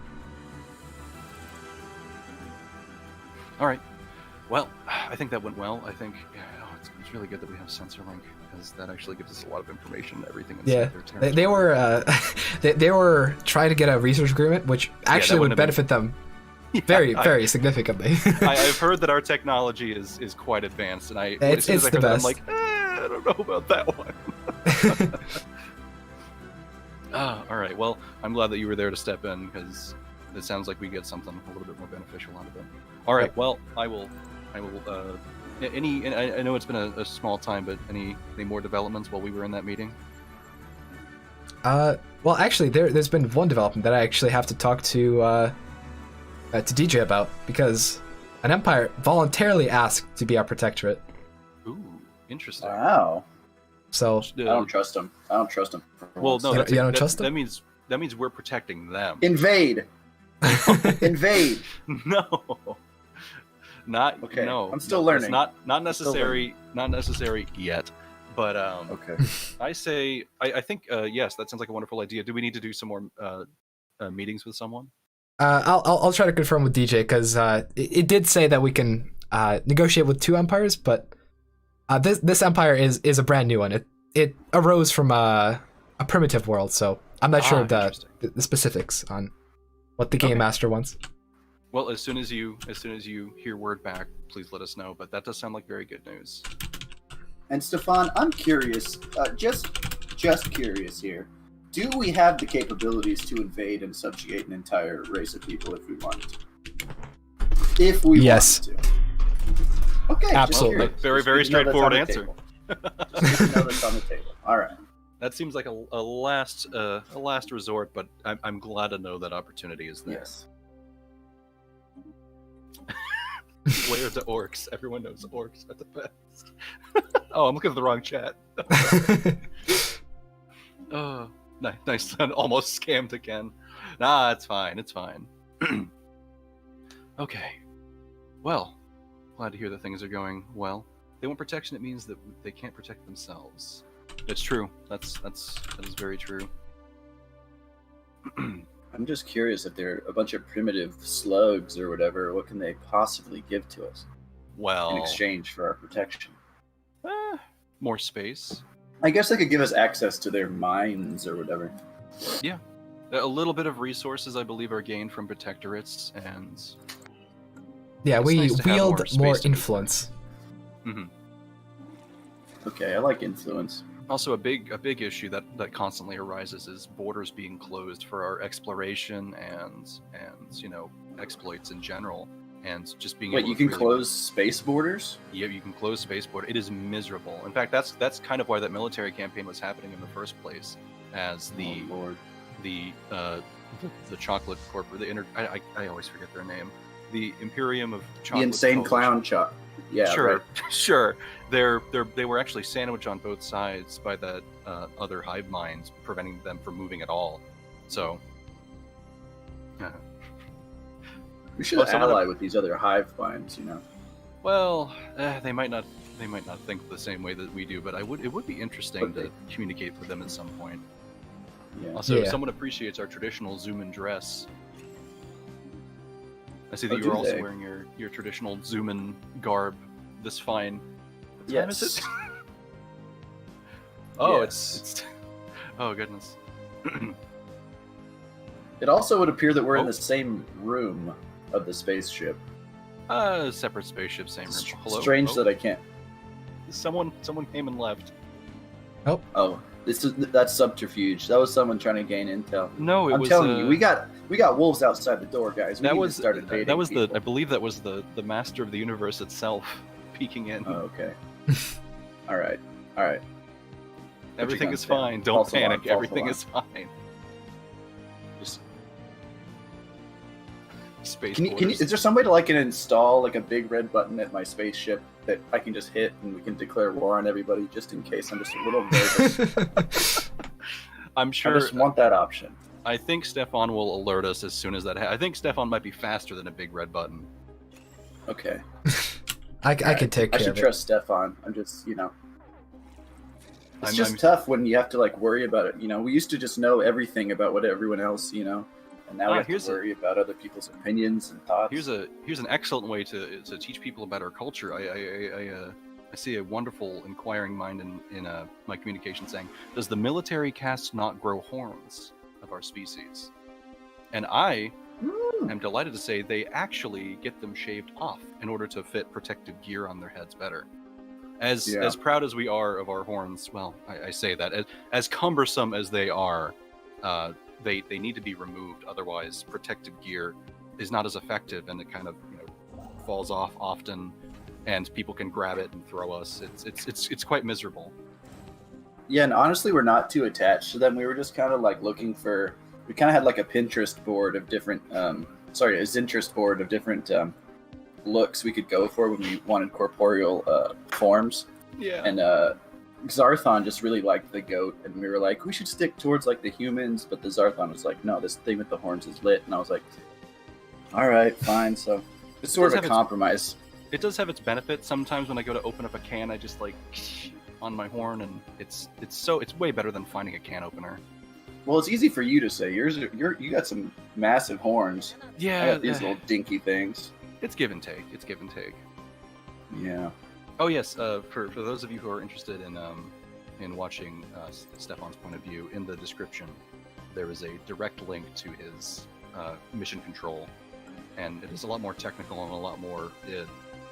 All right. Well, I think that went well. I think it's really good that we have sensor link, because that actually gives us a lot of information, everything inside their territory. They were they were trying to get a research agreement, which actually would benefit them very significantly. I've heard that our technology is quite advanced, and it's the best. I'm like, I don't know about that one. All right. Well, I'm glad that you were there to step in, because it sounds like we get something a little bit more beneficial out of it. All right. Well, I will. I know it's been a small time, but any more developments while we were in that meeting? Well, actually, there's been one development that I actually have to talk to DJ about, because an Empire voluntarily asked to be our protectorate. Ooh, interesting. Wow. So I don't trust him. Well, no, you don't trust him? That means we're protecting them. Invade. Invade. No. Not okay. No. I'm still learning. It's not necessary. Not necessary yet. But okay. I think yes, that sounds like a wonderful idea. Do we need to do some more meetings with someone? I'll try to confirm with DJ, because it did say that we can negotiate with 2 empires, but this empire is a brand new one. It arose from a primitive world, so I'm not sure of the specifics on what the game master wants. Well, as soon as you hear word back, please let us know. But that does sound like very good news. And Stefan, I'm curious, just curious here. Do we have the capabilities to invade and subjugate an entire race of people if we wanted to? If we wanted to. Okay, absolutely. Very straightforward answer. Just know that's on the table. All right. That seems like a last resort, but I'm glad to know that opportunity is there. Yes. Where the orcs? Everyone knows orcs are the best. Oh, I'm looking at the wrong chat. Oh, nice. Almost scammed again. Nah, it's fine. It's fine. Okay. Well, glad to hear that things are going well. They want protection. It means that they can't protect themselves. It's true. That is very true. I'm just curious, if they're a bunch of primitive slugs or whatever, what can they possibly give to us? Well, in exchange for our protection? More space. I guess they could give us access to their mines or whatever. Yeah. A little bit of resources, I believe, are gained from protectorates, and yeah, we wield more influence. Mm-hmm. Okay, I like influence. Also, a big issue that constantly arises is borders being closed for our exploration and exploits in general, and just being. Wait, able you to can close space borders? Yeah, you can close space border. It is miserable. In fact, that's kind of why that military campaign was happening in the first place, as the chocolate corporate, I always forget their name, the Imperium of Chocolate. The insane clown chop. Yeah, sure, right. Sure. They were actually sandwiched on both sides by the other hive minds, preventing them from moving at all. So we should ally with these other hive minds, Well, they might not think the same way that we do, but it would be interesting to communicate with them at some point. Yeah. Also, if someone appreciates our traditional Xuman dress, I see that Oh, you're do also they? wearing your traditional Xuman garb. This fine. What time is Yes. it? Oh, Yes. it's. Oh goodness. It also would appear that we're in Oh. the same room of the spaceship. Separate spaceship, same room. Hello. Strange Oh, that I can't. Someone came and left. Oh, that's subterfuge. That was someone trying to gain intel. No, it I'm was, telling you, we got wolves outside the door, guys. We That need was to start invading that was people. the. I believe that was the master of the universe itself peeking in. Oh, okay. All right. Everything guns is down. fine. Don't False alarm, panic. false Everything alarm. is fine. Just space. Can you, borders. is there some way to like install like a big red button at my spaceship that I can just hit and we can declare war on everybody just in case I'm just a little nervous? I'm sure. I just want that option. I think Stefan will alert us as soon as that. I think Stefan might be faster than a big red button. Okay. I could take I care should of it. trust Stefan. I'm just, It's just tough when you have to like worry about it. We used to just know everything about what everyone else, and now we have to worry about other people's opinions and thoughts. Here's an excellent way to teach people about our culture. I see a wonderful inquiring mind in my communication saying, "Does the military caste not grow horns of our species?" And I am delighted to say they actually get them shaved off in order to fit protective gear on their heads better. As proud as we are of our horns, well, I say that as cumbersome as they are, they need to be removed. Otherwise, protective gear is not as effective, and it kind of falls off often, and people can grab it and throw us. It's quite miserable. Yeah, and honestly, we're not too attached to them. We were just kind of like looking for. We kind of had like a Pinterest board of different. A Zinterest board of different looks we could go for when we wanted corporeal forms. Yeah. And Xarthon just really liked the goat, and we were like, we should stick towards like the humans, but the Xarthon was like, no, this thing with the horns is lit, and I was like, all right, fine. So it's sort of a compromise. It does have its benefits. Sometimes when I go to open up a can, I just like on my horn, and it's way better than finding a can opener. Well, it's easy for you to say. You got some massive horns. Yeah, I got these little dinky things. It's give and take. It's give and take. Yeah. Oh yes. For those of you who are interested in watching Stefan's point of view, in the description there is a direct link to his mission control, and it is a lot more technical and a lot more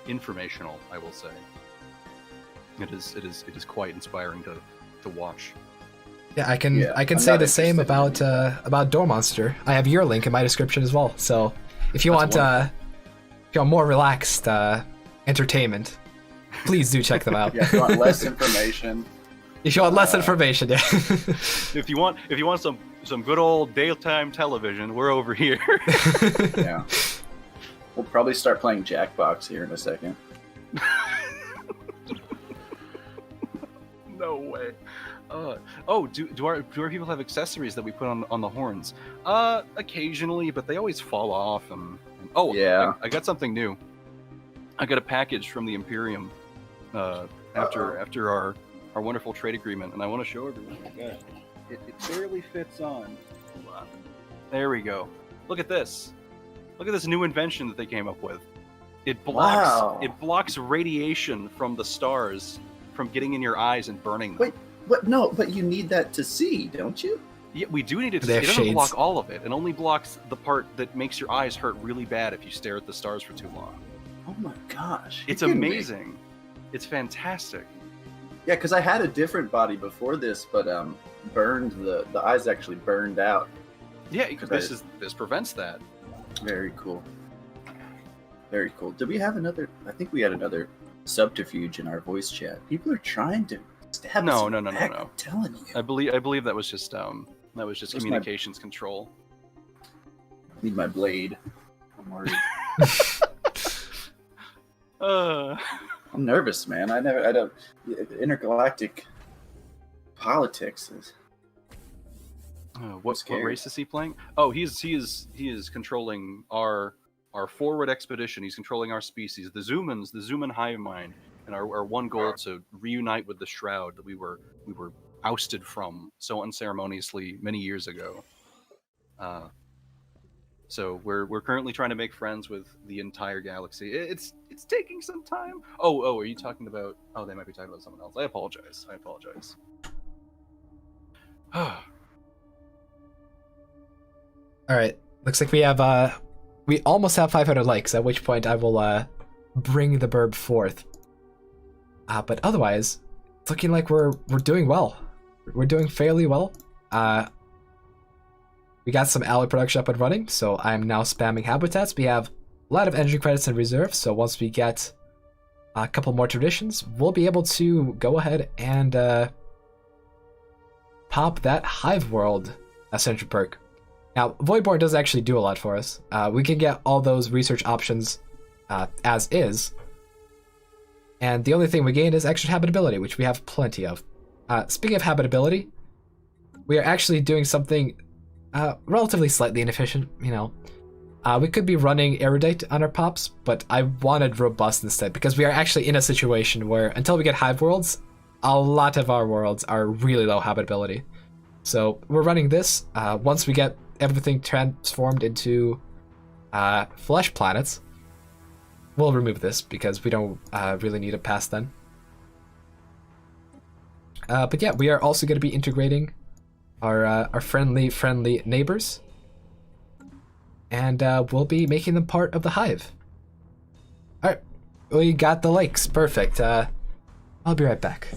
informational, I will say. It is quite inspiring to watch. Yeah, I can say the same about Dormonster. I have your link in my description as well. So if you want more relaxed entertainment, please do check them out. Yeah, if you want less information. If you want less information, yeah. If you want some good old daytime television, we're over here. Yeah. We'll probably start playing Jackbox here in a second. No way. Do our people have accessories that we put on the horns? Occasionally, but they always fall off. Yeah. I got something new. I got a package from the Imperium after our wonderful trade agreement, and I want to show everyone. Okay. It barely fits on. Hold on. There we go. Look at this. Look at this new invention that they came up with. It blocks radiation from the stars from getting in your eyes and burning them. But you need that to see, don't you? Yeah, we do need it to see. It doesn't block all of it. It only blocks the part that makes your eyes hurt really bad if you stare at the stars for too long. Oh my gosh. It's amazing. It's fantastic. Yeah, because I had a different body before this, but burned the eyes actually burned out. Yeah, this prevents that. Very cool. Very cool. Did we have another? I think we had another subterfuge in our voice chat. People are trying to stab us. No. I'm telling you. I believe that was just communications control. I need my blade. I'm worried. I'm nervous, man. I don't. Intergalactic politics is. What race is he playing? Oh, he is controlling our forward expedition. He's controlling our species, the Xumans, the Xuman hive mind, and our one goal to reunite with the Shroud that we were ousted from so unceremoniously many years ago. So we're currently trying to make friends with the entire galaxy. It's taking some time. Oh, are you talking about? Oh, they might be talking about someone else. I apologize. All right. Looks like we almost have 500 likes. At which point I will bring the burb forth. But otherwise, it's looking like we're doing well. We're doing fairly well. We got some alloy production up and running, so I'm now spamming habitats. We have a lot of energy credits in reserve, so once we get a couple more traditions, we'll be able to go ahead and pop that Hive World Ascension perk. Now, Voidborn does actually do a lot for us. We can get all those research options as is, and the only thing we gain is extra habitability, which we have plenty of. Speaking of habitability, we are actually doing something relatively slightly inefficient, you know. We could be running erudite on our pops, but I wanted robust instead, because we are actually in a situation where until we get hive worlds, a lot of our worlds are really low habitability. So we're running this. Once we get everything transformed into flesh planets, we'll remove this because we don't really need it past then. But yeah, we are also going to be integrating our friendly neighbors, and we'll be making them part of the hive. All right, we got the lakes. Perfect. I'll be right back.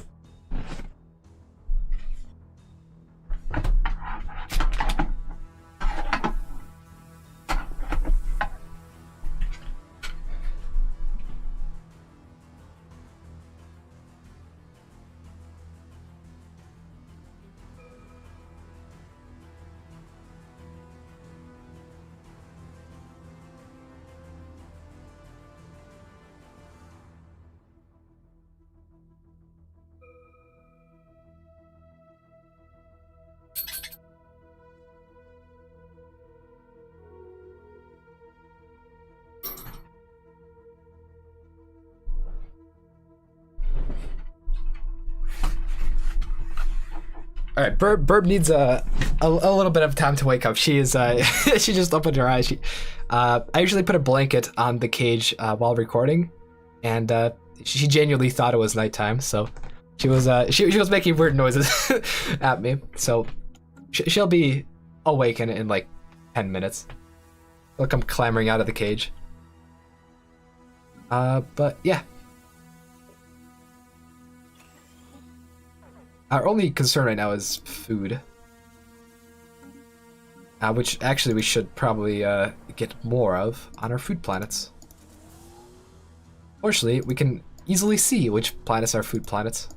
All right, Burb needs a little bit of time to wake up. She is she just opened her eyes. I usually put a blanket on the cage while recording, and she genuinely thought it was nighttime. So she was making weird noises at me. So she'll be awake in like 10 minutes. She'll come clambering out of the cage. But yeah. Our only concern right now is food. Which actually we should probably get more of on our food planets. Fortunately, we can easily see which planets are food planets.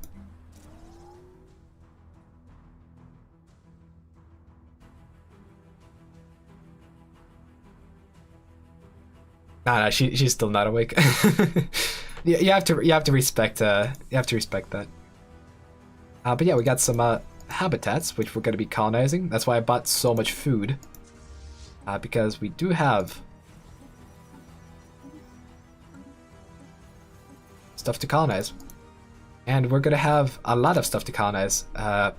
Nah, she's still not awake. you have to respect that. But yeah, we got some habitats, which we're going to be colonizing. That's why I bought so much food. Because we do have stuff to colonize. And we're going to have a lot of stuff to colonize.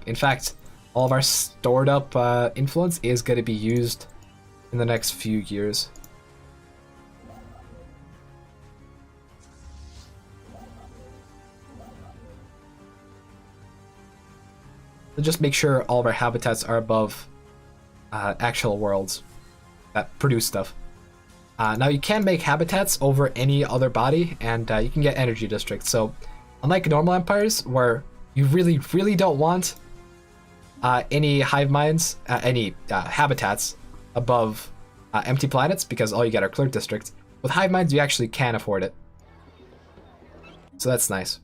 In fact, all of our stored up influence is going to be used in the next few years. So just make sure all of our habitats are above actual worlds that produce stuff. Now you can make habitats over any other body, and you can get energy districts. So unlike normal empires, where you really don't want any hive minds, any habitats above empty planets, because all you get are clerk districts, with hive minds you actually can afford it. So that's nice.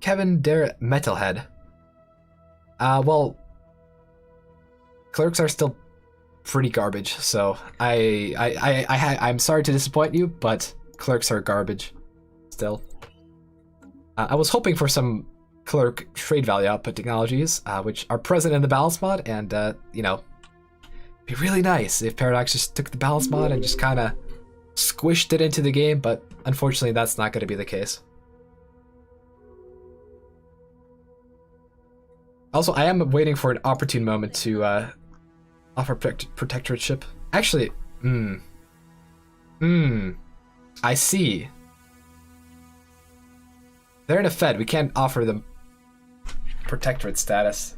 Kevin Der Metalhead. Well, clerks are still pretty garbage, so I'm sorry to disappoint you, but clerks are garbage still. I was hoping for some clerk trade value output technologies, which are present in the balance mod, and you know, it'd be really nice if Paradox just took the balance mod and just kind of squished it into the game, but unfortunately that's not going to be the case. Also, I am waiting for an opportune moment to offer protectorship. Actually, I see. They're in a Fed. We can't offer them protectorate status.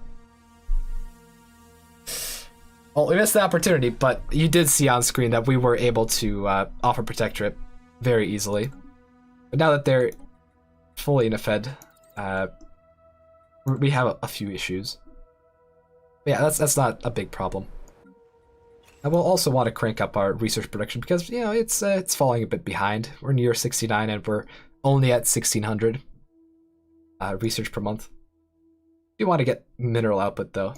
Well, we missed the opportunity, but you did see on screen that we were able to offer protectorate very easily. But now that they're fully in a Fed, we have a few issues. But yeah, that's not a big problem. I will also want to crank up our research production because it's falling a bit behind. We're near 69 and we're only at 1600 research per month. We want to get mineral output though.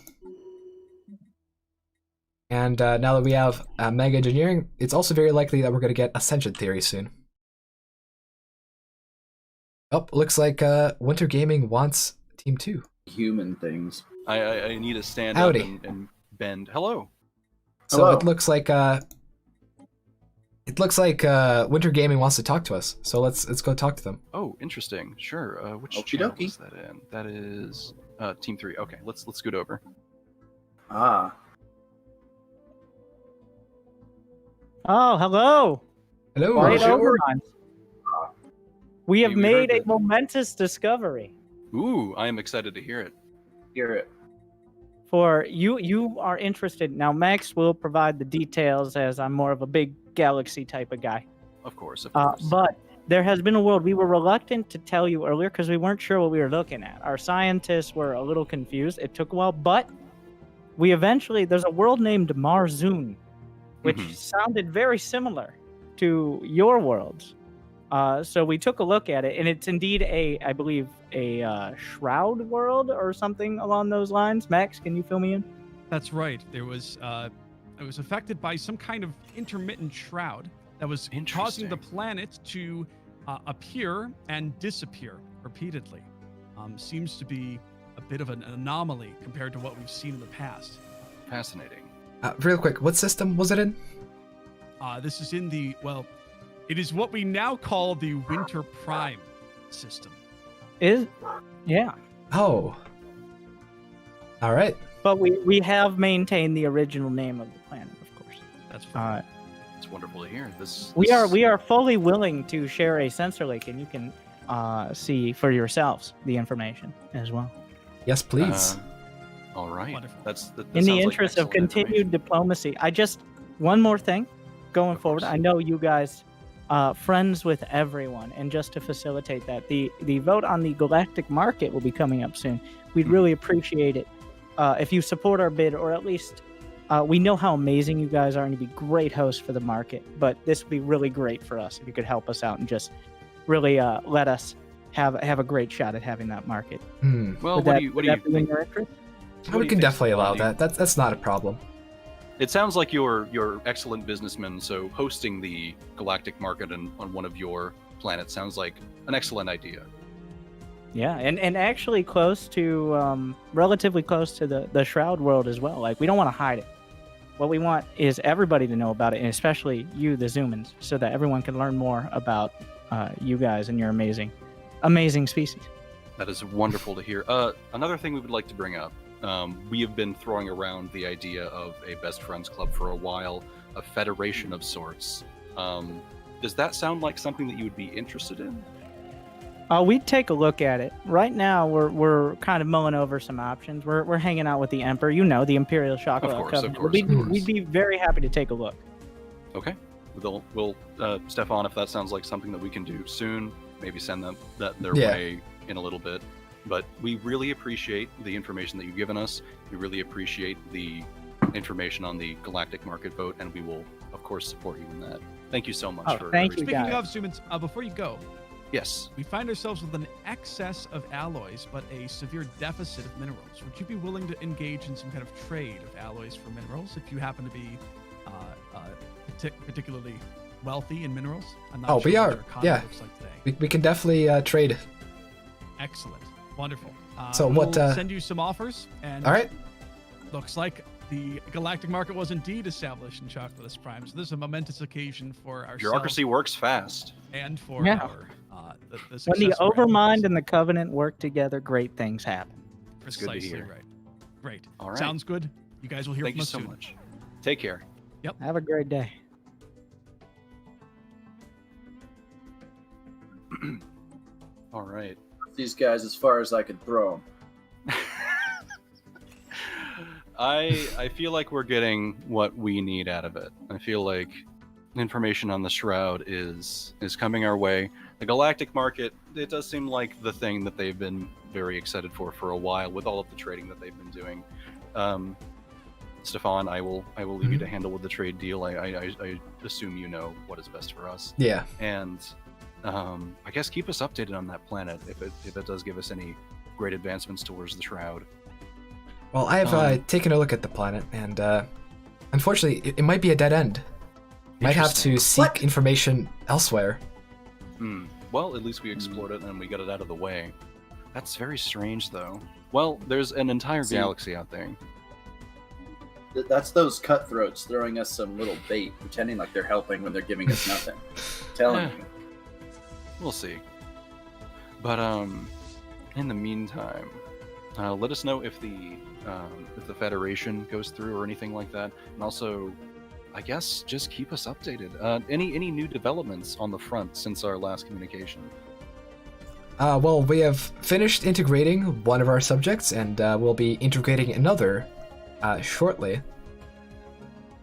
And now that we have mega engineering, it's also very likely that we're going to get ascension theory soon. Oh, looks like Winter Gaming wants Team 2. Human things. I need to stand Howdy. up and bend. Hello. So Hello. it looks like Winter Gaming wants to talk to us. So let's go talk to them. Oh, interesting. Sure. Which Okie channel dokie. is that in? That is Team 3. Okay, let's scoot over. Ah. Oh, hello. Hello. Great Bonjour. overtime. We have We made heard a momentous discovery. Ooh, I am excited to hear it. Hear it. For you are interested. Now, Max will provide the details as I'm more of a big galaxy type of guy. Of course. But there has been a world. We were reluctant to tell you earlier because we weren't sure what we were looking at. Our scientists were a little confused. It took a while, but there's a world named Marzoon, which sounded very similar to your worlds. So we took a look at it, and it's indeed I believe, a shroud world or something along those lines. Max, can you fill me in? That's right. There was it was affected by some kind of intermittent shroud that was causing the planet to appear and disappear repeatedly. Seems to be a bit of an anomaly compared to what we've seen in the past. Fascinating. Real quick, what system was it in? This is in it is what we now call the Winter Prime system. Yeah. Oh. All right. But we have maintained the original name of the planet, of course. That's fine. It's wonderful to hear. We are fully willing to share a sensor link, and you can see for yourselves the information as well. Yes, please. All right. That In the sounds like interest of excellent continued diplomacy, one more thing going forward. I know you guys friends with everyone, and just to facilitate that, the vote on the galactic market will be coming up soon. We'd really appreciate it if you support our bid, or at least we know how amazing you guys are and you'd be great hosts for the market, but this would be really great for us if you could help us out and just really let us have a great shot at having that market. Well, Would what that- do you would that be in think? your interest? We can definitely allow that. That's not a problem. It sounds like you're excellent businessmen, so hosting the galactic market on one of your planets sounds like an excellent idea. Yeah, and actually relatively close to the Shroud world as well. Like, we don't want to hide it. What we want is everybody to know about it, and especially you, the Xumans, so that everyone can learn more about you guys and your amazing species. That is wonderful to hear. Another thing we would like to bring up. We have been throwing around the idea of a best friends club for a while, a federation of sorts. Does that sound like something that you would be interested in? We'd take a look at it. Right now, we're kind of mulling over some options. We're hanging out with the Emperor, the Imperial Chocolate Covenant. Of course. We'd be very happy to take a look. Okay. We'll Stefan, if that sounds like something that we can do soon, maybe send them their way in a little bit. But we really appreciate the information that you've given us. We really appreciate the information on the galactic market vote, and we will, of course, support you in that. Thank you so much for everything. Speaking of Xumans, before you go, yes, we find ourselves with an excess of alloys, but a severe deficit of minerals. Would you be willing to engage in some kind of trade of alloys for minerals if you happen to be particularly wealthy in minerals? I'm not sure we what are. your economy Yeah, looks like today. we can definitely trade. Excellent. Wonderful. So we'll what, send you some offers. And all right. Looks like the galactic market was indeed established in Chocolate Prime. So this is a momentous occasion for ourselves. Bureaucracy works fast. And for Yeah. our the When the success of our Overmind and the Covenant work together, great things happen. It's good to Precisely hear. right. Great. All right. Sounds good. You guys will hear Thank from you us so soon. much. Take care. Yep. Have a great day. All right. These guys as far as I can throw them. I feel like we're getting what we need out of it. I feel like information on the Shroud is coming our way. The galactic market, it does seem like the thing that they've been very excited for a while with all of the trading that they've been doing. Stefan, I will leave you to handle with the trade deal. I assume you know what is best for us. Yeah. And I guess keep us updated on that planet if it does give us any great advancements towards the Shroud. Well, I've taken a look at the planet, and unfortunately, it might be a dead end. Might have to seek information elsewhere. Well, at least we explored it and we got it out of the way. That's very strange, though. Well, there's an entire galaxy out there. That's those cutthroats throwing us some little bait, pretending like they're helping when they're giving us nothing. Telling you. We'll see. But in the meantime, let us know if the Federation goes through or anything like that, and also, I guess, just keep us updated. Any new developments on the front since our last communication? Well, we have finished integrating one of our subjects, and we'll be integrating another shortly.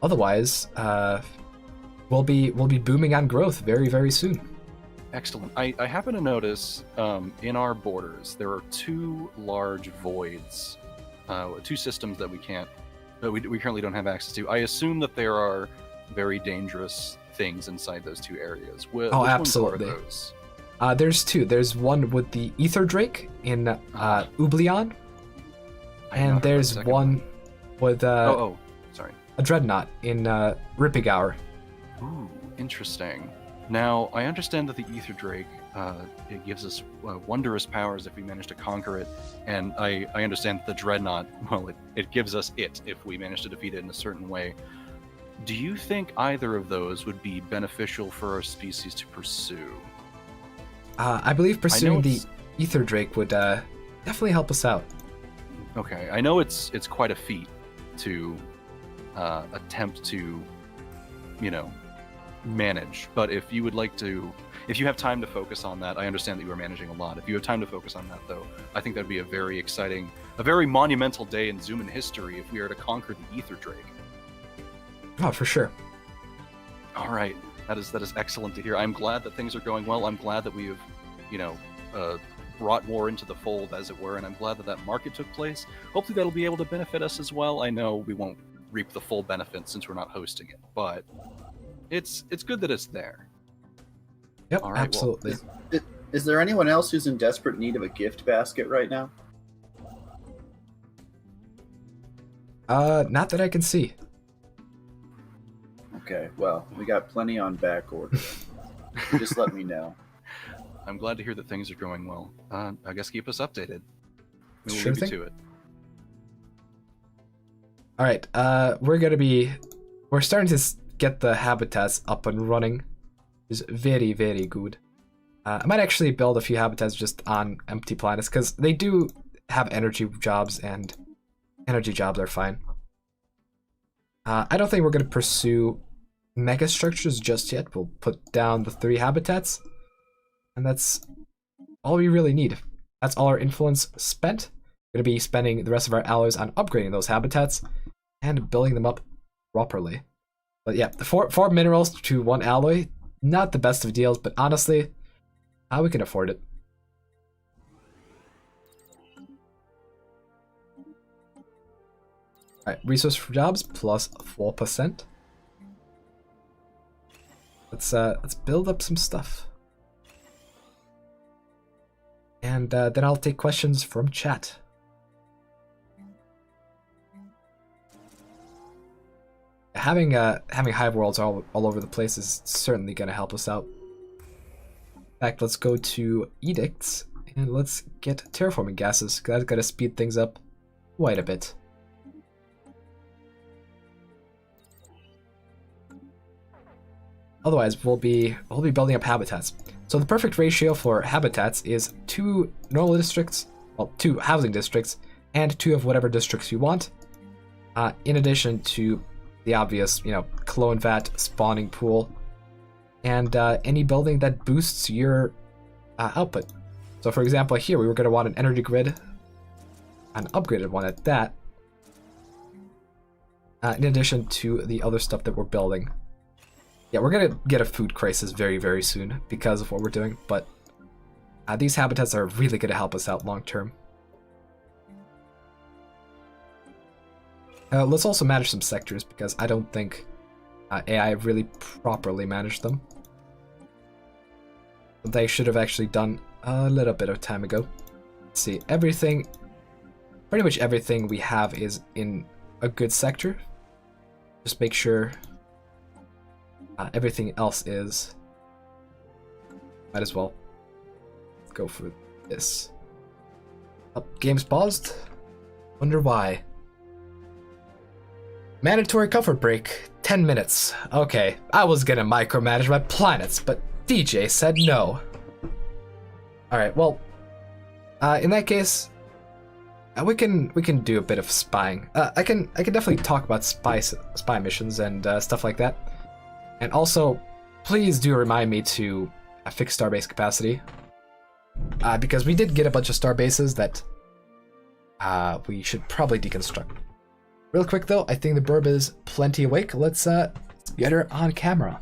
Otherwise, we'll be booming on growth very, very soon. Excellent. I happen to notice in our borders there are two large voids, two systems that we currently don't have access to. I assume that there are very dangerous things inside those two areas. Which Absolutely. Ones are those? There's two. There's one with the Ether Drake in Ublion, and there's one with sorry, a Dreadnought in Rippigaur. Ooh, interesting. Now, I understand that the Ether Drake, it gives us wondrous powers if we manage to conquer it, and I understand that the Dreadnought, well, it gives us it if we manage to defeat it in a certain way. Do you think either of those would be beneficial for our species to pursue? I believe pursuing the Ether Drake would definitely help us out. Okay, I know it's quite a feat to attempt to, manage, but if you would like to, if you have time to focus on that, I understand that you are managing a lot. If you have time to focus on that, though, I think that'd be a very exciting, a very monumental day in Xuman history if we are to conquer the Ether Drake. Oh, for sure. All right, that is excellent to hear. I'm glad that things are going well. I'm glad that we have, brought more into the fold, as it were, and I'm glad that that market took place. Hopefully, that'll be able to benefit us as well. I know we won't reap the full benefit since we're not hosting it, but it's good that it's there. Yep, all right, absolutely. Well, is there anyone else who's in desperate need of a gift basket right now? Not that I can see. Okay, well, we got plenty on back order. Just let me know. I'm glad to hear that things are going well. I guess keep us updated. We will Sure leave you thing. to it. All right, we're starting to get the habitats up and running. Is very, very good. I might actually build a few habitats just on empty planets because they do have energy jobs, and energy jobs are fine. I don't think we're going to pursue mega structures just yet. We'll put down the 3 habitats, and that's all we really need. That's all our influence spent. We're going to be spending the rest of our alloys on upgrading those habitats and building them up properly. But yeah, the 4 minerals to 1 alloy, not the best of deals, but honestly, we can afford it. Alright, resource for jobs plus 4%. Let's build up some stuff. And then I'll take questions from chat. Having hive worlds all over the place is certainly going to help us out. In fact, let's go to edicts and let's get terraforming gases, because that's going to speed things up quite a bit. Otherwise, we'll be building up habitats. So the perfect ratio for habitats is 2 normal districts, well, 2 housing districts, and 2 of whatever districts you want. In addition to the obvious, clone vat, spawning pool, and any building that boosts your output. So for example, here we were going to want an energy grid, an upgraded one at that, in addition to the other stuff that we're building. Yeah, we're going to get a food crisis very, very soon because of what we're doing, but these habitats are really going to help us out long term. Let's also manage some sectors, because I don't think AI really properly managed them. They should have actually done a little bit of time ago. Let's see, pretty much everything we have is in a good sector. Just make sure everything else is. Might as well go for this. Oh, game's paused. Wonder why. Mandatory comfort break, 10 minutes. Okay, I was gonna micromanage my planets, but DJ said no. Alright, well, in that case, we can do a bit of spying. I can definitely talk about spy missions and stuff like that. And also, please do remind me to fix starbase capacity. Because we did get a bunch of starbases that we should probably deconstruct. Real quick though, I think the burb is plenty awake. Let's get her on camera.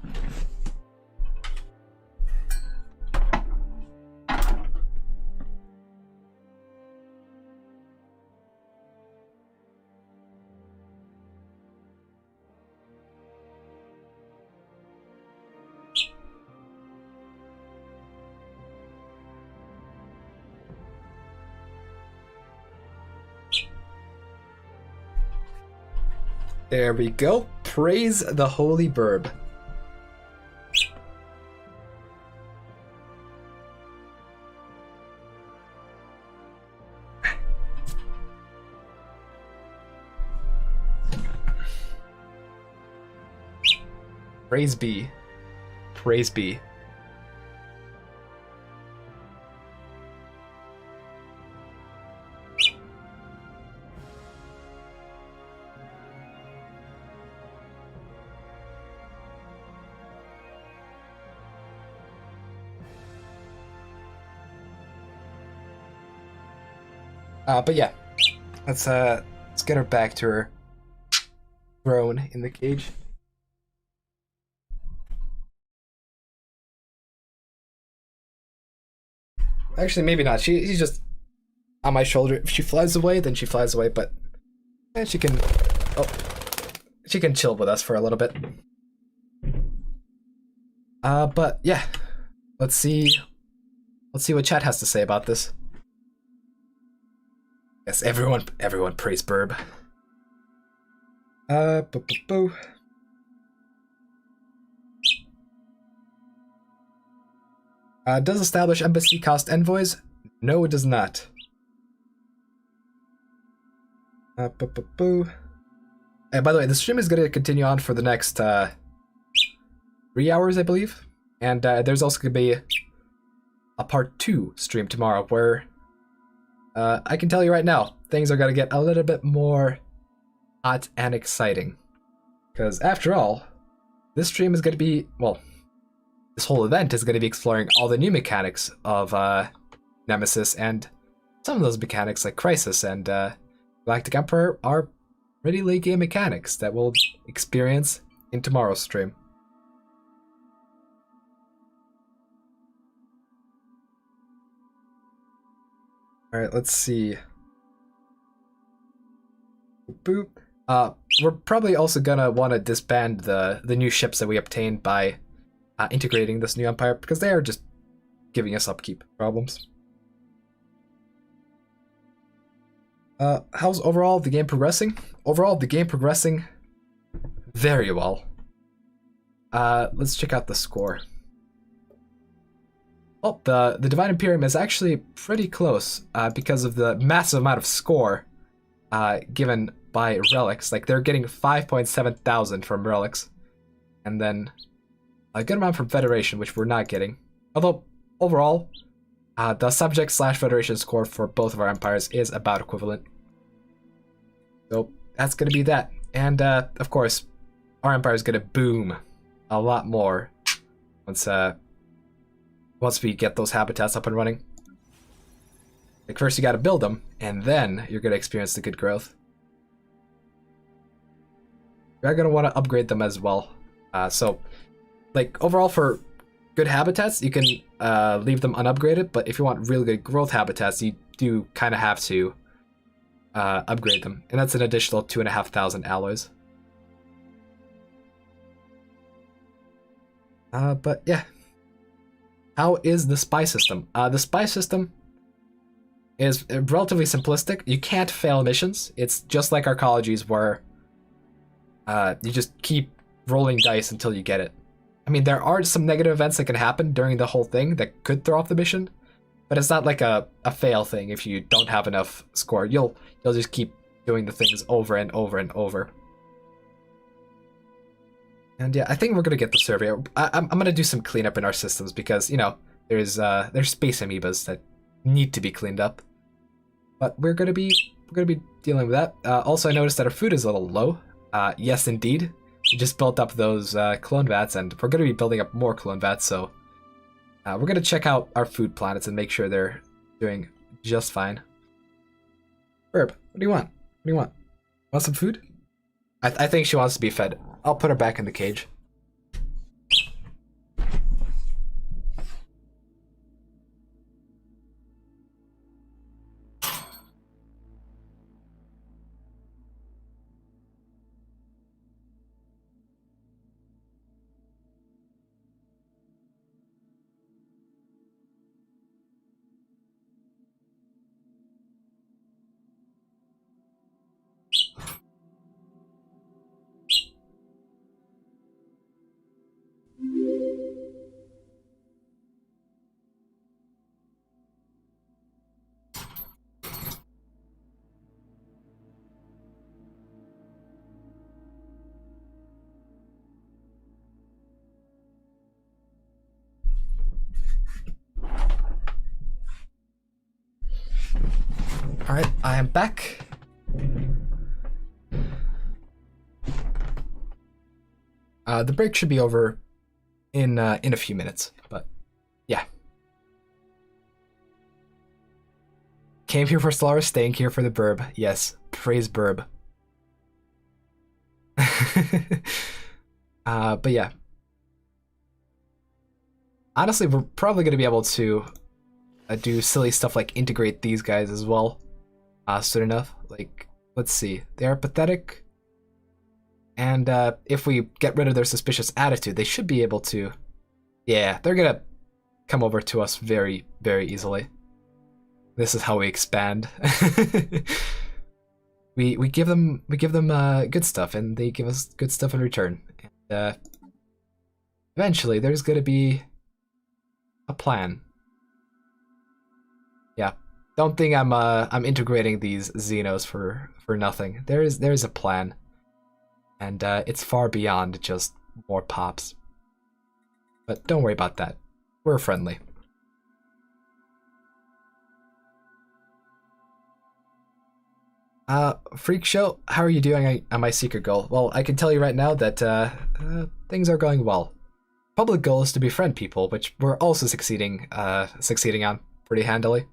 There we go. Praise the holy burb. Praise be. Praise be. But yeah, let's get her back to her throne in the cage. Actually, maybe not. She's just on my shoulder. If she flies away, then she flies away. But she can chill with us for a little bit. But yeah, let's see what chat has to say about this. Yes, everyone praise burb. Does establish embassy cost envoys? No, it does not. And by the way, the stream is going to continue on for the next 3 hours, I believe. And there's also going to be a part 2 stream tomorrow where I can tell you right now, things are going to get a little bit more hot and exciting. Because after all, this stream is going to be, well, this whole event is going to be exploring all the new mechanics of Nemesis, and some of those mechanics like Crisis and Galactic Emperor are pretty late game mechanics that we'll experience in tomorrow's stream. Alright, let's see. Boop. We're probably also gonna want to disband the new ships that we obtained by integrating this new empire, because they are just giving us upkeep problems. How's overall the game progressing? Overall, the game progressing very well. Let's check out the score. Oh, the Divine Imperium is actually pretty close because of the massive amount of score given by relics. Like, they're getting 5.7 thousand from relics, and then a good amount from Federation, which we're not getting. Although, overall, the subject/Federation score for both of our empires is about equivalent. So that's gonna be that. And of course, our empire is gonna boom a lot more once we get those habitats up and running. Like first you gotta build them, and then you're gonna experience the good growth. You're gonna want to upgrade them as well. So, like overall for good habitats, you can leave them unupgraded, but if you want really good growth habitats, you do kind of have to upgrade them, and that's an additional 2,500 alloys. But yeah, how is the spy system? The spy system is relatively simplistic. You can't fail missions. It's just like arcologies where you just keep rolling dice until you get it. I mean, there are some negative events that can happen during the whole thing that could throw off the mission, but it's not like a fail thing. If you don't have enough score, you'll just keep doing the things over and over and over. And yeah, I think we're gonna get the survey. I'm gonna do some cleanup in our systems because, you know, there's space amoebas that need to be cleaned up. But we're gonna be dealing with that. Also, I noticed that our food is a little low. Yes, indeed. We just built up those clone vats, and we're gonna be building up more clone vats. So we're gonna check out our food planets and make sure they're doing just fine. Herb, what do you want? What do you want? Want some food? I think she wants to be fed. I'll put her back in the cage. Alright, I am back. The break should be over in a few minutes, but yeah. Came here for Stellaris, staying here for the burb. Yes, praise burb. But yeah. Honestly, we're probably going to be able to do silly stuff like integrate these guys as well. Soon enough. Like, let's see. They are pathetic. And if we get rid of their suspicious attitude, they should be able to... Yeah, they're gonna come over to us very, very easily. This is how we expand. we give them good stuff, and they give us good stuff in return. And eventually, there's gonna be a plan. Yeah, don't think I'm integrating these Xenos for nothing. There is a plan, and it's far beyond just more pops. But don't worry about that. We're friendly. Freak Show, how are you doing on my secret goal? Well, I can tell you right now that things are going well. Public goal is to befriend people, which we're also succeeding on pretty handily.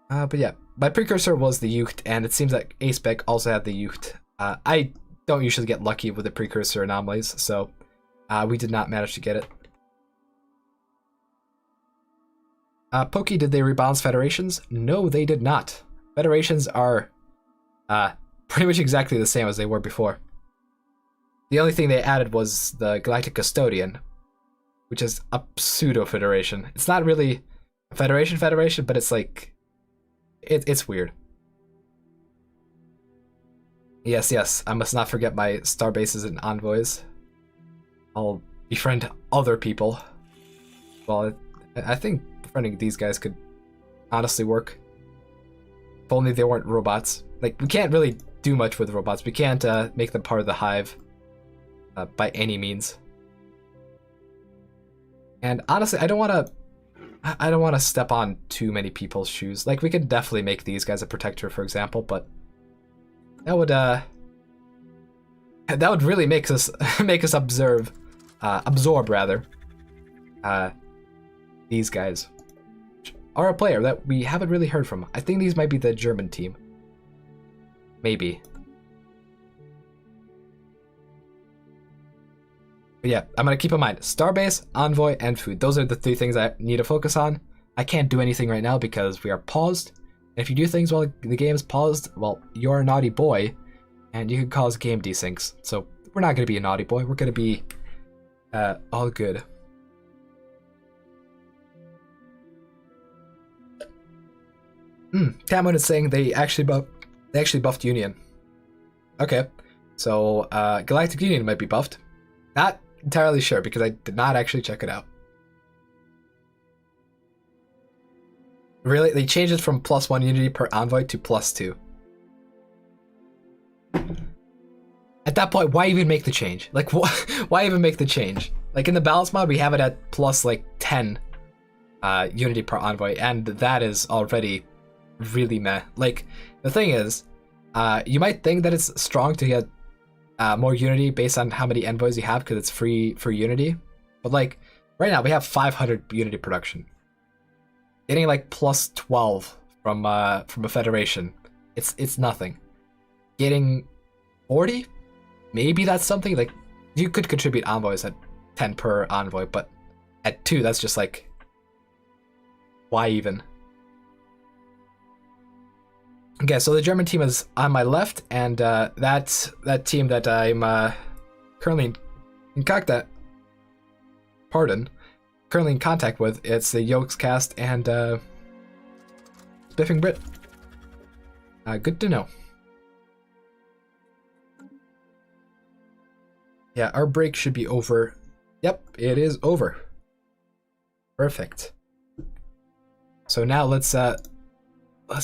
But yeah, my precursor was the Yucht, and it seems like A-Spec also had the Yucht. I don't usually get lucky with the precursor anomalies, so we did not manage to get it. Pokey, did they rebalance federations? No, they did not. Federations are pretty much exactly the same as they were before. The only thing they added was the Galactic Custodian, which is a pseudo-federation. It's not really a federation, but it's like... It's weird. Yes, I must not forget my star bases and envoys. I'll befriend other people. Well, I think befriending these guys could honestly work. If only they weren't robots. Like, we can't really do much with robots. We can't make them part of the hive by any means. And honestly, I don't want I don't want to step on too many people's shoes. Like, we could definitely make these guys a protector, for example, but that would really make us absorb rather these guys are a player that we haven't really heard from. I think these might be the German team. Maybe. But yeah, I'm gonna keep in mind Starbase, Envoy, and food. Those are the 3 things I need to focus on. I can't do anything right now because we are paused. And if you do things while the game is paused, well, you're a naughty boy, and you can cause game desyncs. So we're not gonna be a naughty boy. We're gonna be all good. Tamon is saying they actually buffed Union. Okay, so Galactic Union might be buffed. Not entirely sure because I did not actually check it out. Really, they changed it from +1 unity per envoy to +2. At that point, why even make the change? Like, why even make the change? Like, in the balance mod, we have it at +10 unity per envoy, and that is already really meh. Like, the thing is, you might think that it's strong to get more unity based on how many envoys you have because it's free for unity, but like right now we have 500 unity production. Getting like +12 from a federation, it's nothing. Getting 40, maybe that's something. Like, you could contribute envoys at 10 per envoy, but at 2 that's just like, why even? Okay, so the German team is on my left, and that's that team that I'm currently in contact. Currently in contact with. It's the Yolks Cast and Spiffing Brit. Good to know. Yeah, our break should be over. Yep, it is over. Perfect. So now let's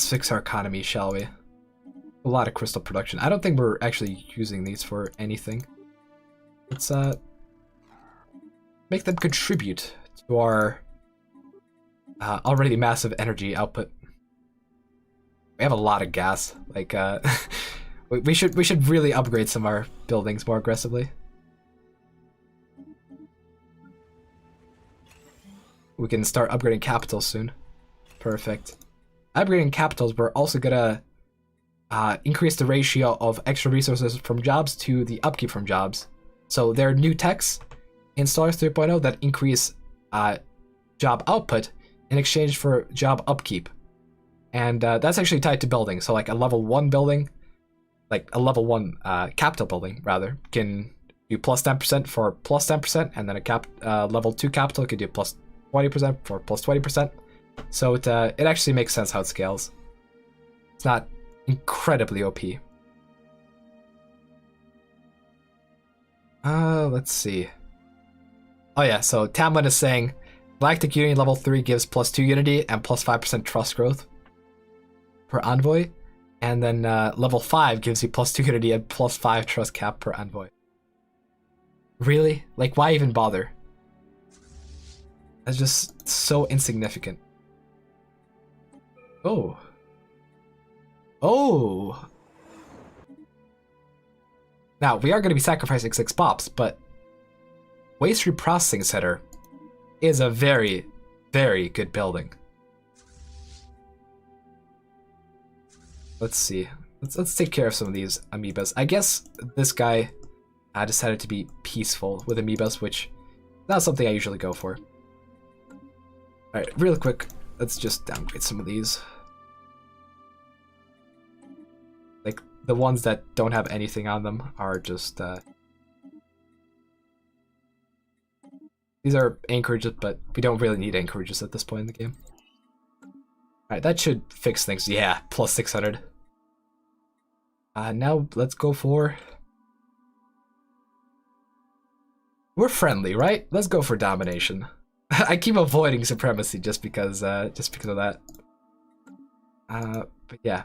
fix our economy, shall we? A lot of crystal production. I don't think we're actually using these for anything. Let's make them contribute to our already massive energy output. We have a lot of gas. Like, we should really upgrade some of our buildings more aggressively. We can start upgrading capitals soon. Perfect. Upgrading capitals, we're also gonna increase the ratio of extra resources from jobs to the upkeep from jobs. So there are new techs in Stellaris 3.0 that increase job output in exchange for job upkeep. And that's actually tied to building. So like a level 1 building, like a level 1 capital building, rather, can do +10% for +10%, and then a level 2 capital can do +20% for +20%. So it actually makes sense how it scales. It's not incredibly OP. Let's see. Oh yeah, so Tamlin is saying Galactic Union level 3 gives +2 unity and +5% trust growth per envoy, and then level 5 gives you +2 unity and +5 trust cap per envoy. Really? Like, why even bother? That's just so insignificant. Oh. Oh. Now, we are going to be sacrificing 6 pops, but Waste Reprocessing Center is a very, very good building. Let's see. Let's take care of some of these amoebas. I guess this guy decided to be peaceful with amoebas, which is not something I usually go for. Alright, real quick, let's just downgrade some of these. Like, the ones that don't have anything on them are just, these are anchorages, but we don't really need anchorages at this point in the game. Alright, that should fix things. Yeah, +600. Now let's go for... We're friendly, right? Let's go for domination. I keep avoiding supremacy just because of that. But yeah.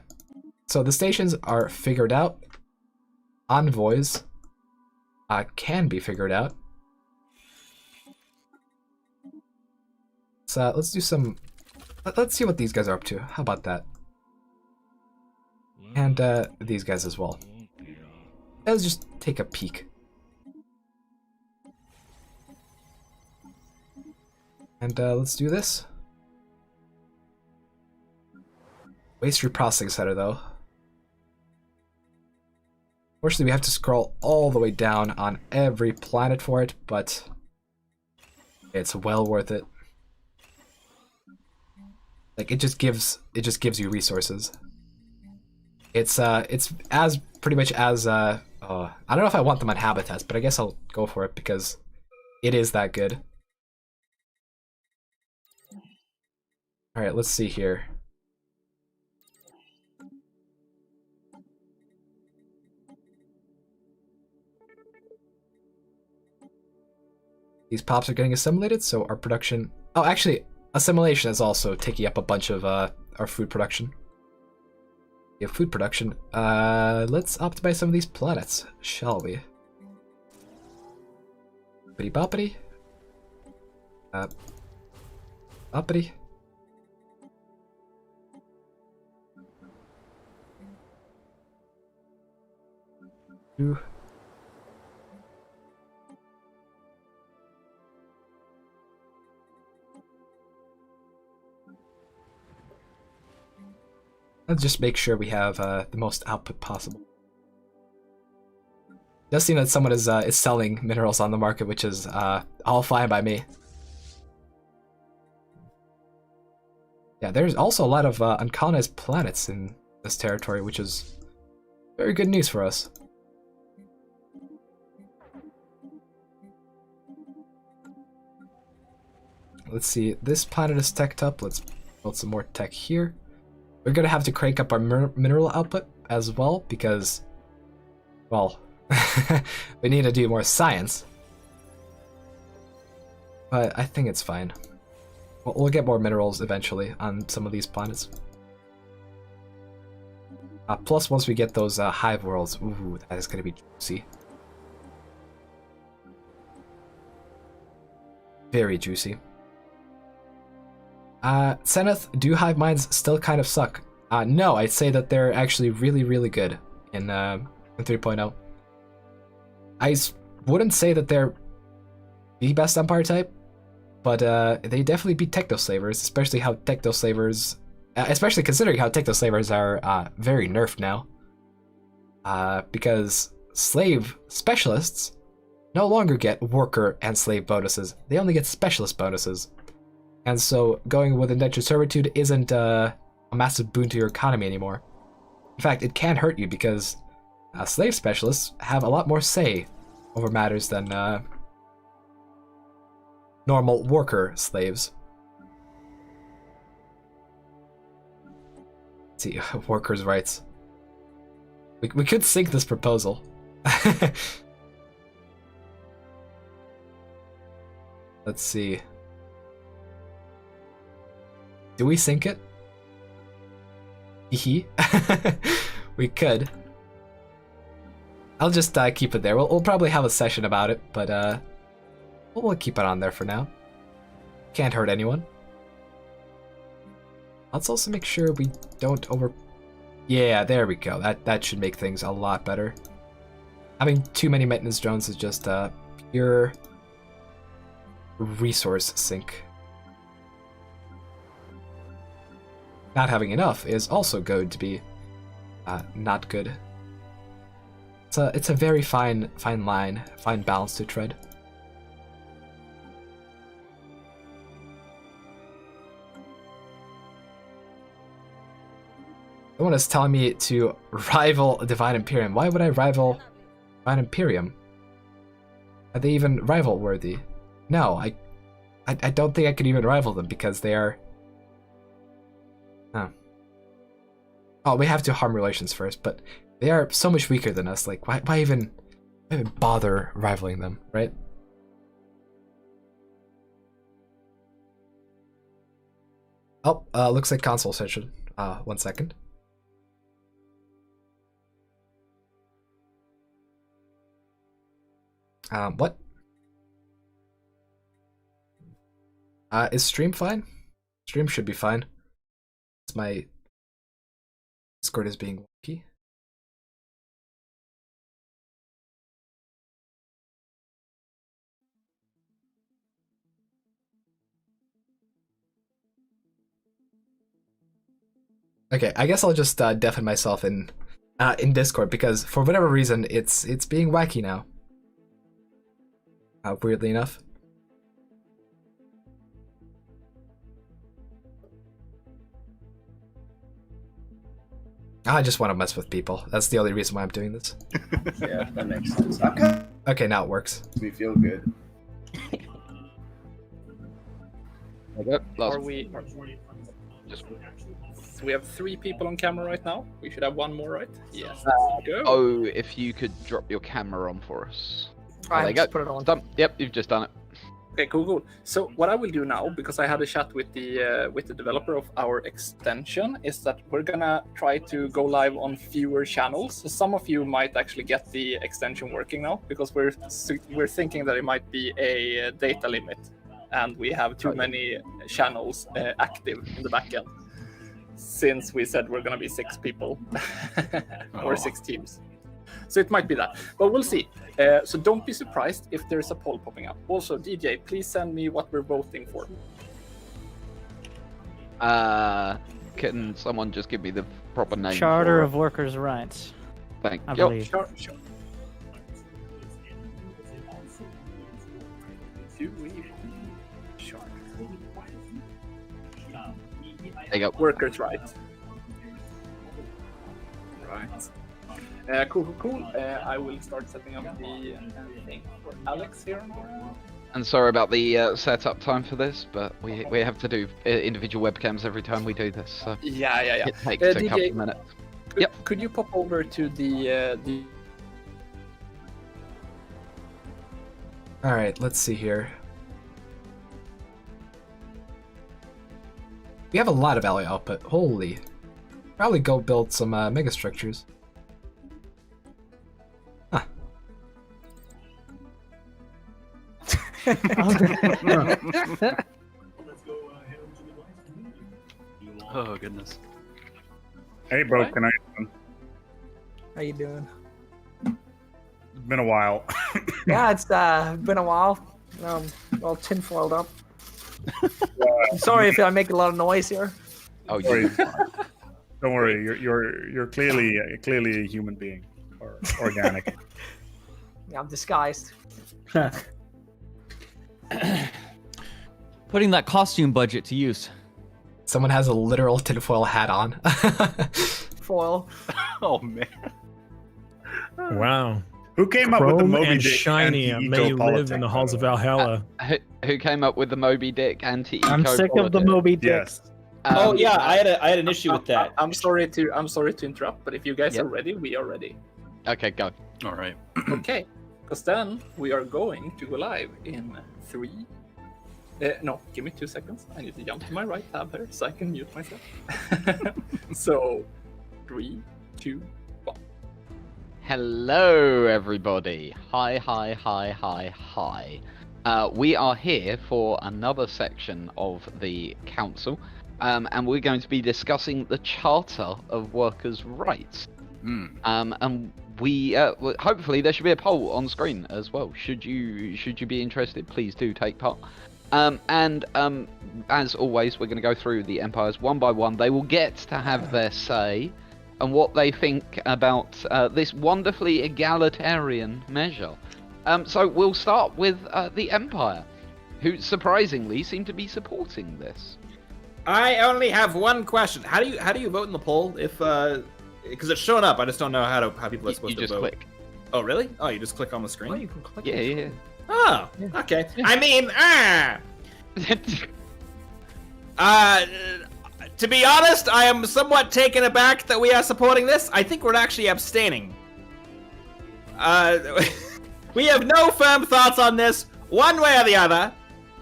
So the stations are figured out. Envoys can be figured out. So let's do some. Let's see what these guys are up to. How about that? And these guys as well. Let's just take a peek. And let's do this. Waste reprocessing center though. Fortunately, we have to scroll all the way down on every planet for it, but it's well worth it. Like it just gives you resources. It's as pretty much as I don't know if I want them on habitats, but I guess I'll go for it because it is that good. All right, let's see here. These pops are getting assimilated, so our production... Oh, actually, assimilation is also taking up a bunch of our food production. We have food production. Let's optimize some of these planets, shall we? Boppity boppity. Boppity. Ooh. Let's just make sure we have the most output possible. It does seem that someone is selling minerals on the market, which is all fine by me. Yeah, there's also a lot of uncolonized planets in this territory, which is very good news for us. Let's see, this planet is teched up. Let's build some more tech here. We're gonna have to crank up our mineral output as well because, well, we need to do more science. But I think it's fine. We'll get more minerals eventually on some of these planets. Plus, once we get those hive worlds, ooh, that is gonna be juicy. Very juicy. Zenith, do hive minds still kind of suck? No, I'd say that they're actually really, really good in 3.0. I wouldn't say that they're the best Empire type, but they definitely beat Technoslavers, especially considering how Technoslavers are very nerfed now. Because slave specialists no longer get worker and slave bonuses, they only get specialist bonuses. And so going with indentured servitude isn't a massive boon to your economy anymore. In fact, it can hurt you because slave specialists have a lot more say over matters than normal worker slaves. Let's see, workers' rights. We could sink this proposal. Let's see. Do we sink it? Hee. We could. I'll just keep it there. We'll probably have a session about it, but we'll keep it on there for now. Can't hurt anyone. Let's also make sure we don't over... Yeah, there we go. That should make things a lot better. Having too many maintenance drones is just pure resource sink. Not having enough is also going to be not good. It's a very fine line, fine balance to tread. Someone is telling me to rival Divine Imperium. Why would I rival Divine Imperium? Are they even rival worthy? No, I don't think I could even rival them because they are... Huh. Oh, we have to harm relations first, but they are so much weaker than us. Like, why even bother rivaling them, right? Oh, looks like console session. 1 second. What? Is stream fine? Stream should be fine. My Discord is being wonky. Okay, I guess I'll just deafen myself in Discord because for whatever reason it's being wacky now. Weirdly enough. I just want to mess with people. That's the only reason why I'm doing this. Yeah, that makes sense. Okay, now it works. We feel good. Are we? So we have 3 people on camera right now. We should have 1 more, right? Yes. Go. Oh, if you could drop your camera on for us. I There you just go. put it on. Done. Yep, you've just done it. Okay, cool. So what I will do now, because I had a chat with the developer of our extension, is that we're gonna try to go live on fewer channels. So some of you might actually get the extension working now, because we're thinking that it might be a data limit, and we have too many channels active in the backend. Since we said we're gonna be 6 people or 6 teams. So it might be that, but we'll see. So don't be surprised if there's a poll popping up. Also, DJ, please send me what we're voting for. Can someone just give me the proper name? Charter for of Workers' Rights. Thank I you. believe. Sure. There you go. Workers' rights. Right. Cool. I will start setting up the thing for Alex here. And sorry about the setup time for this, but we have to do individual webcams every time we do this. So Yeah. It takes a DJ, couple of minutes. Could you pop over to the All right, let's see here. We have a lot of ally output. Holy. Probably go build some mega structures. Huh. Oh goodness. Hey, broken item. How you doing? It's been a while. Yeah, it's been a while. All tinfoiled up. I'm sorry if I make a lot of noise here. Oh, Sorry. Don't worry. You're clearly a human being or organic. Yeah, I'm disguised. Putting that costume budget to use. Someone has a literal tinfoil hat on. Foil. Oh man. Wow. Who came up with the Chrome Moby and Dick shiny, may you live in the halls of Valhalla. Who came up with the Moby Dick anti-eco? I'm sick of the Moby Dick. Yes. Oh yeah, I had an issue with that. I'm sorry to interrupt, but if you guys are ready, we are ready. Okay, go. All right. Okay, because then we are going to go live in 3. No, give me 2 seconds. I need to jump to my right tab here so I can mute myself. So, 3, 2, 1. Hello, everybody. Hi. We are here for another section of the council, and we're going to be discussing the Charter of Workers' Rights. And we hopefully there should be a poll on screen as well. Should you be interested, please do take part. As always, we're going to go through the empires one by one. They will get to have their say and what they think about this wonderfully egalitarian measure. So we'll start with the Empire, who surprisingly seem to be supporting this. I only have one question. How do you vote in the poll? If because it's showing up, I just don't know how people are supposed to vote. You just click. Oh really? Oh, you just click on the screen. Oh, you can click. Yeah. Oh, okay. I mean, to be honest, I am somewhat taken aback that we are supporting this. I think we're actually abstaining. We have no firm thoughts on this, one way or the other.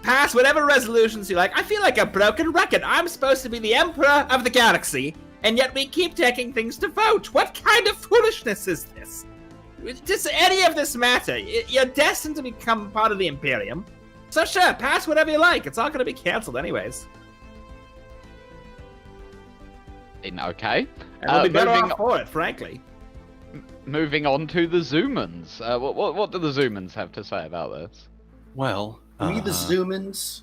Pass whatever resolutions you like. I feel like a broken record. I'm supposed to be the Emperor of the Galaxy, and yet we keep taking things to vote. What kind of foolishness is this? Does any of this matter? You're destined to become part of the Imperium. So sure, pass whatever you like. It's all going to be cancelled anyways. Okay. And we'll be better off for it, frankly. Moving on to the Xumans. What do the Xumans have to say about this? Well, We the Xumans.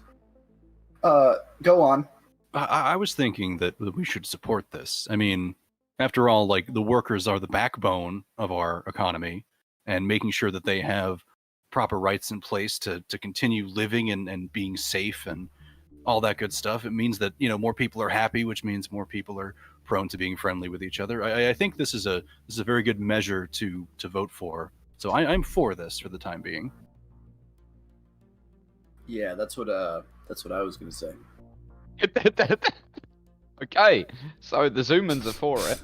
Go on. I was thinking that we should support this. I mean, after all, like, the workers are the backbone of our economy, and making sure that they have proper rights in place to continue living and being safe and all that good stuff. It means that, you know, more people are happy, which means more people are prone to being friendly with each other. I think this is a very good measure to vote for. So I'm for this for the time being. Yeah, that's what I was gonna say. Okay, so the Xumans are for it.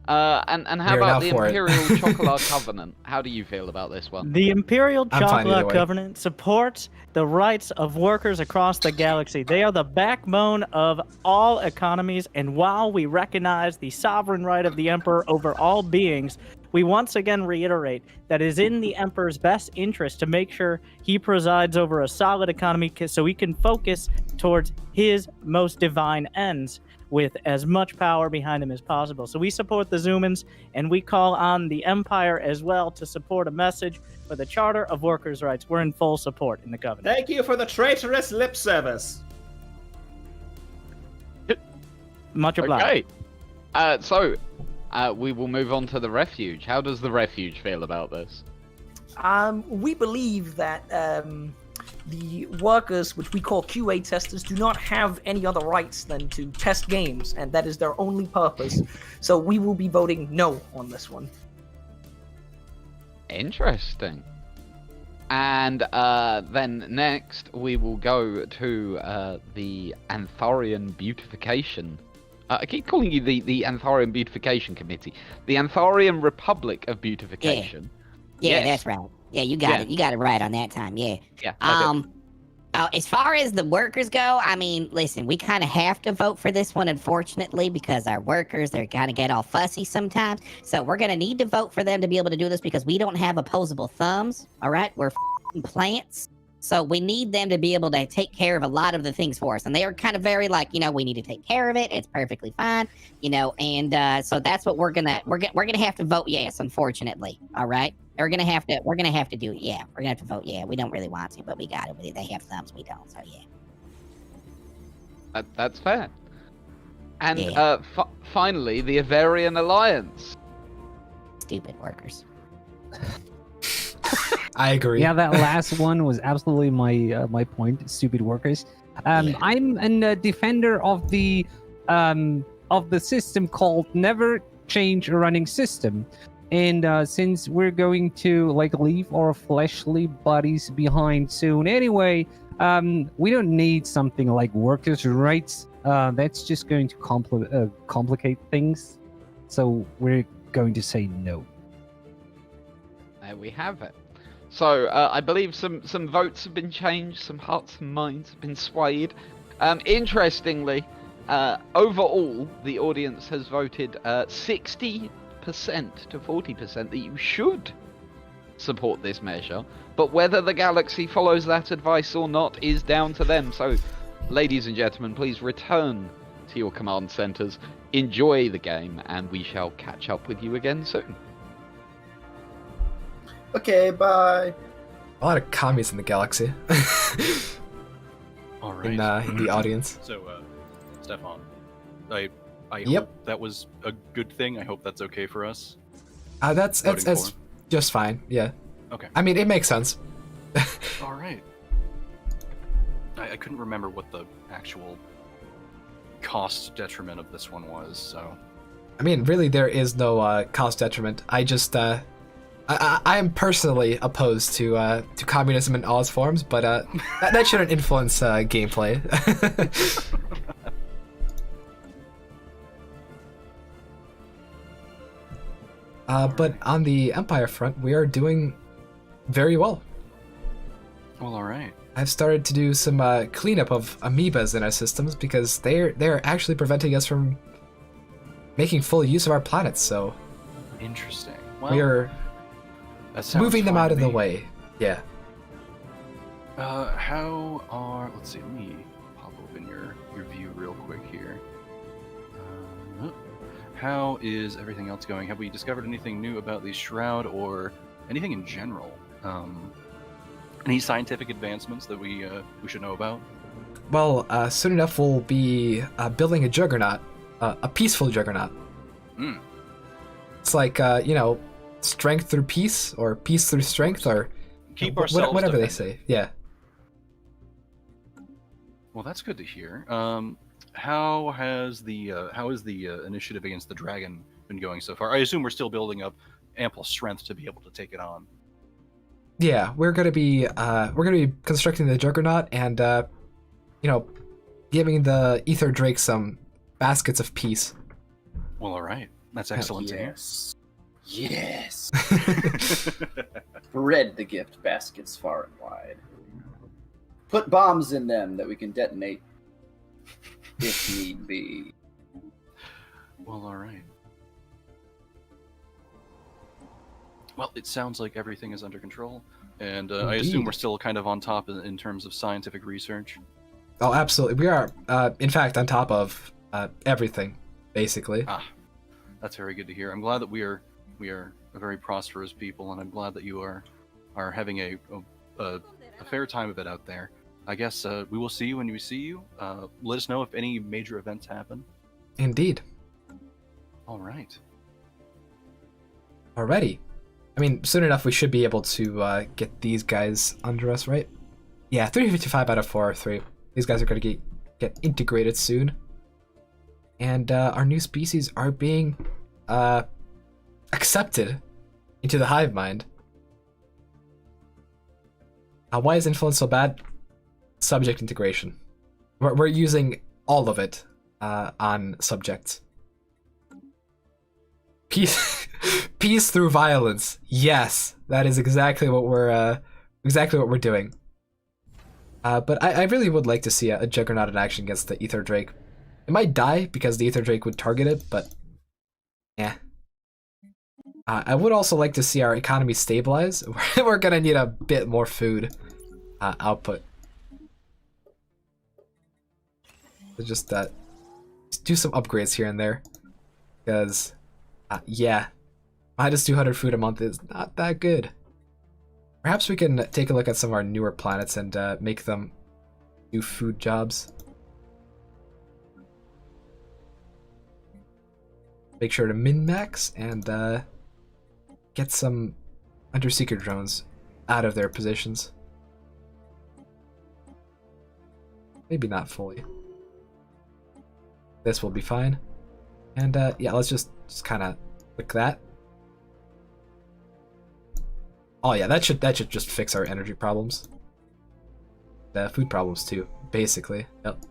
And how We're about not the for it. Imperial Chocolat Covenant? How do you feel about this one? The Imperial I'm fine either Chocolate way. Covenant supports the rights of workers across the galaxy. They are the backbone of all economies, and while we recognize the sovereign right of the Emperor over all beings, we once again reiterate that it is in the Emperor's best interest to make sure he presides over a solid economy so he can focus towards his most divine ends with as much power behind him as possible. So we support the Xumans, and we call on the Empire as well to support a message for the Charter of Workers' Rights. We're in full support in the Covenant. Thank you for the traitorous lip service. Much obliged. Okay. So we will move on to the Refuge. How does the Refuge feel about this? We believe that the workers, which we call QA testers, do not have any other rights than to test games, and that is their only purpose. So we will be voting no on this one. Interesting. And then next we will go to the Antharian Beautification. I keep calling you the Antharian Beautification Committee. The Antharian Republic of Beautification. Yeah, Yes. that's right. Yeah, you got Yeah. it. You got it right on that time. Yeah. Yeah. I did. As far as the workers go, I mean, listen, we kind of have to vote for this one, unfortunately, because our workers, they're kind of get all fussy sometimes. So we're going to need to vote for them to be able to do this because we don't have opposable thumbs. All right. We're plants. So we need them to be able to take care of a lot of the things for us. And they are kind of very like, you know, we need to take care of it. It's perfectly fine, you know, and so that's what we're going to have to vote yes, unfortunately. All right. We're gonna have to do it. Yeah, we're gonna have to vote. Yeah, we don't really want to, but we got it. They have thumbs, we don't. So yeah. That's fair. And Yeah. Finally, the Avarian Alliance. Stupid workers. I agree. Yeah, that last one was absolutely my point. Stupid workers. I'm a defender of the system called Never Change a Running System. And since we're going to leave our fleshly bodies behind soon anyway, we don't need something like workers' rights. That's just going to complicate things. So we're going to say no. There we have it. So I believe some votes have been changed, some hearts and minds have been swayed. Interestingly, overall, the audience has voted 60% to 40% that you should support this measure, but whether the galaxy follows that advice or not is down to them. So, ladies and gentlemen, please return to your command centers, enjoy the game, and we shall catch up with you again soon. Okay, bye. A lot of commies in the galaxy. All right. In the audience. So, Stefan, I Yep. hope that was a good thing. I hope that's okay for us. That's Voting it's just fine. Yeah. Okay. I mean, it makes sense. All right. I couldn't remember what the actual cost detriment of this one was, so. I mean, really, there is no cost detriment. I just I am personally opposed to communism in all its forms, but that shouldn't influence gameplay. But on the Empire front, we are doing very well. Well, all right. I've started to do some cleanup of amoebas in our systems because they're actually preventing us from making full use of our planets. So Interesting. Well, we are that sounds moving them fine out to of the me. way. Yeah. Let's see, let me pop open your view real quick here. How is everything else going? Have we discovered anything new about the Shroud or anything in general? Any scientific advancements that we should know about? Well, soon enough we'll be building a juggernaut, a peaceful juggernaut. Mm. It's like, strength through peace, or peace through strength, or keep ourselves whatever they defended. say. Yeah. Well, that's good to hear. How is the initiative against the dragon been going so far? I assume we're still building up ample strength to be able to take it on. Yeah, we're gonna be constructing the juggernaut and giving the ether drake some baskets of peace. Well, all right, that's excellent to hear. Yes. Spread the gift baskets far and wide. Put bombs in them that we can detonate if need be. Well, all right. Well, it sounds like everything is under control, and I assume we're still kind of on top in terms of scientific research. Oh, absolutely. We are, in fact, on top of everything, basically. Ah, that's very good to hear. I'm glad that we are a very prosperous people, and I'm glad that you are having a fair time of it out there. I guess we will see you when we see you. Let us know if any major events happen. Indeed. All right. Alrighty. I mean, soon enough we should be able to get these guys under us, right? Yeah, 355 out of 403. These guys are going to get integrated soon. And our new species are being accepted into the hive mind. Why is influence so bad? Subject integration. We're using all of it on subjects. Peace through violence. Yes, that is exactly what we're doing. But I really would like to see a juggernaut in action against the ether drake. It might die because the ether drake would target it, but yeah. I would also like to see our economy stabilize. We're gonna need a bit more food output. So just do some upgrades here and there, because yeah, minus 200 food a month is not that good. Perhaps we can take a look at some of our newer planets and make them new food jobs. Make sure to min-max and get some underseeker drones out of their positions. Maybe not fully. This will be fine. And yeah, let's just kind of click that. Oh yeah, that should just fix our energy problems. The food problems too, basically. Yep.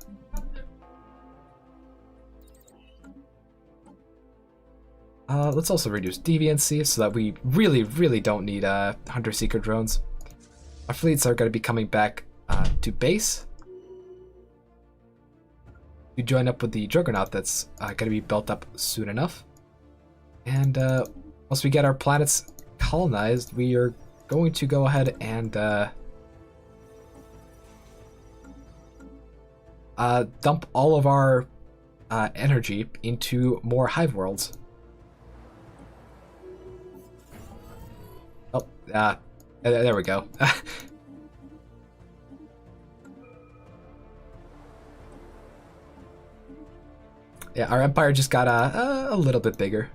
Let's also reduce deviancy so that we really don't need hunter-seeker drones. Our fleets are going to be coming back to base to join up with the juggernaut that's going to be built up soon enough. And once we get our planets colonized, we are going to go ahead and dump all of our energy into more hive worlds. Oh, there we go. Yeah, our empire just got a little bit bigger.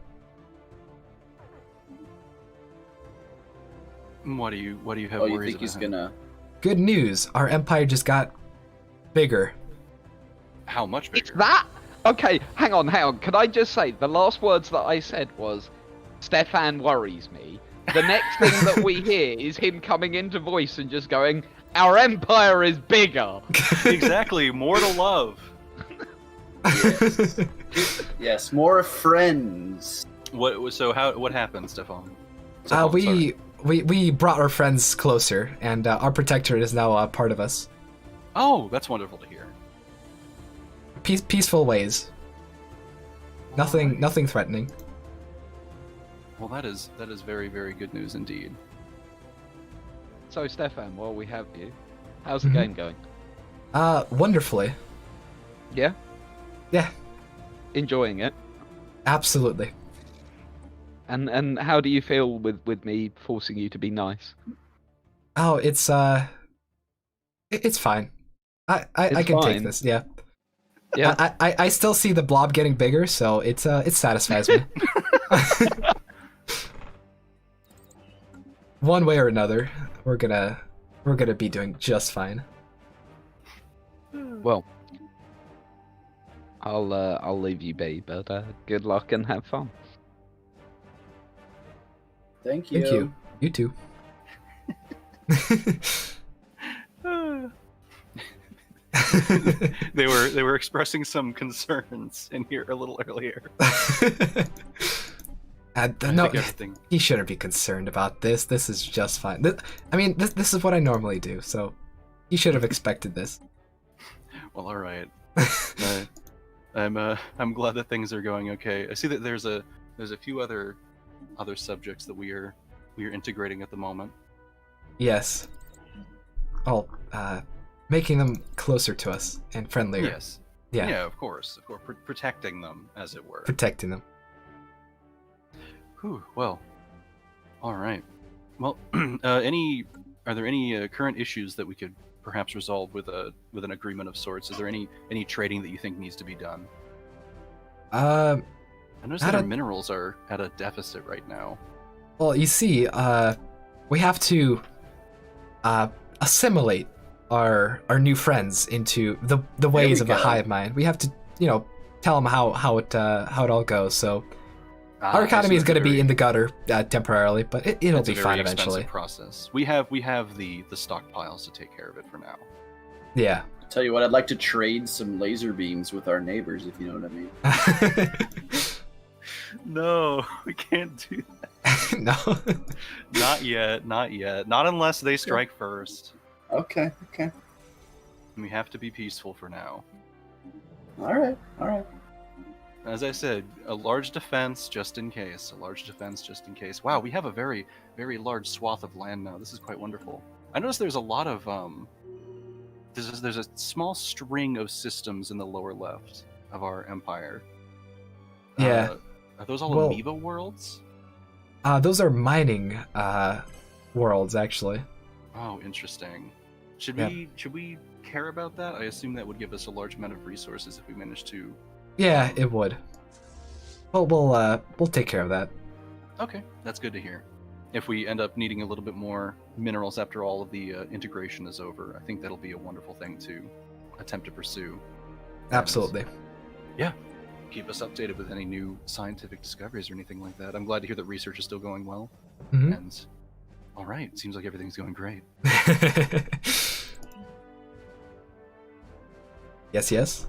What do you have you worries think he's about? gonna? Good news, our empire just got bigger. How much bigger? That? Okay, hang on. Can I just say, the last words that I said was, Stefan worries me. The next thing that we hear is him coming into voice and just going, our empire is bigger. Exactly, more to love. Yes. Yes, more friends. What happened, Stefan? We brought our friends closer, and our protectorate is now a part of us. Oh, that's wonderful to hear. Peaceful ways. Nothing threatening. Well, that is very, very good news indeed. So, Stefan, while we have you, How's the game going? Wonderfully. Yeah? Yeah. Enjoying it? Absolutely. And how do you feel with me forcing you to be nice? Oh, it's fine. I can take this. Yeah. Yeah. I still see the blob getting bigger, so it satisfies me. One way or another, we're gonna be doing just fine. Well, I'll leave you be, but good luck and have fun. Thank you. Thank you. You too. They were expressing some concerns in here a little earlier. No, he shouldn't be concerned about this. This is just fine. This is what I normally do, so he should have expected this. Well, all right. I'm glad that things are going okay. I see that there's a few other subjects that we are integrating at the moment. Yes. Oh, making them closer to us and friendlier. Yes. Yeah. Yeah, of course. Protecting them, as it were. Protecting them. Whew, well, all right. Well, are there any current issues that we could perhaps resolve with an agreement of sorts? Is there any trading that you think needs to be done? I noticed that our minerals are at a deficit right now. Well, you see, we have to assimilate our new friends into the ways of a hive mind. We have to, tell them how it all goes. So our economy is going to be in the gutter temporarily, but it'll be fine eventually. Process. We have the stockpiles to take care of it for now. Yeah. Tell you what, I'd like to trade some laser beams with our neighbors, if you know what I mean. No, we can't do that. No. Not yet. Not unless they strike first. Okay. We have to be peaceful for now. All right. As I said, a large defense just in case. Wow, we have a very, very large swath of land now. This is quite wonderful. I noticed there's a lot of there's a small string of systems in the lower left of our empire. Yeah. Are those all amoeba worlds? Those are mining worlds, actually. Oh, interesting. Should we care about that? I assume that would give us a large amount of resources if we managed to. Yeah, it would. Well, we'll take care of that. Okay, that's good to hear. If we end up needing a little bit more minerals after all of the integration is over, I think that'll be a wonderful thing to attempt to pursue. Absolutely. Yeah. Keep us updated with any new scientific discoveries or anything like that. I'm glad to hear that research is still going well. Mm-hmm. And all right, seems like everything's going great. Yes.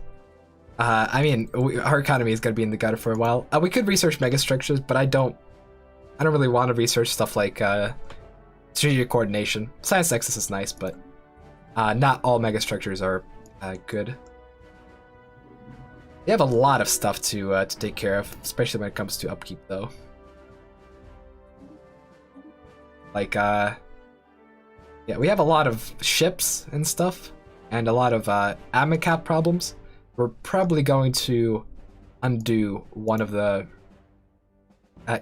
Our economy is going to be in the gutter for a while. We could research megastructures, but I don't really want to research stuff like strategic coordination. Science nexus is nice, but not all megastructures are good. We have a lot of stuff to take care of, especially when it comes to upkeep, though. Like, we have a lot of ships and stuff, and a lot of amicap problems. We're probably going to undo one of the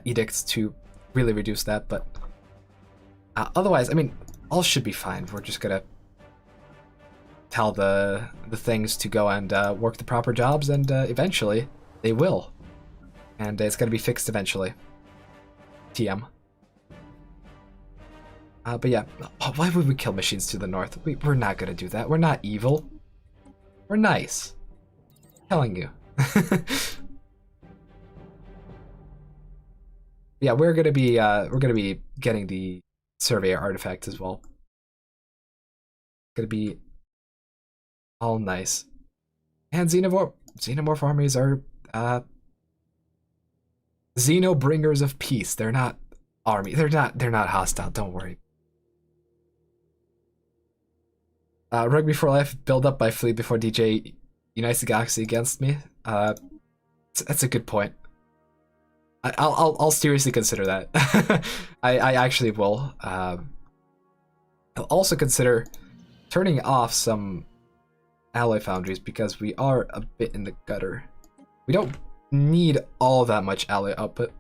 edicts to really reduce that, but otherwise, all should be fine. We're just gonna tell the things to go and work the proper jobs, and eventually they will, and it's gonna be fixed eventually. TM. But yeah, why would we kill machines to the north? We're not gonna do that. We're not evil. We're nice. I'm telling you. Yeah, we're gonna be getting the surveyor artifact as well. Gonna be all nice. And xenomorph armies are xenobringers of peace. They're not army. They're not hostile. Don't worry. Rugby for life, build up by fleet before DJ unites the galaxy against me. That's a good point. I'll seriously consider that. I actually will. I'll also consider turning off some alloy foundries because we are a bit in the gutter. We don't need all that much alloy output.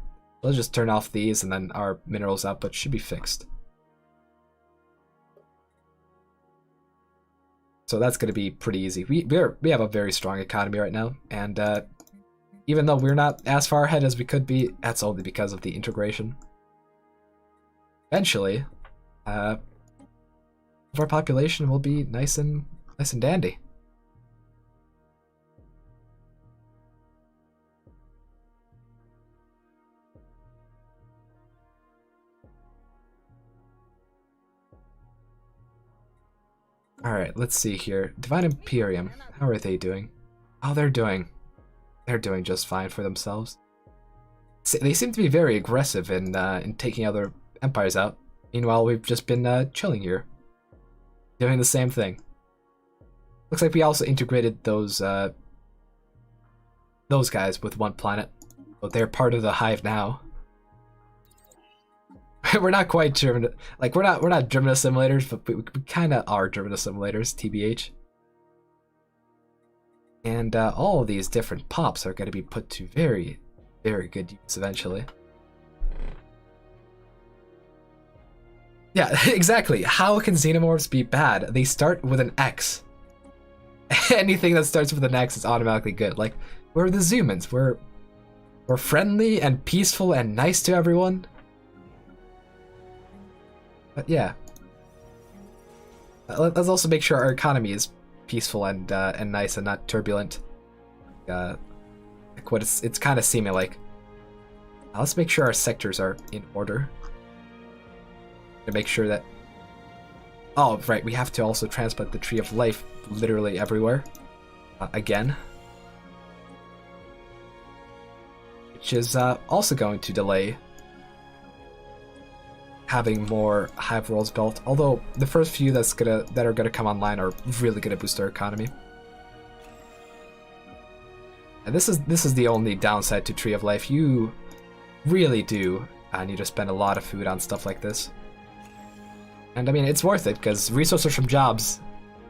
Let's just turn off these and then our minerals output should be fixed. So that's going to be pretty easy. We have a very strong economy right now, and even though we're not as far ahead as we could be, that's only because of the integration. Eventually, our population will be nice and dandy. Alright, let's see here. Divine Imperium, how are they doing? Oh, they're doing just fine for themselves. They seem to be very aggressive in taking other empires out. Meanwhile, we've just been chilling here, doing the same thing. Looks like we also integrated those guys with one planet, but they're part of the hive now. We're not quite driven, like we're not driven simulators, but we kind of are driven simulators, TBH. And all of these different pops are going to be put to very, very good use eventually. Yeah, exactly. How can xenomorphs be bad? They start with an X. Anything that starts with an X is automatically good. Like, we're the Xumans. We're friendly and peaceful and nice to everyone. But yeah, let's also make sure our economy is peaceful and nice and not turbulent. Like what it's kind of seeming like. Let's make sure our sectors are in order. To make sure that. Oh right, we have to also transplant the Tree of Life literally everywhere. Again, which is also going to delay having more hive worlds built, although the first few that are gonna come online are really gonna boost our economy. And this is the only downside to Tree of Life. You really do need to spend a lot of food on stuff like this. And I mean, it's worth it because resources from jobs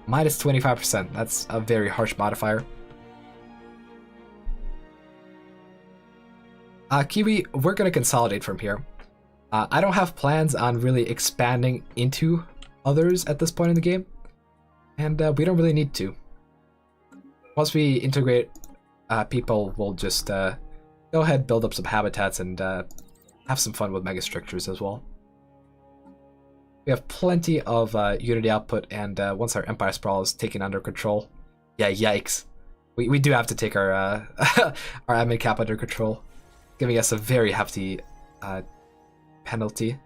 minus 25%. That's a very harsh modifier. Kiwi, we're gonna consolidate from here. I don't have plans on really expanding into others at this point in the game, and we don't really need to. Once we integrate people, we'll just go ahead, build up some habitats, and have some fun with megastructures as well. We have plenty of Unity output, and once our Empire Sprawl is taken under control, yeah, yikes. We do have to take our our admin cap under control, giving us a very hefty penalty.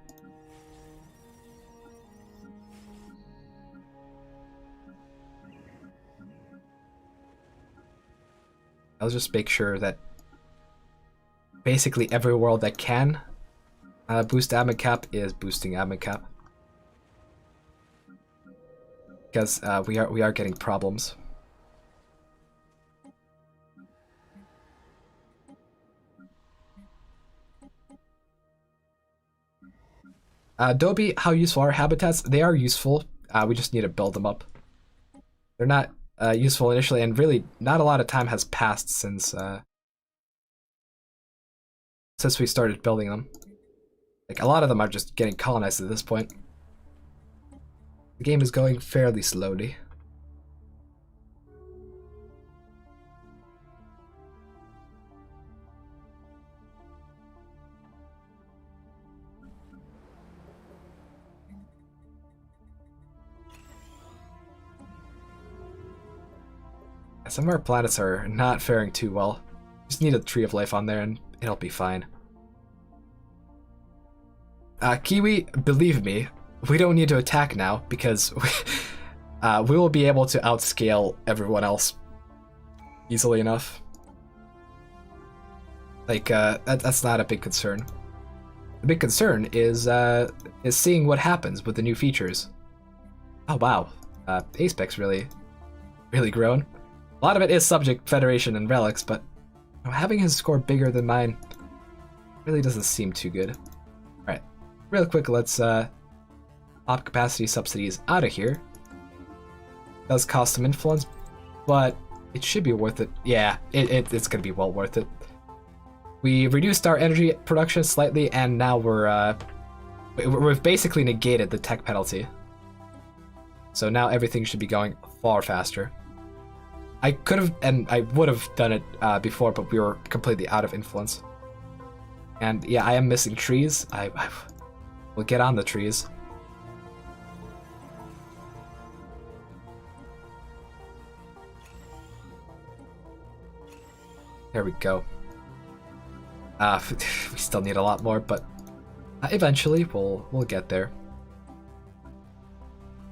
I'll just make sure that basically every world that can boost admin cap is boosting admin cap, because we are getting problems. Dobie, how useful are habitats? They are useful. We just need to build them up. They're not useful initially, and really not a lot of time has passed since we started building them. Like, a lot of them are just getting colonized at this point. The game is going fairly slowly. Some of our planets are not faring too well. Just need a Tree of Life on there and it'll be fine. Kiwi, believe me, we don't need to attack now because we will be able to outscale everyone else easily enough. Like, that's not a big concern. The big concern is seeing what happens with the new features. Oh wow, Aspec's really grown. A lot of it is Subject, Federation, and Relics, but having his score bigger than mine really doesn't seem too good. Alright, real quick, let's op capacity subsidies out of here. does cost some influence, but it should be worth it. Yeah, it's gonna be well worth it. We reduced our energy production slightly, and now we've basically negated the tech penalty. So now everything should be going far faster. I could have, and I would have done it before, but we were completely out of influence. And yeah, I am missing trees. I will get on the trees. There we go. We still need a lot more, but eventually we'll get there.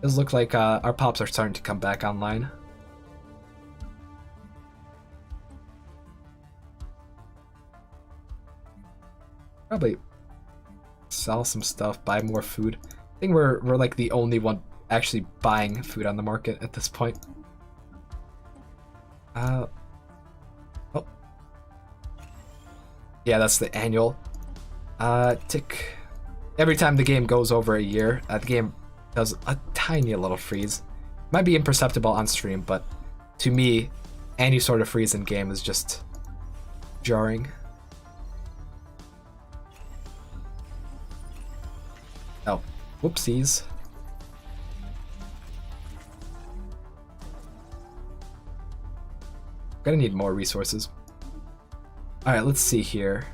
Does look like our pops are starting to come back online. Probably sell some stuff, buy more food. I think we're like the only one actually buying food on the market at this point. Oh. Yeah, that's the annual. Tick. Every time the game goes over a year, the game does a tiny little freeze. Might be imperceptible on stream, but to me, any sort of freeze in game is just jarring. Oh, whoopsies. Gonna need more resources. Alright, let's see here.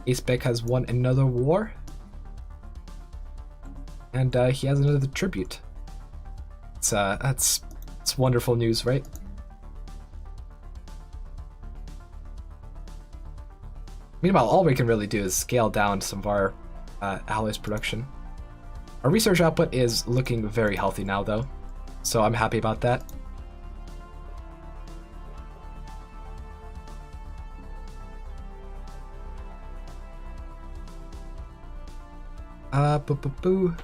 Acebeck has won another war. And he has another tribute. That's wonderful news, right? Meanwhile, all we can really do is scale down some of our alloys production. Our research output is looking very healthy now, though, so I'm happy about that. Boo.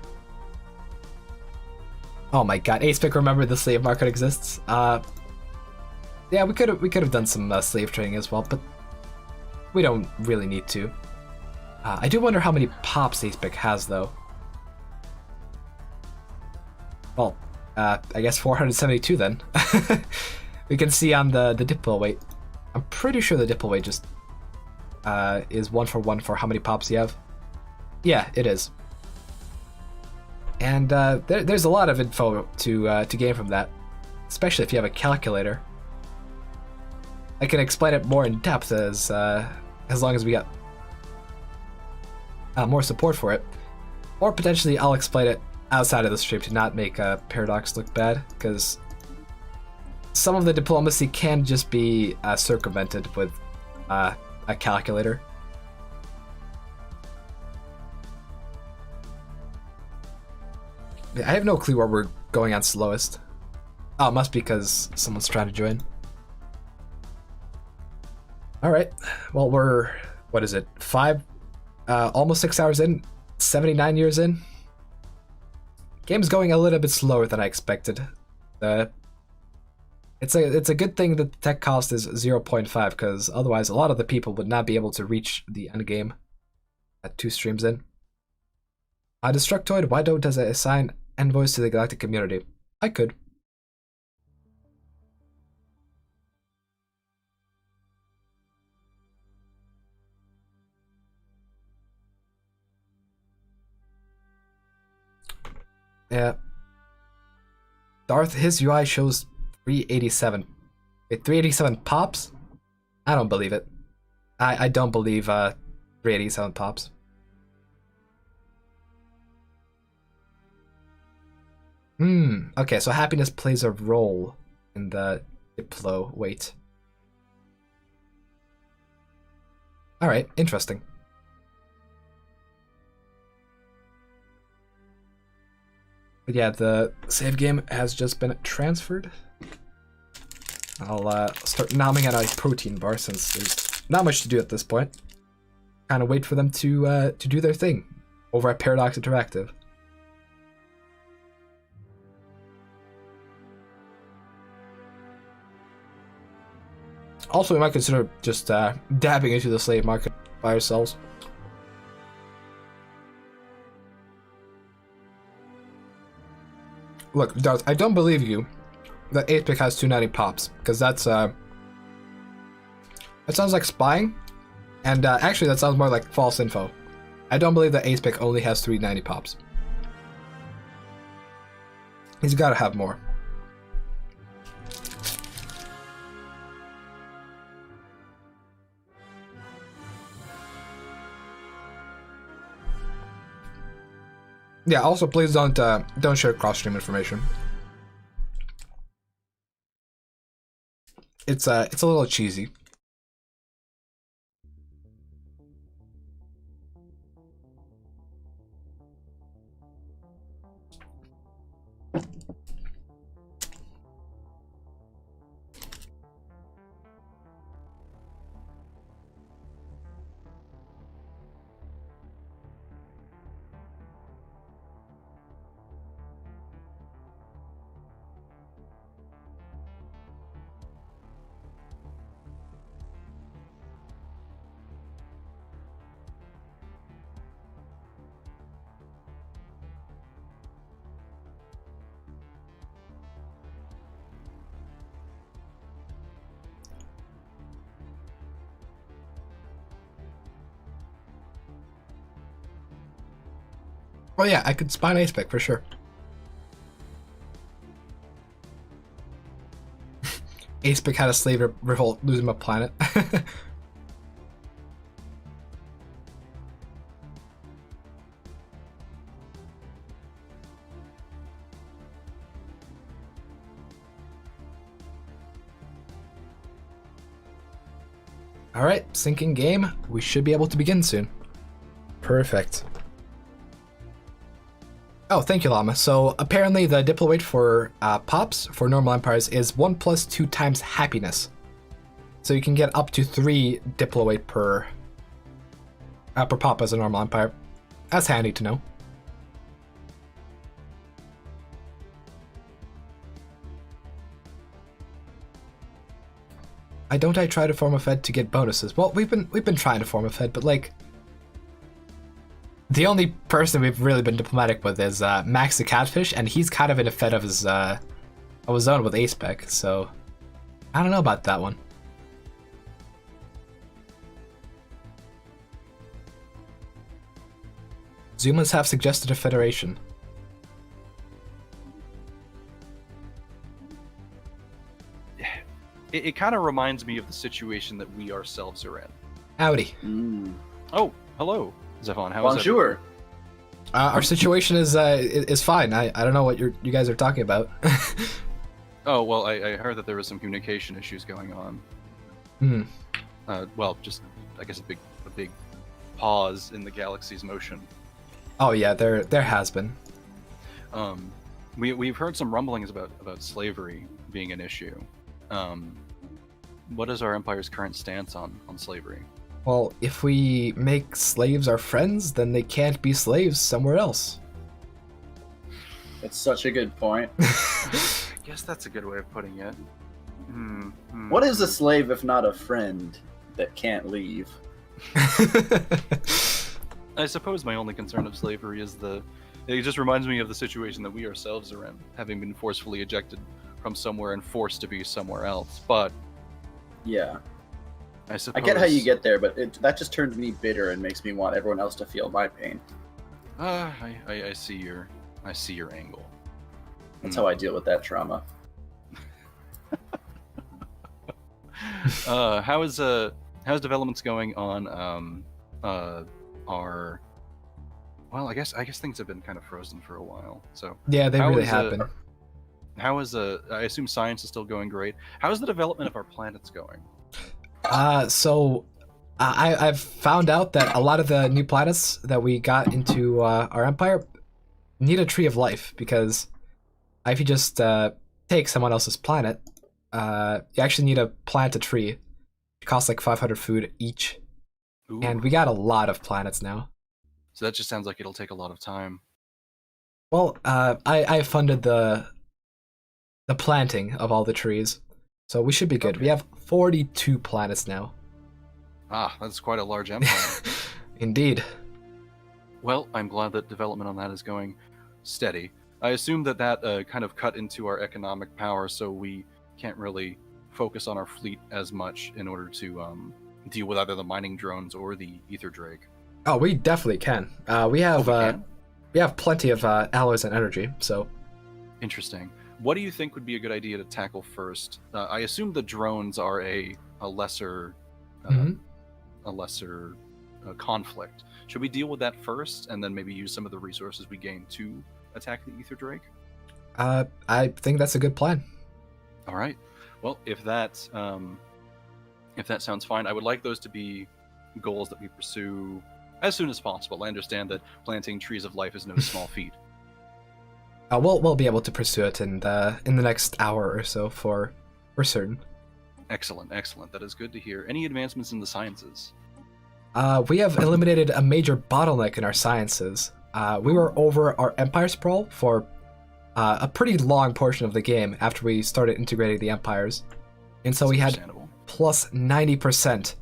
Oh my god, Acepick remembered the slave market exists. Yeah, we could have done some slave trading as well, but we don't really need to. I do wonder how many pops Acepick has, though. Well, I guess 472 then. We can see on the diplo weight. I'm pretty sure the diplo weight just is 1-for-1 for how many pops you have. Yeah, it is. And there's a lot of info to gain from that, especially if you have a calculator. I can explain it more in depth as long as we get more support for it, or potentially I'll explain it outside of the stream to not make Paradox look bad, because some of the diplomacy can just be circumvented with a calculator. I have no clue where we're going on slowest. Oh, it must be because someone's trying to join. Alright, well we're, what is it, almost 6 hours in, 79 years in. Game's going a little bit slower than I expected. It's a good thing that the tech cost is 0.5, because otherwise a lot of the people would not be able to reach the end game at 2 streams in. Destructoid, why don't I assign envoys to the galactic community? I could. Yeah. Darth, his UI shows 387. Wait, 387 pops? I don't believe it. I don't believe 387 pops. Okay, so happiness plays a role in the diplo weight. Alright, interesting. But yeah, the save game has just been transferred. I'll start nomming at a protein bar since there's not much to do at this point. Kind of wait for them to do their thing over at Paradox Interactive. Also, we might consider just dabbing into the slave market by ourselves. Look, Darth, I don't believe you that 8-pick has 290 pops, because that's, that sounds like spying, and actually that sounds more like false info. I don't believe that 8-pick only has 390 pops. He's gotta have more. Yeah, also please don't share cross-stream information. It's a little cheesy. Oh yeah, I could spy an ace-pick for sure. Ace-pick had a slave revolt, losing a planet. Alright, syncing game. We should be able to begin soon. Perfect. Oh, thank you, Llama. So apparently the diplo weight for pops for normal empires is 1 + 2 times happiness. So you can get up to 3 diplo weight per pop as a normal empire. That's handy to know. I try to form a fed to get bonuses? Well, we've been trying to form a fed, but like, the only person we've really been diplomatic with is Max the Catfish, and he's kind of in a fed of his own with ace-pick, so I don't know about that one. Xumans have suggested a federation. It kind of reminds me of the situation that we ourselves are in. Howdy. Oh, hello, Stefan. How is it? Bonjour. Our situation is fine. I don't know what you guys are talking about. Oh, well, I heard that there was some communication issues going on. Hmm. Well, just, I guess a big pause in the galaxy's motion. Oh yeah, there has been. We've heard some rumblings about slavery being an issue. What is our empire's current stance on slavery? Well, if we make slaves our friends, then they can't be slaves somewhere else. That's such a good point. I guess that's a good way of putting it. What is a slave if not a friend that can't leave? I suppose my only concern of slavery is it just reminds me of the situation that we ourselves are in, having been forcefully ejected from somewhere and forced to be somewhere else. But yeah, I suppose I get how you get there, but that just turns me bitter and makes me want everyone else to feel my pain. I see your angle. That's how I deal with that trauma. How's developments going on our? Well, I guess things have been kind of frozen for a while. So yeah, they really have been. How is I assume science is still going great. How is the development of our planets going? So I've found out that a lot of the new planets that we got into our empire need a tree of life, because if you just take someone else's planet, you actually need to plant a tree. It costs like 500 food each. Ooh. And we got a lot of planets now. So that just sounds like it'll take a lot of time. Well, I funded the planting of all the trees, so we should be good. Okay. We have 42 planets now. Ah, that's quite a large empire. Indeed. Well, I'm glad that development on that is going steady. I assume that kind of cut into our economic power, so we can't really focus on our fleet as much in order to deal with either the mining drones or the ether drake. Oh, we definitely can. We have plenty of alloys and energy, so. Interesting. What do you think would be a good idea to tackle first? I assume the drones are a lesser conflict. Should we deal with that first, and then maybe use some of the resources we gain to attack the ether drake? I think that's a good plan. All right. Well, if that sounds fine, I would like those to be goals that we pursue as soon as possible. I understand that planting trees of life is no small feat. We'll be able to pursue it in the next hour or so for certain. Excellent. That is good to hear. Any advancements in the sciences? We have eliminated a major bottleneck in our sciences. We were over our Empire Sprawl for a pretty long portion of the game after we started integrating the empires. And so we had plus 90%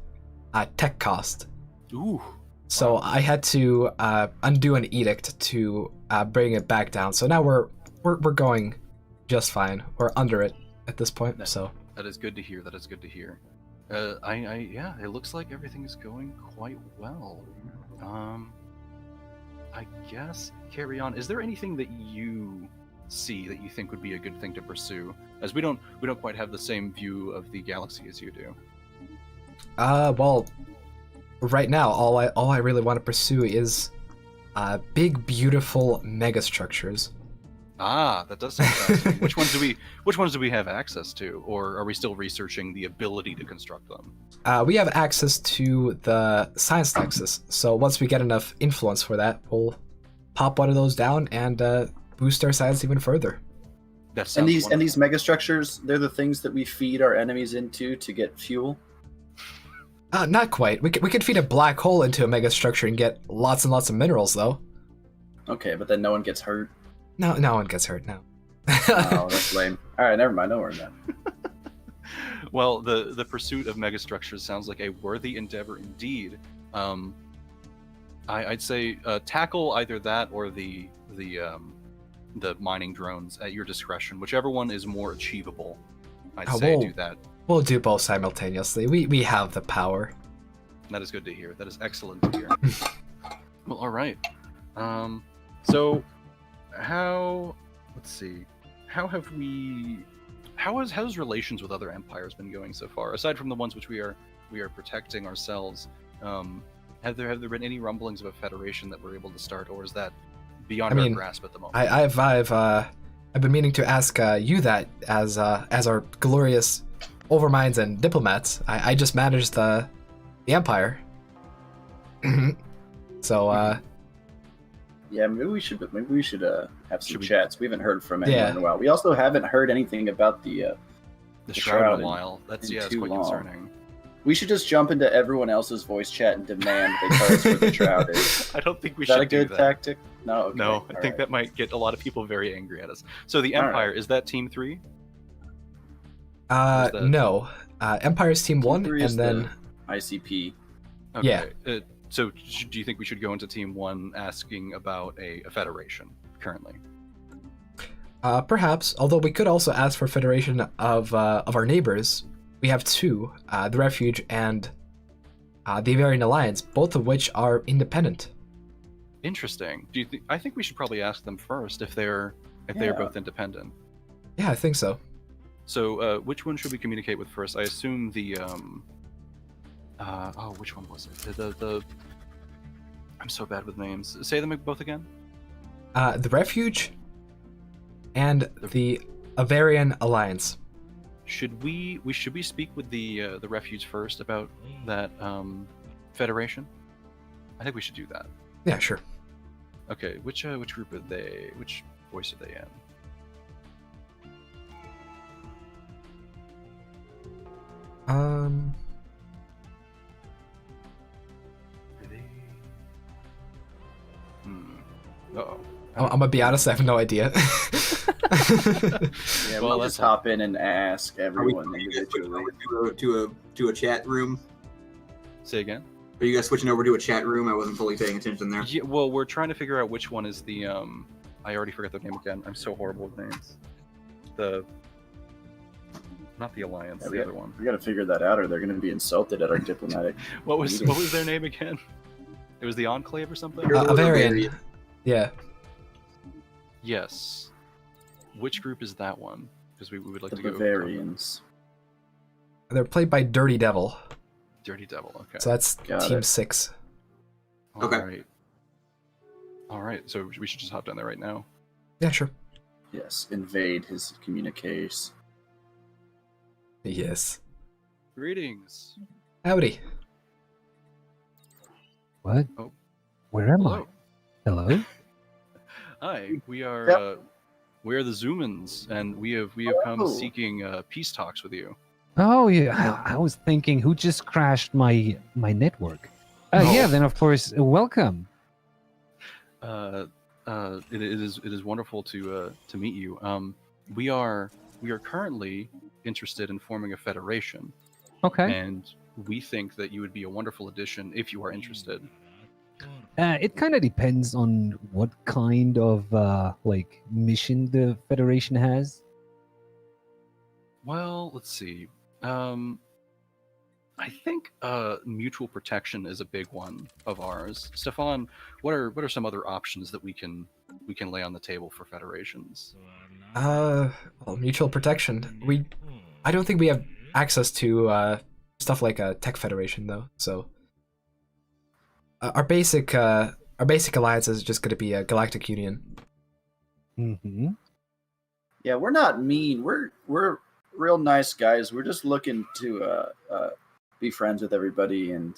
tech cost. Ooh. So I had to undo an edict to bring it back down. So now we're going just fine. We're under it at this point. So that is good to hear. Yeah, it looks like everything is going quite well. I guess carry on. Is there anything that you see that you think would be a good thing to pursue? As we don't quite have the same view of the galaxy as you do. Well, right now all I really want to pursue is big, beautiful megastructures. Ah, that does sound fascinating. Which ones do we have access to, or are we still researching the ability to construct them? We have access to the science nexus, so once we get enough influence for that, we'll pop one of those down and boost our science even further. And these megastructures, they're the things that we feed our enemies into to get fuel? Not quite. We could feed a black hole into a megastructure and get lots and lots of minerals, though. Okay, but then no one gets hurt. No one gets hurt now. Oh, that's lame. All right, never mind. Don't worry about it. Well, the pursuit of megastructures sounds like a worthy endeavor indeed. I'd say tackle either that or the mining drones at your discretion. Whichever one is more achievable, I'd say do that. We'll do both simultaneously. We have the power. That is good to hear. That is excellent to hear. Well, all right. So, let's see. How has relations with other empires been going so far? Aside from the ones which we are protecting ourselves, have there been any rumblings of a federation that we're able to start, or is that beyond our grasp at the moment? I've been meaning to ask you that as our glorious overminds and diplomats. I just managed the empire. So yeah, maybe we should have some chats. We haven't heard from anyone in a while. We also haven't heard anything about the Shroud in a while. That's quite concerning. We should just jump into everyone else's voice chat and demand they tell us where the Shroud is. I don't think we should do that. do Is that a good tactic? No. Okay. No, I think that might get a lot of people very angry at us. So the Empire, is that Team 3? No. Empire's Team 1, and then ICP. Okay. Yeah. So do you think we should go into Team 1 asking about a federation currently? Perhaps, although we could also ask for federation of our neighbors. We have two, the Refuge and the Avarian Alliance, both of which are independent. Interesting. I think we should probably ask them first if they're both independent. Yeah, I think so. So which one should we communicate with first? I assume the which one was it? The I'm so bad with names. Say them both again. The Refuge and the Avarian Alliance. Should we speak with the Refuge first about that federation? I think we should do that. Yeah, sure. Okay, which group are they? Which voice are they in? Uh-oh. I'm gonna be honest, I have no idea. Yeah, we'll just hop in and ask everyone individually. To a chat room. Say again? Are you guys switching over to a chat room? I wasn't fully paying attention there. Yeah, well, we're trying to figure out which one is the I already forgot their name again. I'm so horrible with names. Not the Alliance, the other one. We got to figure that out, or they're going to be insulted at our diplomatic. What was their name again? It was the Enclave or something. Avarian. Yeah. Yes. Which group is that one? Because we would like to go. Bavarians. They're played by Dirty Devil. Dirty Devil. Okay. So that's Got Team it. 6. Okay. All right. So we should just hop down there right now. Yeah, sure. Yes, invade his communiques. Yes. Greetings. Howdy. What? Oh. Where am Hello. I? Hello? Hi. We are the Xumans, and we have come Oh. seeking peace talks with you. Oh yeah, I was thinking who just crashed my network. Yeah, then of course, welcome. It is wonderful to meet you. We are currently interested in forming a federation. Okay. And we think that you would be a wonderful addition if you are interested. It kind of depends on what kind of like mission the Federation has. Well, let's see. I think mutual protection is a big one of ours. Stefan, what are some other options that we can lay on the table for federations? Well, mutual protection. I don't think we have access to stuff like a tech federation though. So our basic alliance is just going to be a galactic union. Mm-hmm. Yeah, we're not mean. We're real nice guys. We're just looking to be friends with everybody, and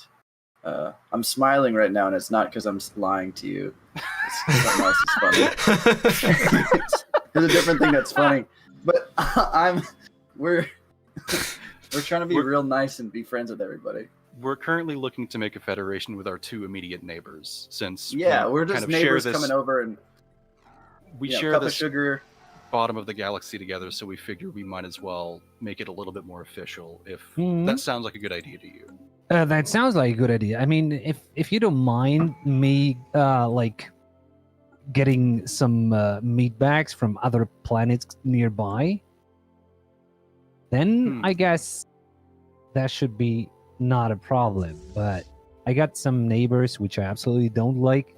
I'm smiling right now, and it's not because I'm lying to you. It's something else is funny. There's a different thing that's funny, but we're trying to be real nice and be friends with everybody. We're currently looking to make a federation with our two immediate neighbors, since we're just kind of neighbors share this, coming over and we share cup this of sugar. bottom of the galaxy together, so we figure we might as well make it a little bit more official. If Mhm. that sounds like a good idea to you. That sounds like a good idea. I mean, if you don't mind me like getting some meat bags from other planets nearby, then I guess that should be not a problem. But I got some neighbors which I absolutely don't like.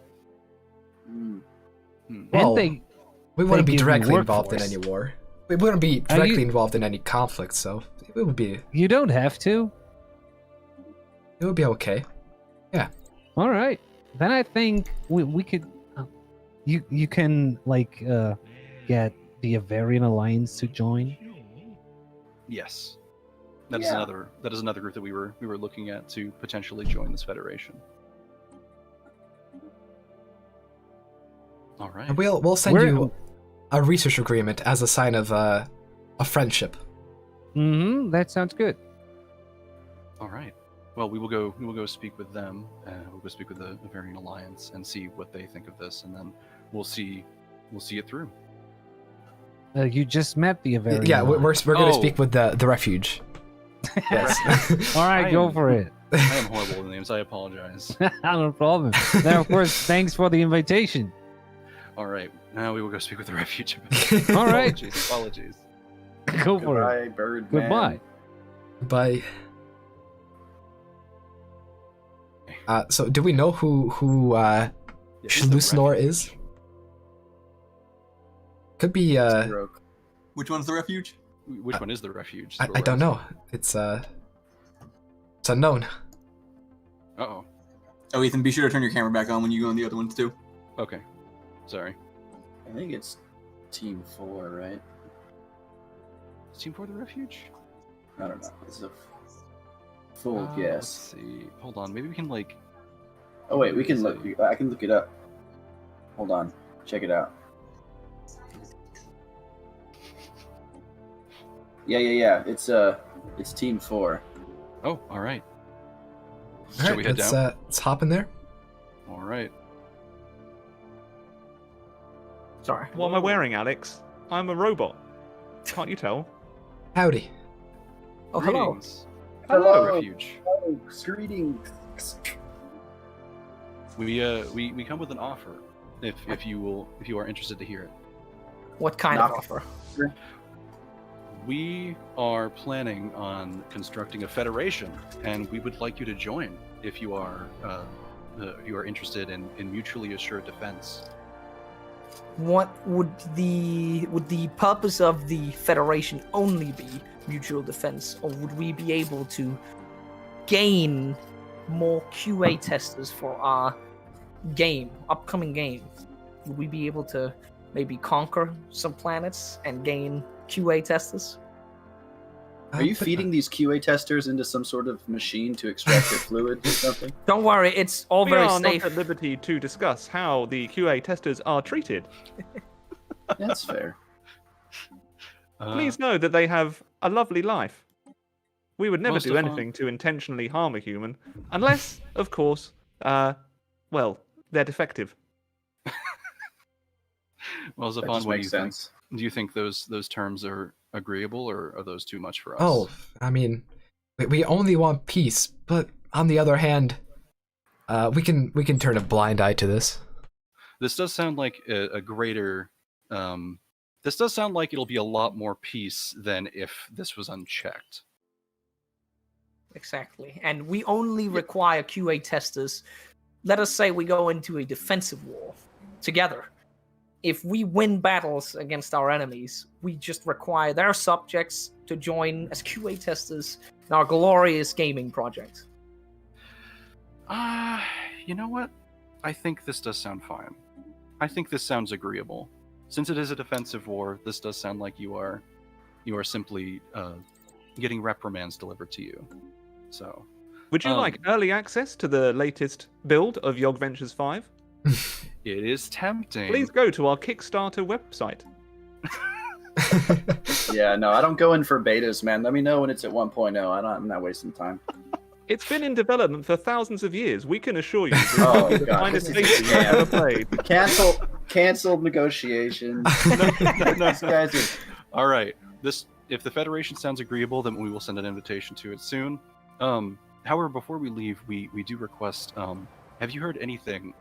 Well, And we wouldn't be give me directly involved in workforce. any war. We wouldn't be directly involved in any conflict, so it would be. You don't have to. It would be okay. Yeah. All right. Then I think we could. You can like get the Avarian Alliance to join. Yes, that is another group that we were looking at to potentially join this federation. All right. And we'll send you a research agreement as a sign of a friendship. Mm-hmm. That sounds good. All right. Well, we will go speak with them. We'll go speak with the Avarian Alliance and see what they think of this, and then we'll see it through. You just met the Avarian. Yeah, we're going to Oh. speak with the refuge. Yes. All right, go for it. I am horrible with names. I apologize. No problem. Now, of course, thanks for the invitation. All right. Now we will go speak with the refuge. All right. Apologies. Go for Goodbye, it. Birdman. Goodbye. Bye. So do we know who Schlusnor is? Could be Which one's the refuge? Which one is the refuge? I don't know. It's unknown. Uh-oh. Oh, Ethan, be sure to turn your camera back on when you go on the other ones too. Okay. Sorry. I think it's Team 4, right? Is Team 4 the refuge? I don't know. It's a full Let's guess. see. Hold on. Maybe we can like. Oh wait, we can look. I can look it up. Hold on. Check it out. Yeah. It's Team 4. Oh, all right. All Shall we head down? Let's hop in there. All right. Sorry. What am I wearing, Alex? I'm a robot. Can't you tell? Howdy. Oh, hello. Greetings. Hello. Refuge. Oh, greetings. We come with an offer. if you are interested to hear it. What kind of offer? We are planning on constructing a federation, and we would like you to join if you are interested in mutually assured defense. What would the purpose of the Federation only be mutual defense, or would we be able to gain more QA testers for our upcoming game? Would we be able to maybe conquer some planets and gain QA testers? Are you feeding these QA testers into some sort of machine to extract their fluid or something? Don't worry, it's all very safe. We are not at liberty to discuss how the QA testers are treated. That's fair. Please know that they have a lovely life. We would never do Stefan. anything to intentionally harm a human, unless, of course, well, they're defective. Well, That Stefan, just what do makes you sense. think? Do you think those terms are agreeable, or are those too much for us? Oh, I mean, we only want peace, but on the other hand, we can turn a blind eye to this. This does sound like a greater. This does sound like it'll be a lot more peace than if this was unchecked. Exactly. And we only require QA testers. Let us say we go into a defensive war together. If we win battles against our enemies, we just require their subjects to join as QA testers in our glorious gaming project. You know what? I think this does sound fine. I think this sounds agreeable. Since it is a defensive war, this does sound like you are simply getting reprimands delivered to you. So, would you like early access to the latest build of Yog Ventures 5? It is tempting. Please go to our Kickstarter website. Yeah, no, I don't go in for betas, man. Let me know when it's at 1.0. I'm not wasting time. It's been in development for thousands of years. We can assure you. Oh, it's the God. finest beta you've ever played. Canceled negotiations. No. These guys are... All right. If the Federation sounds agreeable, then we will send an invitation to it soon. However, before we leave, we do request. Have you heard anything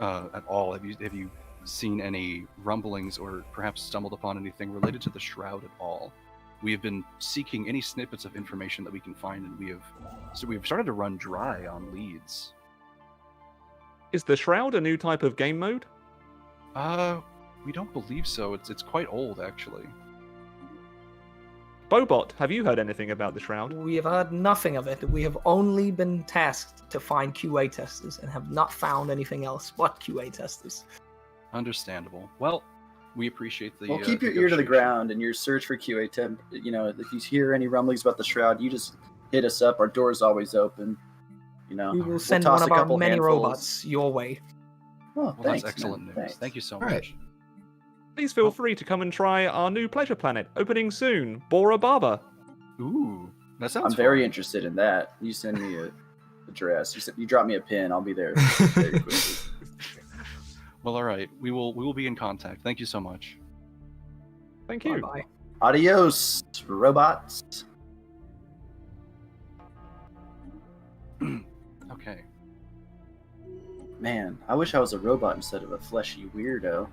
at all? Have you seen any rumblings or perhaps stumbled upon anything related to the Shroud at all? We have been seeking any snippets of information that we can find, and we've started to run dry on leads. Is the Shroud a new type of game mode? We don't believe so. It's quite old, actually. Bobot, have you heard anything about the Shroud? We have heard nothing of it. We have only been tasked to find QA testers and have not found anything else but QA testers. Understandable. Well, we appreciate the. Well, keep your ear to the ground in your search for QA temp. You know, if you hear any rumblings about the Shroud, you just hit us up. Our door's always open. You know, We will send toss one of a our couple many handfuls. robots your way. Oh, Well, thanks, that's excellent man. news. Thanks. Thank you so All much. right. Please feel free to come and try our new pleasure planet, opening soon, Bora Baba. Ooh, that sounds. I'm very interested in that. You send me a address. You drop me a pin. I'll be there very quickly. Well, all right. We will be in contact. Thank you so much. Thank you. Bye. Adios, robots. Okay. Man, I wish I was a robot instead of a fleshy weirdo.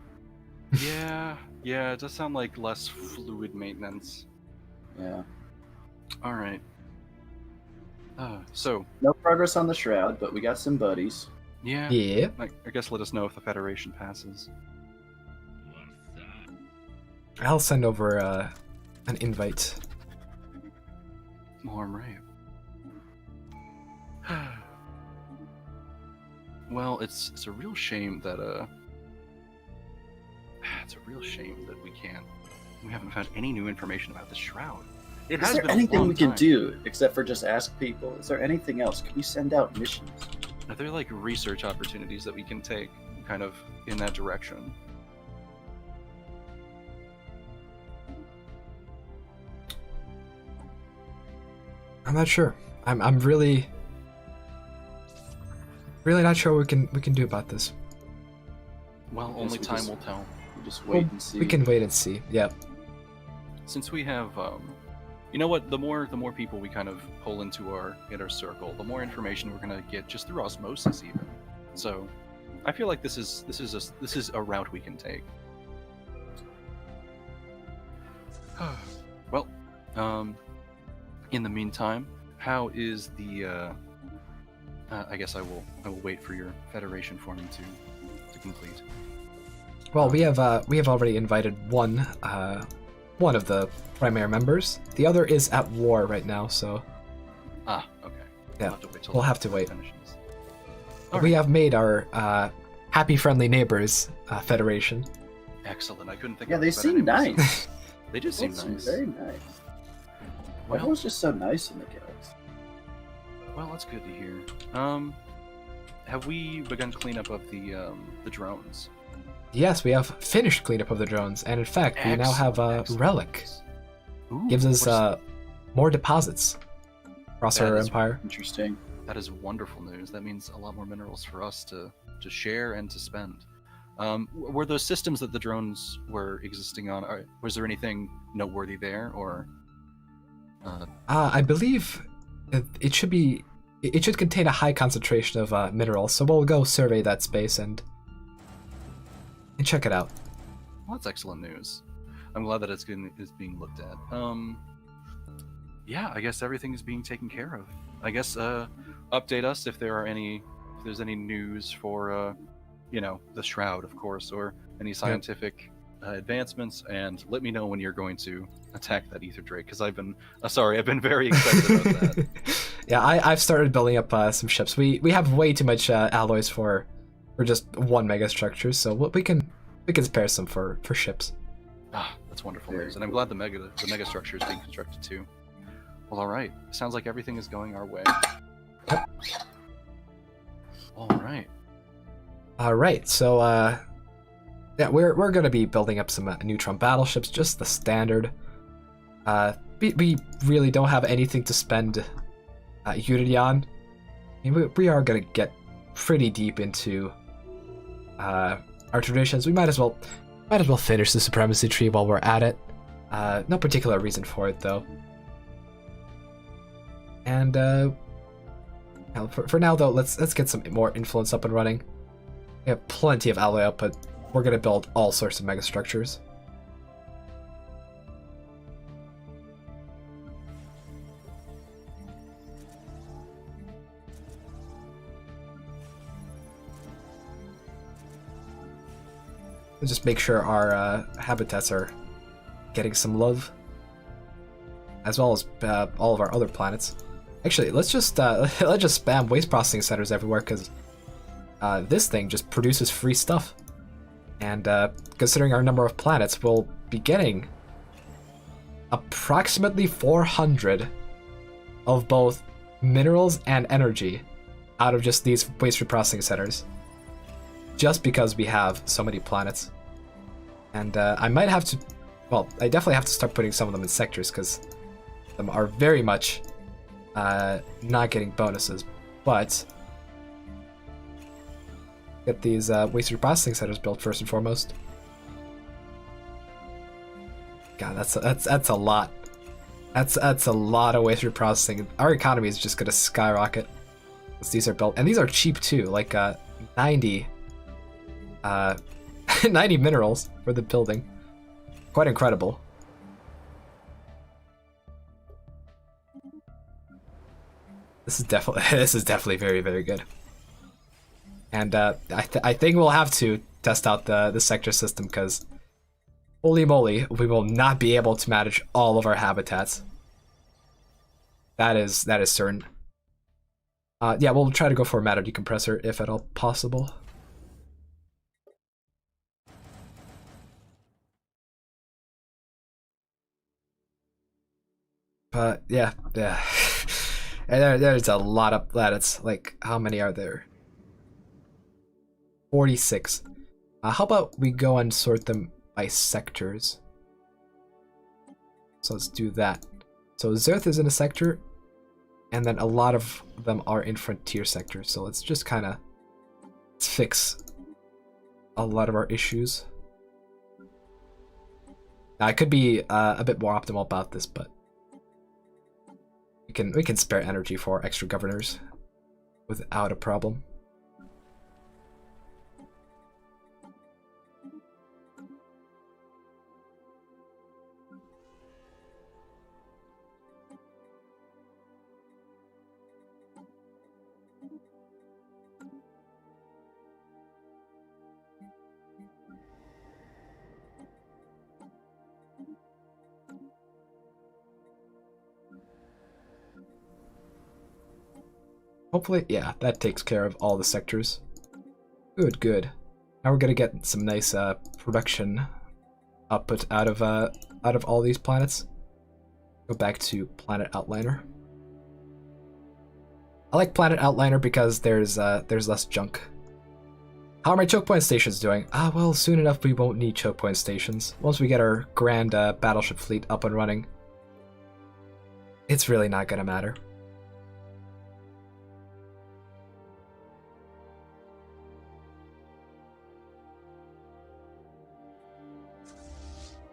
Yeah, it does sound like less fluid maintenance. Yeah. All right. So. No progress on the Shroud, but we got some buddies. Yeah. Yeah. I guess let us know if the Federation passes. I'll send over an invite. Well, I'm right. Well, it's a real shame that we haven't found any new information about the Shroud. It Is has there been a anything long we can time. do except for just ask people? Is there anything else? Can we send out missions? Are there like research opportunities that we can take kind of in that direction? I'm not sure. I'm really not sure what we can do about this. Well, only time will tell. We just wait and see. We can wait and see. Yep. Since we have, you know what? The more people we kind of pull into our inner circle, the more information we're gonna get just through osmosis, even. So, I feel like this is a route we can take. Well, in the meantime, how is the? I guess I will wait for your Federation forming to complete. Well, we have already invited one of the primary members. The other is at war right now, so. Ah, okay. Yeah, We'll we'll have to wait. Finishes. We have made our happy, friendly neighbors Federation. Excellent. I couldn't think. Yeah, of they a better seem name. nice. They do seem They nice. very nice. Well- Everyone's just so nice in the galaxy. Well, that's good to hear. Have we begun cleanup of the drones? Yes, we have finished cleanup of the drones, and in fact, we now have a relic. Ooh, Gives us what's- more deposits across That our is empire. Interesting. That is wonderful news. That means a lot more minerals for us to share and to spend. Were those systems that the drones were existing on? Was there anything noteworthy there, or? I believe it should be. It should contain a high concentration of minerals, so we'll go survey that space and check it out. Well, that's excellent news. I'm glad that it's being looked at. Yeah, I guess everything is being taken care of. I guess update us if there's any news for the Shroud, of course, or any scientific advancements, and let me know when you're going to attack that ether drake, because I've been very excited about that. Yeah, I've started building up some ships. We have way too much alloys for just one megastructure, so we can spare some for ships. Ah, that's wonderful news, and I'm glad the megastructure is being constructed too. Well, all right. Sounds like everything is going our way. Yep. All right. All right, so yeah, we're gonna be building up some neutron battleships, just the standard. We really don't have anything to spend Unity on. I mean, we are gonna get pretty deep into our traditions. We might as well finish the supremacy tree while we're at it. No particular reason for it though. And for now though, let's get some more influence up and running. We have plenty of alloy output. We're gonna build all sorts of megastructures. Let's just make sure our habitats are getting some love, as well as all of our other planets. Actually, let's just spam waste processing centers everywhere, because this thing just produces free stuff. And considering our number of planets, we'll be getting approximately 400 of both minerals and energy out of just these waste reprocessing centers. Just because we have so many planets. And I might have to... Well, I definitely have to start putting some of them in sectors, because them are very much not getting bonuses. But get these waste reprocessing centers built first and foremost. God, that's a lot. That's a lot of waste reprocessing. Our economy is just gonna skyrocket once these are built, and these are cheap too. Like 90 minerals for the building. Quite incredible. This is definitely very, very good. And I think we'll have to test out the sector system, because holy moly, we will not be able to manage all of our habitats. That is certain. Yeah, we'll try to go for a matter decompressor if at all possible. But yeah. And there's a lot of planets. Like, how many are there? 46. How about we go and sort them by sectors? So let's do that. So Zerth is in a sector, and then a lot of them are in frontier sectors. So let's just kind of fix a lot of our issues. Now, I could be a bit more optimal about this, but we can spare energy for extra governors without a problem. Hopefully, yeah, that takes care of all the sectors. Good, good. Now we're gonna get some nice production output out of all these planets. Go back to Planet Outliner. I like Planet Outliner because there's less junk. How are my choke point stations doing? Well, soon enough we won't need choke point stations. Once we get our grand battleship fleet up and running, it's really not gonna matter.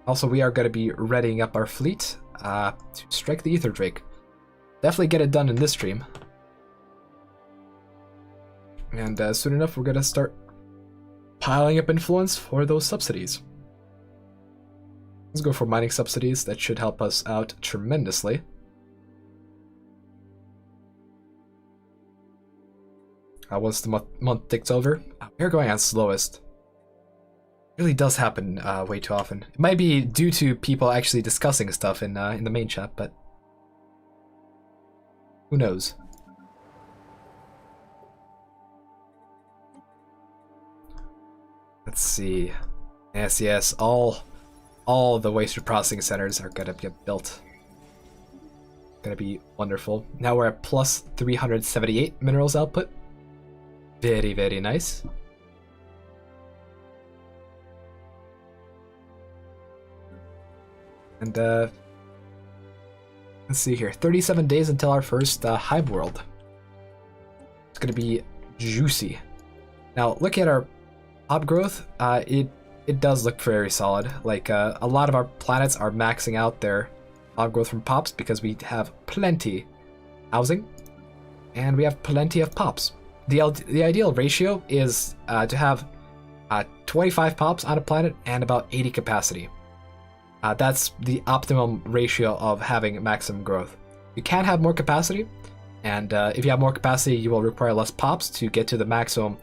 Also, we are going to be readying up our fleet to strike the Ether Drake. Definitely get it done in this stream. And soon enough, we're going to start piling up influence for those subsidies. Let's go for mining subsidies. That should help us out tremendously. Once the month ticks over, we're going on slowest. Really does happen way too often. It might be due to people actually discussing stuff in the main chat, but who knows? Let's see. Yes, all the waste processing centers are gonna get built. Gonna be wonderful. Now we're at plus 378 minerals output. Very, very nice. And let's see here. 37 days until our first hive world. It's gonna be juicy. Now, looking at our pop growth, it does look very solid. Like a lot of our planets are maxing out their pop growth from pops because we have plenty housing, and we have plenty of pops. The ideal ratio is to have 25 pops on a planet and about 80 capacity. That's the optimum ratio of having maximum growth. You can have more capacity, and if you have more capacity, you will require less pops to get to the maximum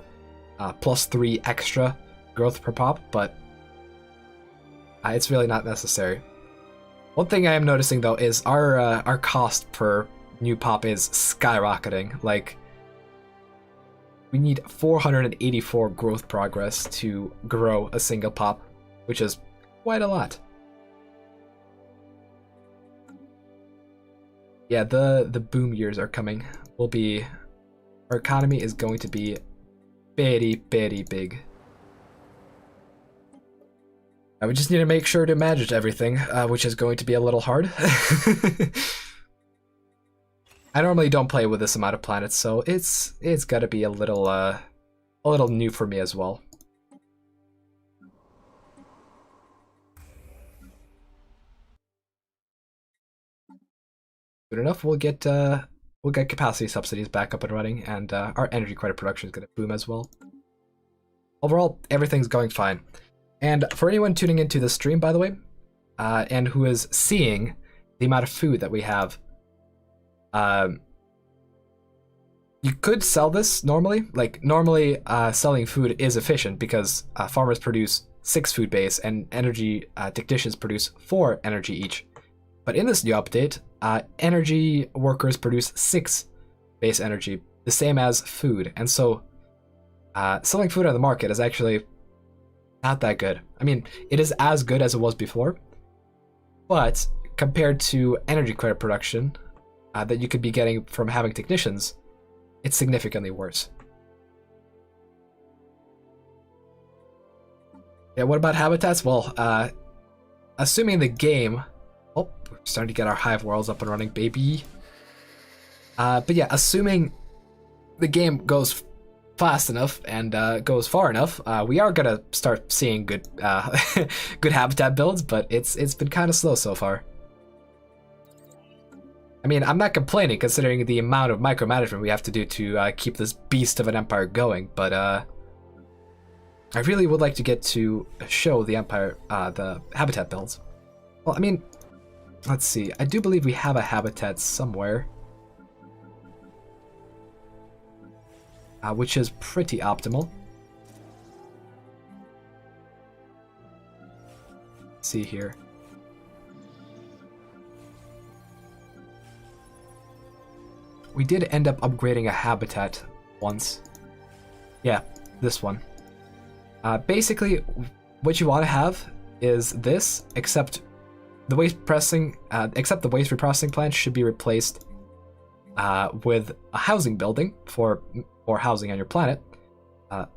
+3 extra growth per pop, but it's really not necessary. One thing I am noticing though is our cost per new pop is skyrocketing. Like, we need 484 growth progress to grow a single pop, which is quite a lot. Yeah, the boom years are coming. Our economy is going to be very, very big. We just need to make sure to manage everything, which is going to be a little hard. I normally don't play with this amount of planets, so it's got to be a little new for me as well. Good enough. We'll get capacity subsidies back up and running, and our energy credit production is going to boom as well. Overall, everything's going fine. And for anyone tuning into the stream, by the way, and who is seeing the amount of food that we have, you could sell this normally. Like, normally selling food is efficient because farmers produce 6 food base and energy technicians produce 4 energy each. But in this new update, energy workers produce 6 base energy, the same as food. And so selling food on the market is actually not that good. I mean, it is as good as it was before, but compared to energy credit production that you could be getting from having technicians, it's significantly worse. Yeah, what about habitats? Well, assuming the game... Oh, we're starting to get our hive worlds up and running, baby. But yeah, assuming the game goes fast enough and goes far enough, we are gonna start seeing good good habitat builds, but it's been kind of slow so far. I mean, I'm not complaining considering the amount of micromanagement we have to do to keep this beast of an empire going, but I really would like to get to show the empire the habitat builds. Well, I mean, let's see. I do believe we have a habitat somewhere, which is pretty optimal. Let's see here. we did end up upgrading a habitat once. Yeah, this one. Basically, what you want to have is this, except the waste reprocessing plant should be replaced with a housing building for more housing on your planet.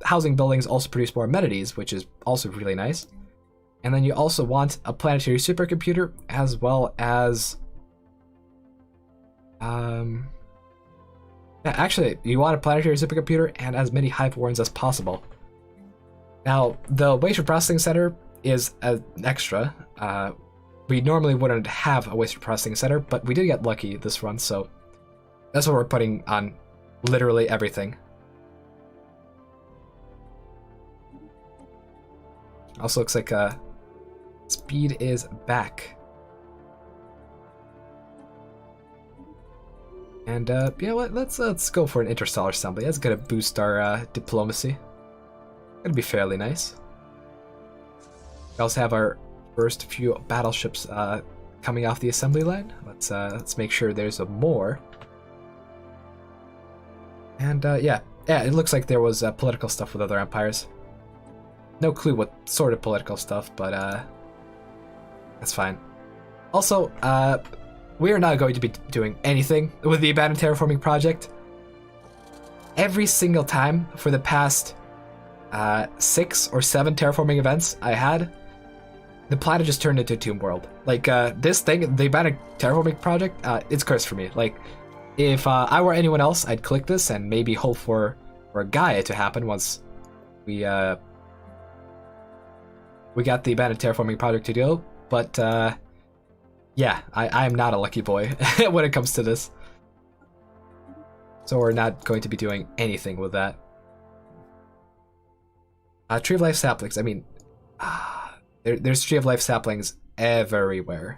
Housing buildings also produce more amenities, which is also really nice. And then you also want a planetary supercomputer, as well as actually, you want a planetary supercomputer and as many hive warrens as possible. Now, the waste processing center is an extra. We normally wouldn't have a waste processing center, but we did get lucky this run, so that's what we're putting on literally everything. Also looks like speed is back. And yeah, let's go for an interstellar assembly. That's gonna boost our diplomacy. Gonna be fairly nice. We also have our first few battleships coming off the assembly line. Let's make sure there's more. And yeah, it looks like there was political stuff with other empires. No clue what sort of political stuff, but that's fine. Also, we are not going to be doing anything with the abandoned terraforming project. Every single time for the past 6 or 7 terraforming events I had, the planet just turned into a tomb world. Like, this thing, the abandoned terraforming project, it's cursed for me. Like, if I were anyone else, I'd click this and maybe hope for Gaia to happen once we got the abandoned terraforming project to go. But, yeah, I am not a lucky boy when it comes to this. So we're not going to be doing anything with that. Tree of Life saplings, I mean, there's Tree of Life saplings everywhere.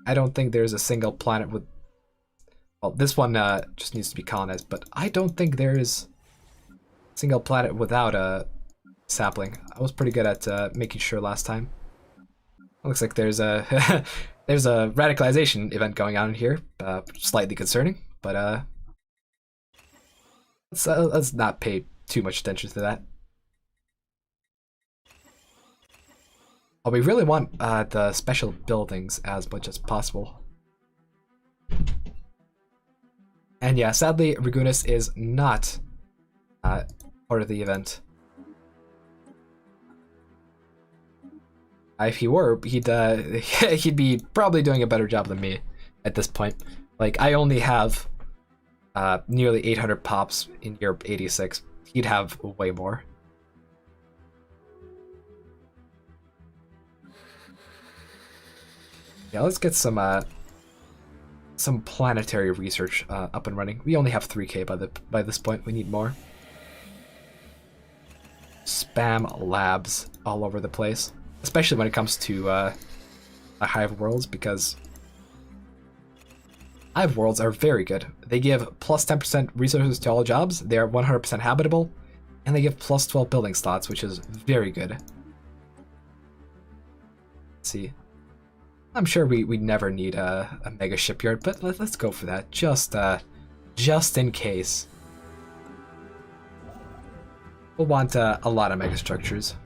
I don't think there's a single planet with... Well, this one just needs to be colonized, but I don't think there's a single planet without a sapling. I was pretty good at making sure last time. Looks like there's a there's a radicalization event going on in here. Slightly concerning, but let's not pay too much attention to that. Oh, we really want the special buildings as much as possible. And yeah, sadly, Ragunis is not part of the event. If he were, he'd be probably doing a better job than me at this point. Like, I only have nearly 800 pops in year 86. He'd have way more. Yeah, let's get some planetary research up and running. We only have 3K by this point. We need more. Spam labs all over the place. Especially when it comes to hive worlds, because hive worlds are very good. They give plus 10% resources to all jobs, they are 100% habitable, and they give plus 12 building slots, which is very good. Let's see. I'm sure we never need a mega shipyard, but let's go for that, just in case. We'll want a lot of mega structures.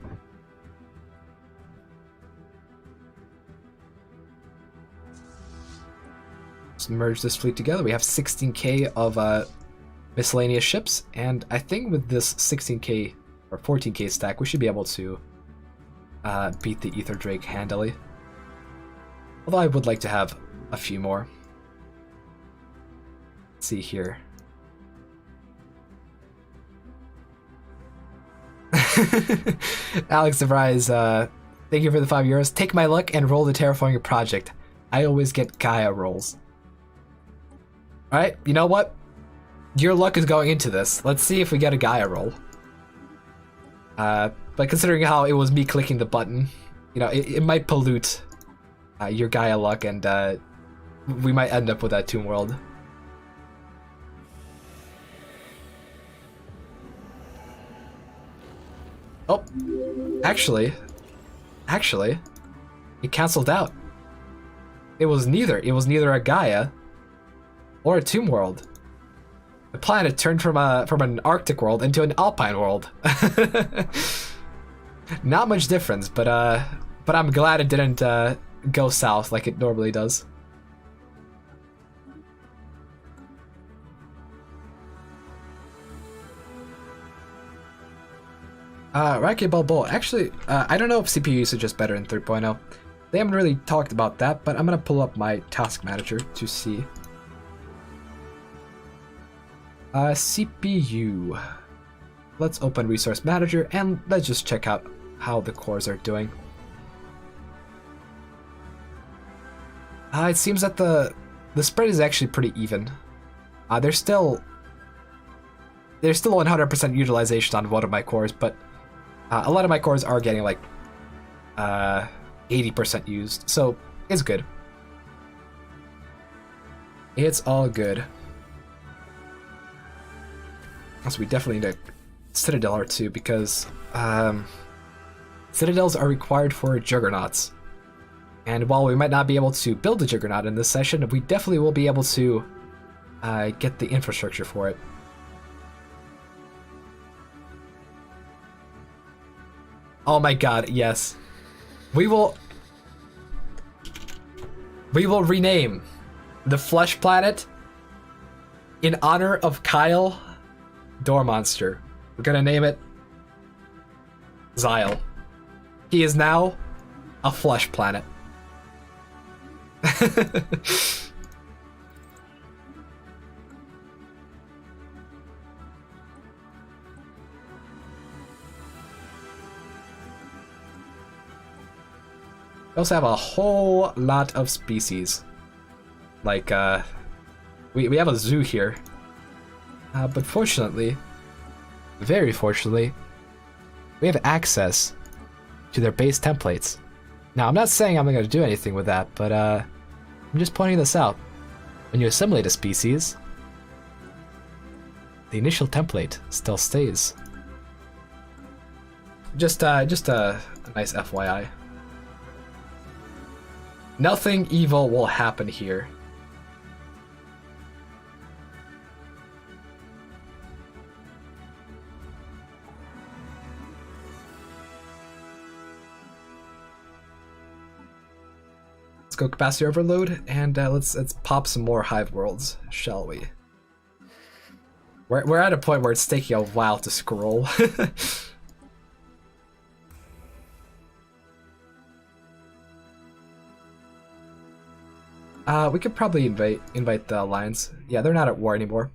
Let's merge this fleet together. We have 16k of miscellaneous ships, and I think with this 16k or 14k stack, we should be able to beat the Ether Drake handily. Although I would like to have a few more. Let's see here. Alex DeVries, thank you for the €5. Take my luck and roll the terraforming project. I always get Gaia rolls. Alright, you know what? Your luck is going into this. Let's see if we get a Gaia roll. But considering how it was me clicking the button, you know, it might pollute your Gaia luck, and we might end up with that Tomb World. Oh, actually, it canceled out. It was neither a Gaia Or a tomb world. The planet turned from an Arctic world into an Alpine world. Not much difference, but I'm glad it didn't go south like it normally does. Rocky Balboa. Actually, I don't know if CPU usage is better in 3.0. They haven't really talked about that, but I'm gonna pull up my task manager to see. CPU. Let's open Resource Manager and let's just check out how the cores are doing. It seems that the spread is actually pretty even. There's still 100% utilization on one of my cores, but a lot of my cores are getting like 80% used, so it's good. It's all good. So we definitely need a Citadel or two because Citadels are required for Juggernauts. And while we might not be able to build a Juggernaut in this session, we definitely will be able to get the infrastructure for it. Oh my god, yes. We will rename the Flesh Planet in honor of Kyle Doormonster. We're gonna name it Xyle. He is now a Flesh Planet. We also have a whole lot of species. Like, we have a zoo here. But fortunately, very fortunately, we have access to their base templates. Now, I'm not saying I'm going to do anything with that, but I'm just pointing this out. When you assimilate a species, the initial template still stays. Just a nice FYI. Nothing evil will happen here. Let's go capacity overload and let's pop some more hive worlds, shall we? We're at a point where it's taking a while to scroll. We could probably invite the Alliance. Yeah, they're not at war anymore.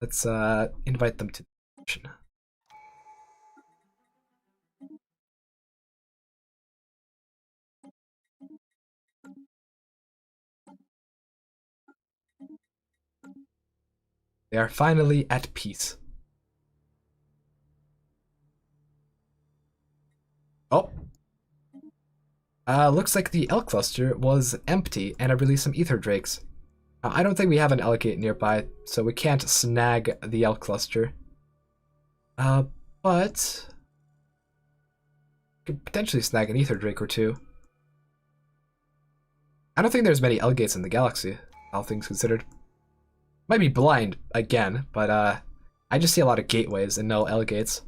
Let's invite them to the mission. They are finally at peace. Oh. Looks like the elk cluster was empty and I released some ether drakes. I don't think we have an Elgate nearby, so we can't snag the elk cluster. But could potentially snag an ether drake or two. I don't think there's many Elgates in the galaxy, all things considered. Might be blind again, but I just see a lot of gateways and no Elgates.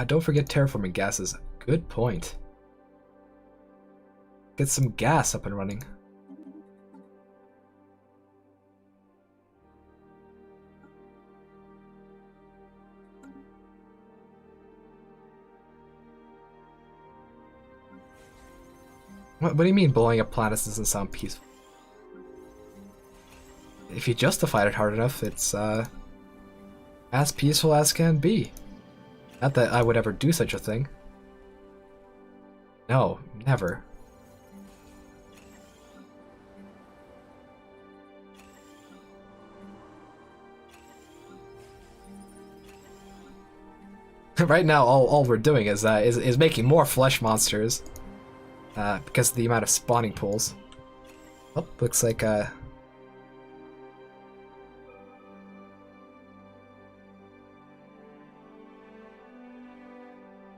Don't forget terraforming gases. Good point. Get some gas up and running. What do you mean blowing up planets doesn't sound peaceful? If you justified it hard enough, it's as peaceful as can be. Not that I would ever do such a thing. No, never. right now, all we're doing is making more flesh monsters, because of the amount of spawning pools. Oh, looks like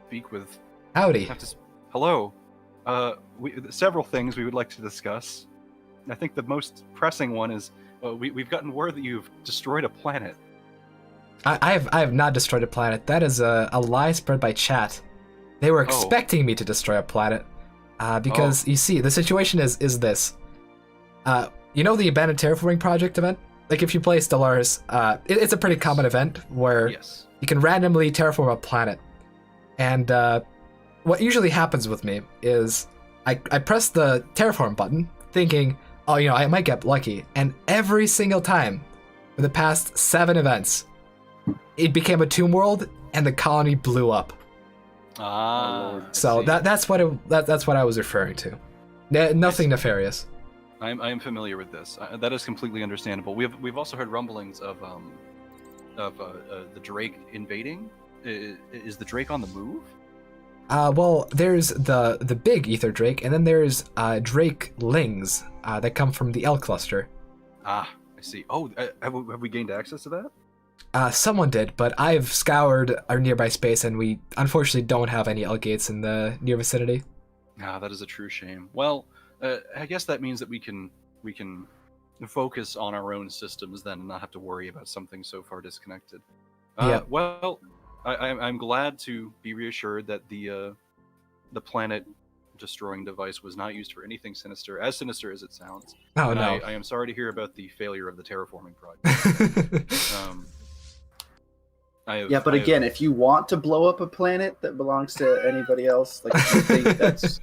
Speak with. Howdy. Hello. Several things we would like to discuss. I think the most pressing one is we've gotten word that you've destroyed a planet. I have not destroyed a planet. That is a lie spread by chat. They were expecting me to destroy a planet, because you see, the situation is this. You know the abandoned terraforming project event? Like if you play Stellaris, it's a pretty common event where you can randomly terraform a planet. And what usually happens with me is I press the terraform button, thinking, oh, I might get lucky. And every single time for the past 7 events, it became a tomb world and the colony blew up. So that's what I was referring to. Nothing nefarious. I am familiar with this. That is completely understandable. We've also heard rumblings of the Drake invading. Is the Drake on the move? Well, there's the big ether Drake, and then there's Drakelings that come from the L cluster. I see. Oh, have we gained access to that? Someone did, but I've scoured our nearby space, and we unfortunately don't have any L gates in the near vicinity. That is a true shame. Well, I guess that means that we can focus on our own systems then, and not have to worry about something so far disconnected. Yeah. Well, I'm glad to be reassured that the planet destroying device was not used for anything sinister as it sounds. Oh, and no. I am sorry to hear about the failure of the terraforming project. But again, if you want to blow up a planet that belongs to anybody else, like if you think that's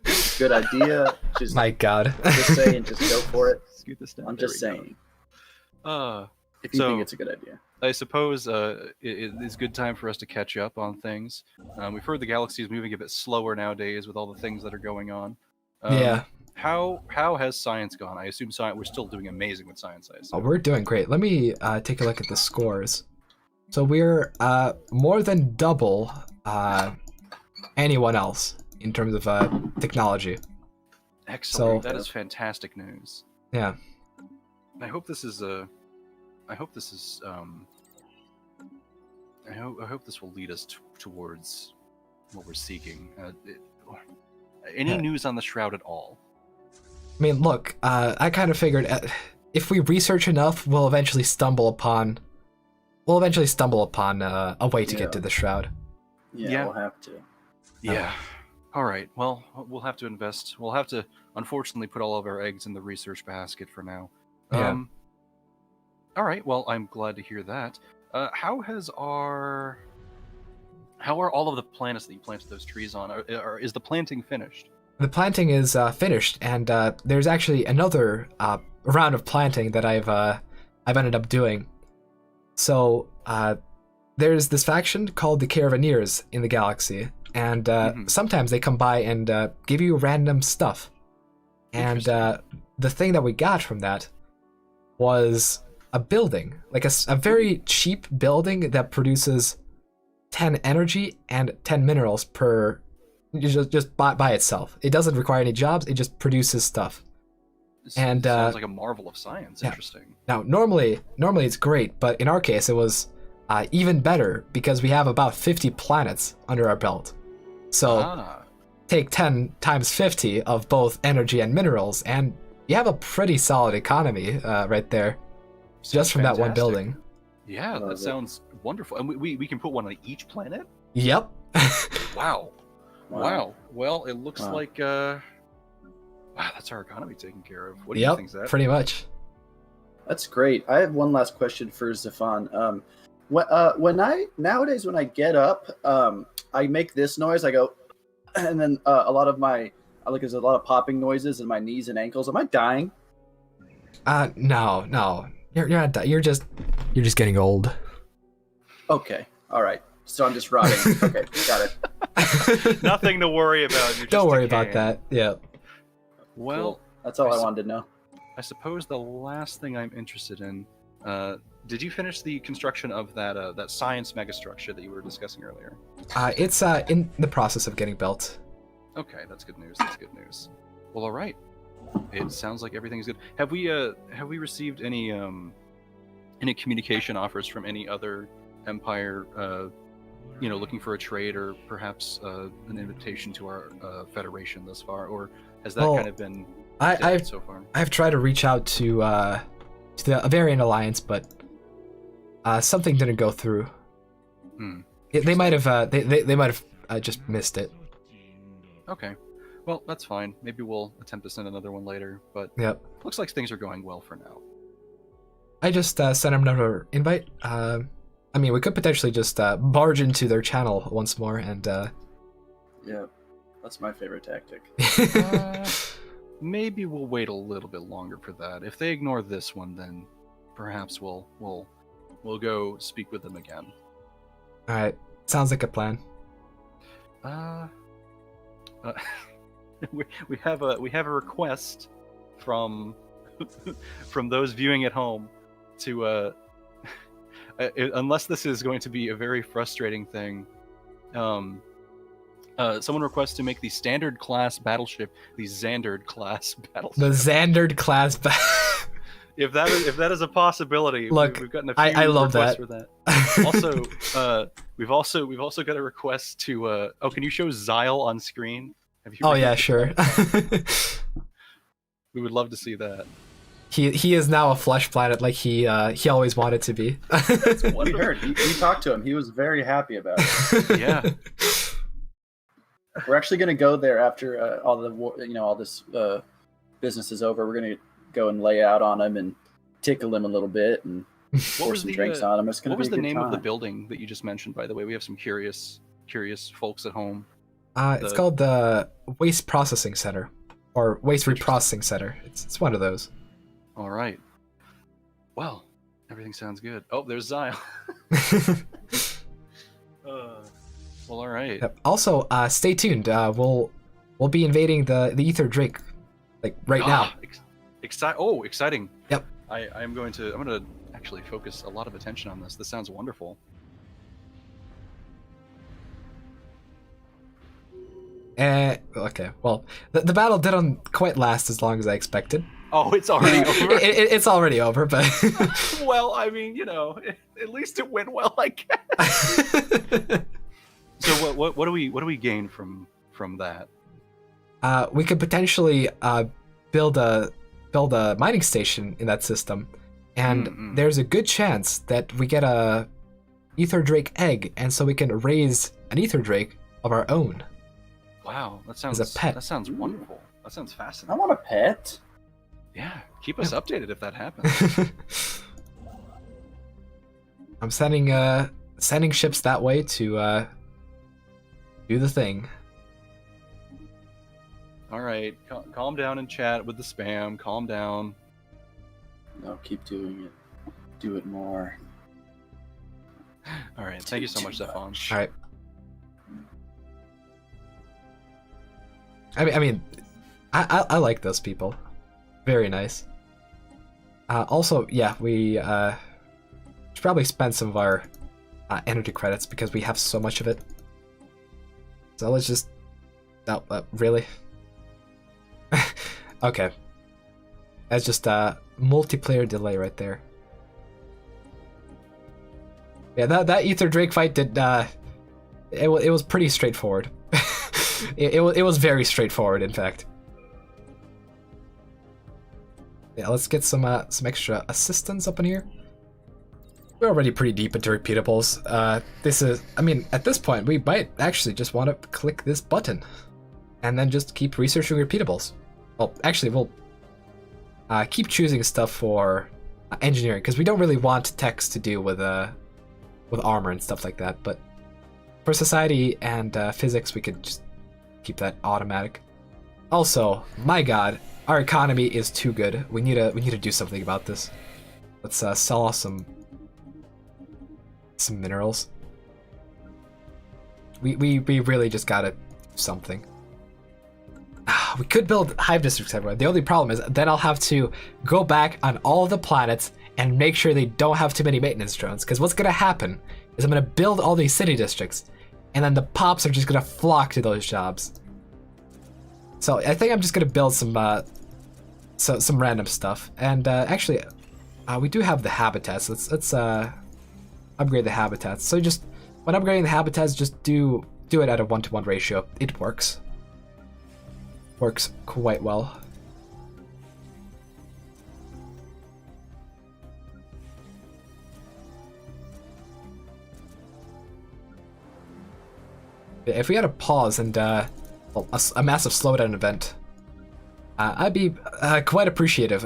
a good idea, just my God, just say and just go for it. Scoot this down. I'm just saying. If you think it's a good idea. I suppose it is good time for us to catch up on things. We've heard the galaxy is moving a bit slower nowadays with all the things that are going on. Yeah. How has science gone? I assume we're still doing amazing with science. We're doing great. Let me take a look at the scores. So we're more than double anyone else in terms of technology. Excellent. That is fantastic news. Yeah. I hope this is I hope this will lead us towards what we're seeking. Any news on the Shroud at all? I mean, look, I kind of figured if we research enough, we'll eventually stumble upon a way to get to the Shroud. Yeah, we'll have to. Yeah. All right. Well, we'll have to invest. We'll have to, unfortunately, put all of our eggs in the research basket for now. Yeah. All right. Well, I'm glad to hear that. How are all of the planets that you planted those trees on? Is the planting finished? The planting is finished, and there's actually another round of planting that I've ended up doing. So there's this faction called the Caravaneers in the galaxy, and sometimes they come by and give you random stuff. And the thing that we got from that was a building, like a very cheap building that produces 10 energy and 10 minerals per, just by itself. It doesn't require any jobs, it just produces stuff. And sounds like a marvel of science. Yeah. Interesting. Now, normally it's great, but in our case it was even better because we have about 50 planets under our belt. So take 10 times 50 of both energy and minerals, and you have a pretty solid economy right there. Just from that one building. Yeah, that sounds wonderful. And we can put one on each planet? Yep. Wow. Well, it looks like wow, that's our economy taken care of. What do you think, Zach? Pretty much. That's great. I have one last question for Stefan. Nowadays when I get up, I make this noise. I go, and then there's a lot of popping noises in my knees and ankles. Am I dying? No. You're not. You're just getting old. Okay. All right. So I'm just rotting. Okay. Got it. Nothing to worry about. You're Don't just worry decaying. about that. Yeah. Well, cool. That's all I wanted to know. I suppose the last thing I'm interested in Did you finish the construction of that science megastructure that you were discussing earlier? It's in the process of getting built. Okay, that's good news. That's good news. Well, all right. It sounds like everything's good. Have we received any communication offers from any other empire, looking for a trade or perhaps an invitation to our federation thus far, or has that kind of been I've so far? I've tried to reach out to the Avarian Alliance, but something didn't go through. They might have they might have just missed it. Okay. Well, that's fine. Maybe we'll attempt to send another one later, but Yep. Looks like things are going well for now. I just sent them another invite. I mean, we could potentially just barge into their channel once more and... Yeah, that's my favorite tactic. Maybe we'll wait a little bit longer for that. If they ignore this one, then perhaps we'll go speak with them again. Alright, sounds like a plan. We have a request from those viewing at home to unless this is going to be a very frustrating thing. Someone requests to make the standard class battleship the Xandered class battleship. The Xandered class If that is a possibility, look, we've gotten a few I love requests that. for that. Also, we've also got a request to. Can you show Xyle on screen? Have you Oh yeah, sure. We would love to see that. He is now a flesh planet like he always wanted to be. We heard. We talked to him. He was very happy about it. Yeah. We're actually going to go there after all this business is over. We're going to go and lay out on him and tickle him a little bit and pour some drinks on him. It's going to be a good time. What was the name of the building that you just mentioned? By the way, we have some curious folks at home. It's called the Waste Processing Center, or Waste Reprocessing Center. It's one of those. All right. Well, everything sounds good. Oh, there's Xyle. Well, all right. Yep. Also, stay tuned. We'll be invading the Ether Drake, like right now. Exciting. Yep. I'm going to actually focus a lot of attention on this. This sounds wonderful. Okay. Well, the battle didn't quite last as long as I expected. Oh, it's already over. It's already over, but. Well, I mean, at least it went well, I guess. So what do we gain from that? We could potentially build a mining station in that system, and there's a good chance that we get a Ether Drake egg, and so we can raise an Ether Drake of our own. Wow, that sounds as a pet. That sounds wonderful. That sounds I fascinating. want a pet. Yeah, keep us updated if that happens. I'm sending ships that way to do the thing. All right, calm down and chat with the spam. Calm down. No, keep doing it. Do it more. All right, thank you so much, Stefan. All right. I mean, I like those people. Very nice. Also, yeah, we should probably spend some of our energy credits because we have so much of it. So let's just... Oh, really? Okay. That's just a multiplayer delay right there. Yeah, that Ether Drake fight did... It was pretty straightforward. It was very straightforward, in fact. Yeah, let's get some extra assistance up in here. We're already pretty deep into repeatables. This is, I mean, at this point, we might actually just want to click this button and then just keep researching repeatables. Well, actually, we'll keep choosing stuff for engineering because we don't really want text to do with armor and stuff like that. But for society and physics, we could just keep that automatic. Also, my God, our economy is too good. We need to do something about this. Let's sell off some minerals. We really just gotta do something. we could build hive districts everywhere. The only problem is then I'll have to go back on all the planets and make sure they don't have too many maintenance drones. Because what's gonna happen is I'm gonna build all these city districts, and then the pops are just gonna flock to those jobs. So I think I'm just gonna build some random stuff. And actually, we do have the habitats. Let's upgrade the habitats. So just when upgrading the habitats, just do it at a 1-to-1 ratio. It works. Works quite well. If we had a pause and a massive slowdown event, I'd be quite appreciative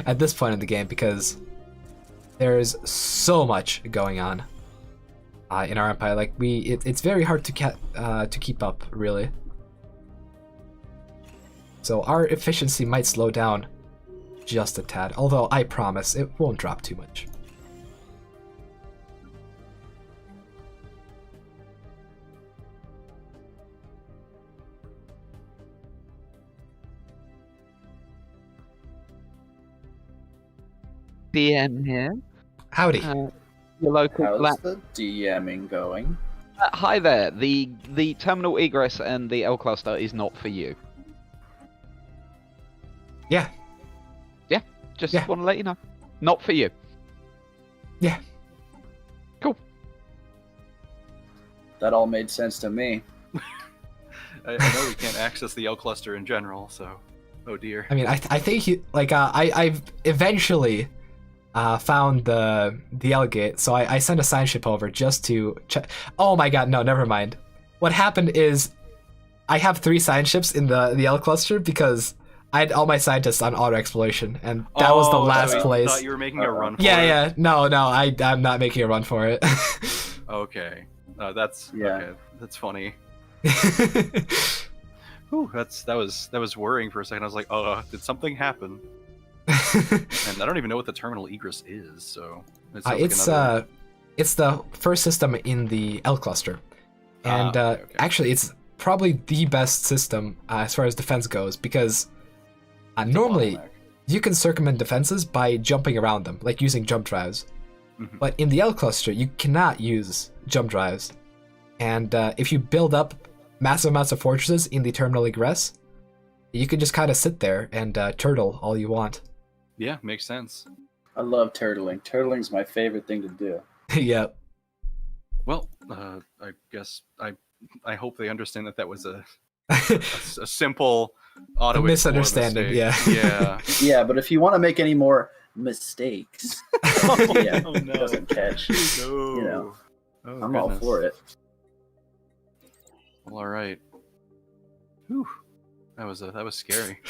at this point in the game, because there's so much going on in our empire. Like it's very hard to keep up, really. So our efficiency might slow down just a tad, although I promise it won't drop too much. DM here. Howdy. Your local How's the DMing going? Hi there. The terminal egress and the L cluster is not for you. Yeah. Yeah. Just want to let you know. Not for you. Yeah. Cool. That all made sense to me. I know we can't access the L cluster in general, so oh dear. I mean, I think I've eventually found the L gate, so I sent a sign ship over just to check. Oh my god, no, never mind. What happened is I have 3 sign ships in the L cluster because I had all my scientists on auto exploration, and that was the last place. I thought you were making a run for it. Yeah. No, I'm not making a run for it. Okay. Okay. That's funny. Whew, that was worrying for a second. I was like, oh, did something happen? And I don't even know what the terminal egress is, so it's the first system in the L cluster, and okay. Actually, it's probably the best system as far as defense goes, because normally you can circumvent defenses by jumping around them, like using jump drives. Mm-hmm. But in the L cluster, you cannot use jump drives, and if you build up massive amounts of fortresses in the terminal egress, you can just kind of sit there and turtle all you want. Yeah, makes sense. I love turtling. Turtling's my favorite thing to do. Yep. Well, I guess I hope they understand that was a simple auto misunderstanding. mistake. Yeah. Yeah, but if you want to make any more mistakes, it doesn't catch. No. You know, Oh, I'm all goodness. for it. Well, all right. Whew. That was scary.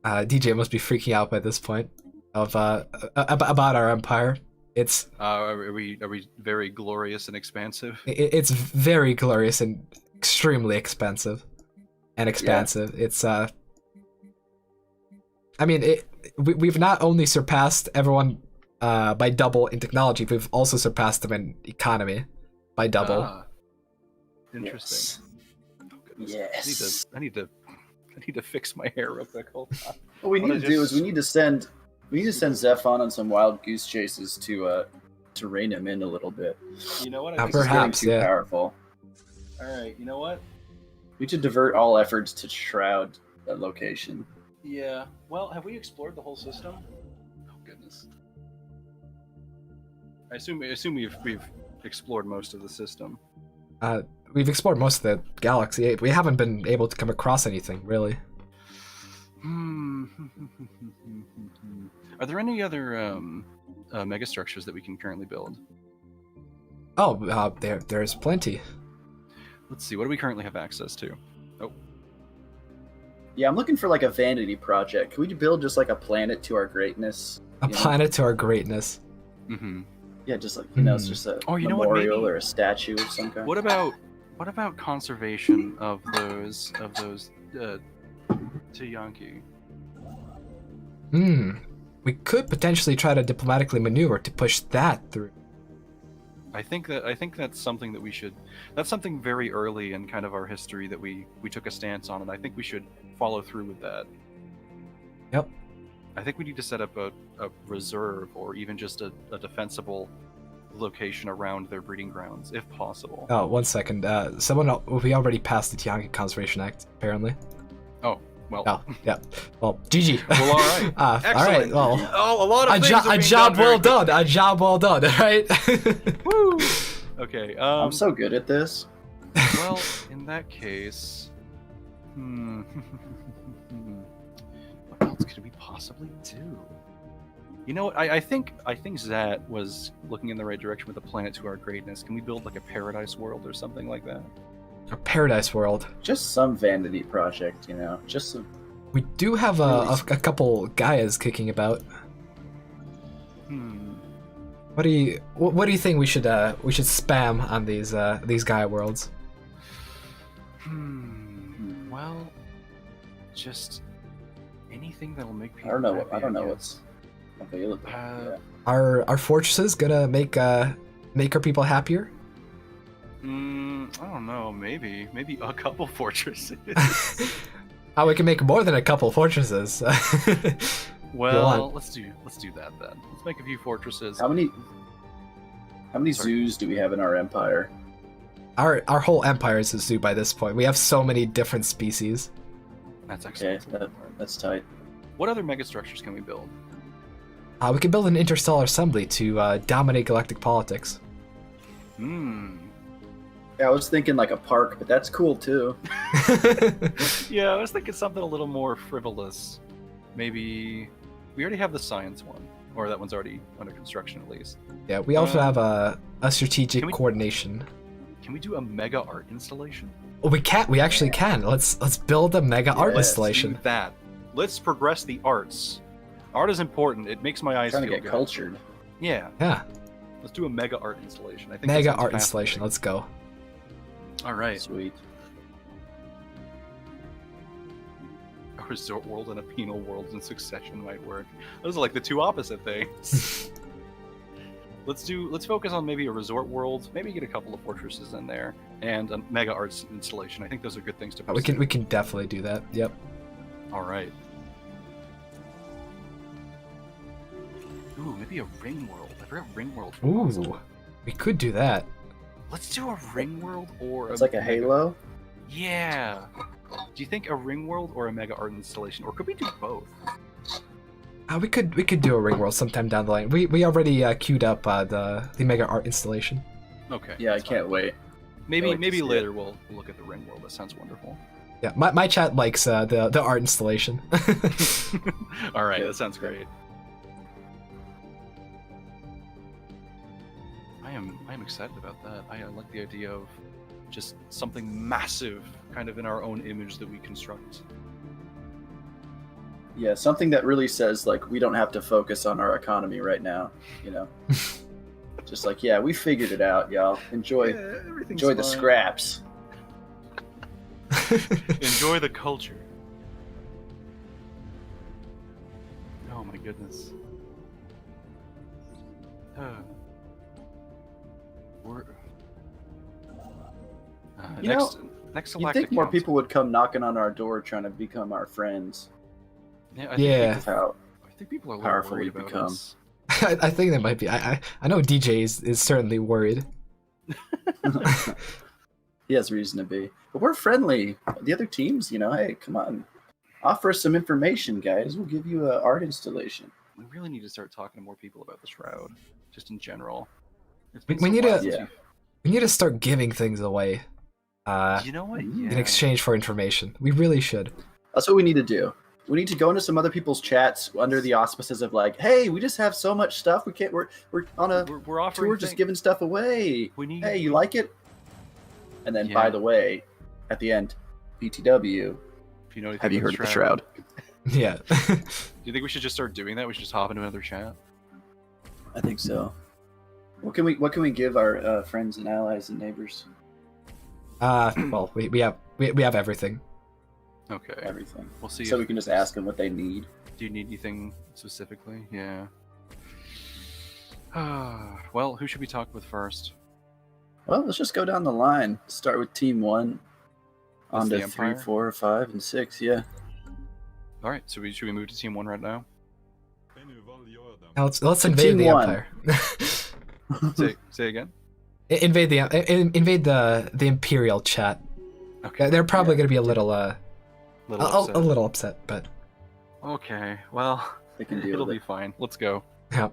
DJ must be freaking out by this point of about our empire. It's are we very glorious and expansive? it's very glorious and extremely expensive and expansive. Yeah. It's I mean, we've not only surpassed everyone by double in technology, we've also surpassed them in economy by double. Interesting. Yes. I need to fix my hair real quick. Hold on. What we need to do is we need to send Stefan on some wild goose chases to rein him in a little bit. You know what? Perhaps, he's getting too powerful. All right. You know what? We should divert all efforts to shroud that location. Yeah. Well, have we explored the whole system? Oh goodness. I assume we've explored most of the system. We've explored most of the galaxy. We haven't been able to come across anything, really. Are there any other megastructures that we can currently build? Oh, there's plenty. Let's see. What do we currently have access to? Oh. Yeah, I'm looking for like a vanity project. Can we build just like a planet to our greatness? A planet to our greatness. Mm-hmm. Yeah, just like it's just a memorial or a statue of some kind. What about conservation of those Tiyanki? We could potentially try to diplomatically maneuver to push that through. I think that's something that we should. That's something very early in kind of our history that we took a stance on, and I think we should follow through with that. Yep. I think we need to set up a reserve or even just a defensible location around their breeding grounds, if possible. Oh, 1 second. We already passed the Tianki Conservation Act, apparently. Oh, well. Oh, yeah. Well, GG. Well, all right. All right. Excellent. Well, Oh, a lot of things are being a job done well very done. A job well done. Right. Woo. Okay. I'm so good at this. Well, in that case, what else could we possibly do? You know, I think Zat was looking in the right direction with the planet to our greatness. Can we build like a paradise world or something like that? A paradise world. Just some vanity project, you know. Just some. We do have a couple Gaias kicking about. What do you think we should spam on these Gaia worlds? Well, just anything that'll make people. I don't know what's available. Are fortresses gonna make our people happier? I don't know. Maybe a couple fortresses. We can make more than a couple fortresses. Well, let's do that then. Let's make a few fortresses. How many zoos do we have in our empire? Our whole empire is a zoo by this point. We have so many different species. That's excellent. Okay, that's tight. What other megastructures can we build? We can build an interstellar assembly to dominate galactic politics. Yeah, I was thinking like a park, but that's cool too. Yeah, I was thinking something a little more frivolous. Maybe we already have the science one, or that one's already under construction at least. Yeah, we also have a strategic coordination. Can we do a mega art installation? Oh, we can. We actually can. Let's build a mega art installation. Let's do that. Let's progress the arts. Art is important. It makes my eyes trying feel to get good. cultured. Yeah. Yeah. Let's do a mega art installation. I think Mega art installation. Let's go. All right. Sweet. A resort world and a penal world in succession might work. Those are like the two opposite things. Let's focus on maybe a resort world. Maybe get a couple of fortresses in there and a mega arts installation. I think those are good things to. We can definitely do that. Yep. All right. Ooh, maybe a ring world. I forgot ring world. Ooh, we could do that. Let's do a ring world or It's like a Halo. Yeah. Do you think a ring world or a mega art installation, or could we do both? We could do a ring world sometime down the line. We already queued up the mega art installation. Okay. Yeah, I can't wait. Maybe later we'll look at the ring world. That sounds wonderful. Yeah, my chat likes the art installation. All right, that sounds great. I am excited about that. I like the idea of just something massive, kind of in our own image that we construct. Yeah, something that really says like we don't have to focus on our economy right now. You know, just like we figured it out, y'all. Enjoy the scraps. Enjoy the culture. Oh my goodness. Next you galactic think more council. people would come knocking on our door trying to become our friends? Yeah, I think people are a little powerful worried we've about become. us. I think they might be. I know DJ is certainly worried. He has reason to be, but we're friendly. The other teams, hey, come on, offer us some information, guys. We'll give you an art installation. We really need to start talking to more people about the Shroud, just in general. We need to start giving things away. You know what? In exchange for information, we really should. That's what we need to do. We need to go into some other people's chats under the auspices of like, hey, we just have so much stuff. We can't. We're on a tour, just giving stuff away. Hey, you like it? And then, by the way, at the end, BTW. If you know anything have you about heard of the Shroud? Yeah. Do you think we should just start doing that? We should just hop into another chat. I think so. What can we give our friends and allies and neighbors? Well, we have everything. Okay. Everything. We'll see. So we can just ask them what they need. Do you need anything specifically? Yeah. Well, who should we talk with first? Well, let's just go down the line. Start with Team 1. That's On the to 3, Empire? 4, 5, and 6, yeah. All right, so should we move to Team 1 right now? Now let's invade Team the 1. Empire. Say again. Invade the Imperial chat. Okay. They're probably going to be a little upset. a little upset, but Okay, well, They can deal it'll with be fine. Let's go. yeah.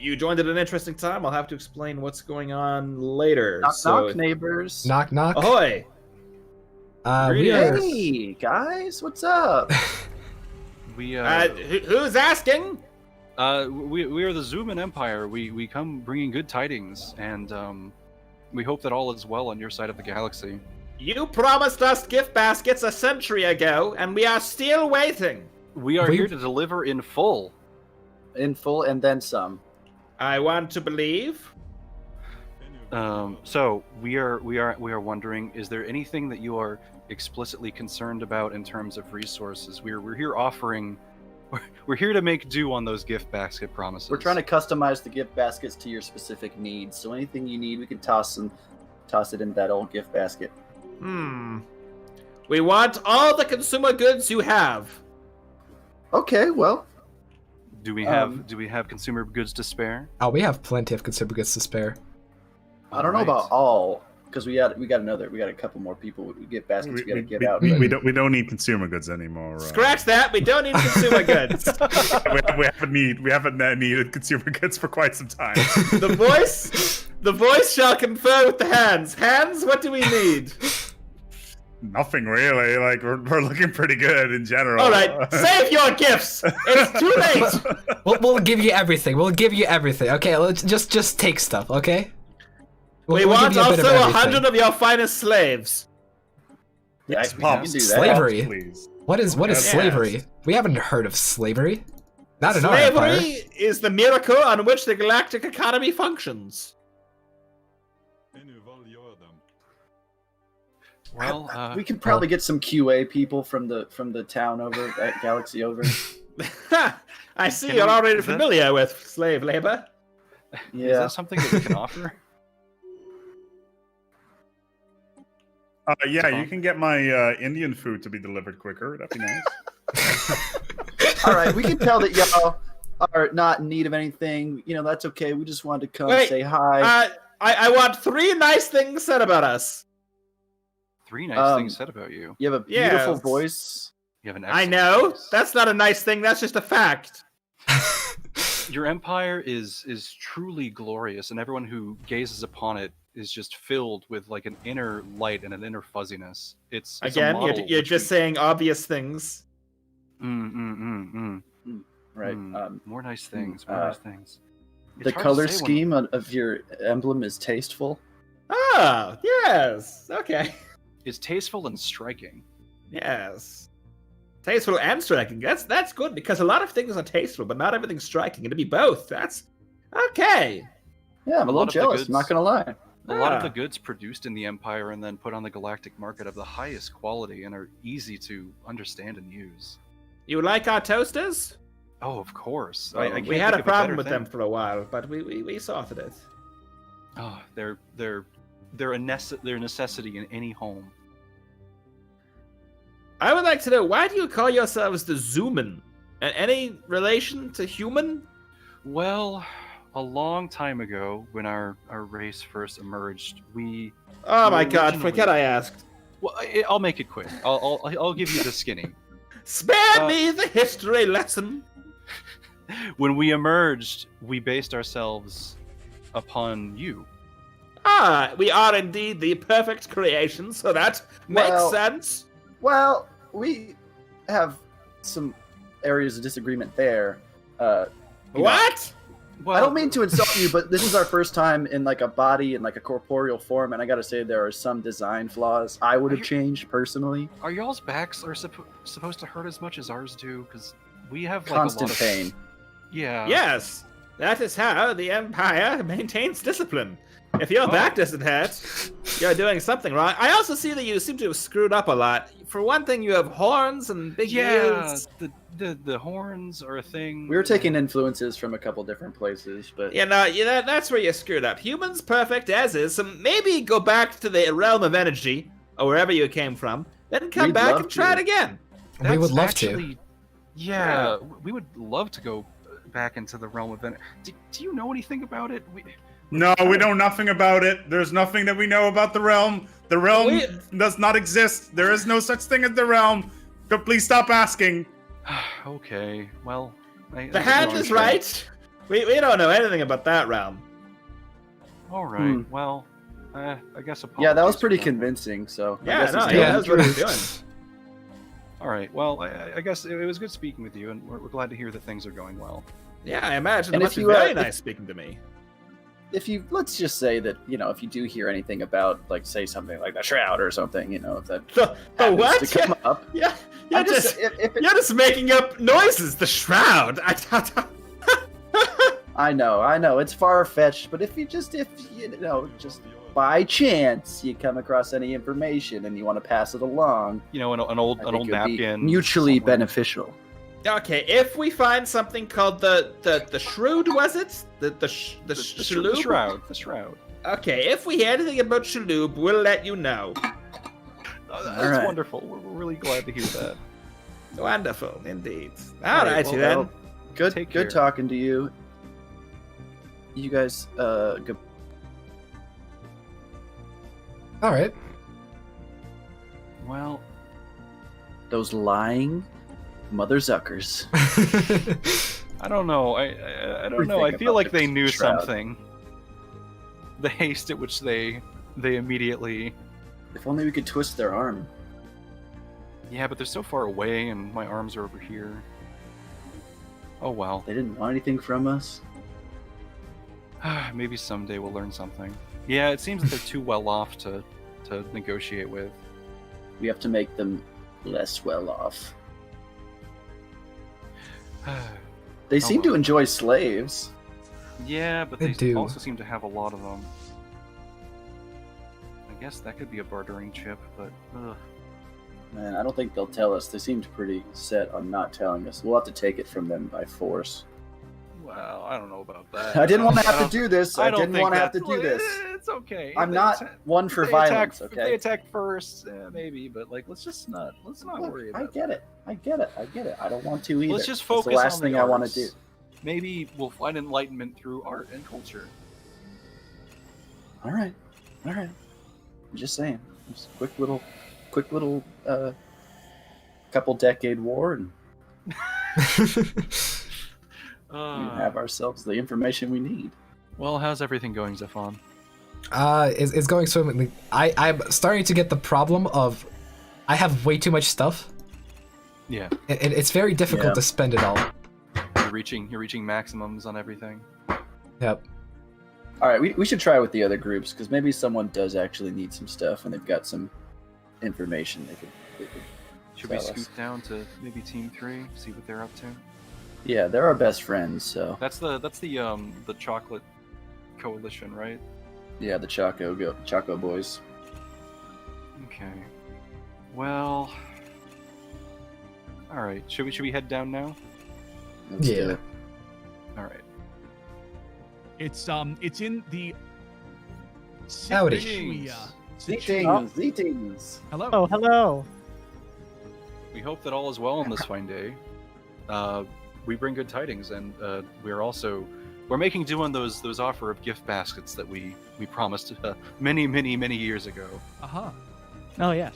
You joined at an interesting time. I'll have to explain what's going on later. Knock, so... knock, neighbors. Knock knock. Ahoy! We are. Hey, guys, what's up? We who's asking? we are the Xumans Empire. We come bringing good tidings, and we hope that all is well on your side of the galaxy. You promised us gift baskets a century ago, and we are still waiting. We are here to deliver in full. In full, and then some. I want to believe. So we are wondering, is there anything that you are explicitly concerned about in terms of resources? We're here offering. We're here to make do on those gift basket promises. We're trying to customize the gift baskets to your specific needs. So anything you need, we can toss it in that old gift basket. We want all the consumer goods you have. Okay, well. Do we have consumer goods to spare? Oh, we have plenty of consumer goods to spare. I don't know about all, because we got a couple more people we get baskets we got to get out. We don't need consumer goods anymore. Scratch that. We don't need consumer goods. we haven't needed consumer goods for quite some time. The voice shall confer with the hands. Hands, what do we need? Nothing really. Like we're looking pretty good in general. All right, save your gifts. It's too late. We'll give you everything. We'll give you everything. Okay, let's just take stuff. Okay. We want also 100 of your finest slaves. Yeah, we can do that. Slavery. Please. What is slavery? We haven't heard of slavery. Not in our Slavery empire. is the miracle on which the galactic economy functions. Well, we can probably get some QA people from the town over at Galaxy over. I see you're already familiar with slave labor. Yeah. Is that something that we can offer? Yeah, you can get my Indian food to be delivered quicker. That'd be nice. All right, we can tell that y'all are not in need of anything. You know, that's okay. We just wanted to come say hi. I want 3 nice things said about us. 3 nice things said about you. You have a beautiful voice. You have an I excellent know. voice. That's not a nice thing. That's just a fact. Your empire is truly glorious, and everyone who gazes upon it is just filled with like an inner light and an inner fuzziness. It's Again, a model you're just saying obvious things. Right. More nice things. More nice things. It's The hard to color say when- scheme of your emblem is tasteful. Ah, yes. Okay. It's tasteful and striking. Yes. Tasteful and striking. That's good because a lot of things are tasteful, but not everything's striking. It'll be both. That's okay. Yeah, I'm a little jealous. I'm not gonna lie. A lot of the goods produced in the Empire and then put on the galactic market of the highest quality and are easy to understand and use. You like our toasters? Oh, of course. Well, I can't we had think a of problem better with thing. them for a while, but we sorted it. Oh, they're a necessity in any home. I would like to know, why do you call yourselves the Xumans? Any relation to human? Well, a long time ago, when our race first emerged, we... Oh my were god, originally- forget I asked. Well, I'll make it quick. I'll give you the skinny. Spare me the history lesson! When we emerged, we based ourselves upon you. Ah, we are indeed the perfect creation, so that makes sense. Well, we have some areas of disagreement there. What? I don't mean to insult you, but this is our first time in like a body in like a corporeal form, and I gotta say there are some design flaws I would have changed personally. Are y'all's backs supposed to hurt as much as ours do? Because we have like Constant a lot of pain. Yeah. Yes. That is how the Empire maintains discipline. If your back doesn't hurt, you're doing something wrong. I also see that you seem to have screwed up a lot. For one thing, you have horns and big ears. The horns are a thing. We were taking influences from a couple different places, but That's where you screwed up. Humans perfect as is, so maybe go back to the realm of energy, or wherever you came from, then come back and try it again. We would love to. Yeah, we would love to go back into the realm of energy. Do you know anything about it? No, we know nothing about it. There's nothing that we know about the realm. The realm does not exist. There is no such thing as the realm. But please stop asking. Okay, well... The hand is right. We don't know anything about that realm. Alright, well, I guess yeah, that was pretty convincing, so... That's what he's doing. Alright, well, I guess it was good speaking with you, and we're glad to hear that things are going well. Yeah, I imagine And it if must be you, very if- nice speaking to me. If you, let's just say that, if you do hear anything about, like, say something like the Shroud or something, if that the happens what? to come up. Yeah, you're I'm just, if you're just making up noises. The Shroud. I know, it's far-fetched, but if just by chance you come across any information and you want to pass it along, an old I think it would be napkin. mutually beneficial. Okay, if we find something called the Shroud, was it? The Shroud? The Shroud. Okay, if we hear anything about Shaloub, we'll let you know. That's wonderful. We're really glad to hear that. Wonderful, indeed. All All right, righty then. well, good talking to you. You guys, good. All right. Well, those lying mother zuckers. I don't know. I don't know. I feel like they knew Shroud. something. The haste at which they immediately. If only we could twist their arm. Yeah, but they're so far away, and my arms are over here. Oh well. They didn't want anything from us. Maybe someday we'll learn something. Yeah, it seems that they're too well off to negotiate with. We have to make them less well off. They seem to enjoy slaves. Yeah, but They they do. also seem to have a lot of them. I guess that could be a bartering chip, but ugh. Man, I don't think they'll tell us. They seemed pretty set on not telling us. We'll have to take it from them by force. Well, I don't know about that. I didn't want to have to do this. I don't didn't think want to have to that's- do this. It's okay. I'm If not they one for if they violence, If okay? they attack first, maybe, but let's not worry about I get it. I don't want to either. Let's just That's focus the last on thing the I want to arts. do. Maybe we'll find enlightenment through art and culture. All right. I'm just saying. Just a quick little couple decade war, and we have ourselves the information we need. Well, how's everything going, Stefan? It's going swimmingly. I'm starting to get the problem of I have way too much stuff. Yeah. It's very difficult to spend it all. You're reaching maximums on everything. Yep. All right, we should try with the other groups, because maybe someone does actually need some stuff and they've got some information they could Should we tell us. scoot down to maybe Team 3, see what they're up to? Yeah, they're our best friends, so That's the chocolate coalition, right? yeah, the Choco boys. Okay. Well. All right. Should we head down now? Let's do it. All right. It's in the Howdy. Greetings. Hello. Oh, hello. We hope that all is well on this fine day. We bring good tidings, and we're making do on those offer of gift baskets that we promised many years ago. Oh yeah.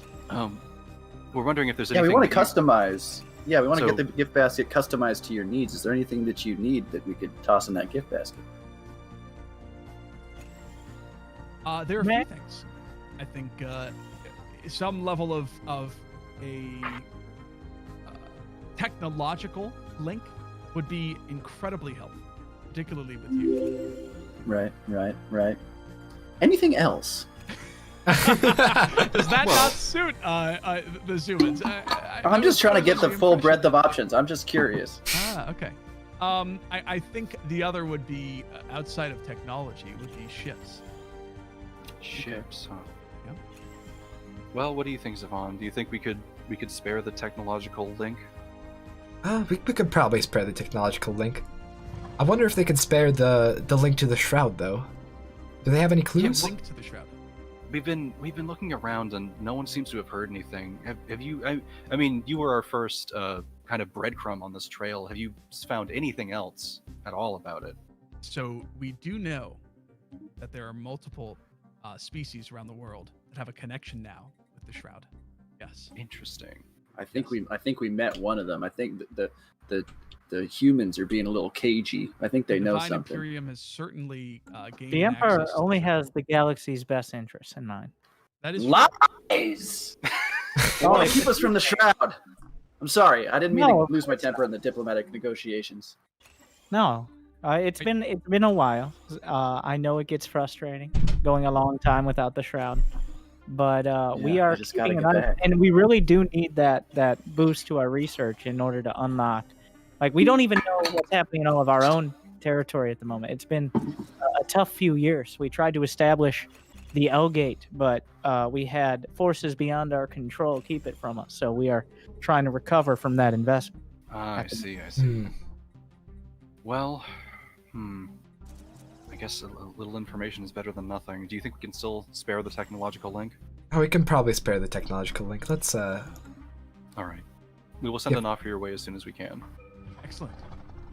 We're wondering if there's Yeah, anything. we want to that you- customize. Yeah, we want to So- get the gift basket customized to your needs. Is there anything that you need that we could toss in that gift basket? There are a few things. I think some level of a technological link would be incredibly helpful, particularly with you. Right. Anything else? Does that not suit the Xumans? I'm just trying to get the full breadth of options. I'm just curious. Okay. I think the other would be outside of technology would be ships. Ships, huh? Yep. Well, what do you think, Stefan? Do you think we could spare the technological link? We could probably spare the technological link. I wonder if they could spare the link to the shroud, though. Do they have any clues? Link to the shroud. We've been looking around and no one seems to have heard anything. Have you? I mean, you were our first kind of breadcrumb on this trail. Have you found anything else at all about it? So we do know that there are multiple species around the world that have a connection now with the shroud. Yes. Interesting. I think we met one of them. I think the humans are being a little cagey. I think they know Divine something. Imperium has certainly gained The Emperor access to only the has the galaxy's best interests in mind. That is lies. They want to keep us from the shroud. I'm sorry. I didn't mean No. to lose my temper in the diplomatic negotiations. No, it's been a while. I know it gets frustrating going a long time without the shroud, but we are I just gotta keeping get an eye, back. and we really do need that boost to our research in order to unlock. Like, we don't even know what's happening in all of our own territory at the moment. It's been a tough few years. We tried to establish the L Gate, but we had forces beyond our control keep it from us. So we are trying to recover from that investment. I see. Well, I guess a little information is better than nothing. Do you think we can still spare the technological link? Oh, we can probably spare the technological link. Let's All right. We will send an offer your way as soon as we can. Excellent.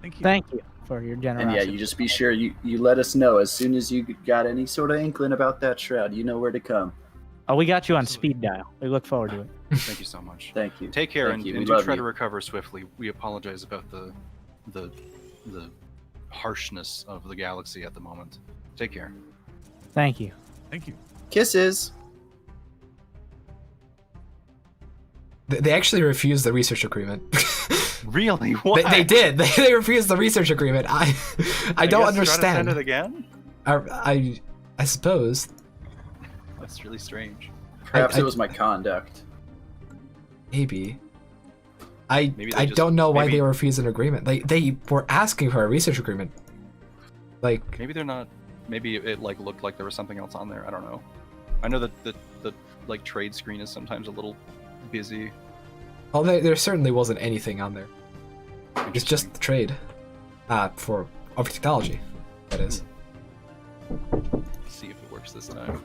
Thank you. Thank you for your And generosity. yeah, you just be sure you let us know as soon as you got any sort of inkling about that shroud. You know where to come. Oh, we got you on speed dial. We look forward to it. Thank you so much. Thank you. Take care Thank you. and We do love try you. to recover swiftly. We apologize about the harshness of the galaxy at the moment. Take care. Thank you. Thank you. Kisses. They actually refused the research agreement. Really? What? They did. They refused the research agreement. I don't guess understand. Try to send it again? I suppose. That's really strange. Perhaps it was my conduct. Maybe. I Maybe they I just- don't know why maybe- they refused an agreement. They were asking for a research agreement. Like, Maybe they're not. Maybe it like looked like there was something else on there. I don't know. I know that the like trade screen is sometimes a little busy. well, there certainly wasn't anything on there. It's just the trade, for of technology. That is. Let's see if it works this time.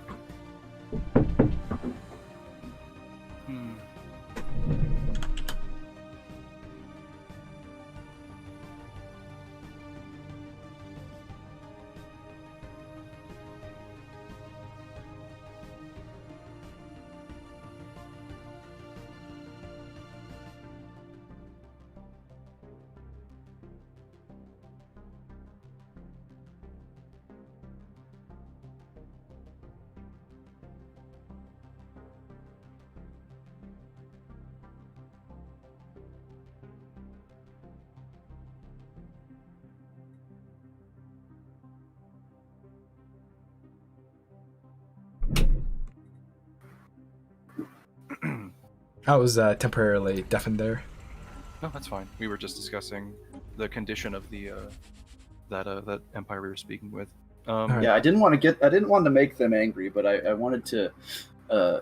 I was temporarily deafened there. No, that's fine. We were just discussing the condition of the that empire we were speaking with. Yeah, I didn't want to make them angry, but I wanted to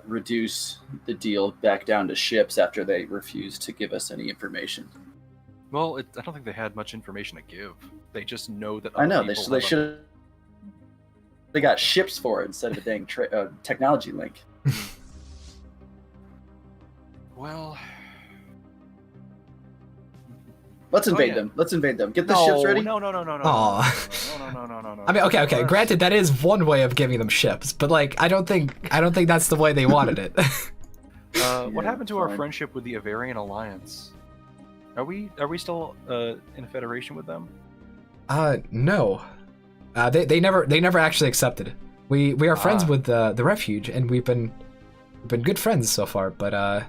reduce the deal back down to ships after they refused to give us any information. Well, I don't think they had much information to give. They just know that. I know other they people have a- should. They got ships for it instead of a dang technology link. Well, let's invade yeah. them. Let's invade them. Get the ships ready. No. Aw. No. I mean, okay. Granted, that is one way of giving them ships, but like, I don't think that's the way they wanted it. What happened to our friendship with the Avarian Alliance? Are we still in a federation with them? No. They never actually accepted. We are friends with the refuge, and we've been good friends so far. But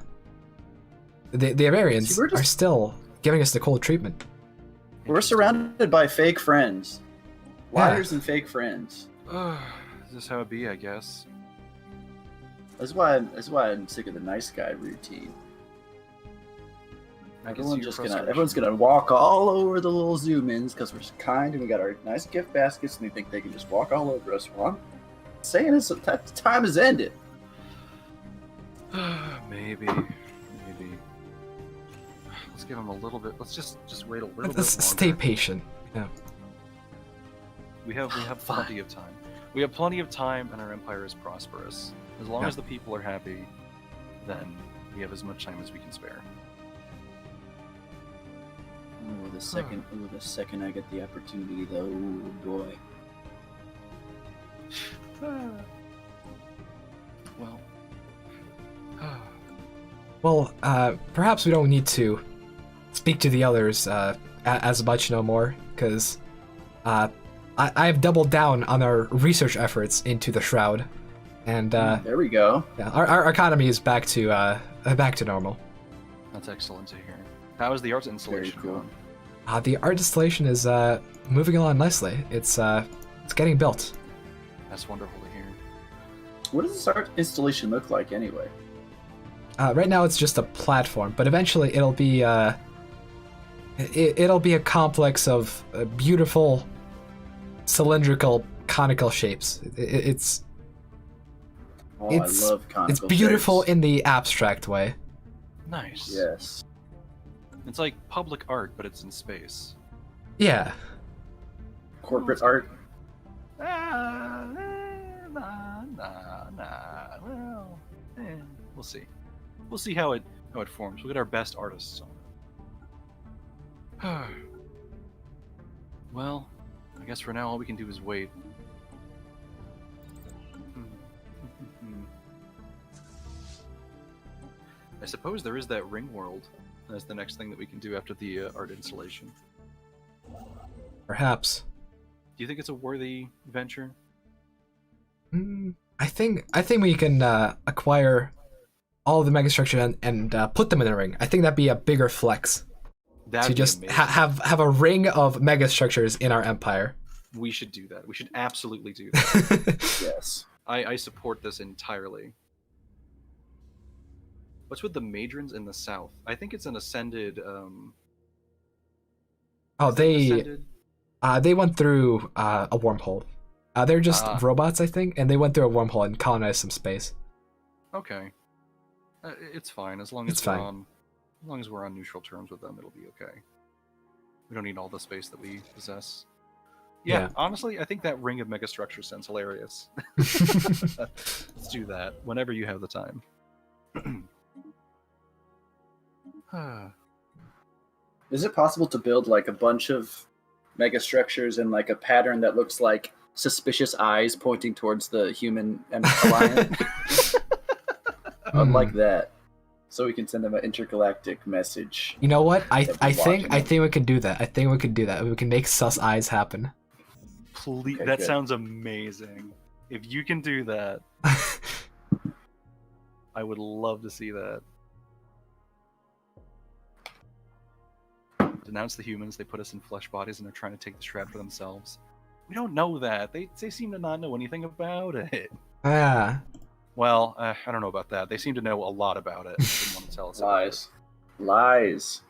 the Avarians See, we're just- are still giving us the cold treatment. We're surrounded by fake friends, liars and fake friends. Is this how it be? I guess. That's why I'm sick of the nice guy routine. Everyone's gonna walk all over the little Xumans because we're kind and we got our nice gift baskets and they think they can just walk all over us. Well, I'm saying is that time has ended. Maybe. Let's give him a little bit. Let's just wait a little bit longer. Stay patient. Yeah. We have plenty of time. We have plenty of time, and our empire is prosperous. As long as the people are happy, then we have as much time as we can spare. Oh, the second I get the opportunity, though, oh boy. Well, perhaps we don't need to speak to the others as much no more, because I've doubled down on our research efforts into the Shroud, and there we go. Yeah, our economy is back to normal. That's excellent to hear. How is the art installation going? The art installation is moving along nicely. It's getting built. That's wonderful to hear. What does this art installation look like anyway? Right now it's just a platform, but eventually it'll be a complex of beautiful cylindrical conical shapes. It's I love conical it's beautiful shapes. in the abstract way. Nice. Yes. It's like public art, but it's in space. Yeah. Corporate art. Nah. Well, we'll see. We'll see how it forms. We'll get our best artists on it. Well, I guess for now all we can do is wait. I suppose there is that ring world. That's the next thing that we can do after the art installation. Perhaps. Do you think it's a worthy venture? I think we can acquire all of the megastructure and put them in a ring. I think that'd be a bigger flex. That'd to be just amazing. have a ring of megastructures in our empire. We should do that. We should absolutely do that. Yes. I support this entirely. What's with the Madrons in the south? I think it's an ascended. They went through a wormhole. They're just robots, I think, and they went through a wormhole and colonized some space. Okay. It's fine as long as we're on neutral terms with them. It'll be okay. We don't need all the space that we possess. Yeah, honestly, I think that ring of megastructure sounds hilarious. Let's do that whenever you have the time. Is it possible to build like a bunch of megastructures in like a pattern that looks like suspicious eyes pointing towards the human alliance? Unlike that, so we can send them an intergalactic message. You know what? I think we can do that. I think we can do that. We can make sus eyes happen. Please, Okay, that good. sounds amazing. If you can do that, I would love to see that. Denounce the humans. They put us in flesh bodies and they're trying to take the shroud for themselves. We don't know that. They seem to not know anything about it. Yeah. Well, I don't know about that. They seem to know a lot about it. They didn't want to tell us about it. Lies.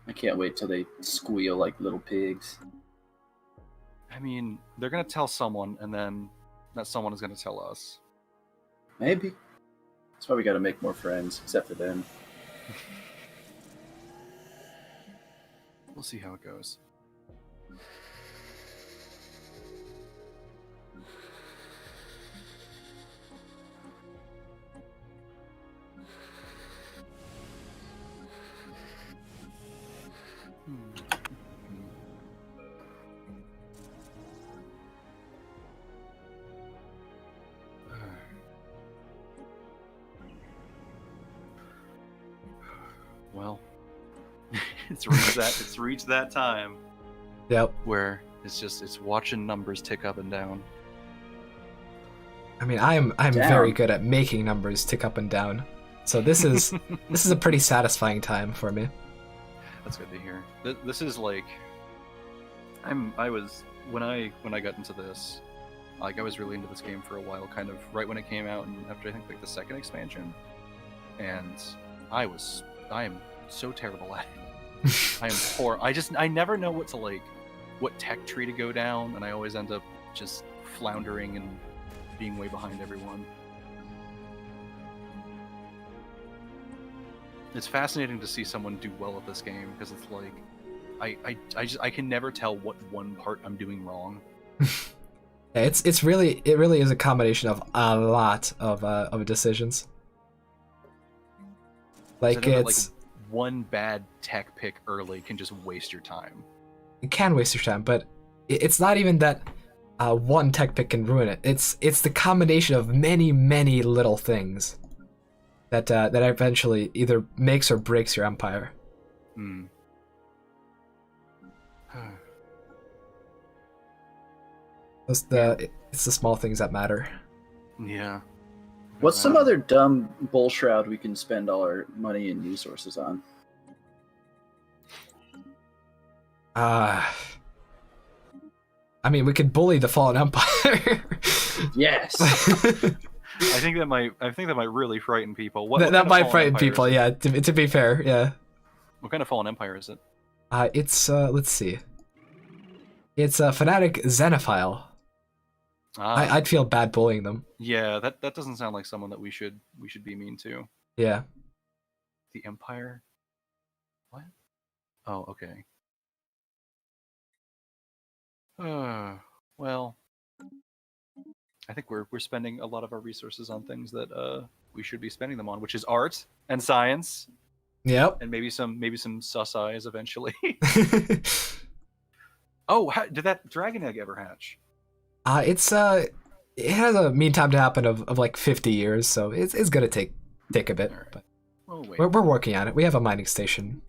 I can't wait till they squeal like little pigs. I mean, they're going to tell someone, and then that someone is going to tell us. Maybe. That's why we gotta make more friends, except for them. We'll see how it goes. Well, it's reached that time. Yep. Where it's watching numbers tick up and down. I mean, I'm very good at making numbers tick up and down. So this is a pretty satisfying time for me. That's good to hear. This is like I was when I got into this, like I was really into this game for a while, kind of right when it came out, and after I think like the second expansion, and I am so terrible at it. I am poor. I never know what tech tree to go down, and I always end up just floundering and being way behind everyone. It's fascinating to see someone do well at this game, because it's like I can never tell what one part I'm doing wrong. Yeah, it really is a combination of a lot of decisions. Like it's one bad tech pick early can just waste your time. It can waste your time, but it's not even that one tech pick can ruin it. It's the combination of many little things that eventually either makes or breaks your empire. Hmm. It's the small things that matter. Yeah. What's some other dumb bull shroud we can spend all our money and resources on? I mean, we could bully the Fallen Empire. Yes. I think that might really frighten people. That might frighten people. Yeah. To be fair, yeah. What kind of Fallen Empire is it? It's let's see. It's a fanatic xenophile. I'd feel bad bullying them. Yeah, that doesn't sound like someone that we should be mean to. Yeah. The Empire? What? Oh, okay. Well, I think we're spending a lot of our resources on things that we should be spending them on, which is art and science. Yep. And maybe some sus eyes eventually. Oh, did that dragon egg ever hatch? It has a mean time to happen of like 50 years, so it's gonna take a bit. Right. But we're working on it. We have a mining station.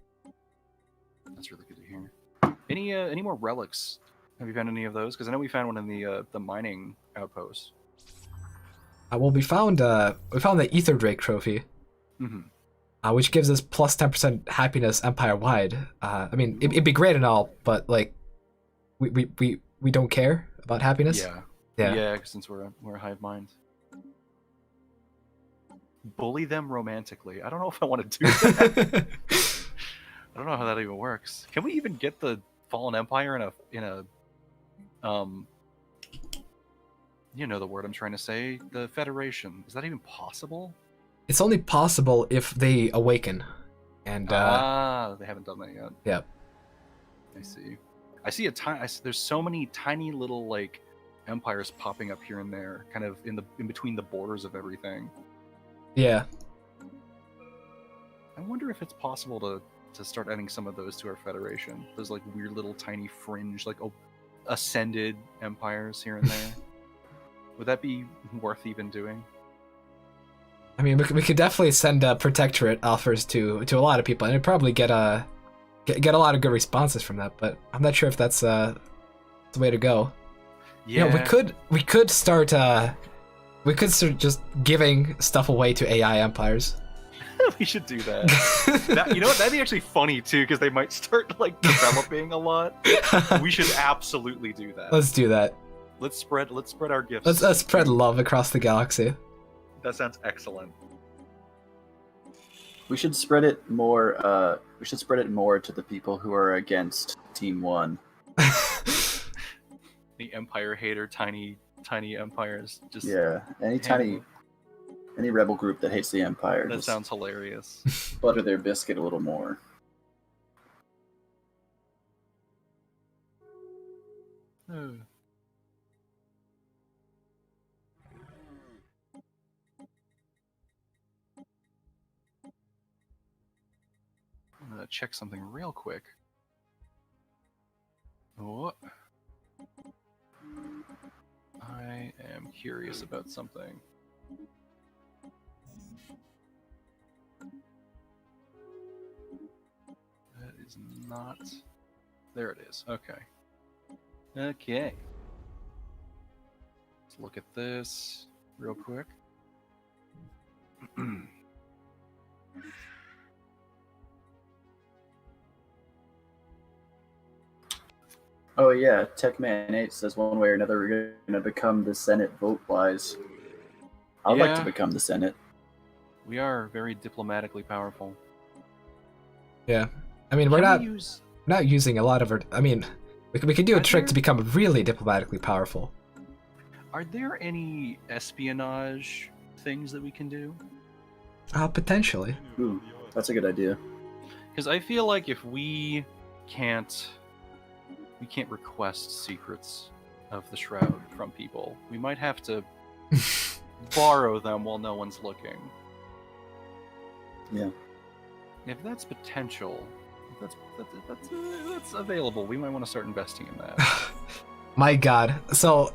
That's really good to hear. Any more relics? Have you found any of those? Because I know we found one in the mining outpost. Well, we found the Ether Drake trophy, which gives us plus 10% happiness empire wide. I mean, it'd be great and all, but like, we don't care about happiness. Yeah. Since we're a hive mind. Bully them romantically. I don't know if I want to do that. I don't know how that even works. Can we even get the Fallen Empire in a you know the word I'm trying to say, the Federation? Is that even possible? It's only possible if they awaken, and they haven't done that yet. Yep. I see there's so many tiny little like empires popping up here and there, kind of in between the borders of everything. Yeah. I wonder if it's possible to start adding some of those to our Federation. Those like weird little tiny fringe, like ascended empires here and there. Would that be worth even doing? I mean, we could definitely send protectorate offers to a lot of people, and it'd probably get a lot of good responses from that. But I'm not sure if that's the way to go. Yeah, we could start just giving stuff away to AI empires. We should do that. You know what? That'd be actually funny too, because they might start like developing a lot. We should absolutely do that. Let's do that. Let's spread our gifts. Let's spread love across the galaxy. That sounds excellent. We should spread it more. We should spread it more to the people who are against Team 1. The Empire hater, tiny empires. Just any rebel group that hates the Empire. That sounds hilarious. Butter their biscuit a little more. I'm gonna check something real quick. Oh. I am curious about something. That is not... There it is. Okay. Okay. Let's look at this real quick. Oh yeah, Techman8 says one way or another we're going to become the Senate vote-wise. I'd like to become the Senate. We are very diplomatically powerful. Yeah. I mean, we're Can we not using a lot of our... I mean, we could do a trick to become really diplomatically powerful. Are there any espionage things that we can do? Potentially. Ooh, that's a good idea. Because I feel like if we can't request secrets of the Shroud from people, we might have to borrow them while no one's looking. Yeah. If that's potential, if that's available, we might want to start investing in that. My god. So,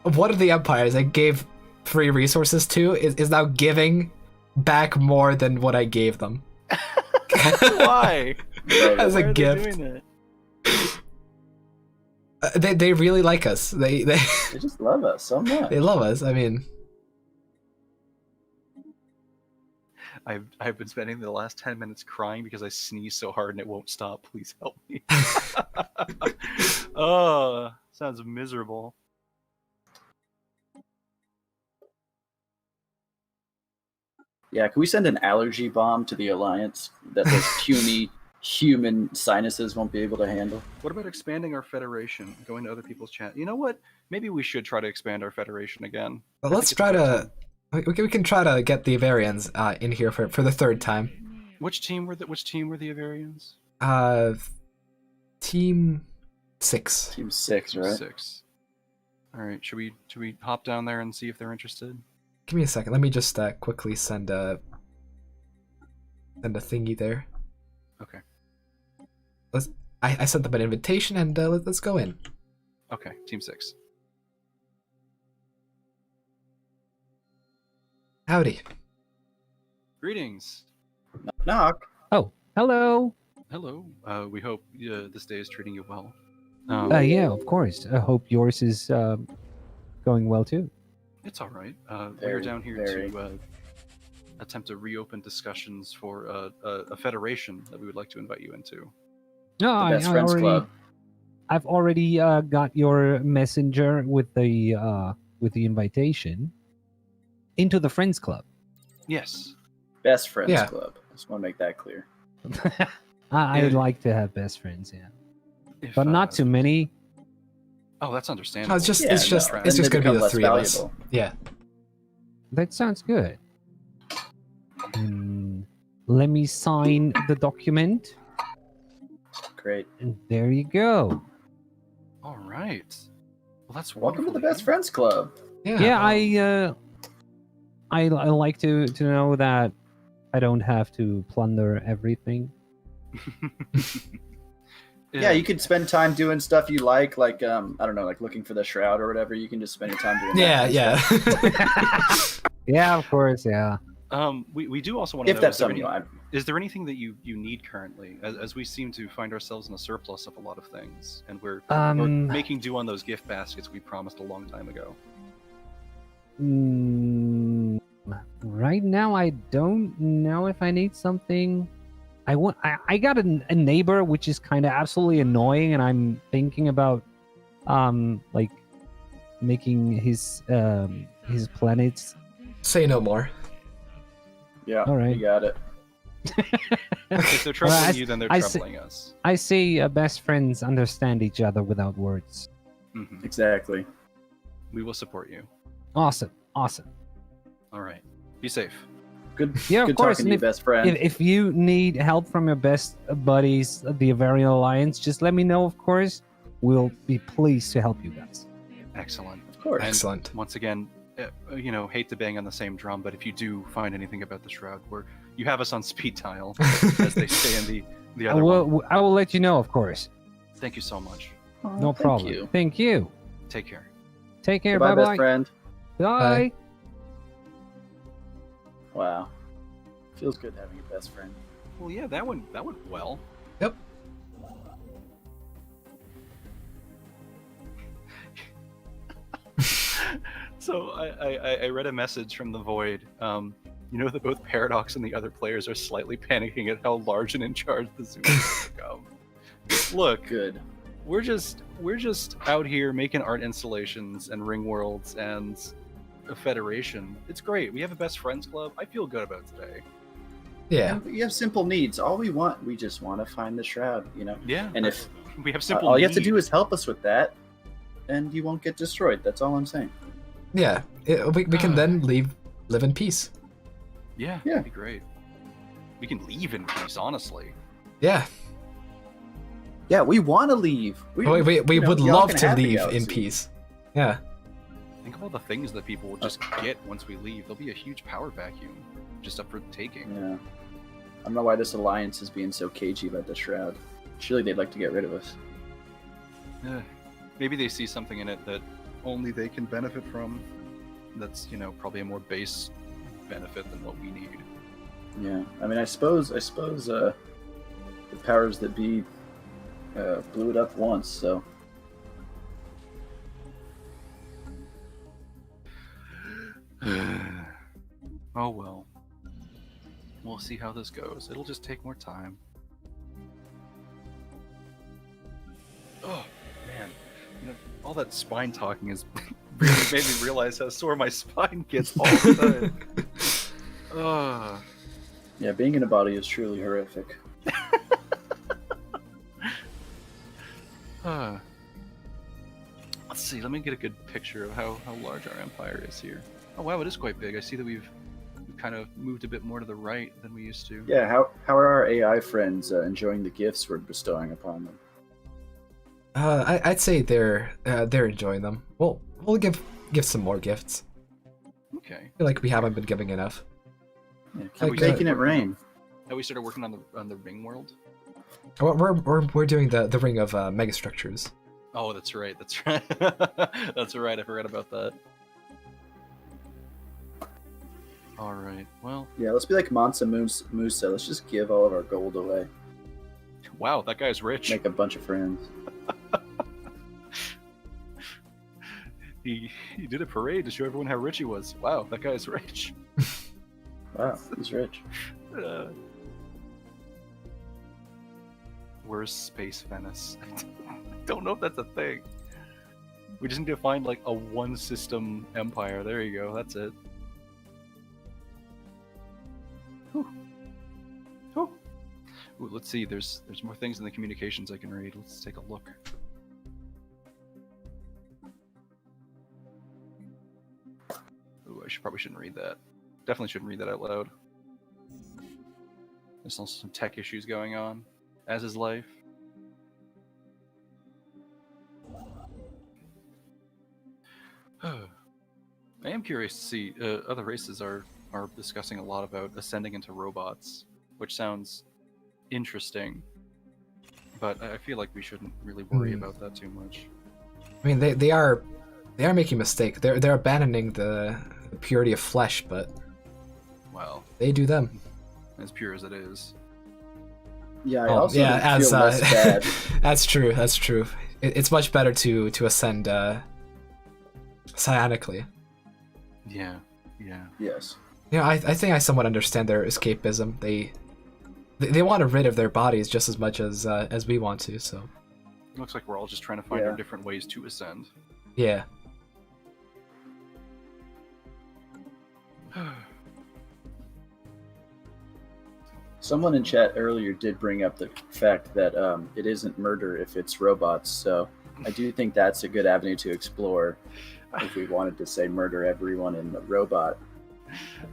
one of the empires I gave free resources to is now giving back more than what I gave them. Why? As Why a are gift. they doing that? They really like us. They just love us so much. They love us. I mean, I've been spending the last 10 minutes crying because I sneeze so hard and it won't stop. Please help me. Oh, sounds miserable. Yeah, can we send an allergy bomb to the Alliance that those puny human sinuses won't be able to handle? What about expanding our federation, going to other people's chat? You know what? Maybe we should try to expand our federation again. well, let's try to. We can try to get the Avarians in here for the third time. Which team were the Avarians? Team 6. Team 6, right? 6. All right. Should we hop down there and see if they're interested? Give me a second. Let me just quickly send a thingy there. Okay. I sent them an invitation, and let's go in. Okay, Team 6. Howdy. Greetings. Knock. Oh, hello. Hello. We hope this day is treating you well. Yeah, of course. I hope yours is going well too. It's all right. We are down here to attempt to reopen discussions for a federation that we would like to invite you into. No, I've already got your messenger with the invitation into the Friends Club. Yes. Best Friends Club. I just want to make that clear. I'd like to have best friends, yeah. But not too many. Oh, that's understandable. It's just gonna be the 3 of us. Yeah. That sounds good. Let me sign the document. Great. And there you go. All right. Well, that's welcome to the Best Friends Club. Yeah, I like to know that I don't have to plunder everything. Yeah, you could spend time doing stuff you like I don't know, like looking for the shroud or whatever. You can just spend your time doing that. Yeah. Yeah, of course, yeah. We do also want to If know, that's something you want. Is there anything that you need currently, as we seem to find ourselves in a surplus of a lot of things, and we're making do on those gift baskets we promised a long time ago? Right now, I don't know if I need something. I got a neighbor which is kind of absolutely annoying, and I'm thinking about like making his planets. Say no more. Yeah, all right. You got it. If they're troubling you, then they're troubling us. I say best friends understand each other without words. Mm-hmm. Exactly. We will support you. Awesome. All right. Be safe. Good. Yeah, good of course. talking to you, best friend. If you need help from your best buddies, the Avarian Alliance, just let me know. Of course, we'll be pleased to help you guys. Excellent. Of course. And excellent. Once again, hate to bang on the same drum, but if you do find anything about the Shroud, you have us on speed dial, as they say in the other one. I will let you know, of course. Thank you so much. No problem. Thank you. Take care. Take care. Goodbye, Bye-bye. best friend. Bye. Wow. Feels good having a best friend. Well, yeah, that went well. Yep. So I read a message from the Void. You know that both Paradox and the other players are slightly panicking at how large and in charge the Xumans become. Look, good. We're just out here making art installations and ring worlds, and a federation. It's great. We have a best friends club. I feel good about today. Yeah. And we have simple needs. All we just want to find the shroud, you know? Yeah. And if we have simple all you have to do needs. is help us with that, and you won't get destroyed. That's all I'm saying. Yeah. We can then live in peace. Yeah, that'd be great. We can leave in peace, honestly. Yeah. Yeah, we want to leave. We you know, would y'all love can to have the leave in galaxy. peace. Yeah. Think of all the things that people will just get once we leave. There'll be a huge power vacuum just up for the taking. Yeah. I don't know why this alliance is being so cagey about the shroud. Surely they'd like to get rid of us. Maybe they see something in it that only they can benefit from. That's, probably a more base benefit than what we need. Yeah. I mean, I suppose the powers that be blew it up once, so. Oh well. We'll see how this goes. It'll just take more time. Oh, man. All that spine talking has really made me realize how sore my spine gets all the time. Yeah, being in a body is truly horrific. Let's see, let me get a good picture of how large our empire is here. Oh wow, it is quite big. I see that we've kind of moved a bit more to the right than we used to. Yeah, how are our AI friends enjoying the gifts we're bestowing upon them? I'd say they're enjoying them. We'll give some more gifts. Okay. I feel like we haven't been giving enough. Yeah, keep making it rain. Have we started working on the ring world? We're doing the ring of megastructures. Oh, that's right. That's right. That's right. I forgot about that. All right. Well. Yeah, let's be like Mansa Musa. Let's just give all of our gold away. Wow, that guy's rich. Make a bunch of friends. He did a parade to show everyone how rich he was. Wow, that guy's rich. Wow, he's rich. Where's Space Venice? I don't know if that's a thing. We just need to find like a one system empire. There you go. That's it. Whew. Whew. Ooh, let's see. There's more things in the communications I can read. Let's take a look. Ooh, probably shouldn't read that. Definitely shouldn't read that out loud. There's also some tech issues going on, as is life. I am curious to see other races are discussing a lot about ascending into robots, which sounds interesting, but I feel like we shouldn't really worry about that too much. I mean, they are making a mistake. They're abandoning the purity of flesh, but well, they do them. As pure as it is. Yeah, I also feel less bad. That's true. That's true. It's much better to ascend psionically. Yeah. Yeah. Yes. Yeah, I think I somewhat understand their escapism. They want to rid of their bodies just as much as we want to. So. It looks like we're all just trying to find our different ways to ascend. Yeah. Someone in chat earlier did bring up the fact that it isn't murder if it's robots, so I do think that's a good avenue to explore if we wanted to say murder everyone in the robot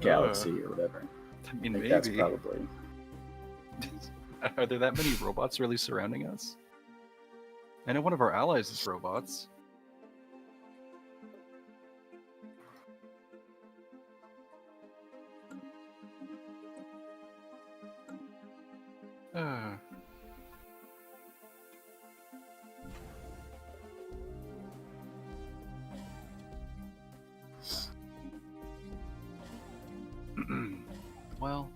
galaxy or whatever. I mean, think maybe. that's probably... Are there that many robots really surrounding us? I know one of our allies is robots. Well,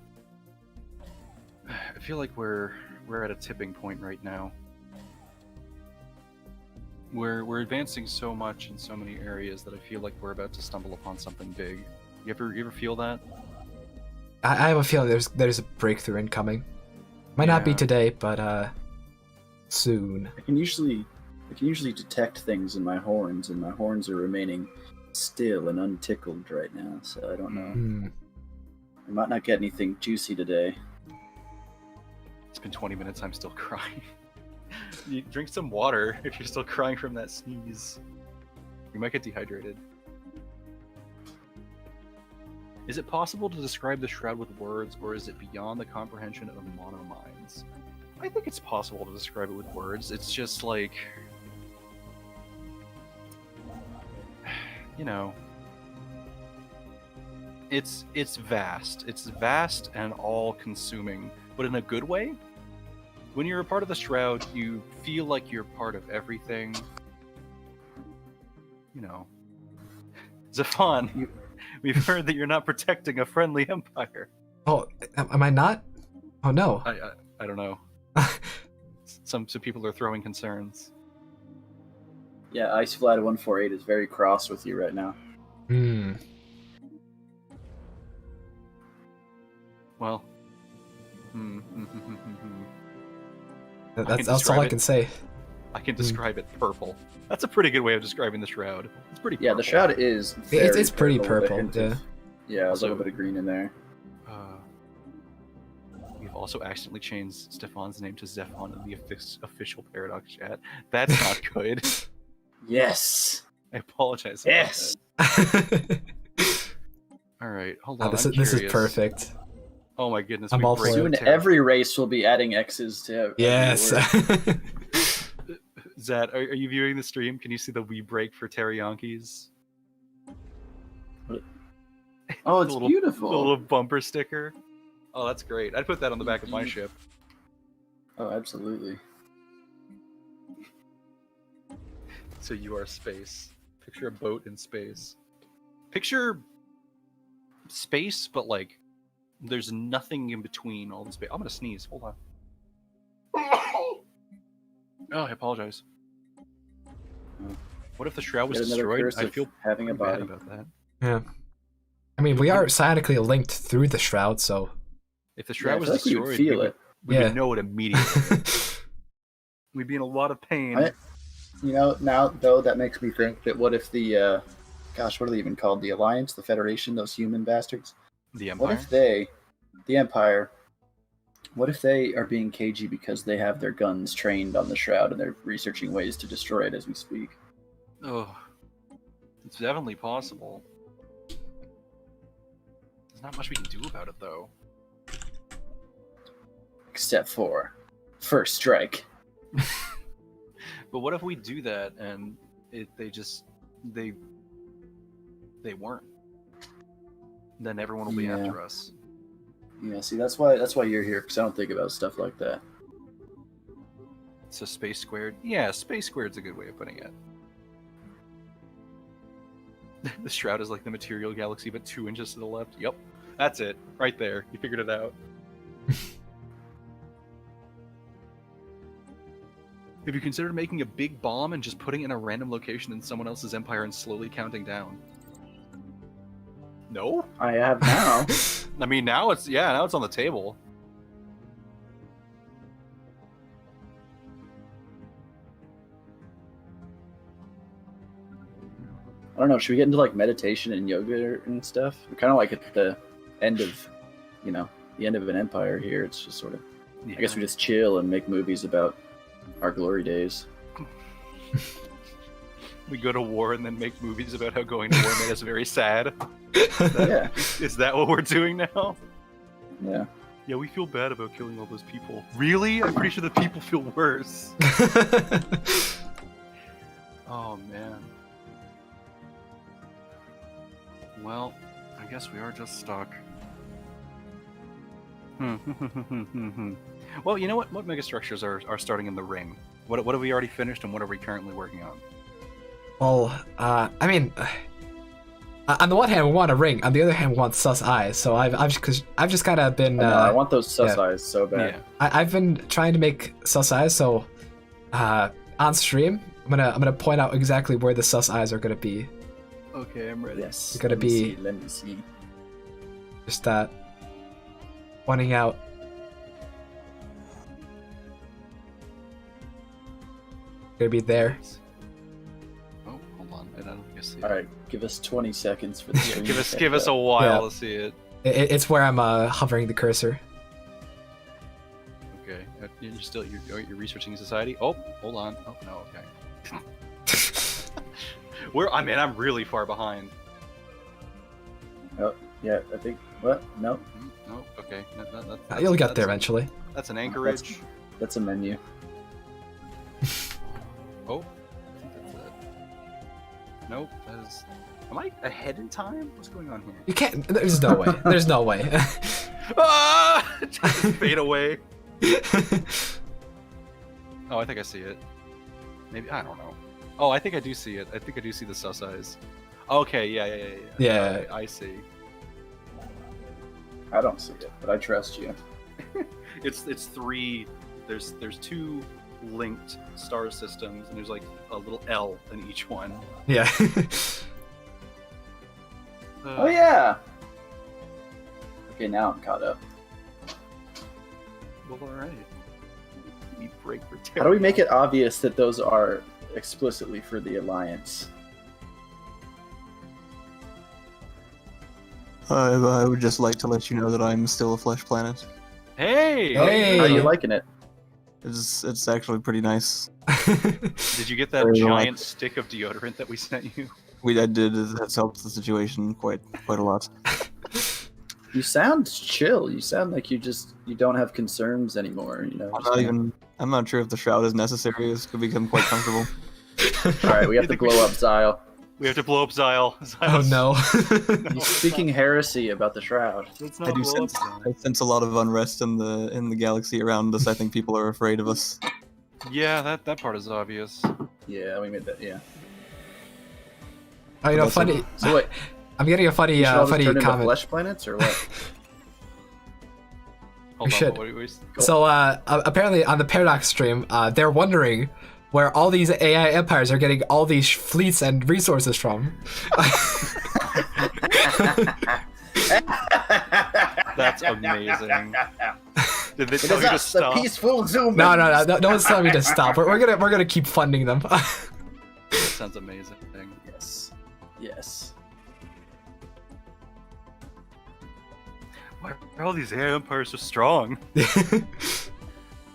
I feel like we're at a tipping point right now. We're advancing so much in so many areas that I feel like we're about to stumble upon something big. You ever feel that? I have a feeling there's a breakthrough incoming. Might not be today, but soon. I can usually detect things in my horns, and my horns are remaining still and untickled right now, so I don't know. Hmm. I might not get anything juicy today. It's been 20 minutes. I'm still crying. You drink some water if you're still crying from that sneeze. You might get dehydrated. Is it possible to describe the shroud with words, or is it beyond the comprehension of mono minds? I think it's possible to describe it with words. It's just like, you know, it's vast. It's vast and all-consuming, but in a good way. When you're a part of the shroud, you feel like you're part of everything. You know, Stefan, we've heard that you're not protecting a friendly empire. Oh, am I not? Oh no. I don't know. Some people are throwing concerns. Yeah, IceFlat148 is very cross with you right now. Hmm. Well. That's all I can say. I can describe it purple. That's a pretty good way of describing the shroud. It's pretty purple. Yeah, the shroud is It's pretty purple. purple, yeah. A little bit of green in there. We've also accidentally changed Stefan's name to Zephon in the official Paradox chat. That's not good. Yes. I apologize. Yes. All right, hold on. This I'm is curious. perfect. Oh my goodness. I'm all for it. Soon every race will be adding X's to. Yes. Zad, are you viewing the stream? Can you see the "We Break for Teriyakis"? Oh, it's little, beautiful. The little bumper sticker. Oh, that's great. I'd put that on the back of my ship. Oh, absolutely. So you are space. Picture a boat in space. Picture space, but like there's nothing in between all the space. I'm gonna sneeze. Hold on. Oh, I apologize. What if the shroud was Yet another destroyed? curse I of feel having a bad body. about that. Yeah. I mean, we are scientifically linked through the shroud, so. If the shroud was I feel like we would destroyed, feel we it. we would know it immediately. We'd be in a lot of pain. You know, now though, that makes me think that what if the, gosh, what are they even called? The Alliance, the Federation, those human bastards? The Empire? What if they, the Empire, what if they are being cagey because they have their guns trained on the shroud and they're researching ways to destroy it as we speak? Oh, it's definitely possible. There's not much we can do about it, though. Except for first strike. But what if we do that and they weren't? Then everyone will be after us. Yeah, see, that's why you're here, because I don't think about stuff like that. So space squared? Yeah, space squared's a good way of putting it. The shroud is like the material galaxy, but 2 inches to the left. Yep, that's it. Right there. You figured it out. Have you considered making a big bomb and just putting it in a random location in someone else's empire and slowly counting down? No? I have now. I mean, now it's on the table. I don't know, should we get into like meditation and yoga and stuff? We're kind of like at the end of, the end of an empire here. It's just sort of, I guess we just chill and make movies about our glory days. We go to war and then make movies about how going to war made us very sad. Is that what we're doing now? Yeah. Yeah, we feel bad about killing all those people. Really? I'm pretty sure the people feel worse. Oh, man. Well, I guess we are just stuck. Well, you know what? What megastructures are starting in the ring? What have we already finished and what are we currently working on? Well, I mean, on the one hand, we want a ring. On the other hand, we want sus eyes. So I've just kind of been. I want those sus eyes so bad. Yeah. I've been trying to make sus eyes. So on stream, I'm gonna point out exactly where the sus eyes are gonna be. Okay, I'm ready. Yes. It's gonna be. Let me see. Just that. Pointing out. Gonna be there. Oh, hold on. I don't think I see All right, give us 20 seconds for the stream. Give us a while Yeah. to see it. It's where I'm hovering the cursor. Okay, you're researching society. Oh, hold on. Oh no, okay. I'm really far behind. Oh, yeah, I think. What? No. No. Okay. You'll get there eventually. That's an anchorage. That's a menu. Oh. I think that's it. Nope. That is. Am I ahead in time? What's going on here? You can't. There's no way. There's no way. Ah! Just fade away. Oh, I think I see it. Maybe I don't know. Oh, I think I do see it. I think I do see the sus eyes. Okay, yeah. Yeah. I see. I don't see it, but I trust you. It's three. There's two linked star systems, and there's like a little L in each one. Yeah. Oh yeah. Okay, now I'm caught up. Well, all right. We break for How do we make it obvious that those are explicitly for the Alliance? I would just like to let you know that I'm still a flesh planet. Hey! How are you liking it? It's actually pretty nice. Did you get that Very giant relaxed. stick of deodorant that we sent you? I did. That's helped the situation quite a lot. You sound chill. You sound like you don't have concerns anymore. You know. I'm not sure if the shroud is necessary. It's could become quite comfortable. All right, we have to blow up Zyle. We have to blow up Zyle. Oh no. You're speaking heresy about the shroud. I do sense a lot of unrest in the galaxy around us. I think people are afraid of us. Yeah, that part is obvious. Yeah, we made that. Yeah. Oh, you know, That's funny. it. So wait, I'm getting a funny, we should all just funny turn into comment. flesh planets or what? Hold We on, should. what do we- So apparently on the Paradox stream, they're wondering where all these AI empires are getting all these fleets and resources from. That's amazing. Did they It tell is you to us, the stop? peaceful Xumans. No one's telling me to stop. We're gonna keep funding them. That sounds amazing. Yes. Why are all these AI empires so strong?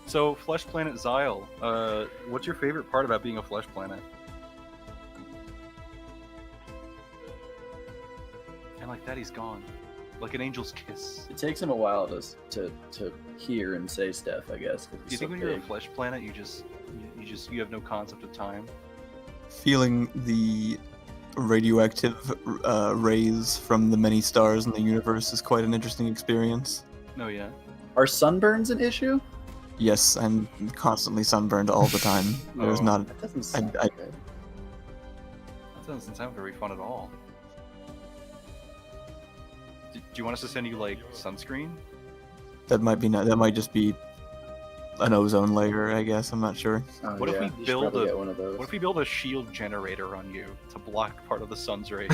So, Flesh Planet Zyle, what's your favorite part about being a Flesh Planet? And like that, he's gone. Like an angel's kiss. It takes him a while to hear and say stuff, I guess. 'cause Do you he's think so when you're a big. Flesh Planet, you have no concept of time? Feeling the radioactive rays from the many stars in the universe is quite an interesting experience. No, yeah. Are sunburns an issue? Yes, I'm constantly sunburned all the time. There's Oh. not. That doesn't sound I, good. That doesn't sound very fun at all. Do you want us to send you like sunscreen? that might be not. That might just be an ozone layer, I guess. I'm not sure. Oh, What yeah, if we you should build probably get one of those. What if we build a shield generator on you to block part of the sun's rays?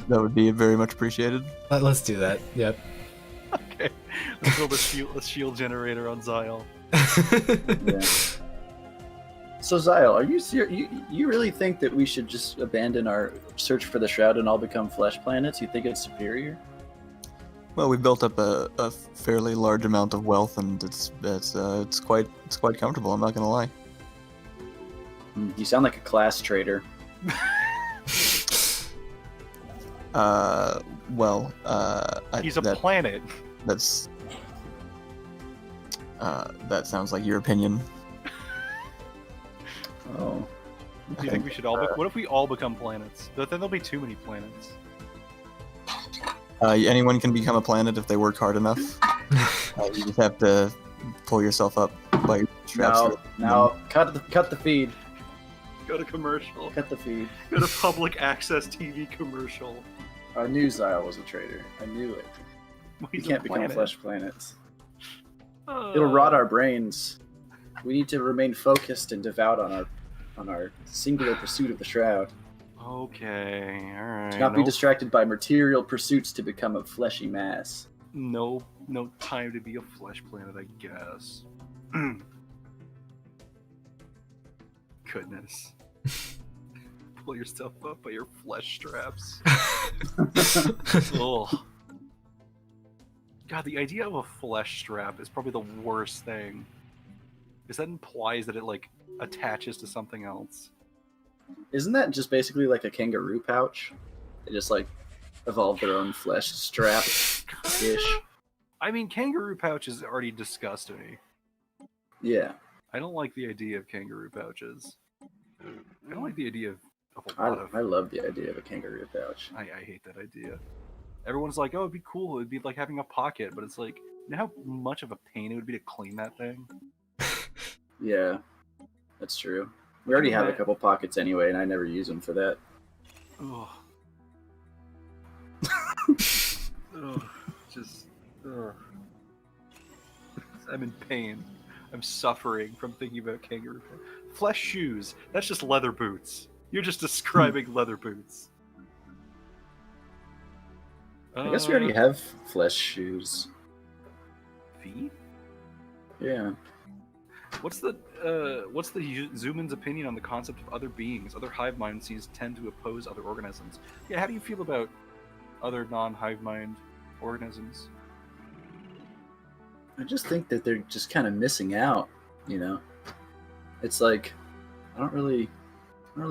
That would be very much appreciated. Let's do that. Yep. Okay, let's build a shield generator on Zyle. Yeah. So Zyle, are you serious? You really think that we should just abandon our search for the shroud and all become flesh planets? You think it's superior? Well, we built up a fairly large amount of wealth, and it's quite comfortable. I'm not gonna lie. You sound like a class traitor. He's a planet. That's that sounds like your opinion. Oh. Do you think we should all? What if we all become planets? Then there'll be too many planets. Anyone can become a planet if they work hard enough. You just have to pull yourself up by your straps. Now, cut the feed. Go to commercial. Cut the feed. Go to public access TV commercial. I knew Zyle was a traitor. I knew it. We He's a can't become planet. flesh planets. It'll rot our brains. We need to remain focused and devout on our singular pursuit of the shroud. Okay, all right. To not be distracted by material pursuits to become a fleshy mass. No time to be a flesh planet, I guess. Goodness. pull yourself up by your flesh straps. Ugh. God, the idea of a flesh strap is probably the worst thing. Because that implies that it, like, attaches to something else. Isn't that just basically like a kangaroo pouch? They just, like, evolved their own flesh strap-ish. I mean, kangaroo pouches already disgust me. Yeah. I don't like the idea of kangaroo pouches. I don't like the idea of a lot of... I love the idea of a kangaroo pouch. I hate that idea. Everyone's like, oh, it'd be cool. It'd be like having a pocket. But it's like, you know how much of a pain it would be to clean that thing? Yeah, that's true. We already have a couple pockets anyway, and I never use them for that. Ugh. Ugh. Just... Ugh. I'm in pain. I'm suffering from thinking about kangaroo flesh shoes. That's just leather boots. You're just describing leather boots. I guess we already have flesh shoes. Feet? Yeah. What's the Xumans' opinion on the concept of other beings? Other hive mind seeds tend to oppose other organisms. Yeah, how do you feel about other non-hive mind organisms? I just think that they're just kind of missing out, you know? It's like, I don't really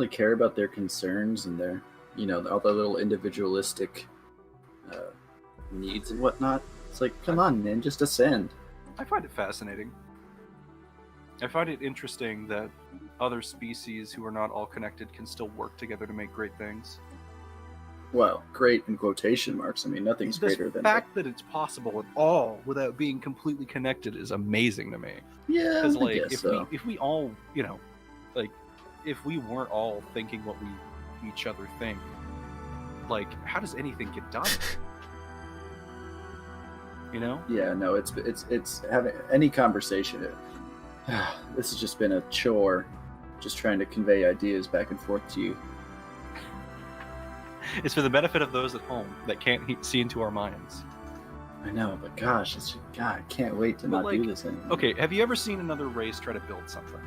care about their concerns and their, you know, all the little individualistic needs and whatnot. It's like, come on, man, just ascend. I find it fascinating. I find it interesting that other species who are not all connected can still work together to make great things. Well, great in quotation marks. I mean, nothing's greater than... The fact that it's possible at all without being completely connected is amazing to me. Yeah, Because, I like, guess so. if we all, you know, like, if we weren't all thinking what we each other think, like, how does anything get done? You know? Yeah, no, it's having any conversation. This has just been a chore, just trying to convey ideas back and forth to you. It's for the benefit of those at home that can't see into our minds. I know, but gosh, God, I can't wait to But, not like, do this anymore. Okay, have you ever seen another race try to build something?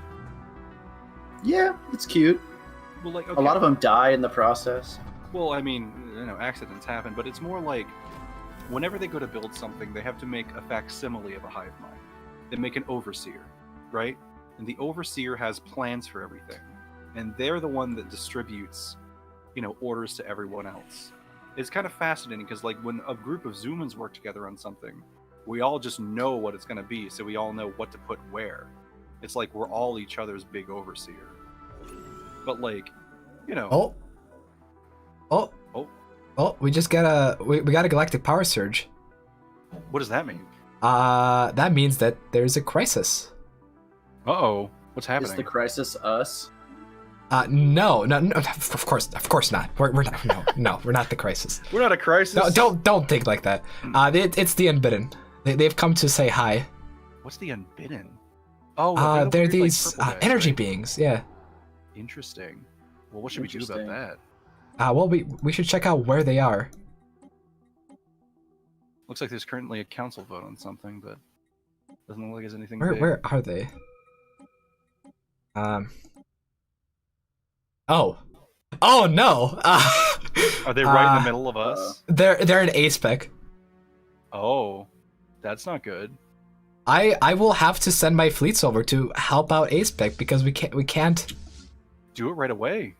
Yeah, it's cute. Well, like, A lot of them die in the process. Well, I mean, you know, accidents happen, but it's more like whenever they go to build something, they have to make a facsimile of a hive mind. They make an overseer, right? And the overseer has plans for everything, and they're the one that distributes, you know, orders to everyone else. It's kind of fascinating because, like, when a group of Xumans work together on something, we all just know what it's going to be, so we all know what to put where. It's like we're all each other's big overseer. But, like, you know... Oh, we just got we got a galactic power surge. What does that mean? That means that there's a crisis. Uh-oh. What's happening? Is the crisis us? No, of course not. We're not. No, we're not the crisis. We're not a crisis. No, don't think like that. It's the Unbidden. They've come to say hi. What's the Unbidden? Oh, they're weird, these like, purple guys, energy right? beings. Yeah. Interesting. Well, what should we do about that? Well, we should check out where they are. Looks like there's currently a council vote on something, but doesn't look like there's anything Where big. where are they? Oh no! Are they right in the middle of us? They're an A-spec. Oh, that's not good. I will have to send my fleets over to help out A-spec because we can't Do it right away.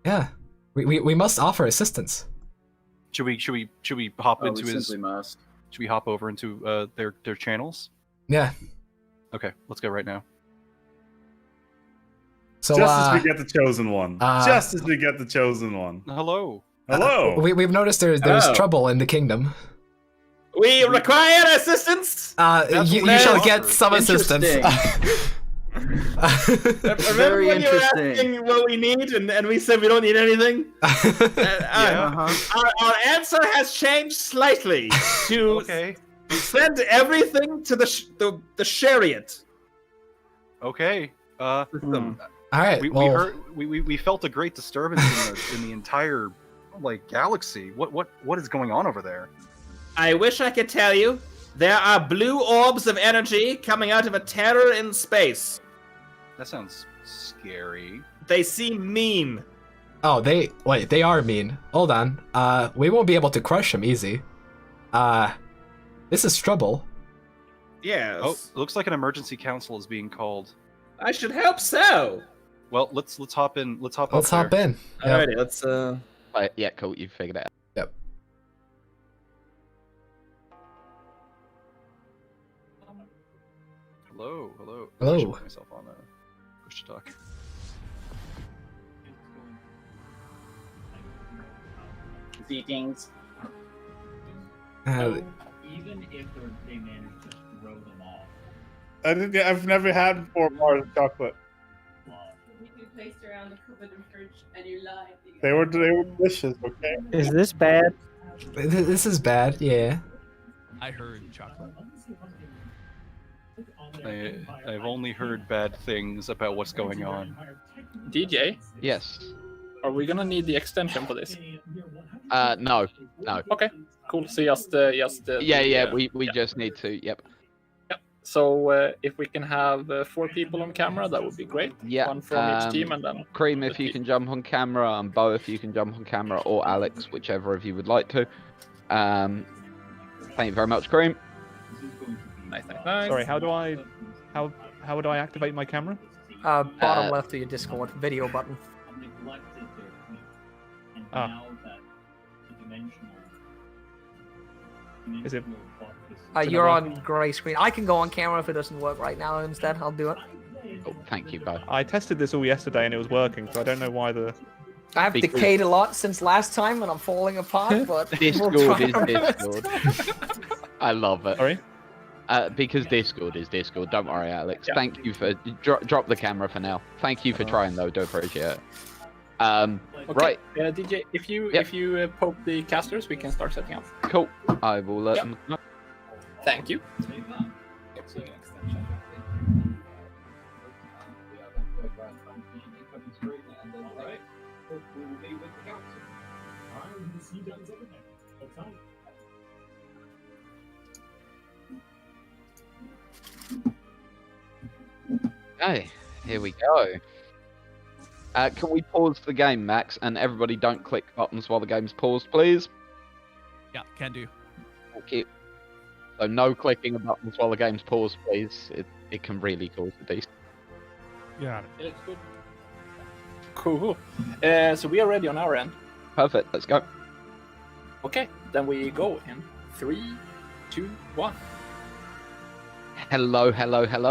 Yeah, we must offer assistance. Should we hop into we his? simply must. Should we hop over into their channels? Yeah. Okay, let's go right now. So just as we get the chosen one. Just as we get the chosen one. Hello. Hello. We've noticed there's trouble in the kingdom. We require assistance. You shall get some assistance. Remember when you were asking what we need, and we said we don't need anything? Our answer has changed slightly to send everything to the chariot. Okay. All right. We felt a great disturbance in the entire galaxy. What is going on over there? I wish I could tell you. There are blue orbs of energy coming out of a terror in space. That sounds scary. They seem mean. Oh, they are mean. Hold on. We won't be able to crush them easy. This is trouble. Yeah. Oh, looks like an emergency council is being called. I should hope so. Well, let's hop in. Let's hop Let's up hop there. in. Alrighty, let's Yeah, cool. You figured it out. Yep. Hello, hello. Hello. I should put myself on push to talk. Greetings. Uh, Even if they manage to throw them off. I've never had 4 bars of chocolate. You placed around the cupboard and fridge, and you lied. They were delicious. Okay. Is this bad? This is bad. Yeah. I heard chocolate. I've only heard bad things about what's going on. DJ, Yes. are we gonna need the extension for this? No. Okay, cool. So We just need to. Yep. So if we can have 4 people on camera, that would be great. Yeah. One from each team, and then Cream, if you can jump on camera, and Bo, if you can jump on camera, or Alex, whichever of you would like to. Thank you very much, Cream. Nice. Sorry, how would I activate my camera? Bottom left of your Discord video button. Is it? You're on grey screen. I can go on camera if it doesn't work right now. Instead, I'll do it. Oh, thank you, Bo. I tested this all yesterday and it was working, so I don't know why the. I have decayed a lot since last time, and I'm falling apart. But Discord is Discord. I love it. Sorry. Because Discord is Discord. Don't worry, Alex. Yeah. Thank you for drop the camera for now. Thank you for trying though. Do appreciate it. Okay. Right. DJ, if you poke the casters, we can start setting up. Cool. I will let them know. Thank you. Okay, here we go. Can we pause the game, Max? And everybody don't click buttons while the game's paused, please. Yeah, can do. Thank you. So no clicking of buttons while the game's paused, please. It can really cause a decent. Yeah. It's good. Cool. So we are ready on our end. Perfect. Let's go. Okay, then we go in 3, 2, 1. Hello,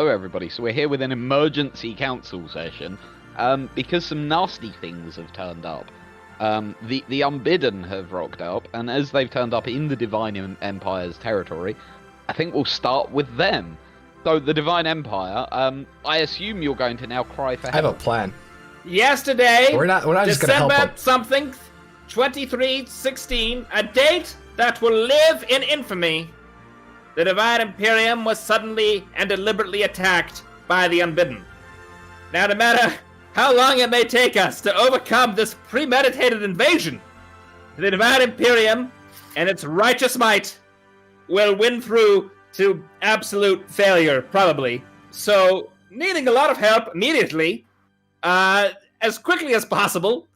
everybody. So we're here with an emergency council session because some nasty things have turned up. The Unbidden have rocked up, and as they've turned up in the Divine Empire's territory, I think we'll start with them. So the Divine Empire, I assume you're going to now cry for help. I have a plan. Yesterday, We're not just gonna help December them. something, 2316, a date that will live in infamy. The Divine Imperium was suddenly and deliberately attacked by the Unbidden. Now, no matter how long it may take us to overcome this premeditated invasion, the Divine Imperium and its righteous might will win through to absolute failure, probably. So, needing a lot of help immediately, as quickly as possible,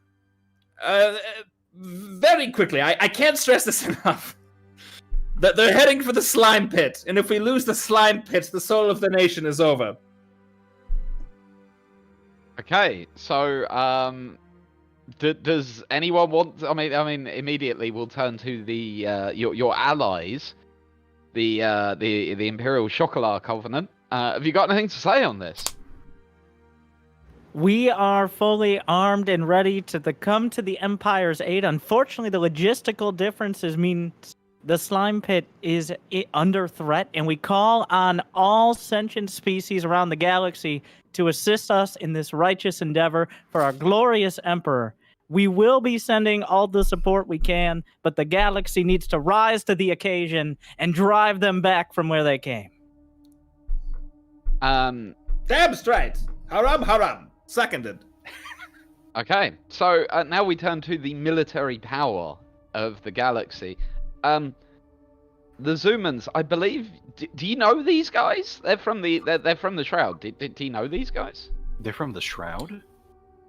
very quickly. I can't stress this enough. That they're heading for the slime pit, and if we lose the slime pit, the soul of the nation is over. Okay, so does anyone want? I mean, immediately we'll turn to the your allies, the Imperial Chocolat Covenant. Have you got anything to say on this? We are fully armed and ready to come to the Empire's aid. Unfortunately, the logistical differences mean the slime pit is under threat, and we call on all sentient species around the galaxy to assist us in this righteous endeavor for our glorious Emperor. We will be sending all the support we can, but the galaxy needs to rise to the occasion and drive them back from where they came. Damn straight. Haram. Seconded. Okay, so now we turn to the military power of the galaxy. The Xumans, I believe. Do you know these guys? They're from the Shroud. Do you know these guys? They're from the Shroud?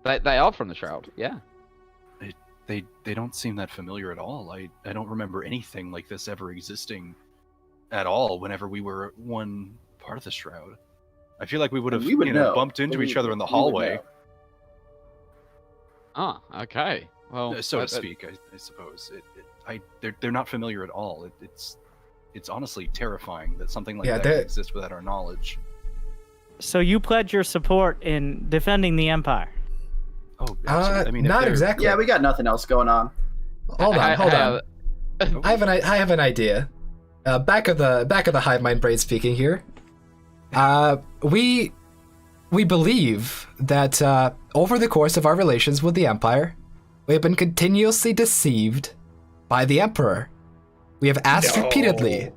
They are from the Shroud. Yeah. they don't seem that familiar at all. I don't remember anything like this ever existing at all whenever we were one part of the Shroud. I feel like we would have bumped into each other in the hallway. Ah, okay. Well, so to speak, I suppose. They're not familiar at all. It's honestly terrifying that something like that exists without our knowledge. So you pledge your support in defending the Empire? Oh, I mean, not exactly. Yeah, we got nothing else going on. Hold on. I have an idea. Back of the hive mind brain speaking here. We believe that over the course of our relations with the Empire, we have been continuously deceived by the Emperor. We have asked repeatedly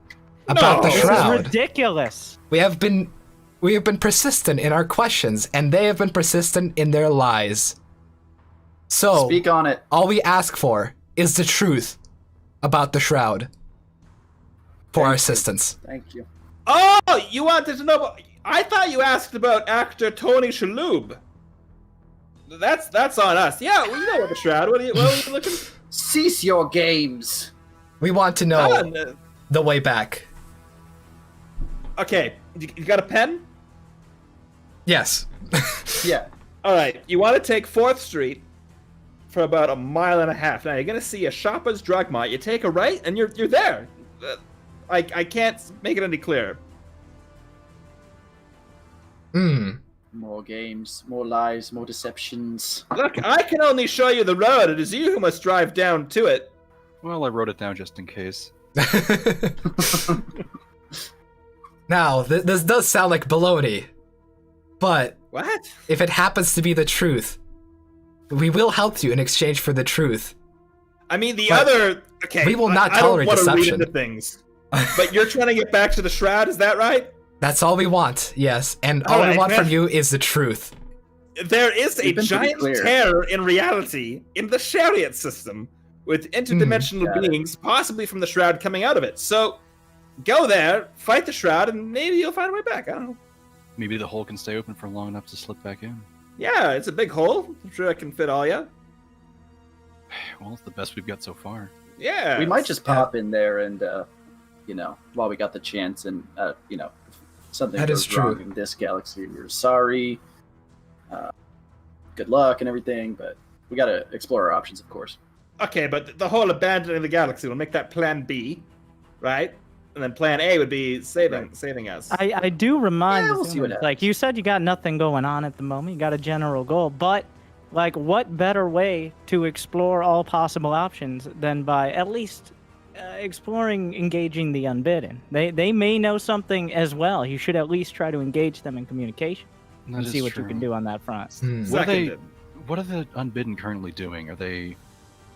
about the Shroud. This is ridiculous. We have been persistent in our questions, and they have been persistent in their lies. So speak on it. All we ask for is the truth about the Shroud for our assistance. Thank you. Oh, you wanted to know about... I thought you asked about actor Tony Shalhoub. That's on us. Yeah, we know about the Shroud. What are you looking... Cease your games. We want to know the way back. Okay, you got a pen? Yes. Yeah. All right, you want to take 4th Street for about 1.5 miles. Now you're gonna see a Shopper's Drug Mart. You take a right, and you're there. I can't make it any clearer. More games, more lies, more deceptions. Look, I can only show you the road. It is you who must drive down to it. Well, I wrote it down just in case. Now, this does sound like baloney, but what? If it happens to be the truth, we will help you in exchange for the truth. I mean, okay. We will not tolerate deception. I don't want to read into things, but you're trying to get back to the Shroud, is that right? That's all we want, yes, and all we want from you is the truth. There is a giant tear in reality in the chariot system, with interdimensional beings, possibly from the Shroud, coming out of it. So, go there, fight the Shroud, and maybe you'll find a way back. I don't know. Maybe the hole can stay open for long enough to slip back in. Yeah, it's a big hole. I'm sure I can fit all ya. Well, it's the best we've got so far. Yeah. We might just pop in there and, while we got the chance and, if something that goes wrong in this galaxy, we're sorry. Good luck and everything, but we got to explore our options, of course. Okay, but the whole abandoning the galaxy will make that plan B, right? And then plan A would be saving us. I do remind we'll see what happens. Like you said, you got nothing going on at the moment. You got a general goal, but like, what better way to explore all possible options than by at least exploring engaging the unbidden? They may know something as well. You should at least try to engage them in communication and see what you can do on that front. What are the unbidden currently doing? Are they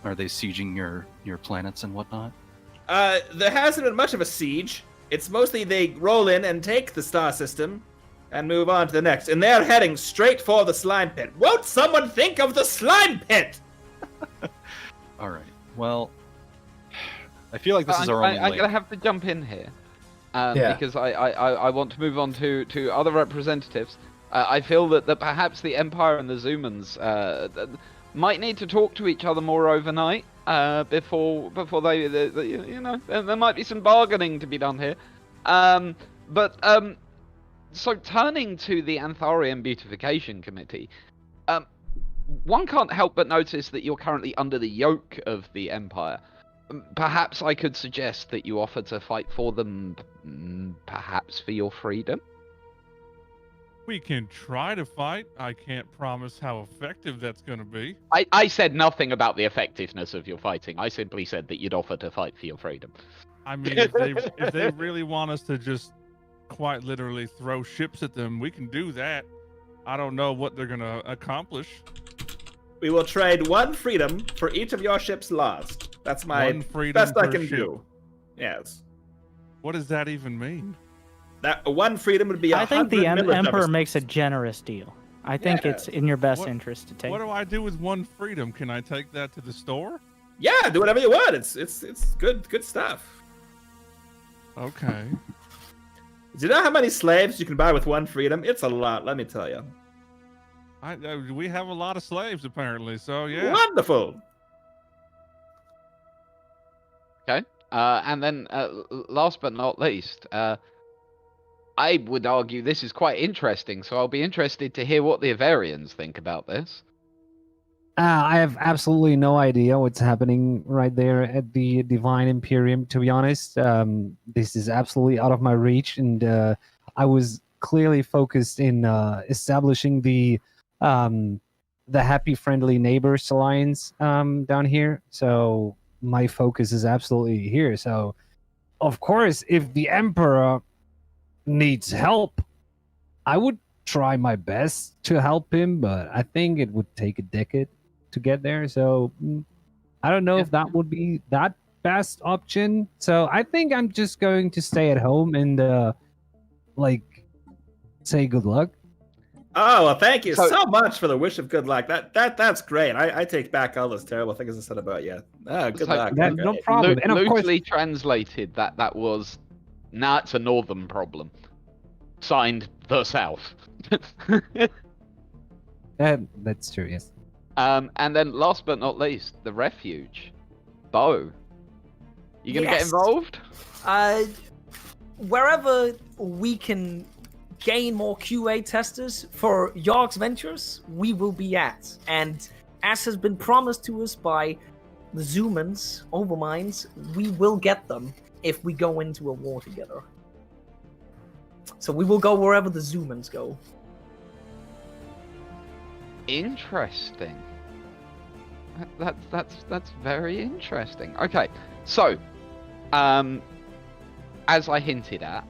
sieging your planets and whatnot? There hasn't been much of a siege. It's mostly they roll in and take the star system and move on to the next. And they're heading straight for the slime pit. Won't someone think of the slime pit? All right. Well, I feel like this is our only link. I'm going to have to jump in here. Because I want to move on to other representatives. I feel that perhaps the Empire and the Xumans might need to talk to each other more overnight before they there might be some bargaining to be done here. So turning to the Antharian Beautification Committee, one can't help but notice that you're currently under the yoke of the Empire. Perhaps I could suggest that you offer to fight for them, perhaps for your freedom? We can try to fight. I can't promise how effective that's going to be. I said nothing about the effectiveness of your fighting. I simply said that you'd offer to fight for your freedom. I mean, if they really want us to just quite literally throw ships at them, we can do that. I don't know what they're going to accomplish. We will trade 1 freedom for each of your ships lost. That's my 1 freedom best I per can ship. do. Yes. What does that even mean? That 1 freedom would be 100 I think the Emperor Emperor makes a generous deal. I think it's in your best interest to take. What do I do with 1 freedom? Can I take that to the store? Yeah, do whatever you want. It's good stuff. Okay. Do you know how many slaves you can buy with 1 freedom? It's a lot, let me tell you. We have a lot of slaves apparently, so yeah. Wonderful. And then, last but not least, I would argue this is quite interesting, so I'll be interested to hear what the Avarians think about this. I have absolutely no idea what's happening right there at the Divine Imperium, to be honest. This is absolutely out of my reach, and I was clearly focused in establishing the Happy Friendly Neighbors Alliance down here. So my focus is absolutely here. So, of course, if the Emperor needs help, I would try my best to help him, but I think it would take a decade to get there. So I don't know if that would be that best option. So I think I'm just going to stay at home and say good luck. Oh, well, thank you so much for the wish of good luck. That's great. I take back all those terrible things I said about you. Good luck. No problem. And of course, loosely translated, that was, nah, it's a northern problem. Signed, the South. that's true, yes. And then last but not least, the refuge. Bo, you gonna get involved? Wherever we can gain more QA testers for Yarg's Ventures, we will be at. And as has been promised to us by the Xumans, Overminds, we will get them if we go into a war together. So we will go wherever the Xumans go. Interesting. That's very interesting. Okay, so as I hinted at,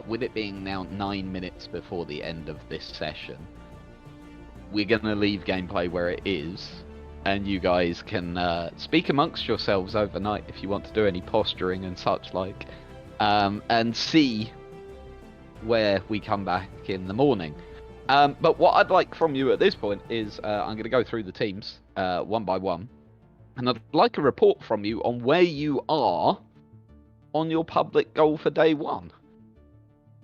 with it being now 9 minutes before the end of this session, we're gonna leave gameplay where it is, and you guys can speak amongst yourselves overnight if you want to do any posturing and such like, and see where we come back in the morning. But what I'd like from you at this point is I'm going to go through the teams one by one, and I'd like a report from you on where you are on your public goal for day one.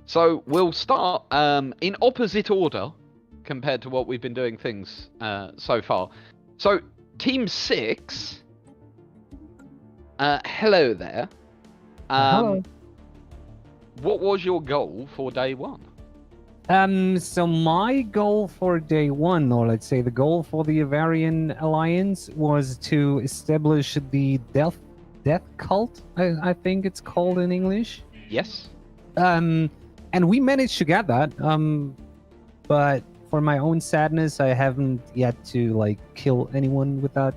So we'll start in opposite order compared to what we've been doing things so far. So Team 6, hello there. Hello. What was your goal for day one? So my goal for day one, or let's say the goal for the Avarian Alliance, was to establish the death cult, I think it's called in English. Yes. And we managed to get that. But for my own sadness, I haven't yet to kill anyone with that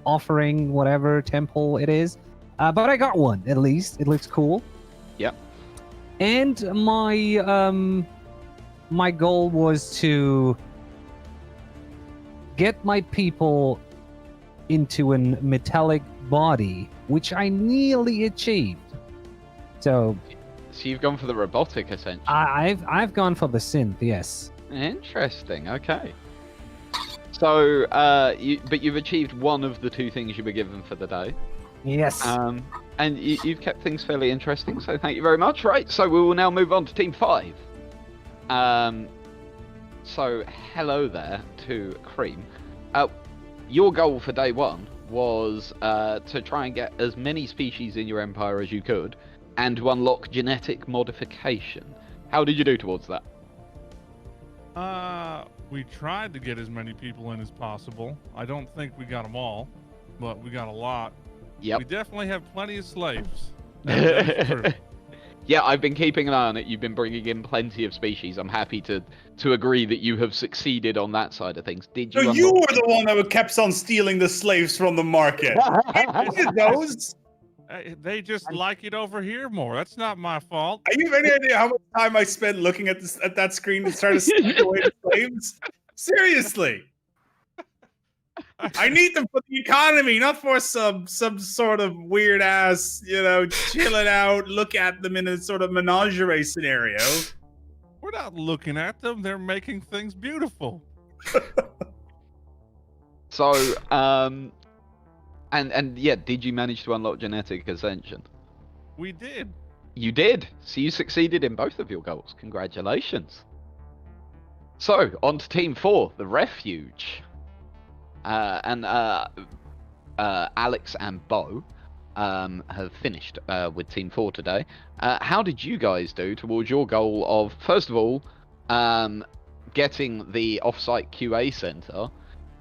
offering, whatever temple it is. But I got one at least. It looks cool. Yep. And my goal was to get my people into a metallic body, which I nearly achieved. So you've gone for the robotic, essentially. I've gone for the synth, yes. Interesting. Okay. So, but you've achieved one of the two things you were given for the day. Yes. And you've kept things fairly interesting, so thank you very much. Right, so we will now move on to Team 5. So, hello there to Cream. Your goal for day one was to try and get as many species in your empire as you could, and to unlock genetic modification. How did you do towards that? We tried to get as many people in as possible. I don't think we got them all, but we got a lot. Yep. We definitely have plenty of slaves. Yeah, I've been keeping an eye on it. You've been bringing in plenty of species. I'm happy to agree that you have succeeded on that side of things. Did you? So you were the one that kept on stealing the slaves from the market. I did those. They just like it over here more. That's not my fault. You have any idea how much time I spent looking at that screen to try to steal away the slaves? Seriously. I need them for the economy, not for some sort of weird ass, chilling out, look at them in a sort of menagerie scenario. We're not looking at them. They're making things beautiful. So, and yeah, did you manage to unlock genetic ascension? We did. You did. So you succeeded in both of your goals. Congratulations. So, on to Team 4, the Refuge. Alex and Bo, have finished with Team 4 today. How did you guys do towards your goal of, first of all, getting the off-site QA center,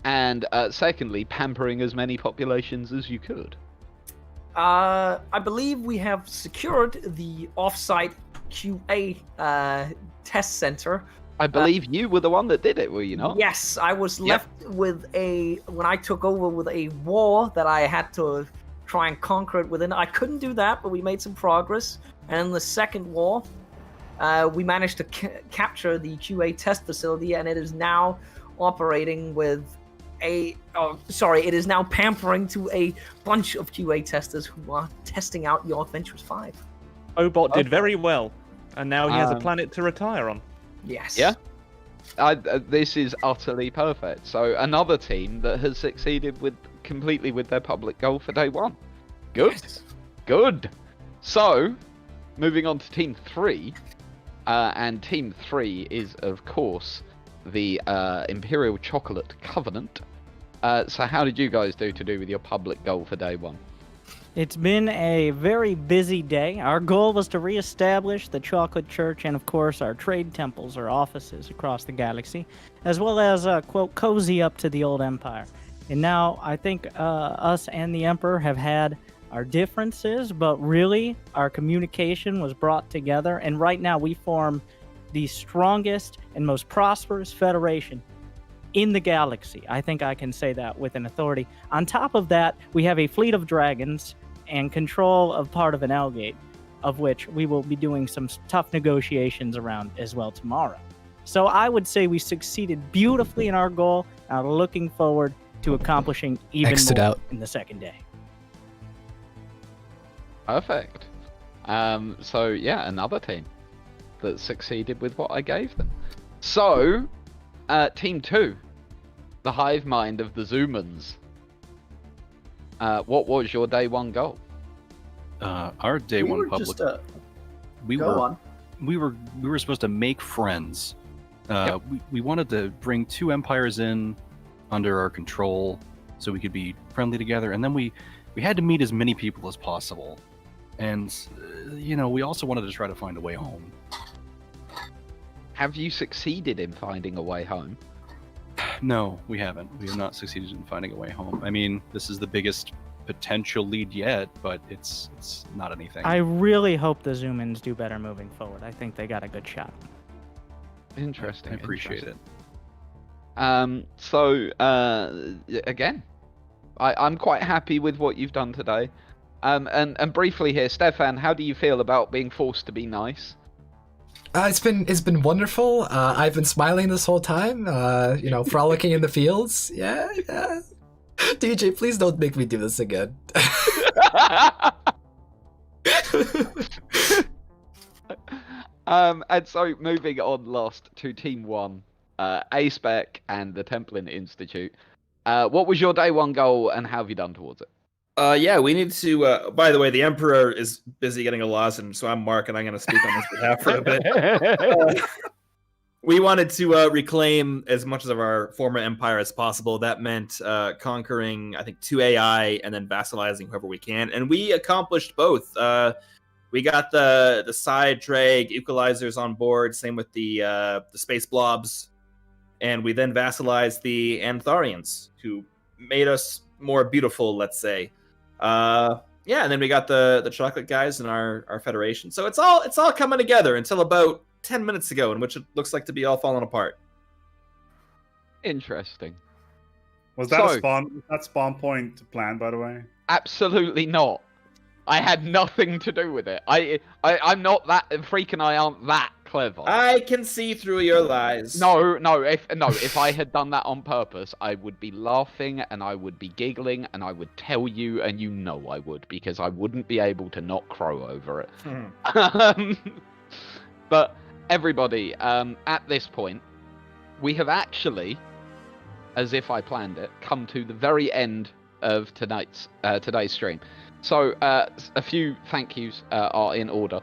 and secondly, pampering as many populations as you could? I believe we have secured the off-site QA test center. I believe you were the one that did it, were you not? Yes, I was left with when I took over with a wall that I had to try and conquer it within. I couldn't do that, but we made some progress. And the second wall, we managed to capture the QA test facility, and it is now operating with it is now pampering to a bunch of QA testers who are testing out York Ventures 5. Obot did very well, and now he has a planet to retire on. Yes. Yeah. This is utterly perfect. So another team that has succeeded completely with their public goal for day one. Good. Yes. Good. So, moving on to Team 3, and Team 3 is, of course, the Imperial Chocolate Covenant. So how did you guys do with your public goal for day one? It's been a very busy day. Our goal was to reestablish the Chocolate Church and, of course, our trade temples or offices across the galaxy, as well as, quote, cozy up to the old Empire. And now I think us and the Emperor have had our differences, but really our communication was brought together, and right now we form the strongest and most prosperous federation in the galaxy. I think I can say that with an authority. On top of that, we have a fleet of dragons and control of part of an L-gate, of which we will be doing some tough negotiations around as well tomorrow. So I would say we succeeded beautifully in our goal, and I'm looking forward to accomplishing even more in the second day. Perfect. So yeah, another team that succeeded with what I gave them. So, Team 2, the hive mind of the Xumans. What was your day one goal? Our day one public. We were supposed to make friends. We wanted to bring 2 empires in under our control so we could be friendly together, and then we had to meet as many people as possible. And we also wanted to try to find a way home. Have you succeeded in finding a way home? No, we haven't. We have not succeeded in finding a way home. I mean, this is the biggest potential lead yet, but it's not anything. I really hope the Xumans do better moving forward. I think they got a good shot. Interesting. I appreciate it. Again, I'm quite happy with what you've done today. And briefly here, Stefan, how do you feel about being forced to be nice? It's been wonderful. I've been smiling this whole time. Frolicking in the fields. Yeah. DJ, please don't make me do this again. And so moving on last to Team 1, A-Spec and the Templin Institute. What was your day one goal, and how have you done towards it? We need to. By the way, the Emperor is busy getting a lozenge, so I'm Mark, and I'm going to speak on his behalf for a bit. We wanted to reclaim as much of our former empire as possible. That meant conquering, I think, 2 AI and then vassalizing whoever we can, and we accomplished both. We got the side drag equalizers on board, same with the space blobs, and we then vassalized the Antharians, who made us more beautiful, let's say. And then we got the chocolate guys in our federation. So it's all coming together until about 10 minutes ago, in which it looks like to be all falling apart. Interesting. Was that spawn point plan, by the way? Absolutely not. I had nothing to do with it. I'm not that. Freak and I aren't that clever. I can see through your lies. No. If I had done that on purpose, I would be laughing and I would be giggling and I would tell you, and you know I would, because I wouldn't be able to not crow over it. But everybody, at this point, we have actually, as if I planned it, come to the very end of today's stream. So a few thank yous are in order.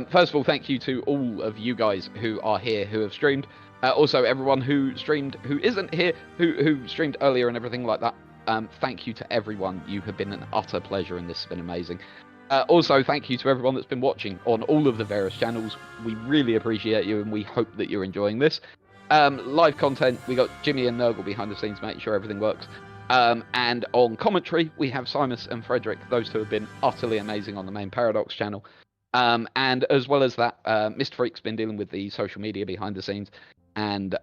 First of all, thank you to all of you guys who are here, who have streamed. Also, everyone who streamed, who isn't here, who streamed earlier and everything like that. thank you to everyone. You have been an utter pleasure, and this has been amazing. Also, thank you to everyone that's been watching on all of the various channels. We really appreciate you, and we hope that you're enjoying this. Live content, we got Jimmy and Nurgle behind the scenes, making sure everything works. And on commentary, we have Simus and Frederick. Those two have been utterly amazing on the main Paradox channel. And as well as that, Mr. Freak's been dealing with the social media behind the scenes. And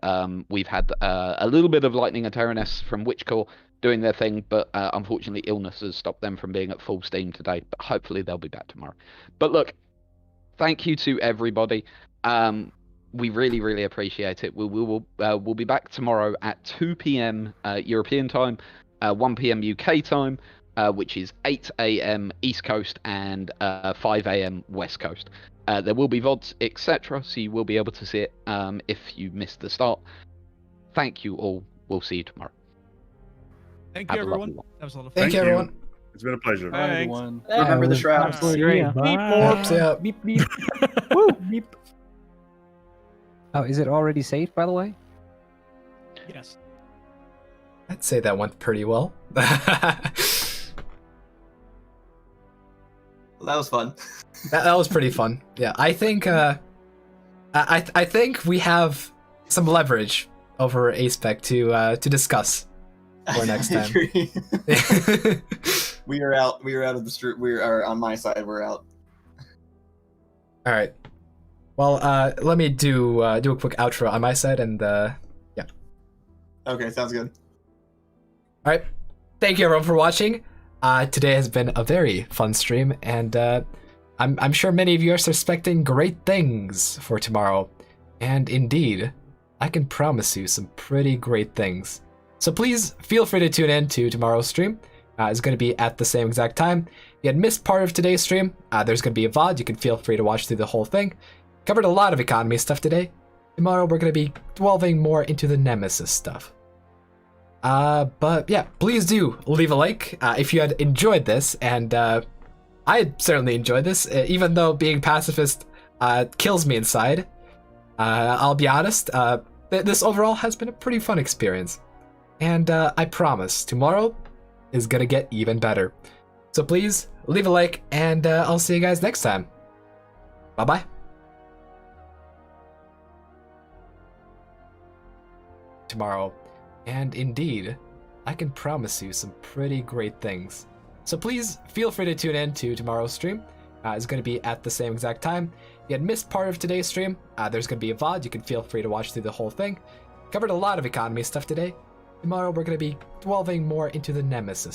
we've had a little bit of Lightning and Tyrannus from Witchcore doing their thing, but unfortunately illness has stopped them from being at full steam today. But hopefully they'll be back tomorrow. But look, thank you to everybody. We really, really appreciate it. We'll be back tomorrow at 2 p.m. European time, 1 p.m. UK time, which is 8 a.m. East Coast and 5 a.m. West Coast. There will be VODs, etc., so you will be able to see it if you missed the start. Thank you all. We'll see you tomorrow. Thank you, everyone. That was a lot of fun. Thank you, everyone. It's been a pleasure. Bye, everyone. Remember the shrouds. Great. Beep, yeah. Beep, beep. Woo, beep. Oh, is it already saved, by the way? Yes. I'd say that went pretty well. That was fun. That was pretty fun. Yeah, I think I think we have some leverage over Aspec to discuss for next time. We are out. We are out of the street. We are on my side. We're out. All right. Well, let me do a quick outro on my side, and yeah. Okay, sounds good. All right. Thank you everyone for watching. Today has been a very fun stream, and I'm sure many of you are expecting great things for tomorrow. And indeed, I can promise you some pretty great things. So please feel free to tune in to tomorrow's stream. It's going to be at the same exact time. If you had missed part of today's stream, there's going to be a VOD. You can feel free to watch through the whole thing. Covered a lot of economy stuff today. Tomorrow we're going to be delving more into the Nemesis stuff. But yeah, please do leave a like if you had enjoyed this, and I certainly enjoyed this, even though being pacifist kills me inside. I'll be honest, this overall has been a pretty fun experience. And I promise, tomorrow is gonna get even better. So please, leave a like, and I'll see you guys next time. Bye-bye. Tomorrow. And indeed, I can promise you some pretty great things. So please feel free to tune in to tomorrow's stream. It's going to be at the same exact time. If you had missed part of today's stream, there's going to be a VOD. You can feel free to watch through the whole thing. Covered a lot of economy stuff today. Tomorrow we're going to be delving more into the Nemesis